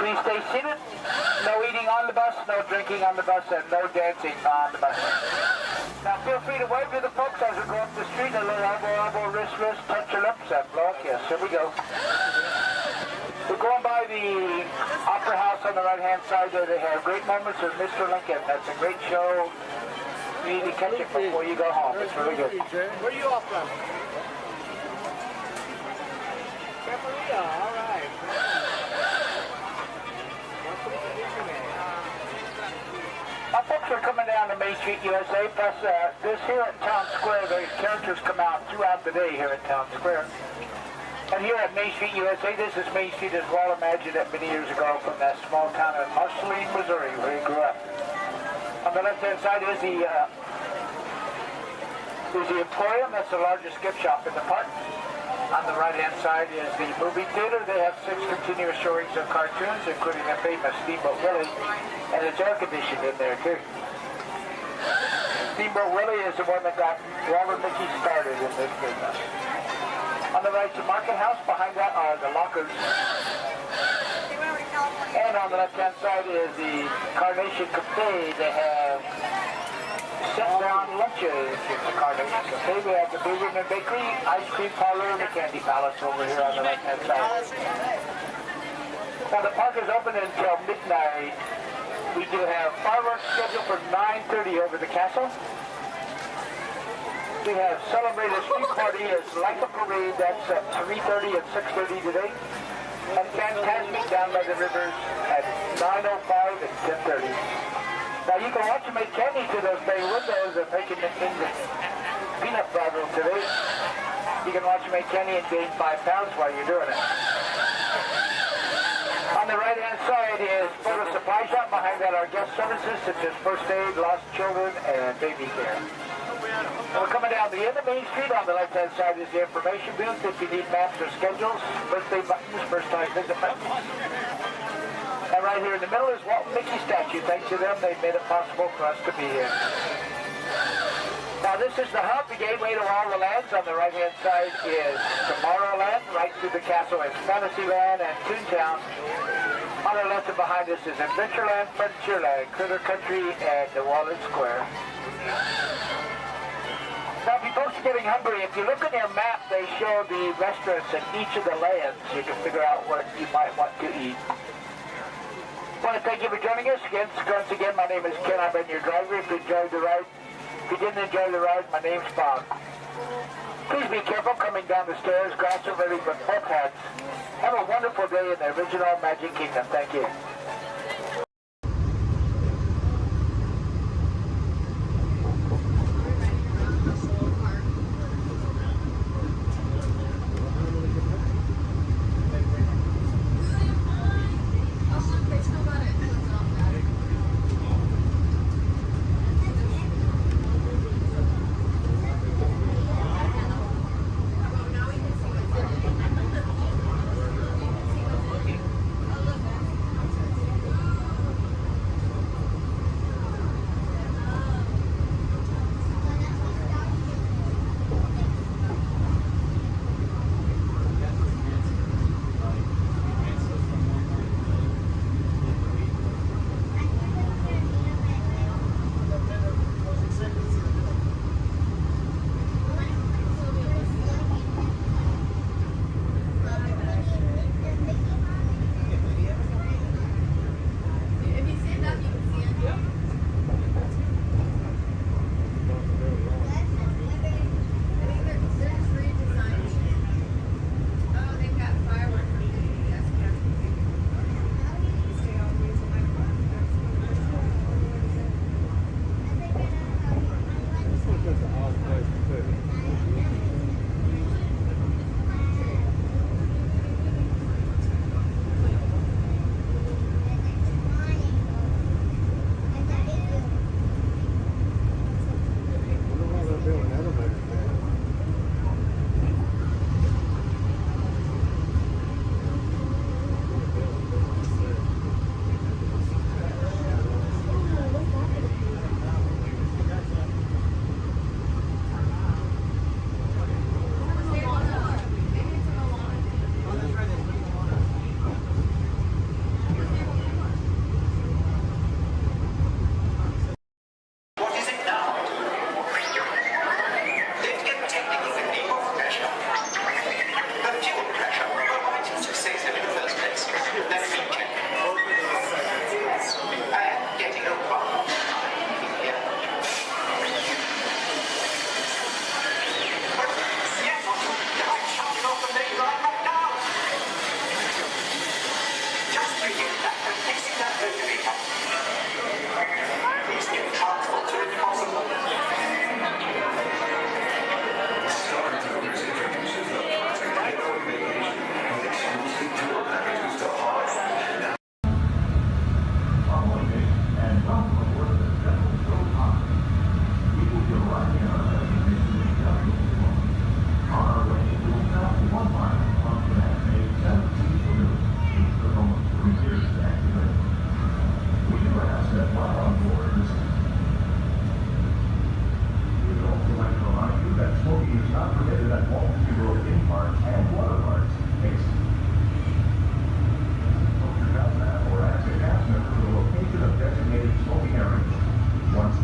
Please stay seated. No eating on the bus, no drinking on the bus, and no dancing on the bus. Now feel free to wave to the folks as we go up the street. A little elbow, wrist, touch your lips, and blow a kiss. Here we go. We're going by the Opera House on the right-hand side there. They have great moments with Mr. Lincoln. That's a great show. You need to catch it before you go home. It's really good. Where are you off from? Camarilla, all right. Now, folks are coming down to Main Street, USA. Plus, this here at Town Square, the characters come out throughout the day here at Town Square. And here at Main Street, USA, this is Main Street as Walt imagined it many years ago from that small town of Marceline, Missouri, where he grew up. On the left-hand side is the Emporium. That's the largest gift shop in the park. On the right-hand side is the movie theater. They have 6 continuous showings of cartoons, including the famous Steamboat Willie, and it's air-conditioned in there, too. Steamboat Willie is the one that got Walt and Mickey started in this business. On the right, the market house. Behind that are the lockers. And on the left-hand side is the Carnation Cafe. They have sit-down lunches in the Carnation Cafe. We have the Blue Ribbon Bakery, ice cream parlor, and the Candy Palace over here on the right-hand side. Now, the park is open until midnight. We do have fireworks scheduled for 9:30 over the castle. We have celebrated street party as like a parade. That's at 3:30 and 6:30 today. And Fantasmic down by the rivers at 9:05 and 10:30. Now you can watch them make candy to those bay windows and making the peanut butter today. You can watch them make candy and gain 5 pounds while you're doing it. On the right-hand side is Photo Supply Shop. Behind that are guest services such as first aid, lost children, and baby care. We're coming down the end of Main Street. On the left-hand side is the information booth. If you need maps or schedules, birthday buttons, first-time visit buttons. And right here in the middle is Walt and Mickey statue. Thanks to them, they've made it possible for us to be here. Now this is the hub, the gateway to all the lands. On the right-hand side is Tomorrowland. Right through the castle is Fantasyland and Toontown. On the left and behind us is Adventureland, Frontierland, Critter Country, and the Walnut Square. Now, if you folks are getting hungry, if you look on your map, they show the restaurants in each of the lands. You can figure out what you might want to eat. I want to thank you for joining us. Once again, my name is Ken. I've been your driver. If you enjoyed the ride, if you didn't enjoy the ride, my name's Bob. Please be careful coming down the stairs. Grass are ready with both hats. Have a wonderful day in the original Magic Kingdom. Thank you. said while on board. We'd also like to remind you that smoking is not permitted at Walt Disney World theme parks and water parks. Smoke your gas mask or ask a cast member to the location of designated smoking areas. Once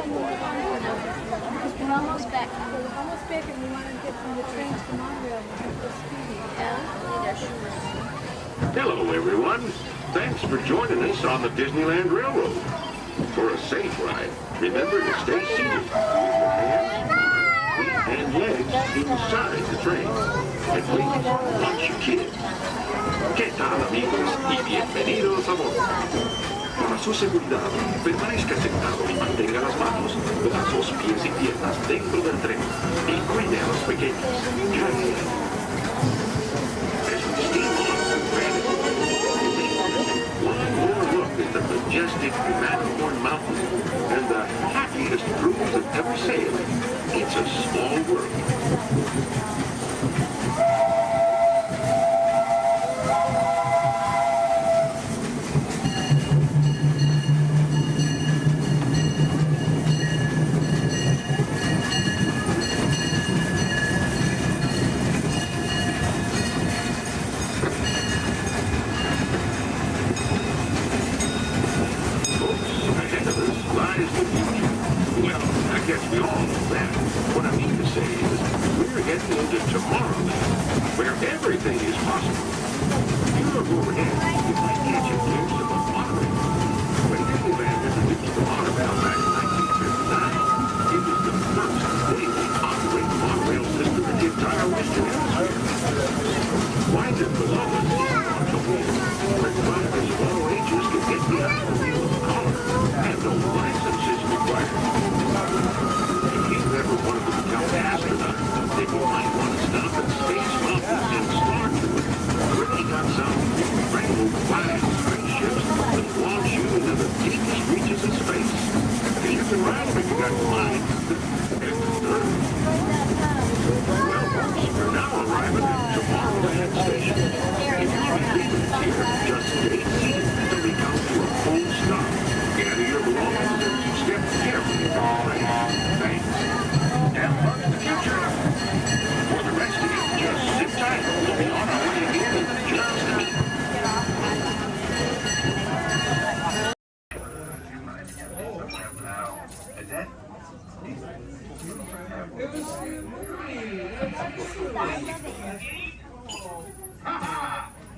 We're almost back. We're almost back, and we want to get from the trains to Montreal. Hello, everyone. Thanks for joining us on the Disneyland Railroad. For a safe ride, remember to stay seated with your hands, feet, and legs inside the train. And please, watch your kids. ¿Qué tal, amigos? Y bienvenidos a bordo. Para su seguridad, permanezca sentado y mantenga las manos, brazos, pies y piernas dentro del tren. Y cuide a los pequeños. Gracias. As we steam on, one more look at the majestic Matterhorn Mountain and the happiest cruise that ever sailed. It's a small world.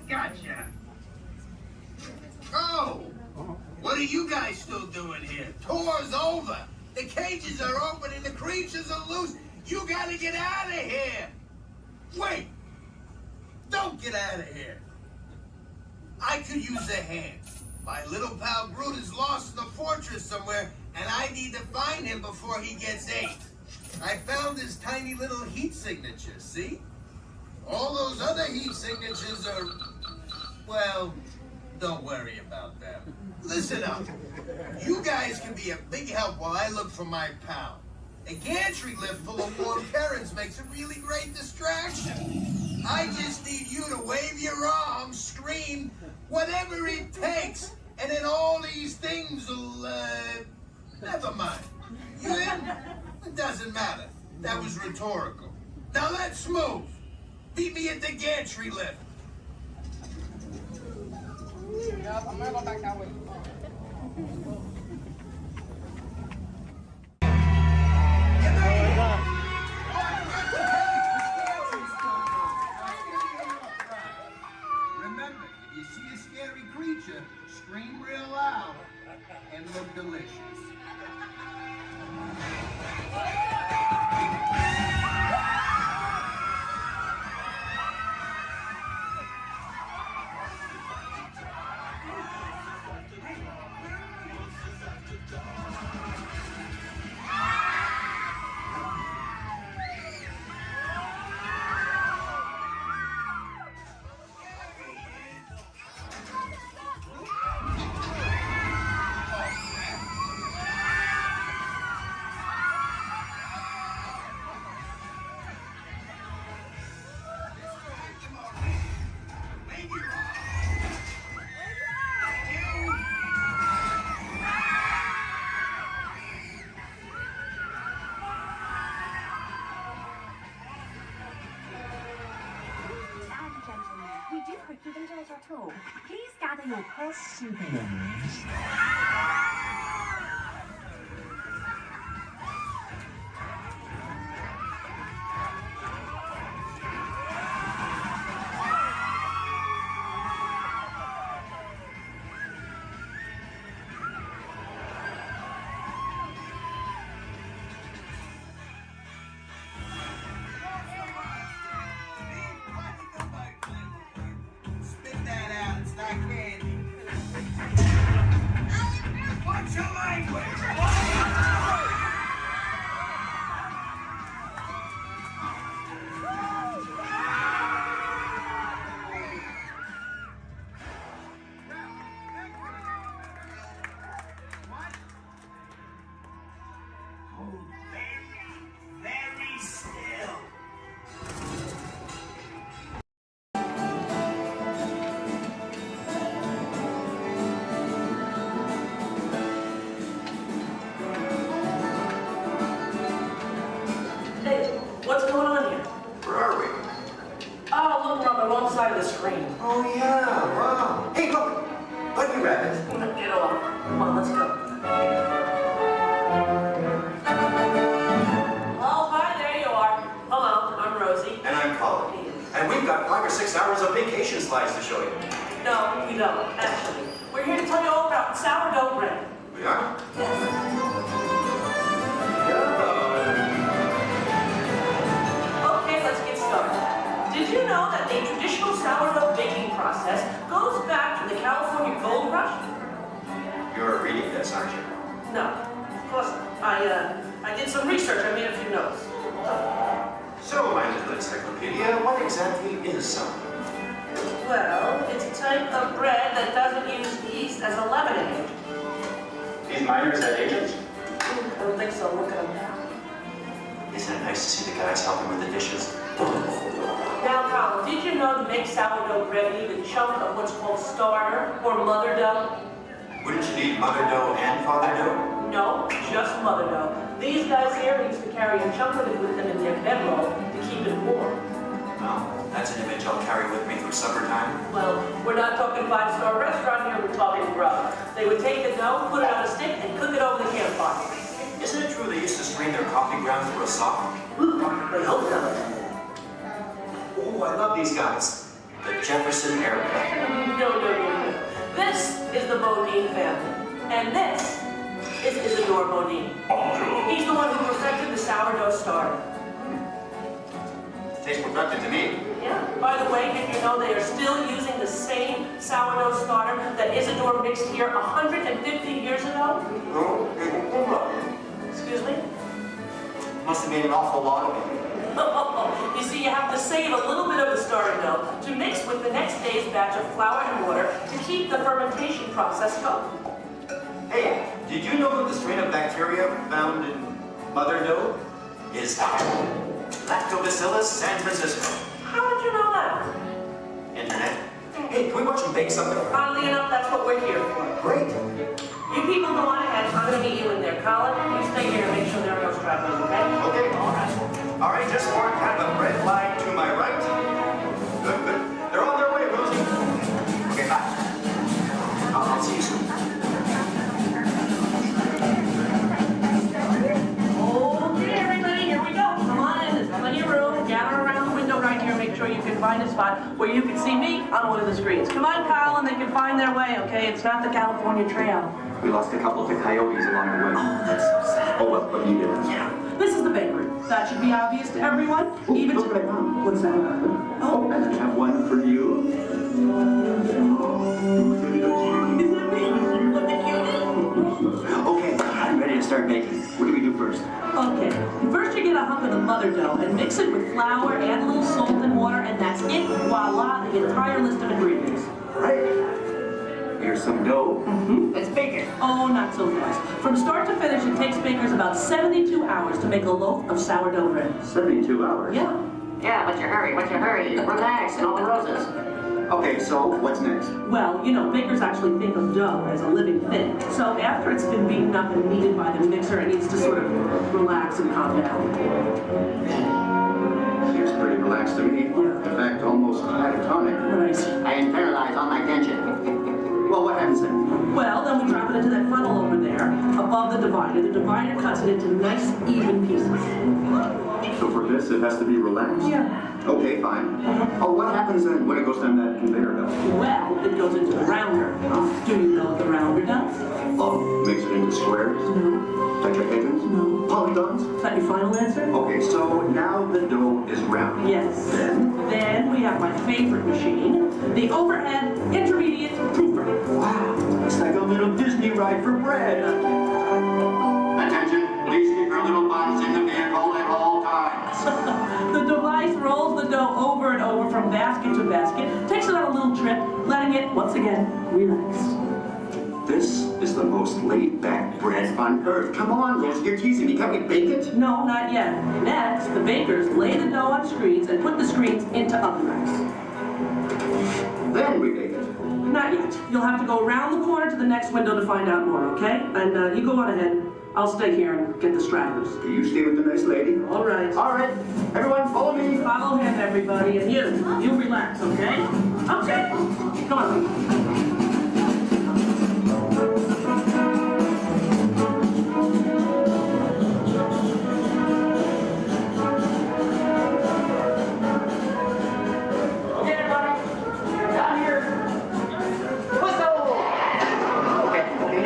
Gotcha. Oh, what are you guys still doing here? Tour's over. The cages are open and the creatures are loose. You gotta get out of here. Wait. Don't get out of here. I could use a hand. My little pal Groot is lost in the fortress somewhere, and I need to find him before he gets ate. I found his tiny little heat signature, see? All those other heat signatures are, well, don't worry about them. Listen up. You guys can be a big help while I look for my pal. A gantry lift full of warm parents makes a really great distraction. I just need you to wave your arms, scream, whatever it takes, and then all these things will, never mind. You in? It doesn't matter. That was rhetorical. Now let's move. Meet me at the gantry lift. Yeah, I'm gonna go back that way. Remember, if you see a scary creature, scream real loud and look delicious. Please gather your purse souvenirs. Bunny Rabbit. Get off. Come on, let's go. Oh, hi, there you are. Hello, I'm Rosie. And I'm Colin. And we've got 5 or 6 hours of vacation slides to show you. No, we don't, actually. We're here to tell you all about sourdough bread. We are? Okay, let's get started. Did you know that the traditional sourdough baking process goes back to the California Gold Rush? You're reading this, aren't you? No, of course not. I did some research. I made a few notes. So, my little encyclopedia, what exactly is sourdough? Well, it's a type of bread that doesn't use yeast as a leavening agent. These miners had agents? I don't think so. Look at them. Isn't it nice to see the guys helping with the dishes? Now, Colin, did you know to make sourdough bread you need a chunk of what's called starter or mother dough? Wouldn't you need mother dough and father dough? No, just mother dough. These guys here used to carry a chunk of it with them in their bedroll to keep it warm. Well, that's an image I'll carry with me through supper time. Well, we're not talking 5-star restaurant here, we're talking grub. They would take the dough, put it on a stick, and cook it over the campfire. Isn't it true they used to strain their coffee grounds through a sock? They hope so. Oh, I love these guys. The Jefferson Airplane. No. This is the Bodine family. And this is Isidore Bodine. He's the one who perfected the sourdough starter. Tastes perfected to me. Yeah. By the way, did you know they are still using the same sourdough starter that Isidore mixed here 150 years ago? Oh, Excuse me? must have made an awful lot of it. You see, you have to save a little bit of the starter dough to mix with the next day's batch of flour and water to keep the fermentation process going. Hey, did you know that the strain of bacteria found in mother dough is Lactobacillus San Francisco? How did you know that? Internet. Hey, can we watch them bake something? Oddly enough, that's what we're here for. Great. You people go on ahead. I'm going to meet you in there. Colin, you stay here and make sure there are no stragglers, okay? Okay. All right, just form kind of a red line to my right. Good. They're on their way, Rosie. Okay, bye. I'll see you soon. Okay, everybody, here we go. Come on in. There's plenty of room. Gather around the window right here. Make sure you can find a spot where you can see me on one of the screens. Come on, Colin. They can find their way, okay? It's not the California Trail. We lost a couple to coyotes along the way. Oh, that's so sad. Oh, well, but you did. Yeah. This is the bakery. That should be obvious to everyone. Even to... What's that? Oh, and I have one for you. Is it me? Look at you. Okay, I'm ready to start baking. What do we do first? Okay. First you get a hunk of the mother dough and mix it with flour, add a little salt and water, and that's it. Voila, the entire list of ingredients. Right. Here's some dough. Let's bake it. Oh, not so fast. From start to finish, it takes bakers about 72 hours to make a loaf of sourdough bread. 72 hours? Yeah. Yeah, what's your hurry? Relax, and all the roses. Okay, so what's next? Well, you know, bakers actually think of dough as a living thing. So after it's been beaten up and kneaded by the mixer, it needs to sort of relax and calm down. Seems pretty relaxed to me. In fact, almost catatonic. Right. I internalize all my tension. Well, what happens then? Well, then we drop it into that funnel over there, above the divider. The divider cuts it into nice, even pieces. So for this, it has to be relaxed? Yeah. Okay, fine. Oh, what happens then when it goes down that conveyor belt? Well, it goes into the rounder. Do you know what the rounder does? Oh, makes it into squares? No. Tetrahedrons? No. Polygons? Is that your final answer? Okay, so now the dough is round. Yes. Then we have my favorite machine, the overhead intermediate proofer. Wow, it's like a little Disney ride for bread. Attention, please keep your little buns in the vehicle at all times. The device rolls the dough over and over from basket to basket, takes it on a little trip, letting it, once again, relax. This is the most laid-back bread on earth. Come on, Rosie, you're teasing me. Can't we bake it? No, not yet. Next, the bakers lay the dough on screens and put the screens into oven racks. Then we bake it. Not yet. You'll have to go around the corner to the next window to find out more, okay? And you go on ahead. I'll stay here and get the stragglers. You stay with the nice lady. All right. All right. Everyone, follow me. Follow him, everybody. And you relax, okay? Okay. Come on.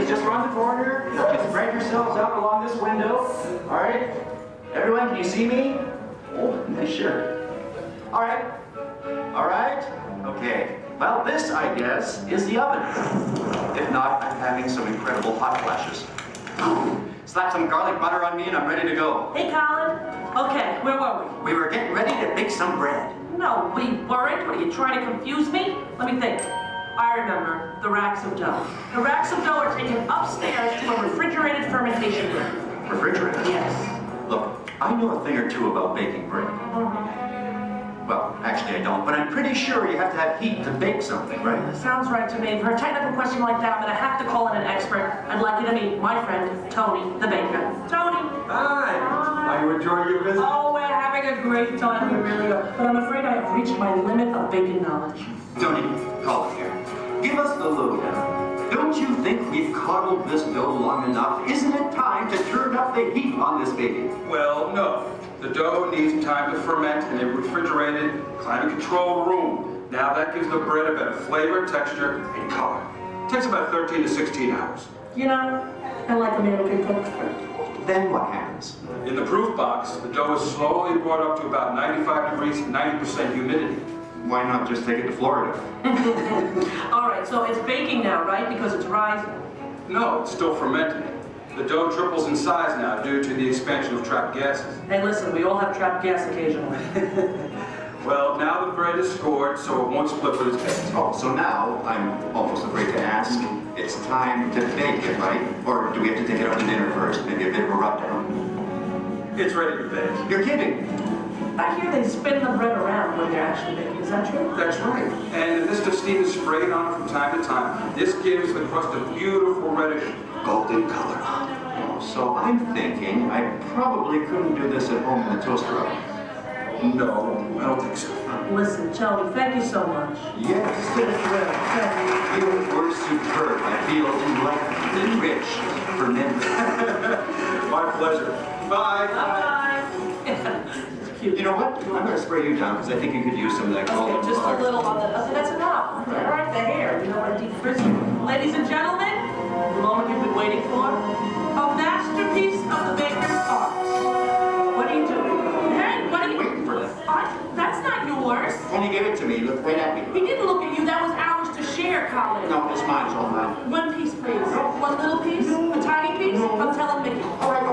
please just run the corner. Just spread yourselves out along this window. All right? Everyone, can you see me? Oh, nice shirt. All right. All right. Okay. Well, this, I guess, is the oven. If not, I'm having some incredible hot flashes. Slap some garlic butter on me and I'm ready to go. Hey, Colin. Okay, where were we? We were getting ready to bake some bread. No, we weren't. What, are you trying to confuse me? Let me think. I remember the racks of dough. The racks of dough are taken upstairs to a refrigerated fermentation room. Refrigerator? Yes. Look, I know a thing or two about baking bread. Well, actually I don't, but I'm pretty sure you have to have heat to bake something, right? Sounds right to me. For a technical question like that, I'm going to have to call in an expert. I'd like you to meet my friend, Tony, the baker. Tony! Hi! Are you enjoying your visit? Oh, we're having a great time. We really are. But I'm afraid I have reached my limit of baking knowledge. Tony, call it here. Give us the lowdown. Don't you think we've coddled this dough long enough? Isn't it time to turn up the heat on this baby? Well, no. The dough needs time to ferment in a refrigerated, climate-controlled room. Now that gives the bread a better flavor, texture, and color. It takes about 13 to 16 hours. You know, I like a man who can cook. Then what happens? In the proof box, the dough is slowly brought up to about 95 degrees, 90% humidity. Why not just take it to Florida? All right, so it's baking now, right? Because it's rising. No, it's still fermenting. The dough triples in size now due to the expansion of trapped gases. Hey, listen, we all have trapped gas occasionally. Well, now the bread is scored, so it won't split with its base. Oh, so now I'm almost afraid to ask. It's time to bake it, right? Or do we have to take it out to dinner first? Maybe a bit of a rub-down. It's ready to bake. You're kidding. I hear they spin the bread around when they're actually baking. Is that true? That's right. And a mist of steam is sprayed on it from time to time. This gives the crust a beautiful reddish golden color. Oh, so I'm thinking I probably couldn't do this at home in the toaster oven. No, I don't think so. Listen, Tony, thank you so much. Yes. You were superb. I feel enlightened, enriched, fermented. My pleasure. Bye. Bye-bye. You know what? I'm going to spray you down because I think you could use some of that golden Okay, just color. a little on the... Okay, that's enough. All right, the hair. You know what, deep frizzy. Ladies and gentlemen, the moment you've been waiting for. A masterpiece of the baker's art. What are you doing? Hey, what are you... Waiting for that. That's not yours. Tony gave it to me. He looked right at me. He didn't look at you. That was ours to share, Colin. No, it's mine. It's all mine. One piece, please. One little piece? A tiny piece? I'm telling Mickey. All right.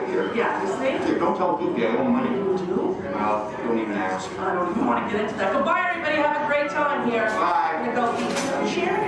Here. Yeah, you see? Here, don't tell Goofy I owe him money. You do? Well, don't even ask. I don't even want to get into that. Goodbye, everybody. Have a great time here. Bye. I'm going to go eat. Share it.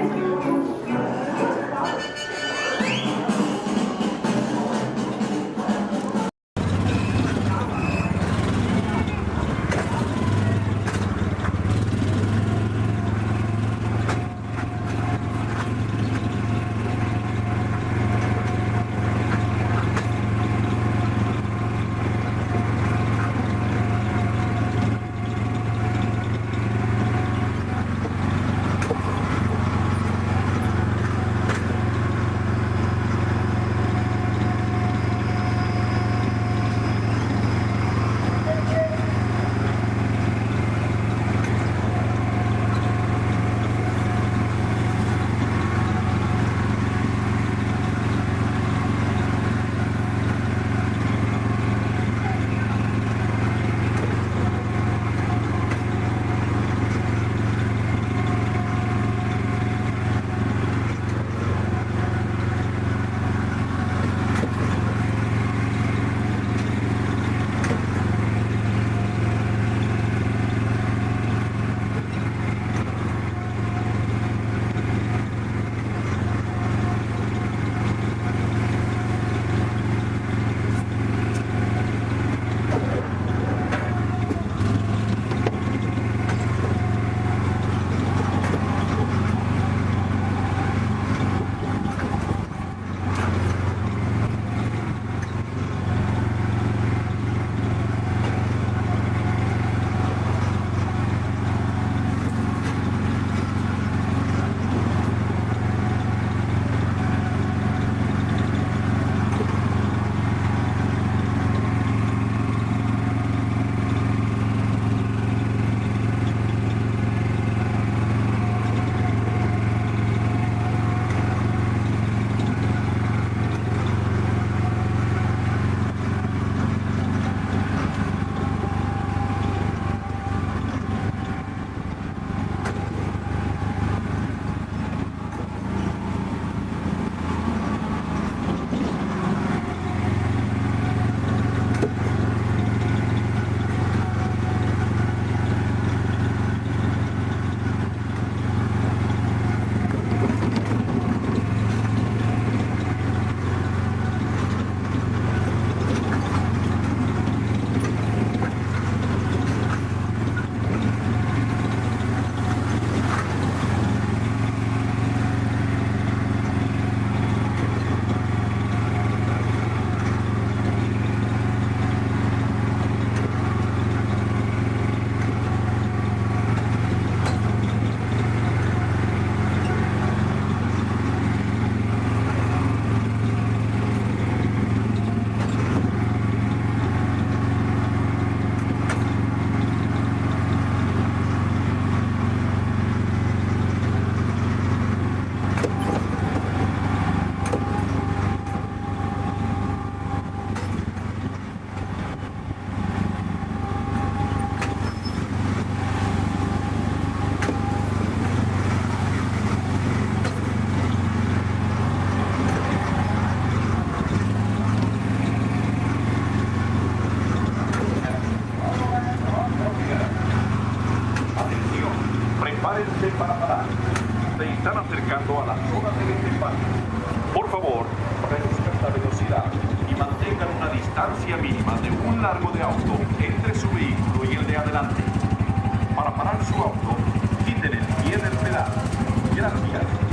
un largo de auto entre su vehículo y el de adelante. Para parar su auto, quiten el pie del pedal. Gracias.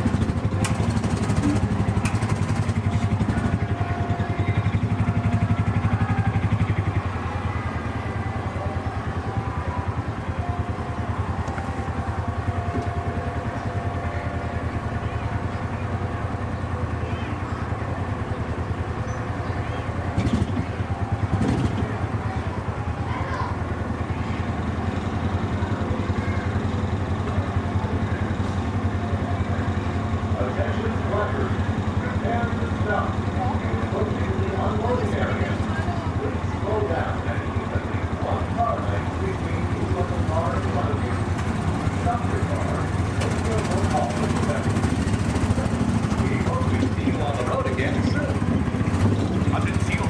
Atención,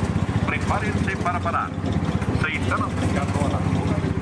prepárense para parar. Se están acercando a la zona de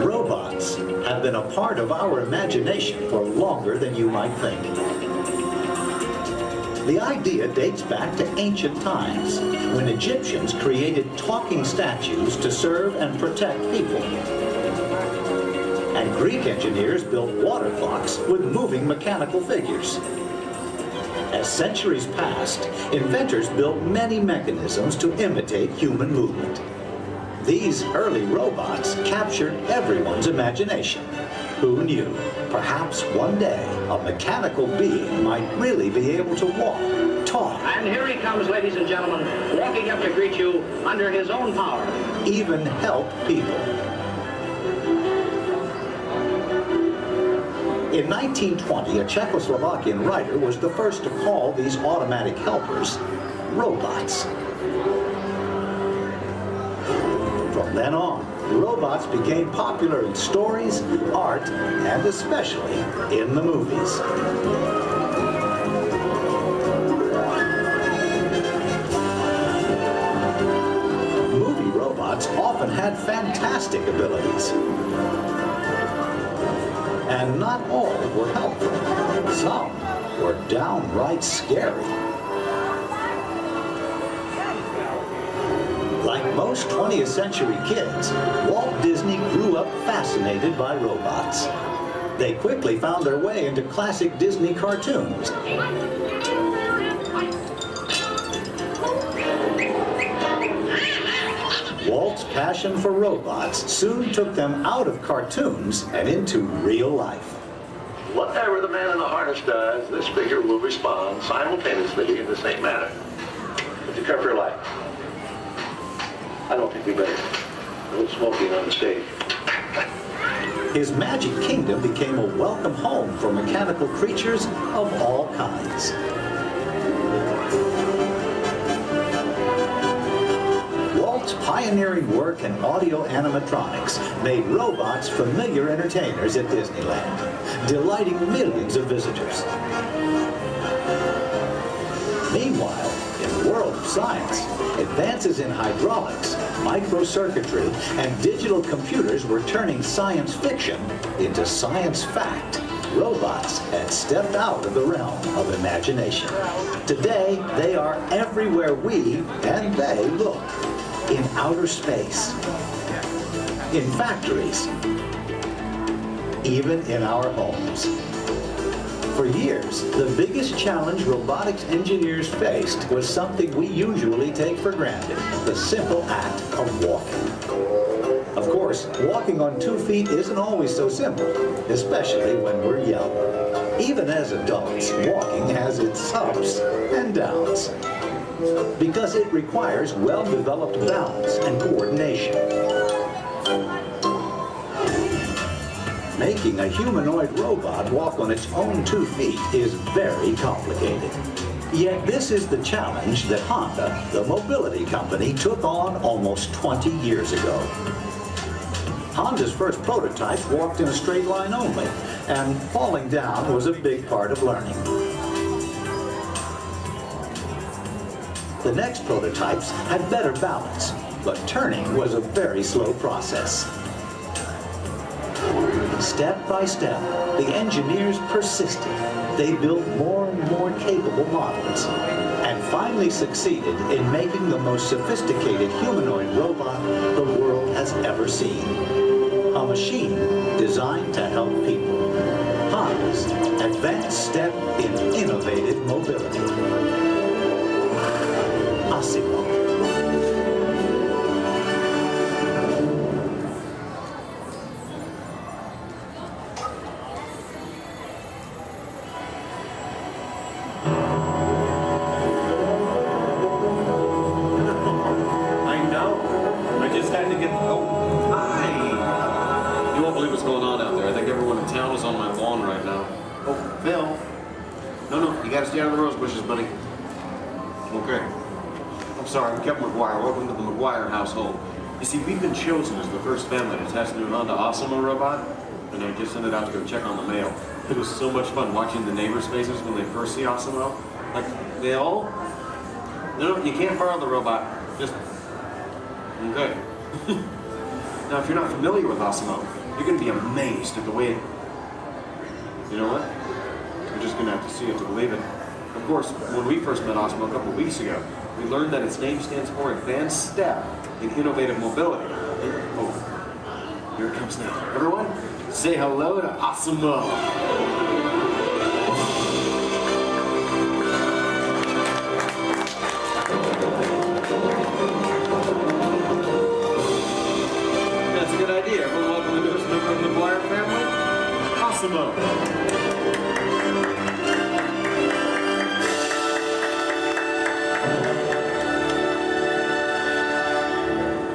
Robots have been a part of our imagination for longer than you might think. The idea dates back to ancient times, when Egyptians created talking statues to serve and protect people. And Greek engineers built water clocks with moving mechanical figures. As centuries passed, inventors built many mechanisms to imitate human movement. These early robots captured everyone's imagination. Who knew? Perhaps one day a mechanical being might really be able to walk, talk, and here he comes, ladies and gentlemen, walking up to greet you under his own power. Even help people. In 1920, a Czechoslovakian writer was the first to call these automatic helpers robots. From then on, robots became popular in stories, art, and especially in the movies. Movie robots often had fantastic abilities. And not all were helpful. Some were downright scary. Like most 20th century kids, Walt Disney grew up fascinated by robots. They quickly found their way into classic Disney cartoons. Walt's passion for robots soon took them out of cartoons and into real life. Whatever the man in the harness does, this figure will respond simultaneously in the same manner. Would you care for your life? I don't think we better. No smoking on the stage. His magic kingdom became a welcome home for mechanical creatures of all kinds. Walt's pioneering work in audio animatronics made robots familiar entertainers at Disneyland, delighting millions of visitors. Meanwhile, in the world of science, advances in hydraulics, microcircuitry, and digital computers were turning science fiction into science fact. Robots had stepped out of the realm of imagination. Today, they are everywhere we and they look. In outer space, in factories, even in our homes. For years, the biggest challenge robotics engineers faced was something we usually take for granted, the simple act of walking. Of course, walking on 2 feet isn't always so simple, especially when we're young. Even as adults, walking has its ups and downs, because it requires well-developed balance and coordination. Making a humanoid robot walk on its own 2 feet is very complicated. Yet this is the challenge that Honda, the mobility company, took on almost 20 years ago. Honda's first prototype walked in a straight line only, and falling down was a big part of learning. The next prototypes had better balance, but turning was a very slow process. Step by step, the engineers persisted. They built more and more capable models, and finally succeeded in making the most sophisticated humanoid robot the world has ever seen. A machine designed to help people. Honda's advanced step in innovative mobility. Asimo. Household. You see, we've been chosen as the first family to test the new Honda Asimo robot, and I just sent it out to go check on the mail. It was so much fun watching the neighbors' faces when they first see Asimo. Like, they all... No, you can't borrow the robot. Just... Okay. Now, if you're not familiar with Asimo, you're going to be amazed at the way it... You know what? You're just going to have to see it to believe it. Of course, when we first met Osmo a couple of weeks ago, we learned that its name stands for Advanced Step in Innovative Mobility. Oh, here it comes now. Everyone, say hello to Osmo. That's a good idea. Everyone welcome the newest member of the Blyer family, Osmo.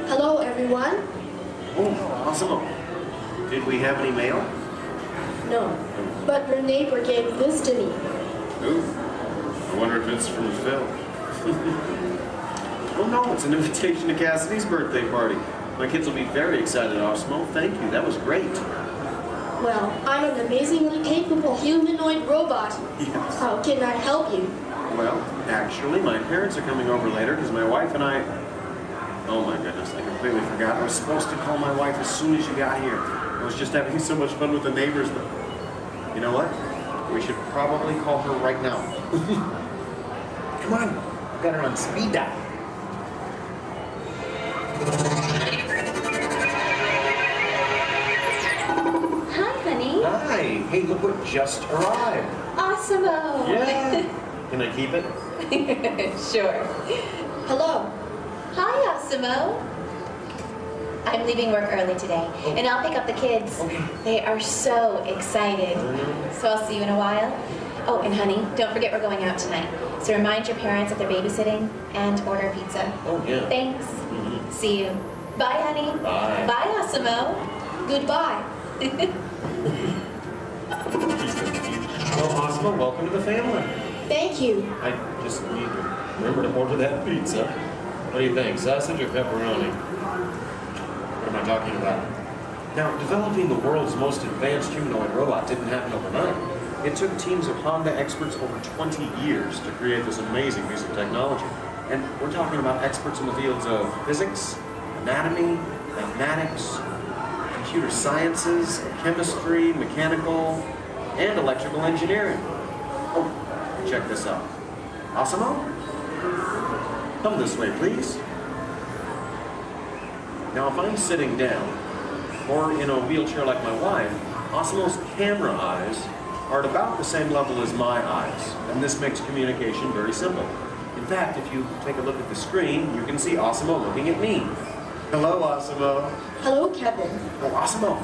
Hello, everyone. Oh, Osmo. Did we have any mail? No, but your neighbor gave this to me. Ooh. I wonder if it's from Phil. Oh no, it's an invitation to Cassidy's birthday party. My kids will be very excited, Osmo. Thank you, that was great. Well, I'm an amazingly capable humanoid robot. Yes. How can I help you? Well, actually, my parents are coming over later because my wife and I... Oh my goodness, I completely forgot. I was supposed to call my wife as soon as you got here. I was just having so much fun with the neighbors, but... You know what? We should probably call her right now. Come on, I've got her on speed dial. Hi, honey. Hi. Hey, look what just arrived. Awesome-o. Yeah. Can I keep it? Sure. Hello. Hi, Awesome-o. I'm leaving work early today, and I'll pick up the kids. Okay. They are so excited. So I'll see you in a while. Oh, and honey, don't forget we're going out tonight. So remind your parents that they're babysitting and order pizza. Oh, yeah. Thanks. See you. Bye, honey. Bye. Bye, Awesome-o. Goodbye. Well, Osmo, welcome to the family. Thank you. I just need to remember to order that pizza. What do you think, sausage or pepperoni? What am I talking about? Now, developing the world's most advanced humanoid robot didn't happen overnight. It took teams of Honda experts over 20 years to create this amazing piece of technology. And we're talking about experts in the fields of physics, anatomy, mathematics, computer sciences, chemistry, mechanical, and electrical engineering. Oh, check this out. Osmo? Come this way, please. Now, if I'm sitting down, or in a wheelchair like my wife, Osmo's camera eyes are at about the same level as my eyes, and this makes communication very simple. In fact, if you take a look at the screen, you can see Osmo looking at me. Hello, Osmo. Hello, Kevin. Oh, Osmo,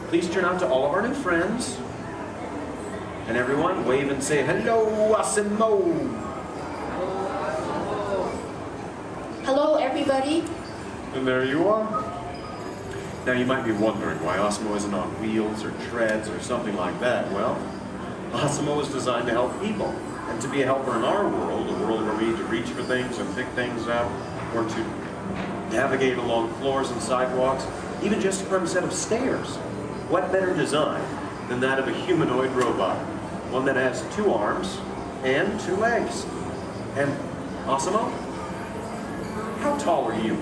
please turn out to all of our new friends. And everyone, wave and say, hello, Osmo. Hello, everybody. And there you are. Now, you might be wondering why Osmo isn't on wheels or treads or something like that. Well, Osmo is designed to help people and to be a helper in our world, a world where we need to reach for things and pick things up, or to navigate along floors and sidewalks, even just to climb a set of stairs. What better design than that of a humanoid robot? One that has 2 arms and 2 legs. And Osmo, how tall are you?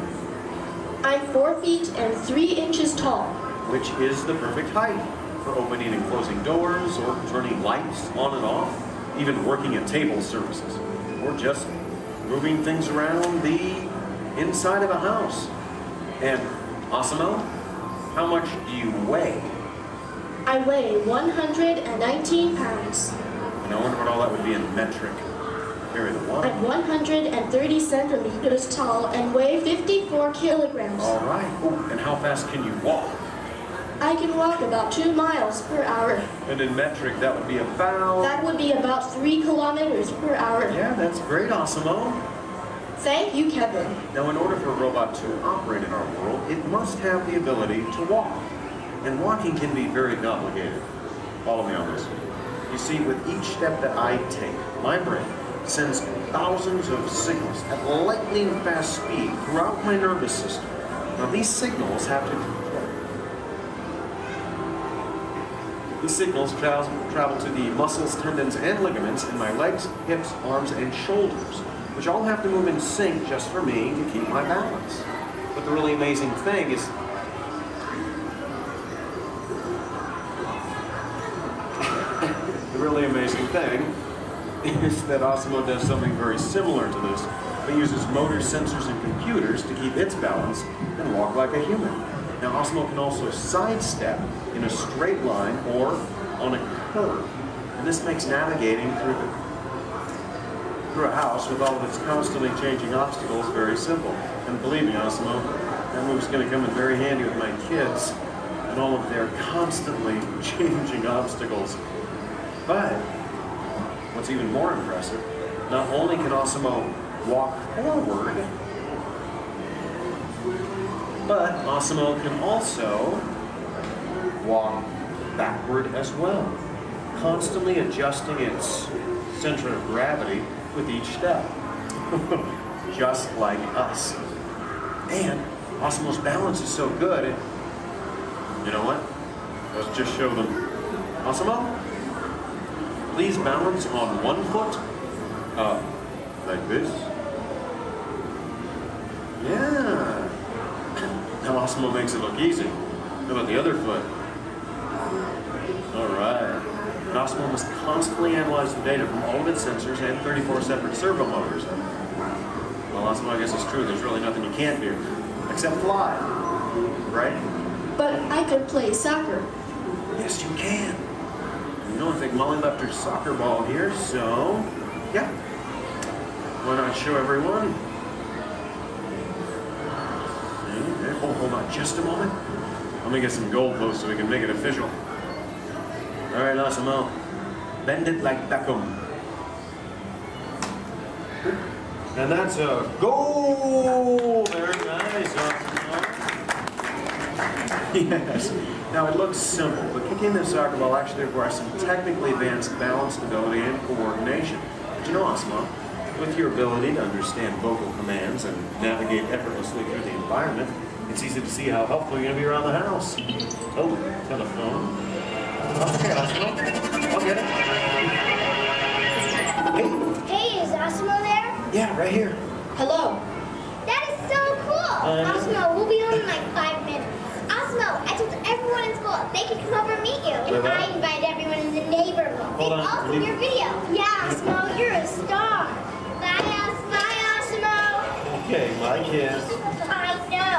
I'm 4 feet and 3 inches tall. Which is the perfect height for opening and closing doors, or turning lights on and off, even working at table services, or just moving things around the inside of a house. And Osmo, how much do you weigh? I weigh 119 pounds. And I wonder what all that would be in metric. Carry the one. I'm 130 centimeters tall and weigh 54 kilograms. All right. Oh, and how fast can you walk? I can walk about 2 miles per hour. And in metric, that would be about... That would be about 3 kilometers per hour. Yeah, that's great, Osmo. Thank you, Kevin. Now, in order for a robot to operate in our world, it must have the ability to walk. And walking can be very complicated. Follow me on this. You see, with each step that I take, my brain sends thousands of signals at lightning fast speed throughout my nervous system. Now, these signals travel to the muscles, tendons, and ligaments in my legs, hips, arms, and shoulders, which all have to move in sync just for me to keep my balance. But the really amazing thing is is that Osimo does something very similar to this. It uses motors, sensors, and computers to keep its balance and walk like a human. Now, Osimo can also sidestep in a straight line or on a curve. And this makes navigating through a house with all of its constantly changing obstacles very simple. And believe me, Osimo, that move's going to come in very handy with my kids and all of their constantly changing obstacles. But what's even more impressive, not only can Osimo walk forward, but Osimo can also walk backward as well, constantly adjusting its center of gravity with each step, just like us. And Osimo's balance is so good, you know what? Let's just show them. Osimo, please balance on one foot, like this. Yeah. Now Osimo makes it look easy. How about the other foot? All right. And Osimo must constantly analyze the data from all of its sensors and 34 separate servo motors. Well, Osimo, I guess it's true. There's really nothing you can't do, except fly, right? But I could play soccer. Yes, you can. You know, I think Molly left her soccer ball here, so yeah. Why not show everyone? Oh, hold on just a moment. Let me get some gold posts so we can make it official. All right, Osimo, bend it like Beckham. And that's a goal. Very nice, Osimo. Yes. Now it looks simple, but kicking the soccer ball actually requires some technically advanced balance, stability, and coordination. But you know, Osimo, with your ability to understand vocal commands and navigate effortlessly through the environment, it's easy to see how helpful you're going to be around the house. Oh, telephone. Okay, Osimo. I'll get it. Hey. Hey, is Osimo there? Yeah, right here. Hello. That is so cool. Osimo, we'll be home in like 5 minutes. Osimo, I told everyone in school they can come over and meet you. And I invited everyone in the neighborhood. Hold on. Also your video. Yeah, Osimo, you're a star. Bye, Osimo. Okay, my kids. I know.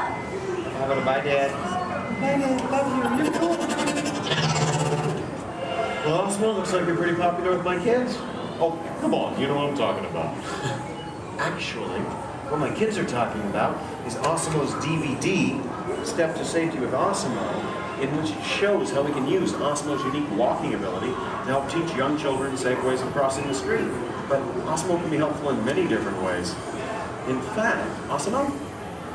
How about a bye, Dad? Bye, Dad. Love you. You're cool. Well, Osimo, looks like you're pretty popular with my kids. Oh, come on. You know what I'm talking about. Actually, what my kids are talking about is Osimo's DVD, Step to Safety with Osimo, in which it shows how we can use Osimo's unique walking ability to help teach young children safe ways of crossing the street. But Osimo can be helpful in many different ways. In fact, Osimo,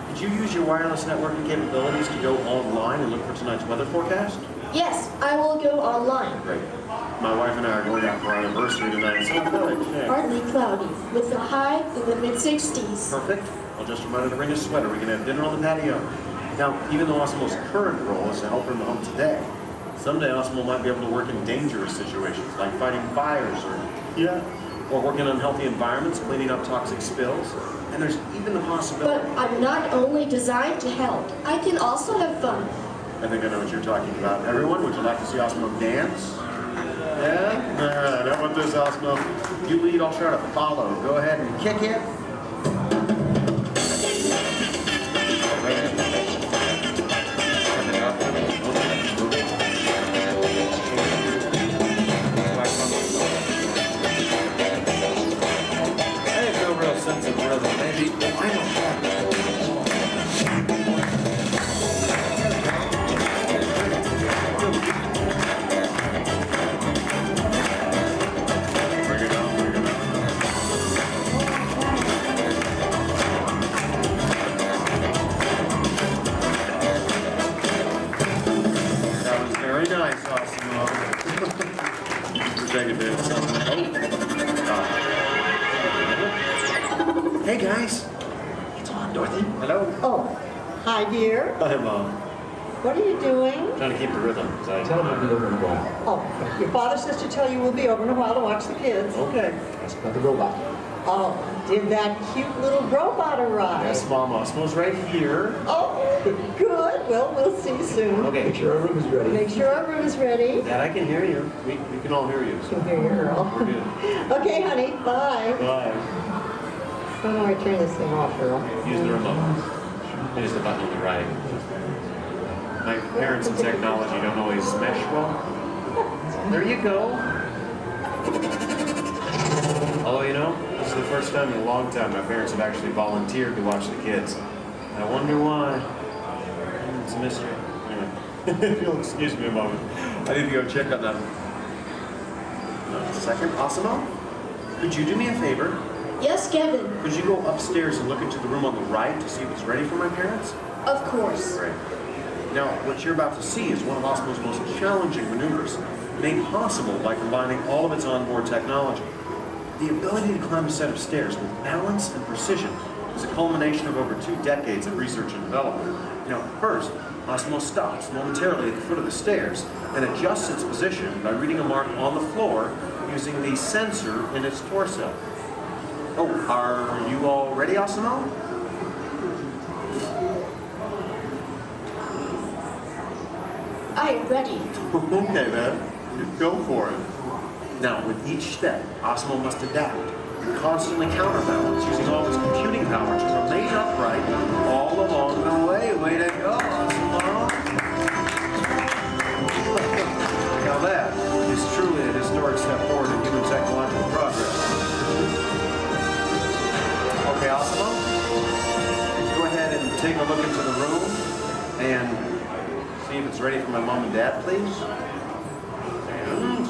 did you use your wireless networking capabilities to go online and look for tonight's weather forecast? Yes, I will go online. Great. My wife and I are going out for our anniversary tonight, so good. Yeah. Partly cloudy, with a high in the mid-60s. Perfect. I'll just remind her to bring a sweater. We can have dinner on the patio. Now, even though Osimo's current role is to help her in the home today, someday Osimo might be able to work in dangerous situations, like fighting fires or working in unhealthy environments, cleaning up toxic spills. And there's even the possibility... But I'm not only designed to help, I can also have fun. I think I know what you're talking about. Everyone, would you like to see Osimo dance? Yeah? All right, how about this, Osimo? You lead, I'll try to follow. Go ahead and kick it. I have no real sense of rhythm. Maybe I don't have it. Hey guys. It's on, Dorothy. Hello. Oh, hi dear. Hi, Mom. What are you doing? Trying to keep the rhythm. Tell them to be over in a while. Oh, your father says to tell you we'll be over in a while to watch the kids. Okay. Ask about the robot. Oh, did that cute little robot arrive? Yes, Mom. Osmo's right here. Oh, good. Well, we'll see you soon. Okay. Make sure our room is ready. Make sure our room is ready. Dad, I can hear you. We can all hear you. So Can hear you, Earl. we're good. Okay, honey. Bye. Bye. How do I turn this thing off, Earl? Use the remote. Use the button on the right. My parents and technology don't always mesh well. There you go. Although, you know, this is the first time in a long time my parents have actually volunteered to watch the kids. I wonder why. It's a mystery. Anyway, if you'll excuse me a moment, I need to go check on that. A second, Osimo? Could you do me a favor? Yes, Kevin. Could you go upstairs and look into the room on the right to see if it's ready for my parents? Of course. Great. Now, what you're about to see is one of Osimo's most challenging maneuvers, made possible by combining all of its onboard technology. The ability to climb a set of stairs with balance and precision is a culmination of over 2 decades of research and development. Now, first, Osimo stops momentarily at the foot of the stairs and adjusts its position by reading a mark on the floor using the sensor in its torso. Oh, are you all ready, Osimo? I am ready. Okay, then. Go for it. Now, with each step, Osimo must adapt and constantly counterbalance using all its computing power to remain upright all along the way. Way to go, Osimo! Now that is truly a historic step forward in human technological progress. Okay, Osimo, go ahead and take a look into the room and see if it's ready for my mom and dad, please. And,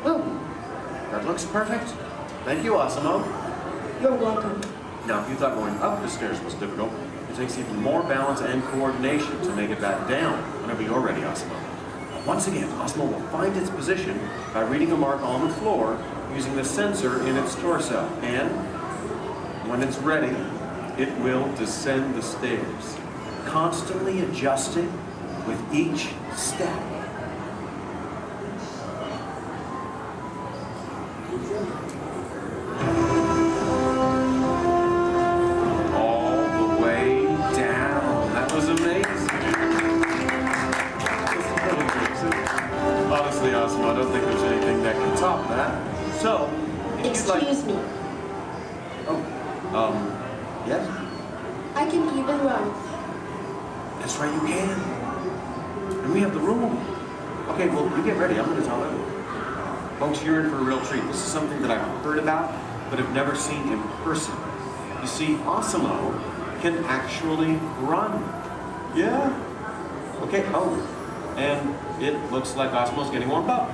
oh, that looks perfect. Thank you, Osimo. You're welcome. Now, if you thought going up the stairs was difficult, it takes even more balance and coordination to make it back down whenever you're ready, Osimo. Once again, Osimo will find its position by reading a mark on the floor using the sensor in its torso. And when it's ready, it will descend the stairs, constantly adjusting with each step. All the way down. That was amazing. Honestly, Osimo, I don't think there's anything that can top that. So, if you'd like... Excuse me. Oh, yes? I can even run. That's right, you can. And we have the room. Okay, well, you get ready. I'm going to tell them. Folks, you're in for a real treat. This is something that I've heard about, but have never seen in person. You see, Osimo can actually run. Yeah. Okay, oh. And it looks like Osimo's getting warmed up,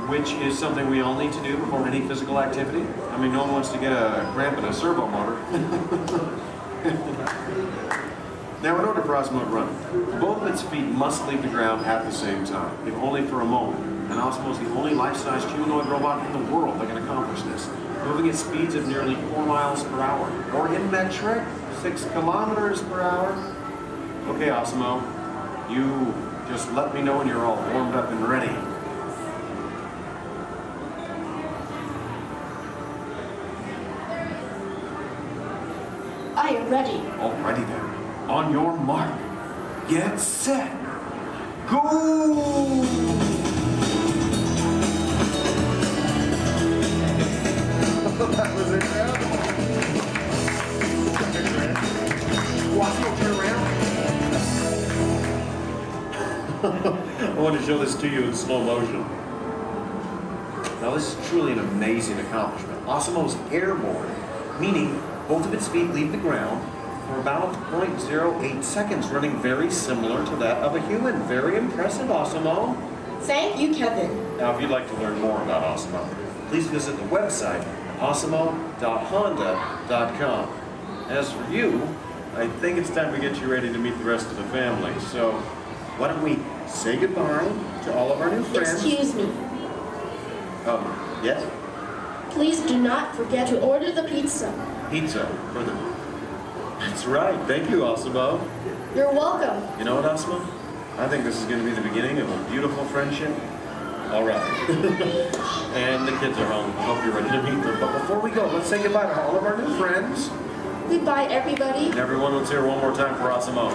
which is something we all need to do before any physical activity. I mean, no one wants to get a cramp in a servo motor. Now, in order for Osimo to run, both of its feet must leave the ground at the same time, if only for a moment. And Osimo is the only life-sized humanoid robot in the world that can accomplish this, moving at speeds of nearly 4 miles per hour, or in metric, 6 kilometers per hour. Okay, Osimo, you just let me know when you're all warmed up and ready. I am ready. Alrighty then. On your mark, get set, go! That was incredible. Watch it turn around. I want to show this to you in slow motion. Now this is truly an amazing accomplishment. Osimo's airborne, meaning both of its feet leave the ground for about 0.08 seconds, running very similar to that of a human. Very impressive, Osimo. Thank you, Kevin. Now, if you'd like to learn more about Osimo, please visit the website, osimo.honda.com. As for you, I think it's time to get you ready to meet the rest of the family. So, why don't we say goodbye to all of our new friends? Excuse me. Yes? Please do not forget to order the pizza. Pizza for the... That's right. Thank you, Osimo. You're welcome. You know what, Osimo? I think this is going to be the beginning of a beautiful friendship. All right. And the kids are home. I hope you're ready to meet them. But before we go, let's say goodbye to all of our new friends. Goodbye, everybody. And everyone, let's hear one more time for Asimo.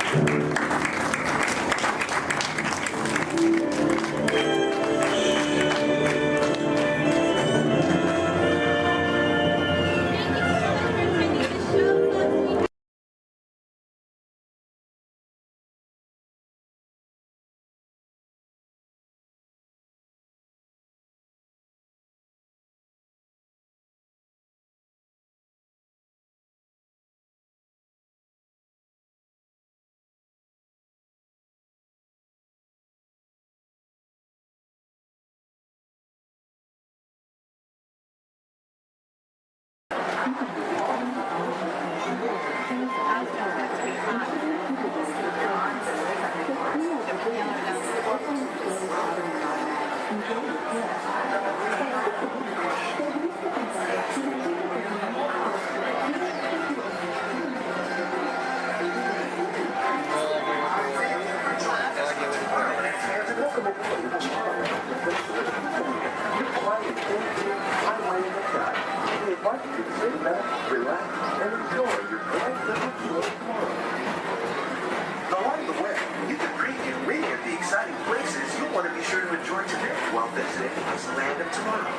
Along the way, you can preview many of the exciting places you'll want to be sure to enjoy today while visiting Disneyland of tomorrow.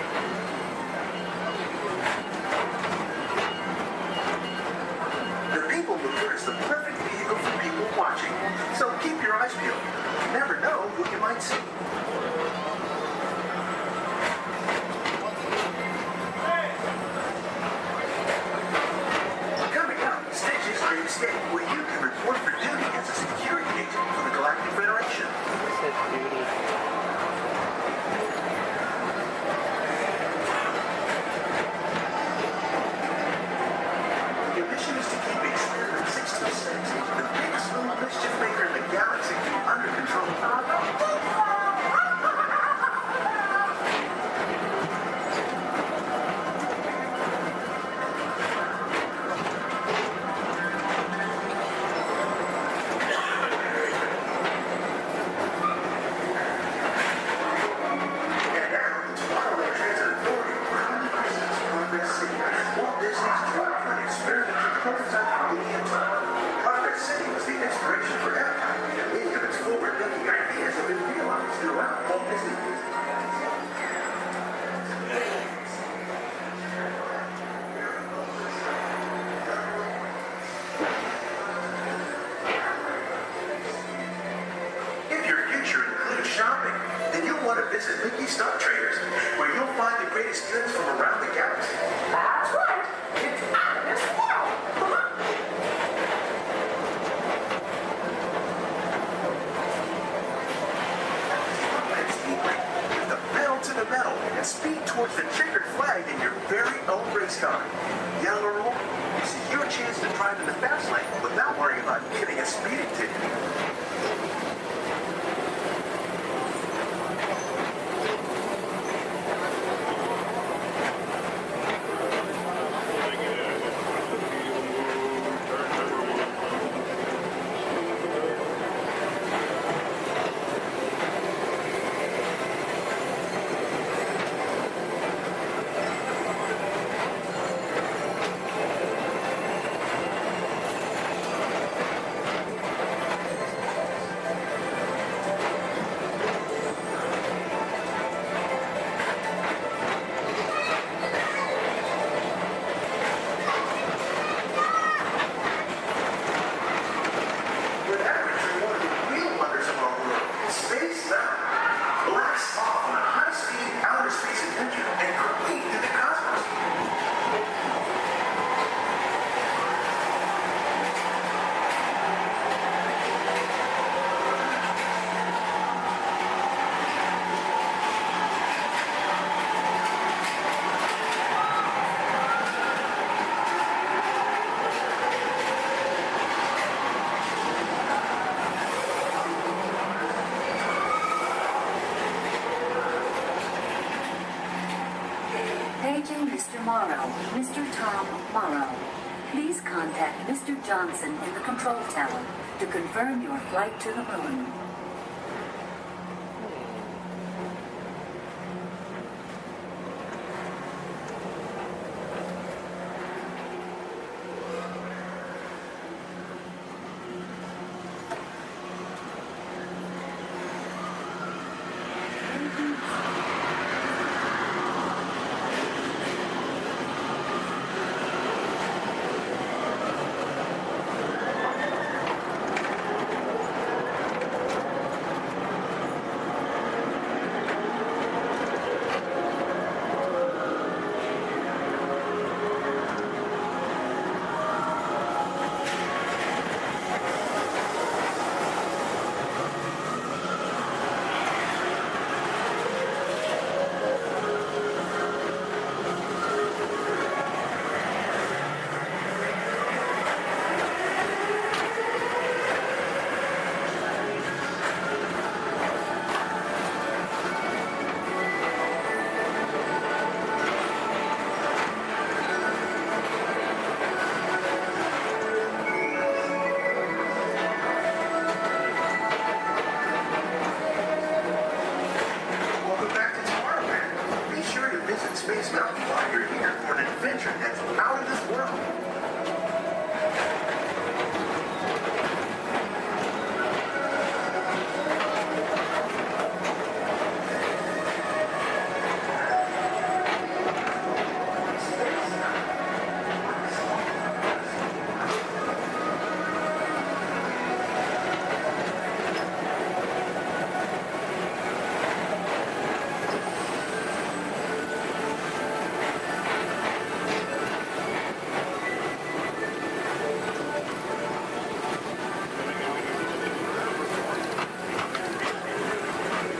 The People Mover is the perfect vehicle for people watching, so keep your eyes peeled. You never know who you might see. Coming up, Stitches Great Escape, where you can report for duty as a security agent for the Galactic Federation. Your mission is to keep Experiment 626, the biggest little mischief maker in the galaxy, under control. And now, Tomorrowland Transit Authority proudly presents Progress City, Walt Disney's dream-fun experimental prototype for Indian time. Progress City was the inspiration for Epcot, and many of its forward-thinking ideas have been realized throughout Walt Disney. If your future includes shopping, then you'll want to visit Mickey's Stuff Traders, where you'll find the greatest goods from around the galaxy. That's right. It's out of this world. Come on. Let's with the pedal to the metal and speed towards the checkered flag in your very own race car. Young or old, this is your chance to drive in the fast lane without worrying about getting a speeding ticket. With average, one of the real wonders of our world, space travel. Blast off on a high-speed outer space adventure and complete through the cosmos. Paging Mr. Morrow, Mr. Tom Morrow. Please contact Mr. Johnson in the control tower to confirm your flight to the moon.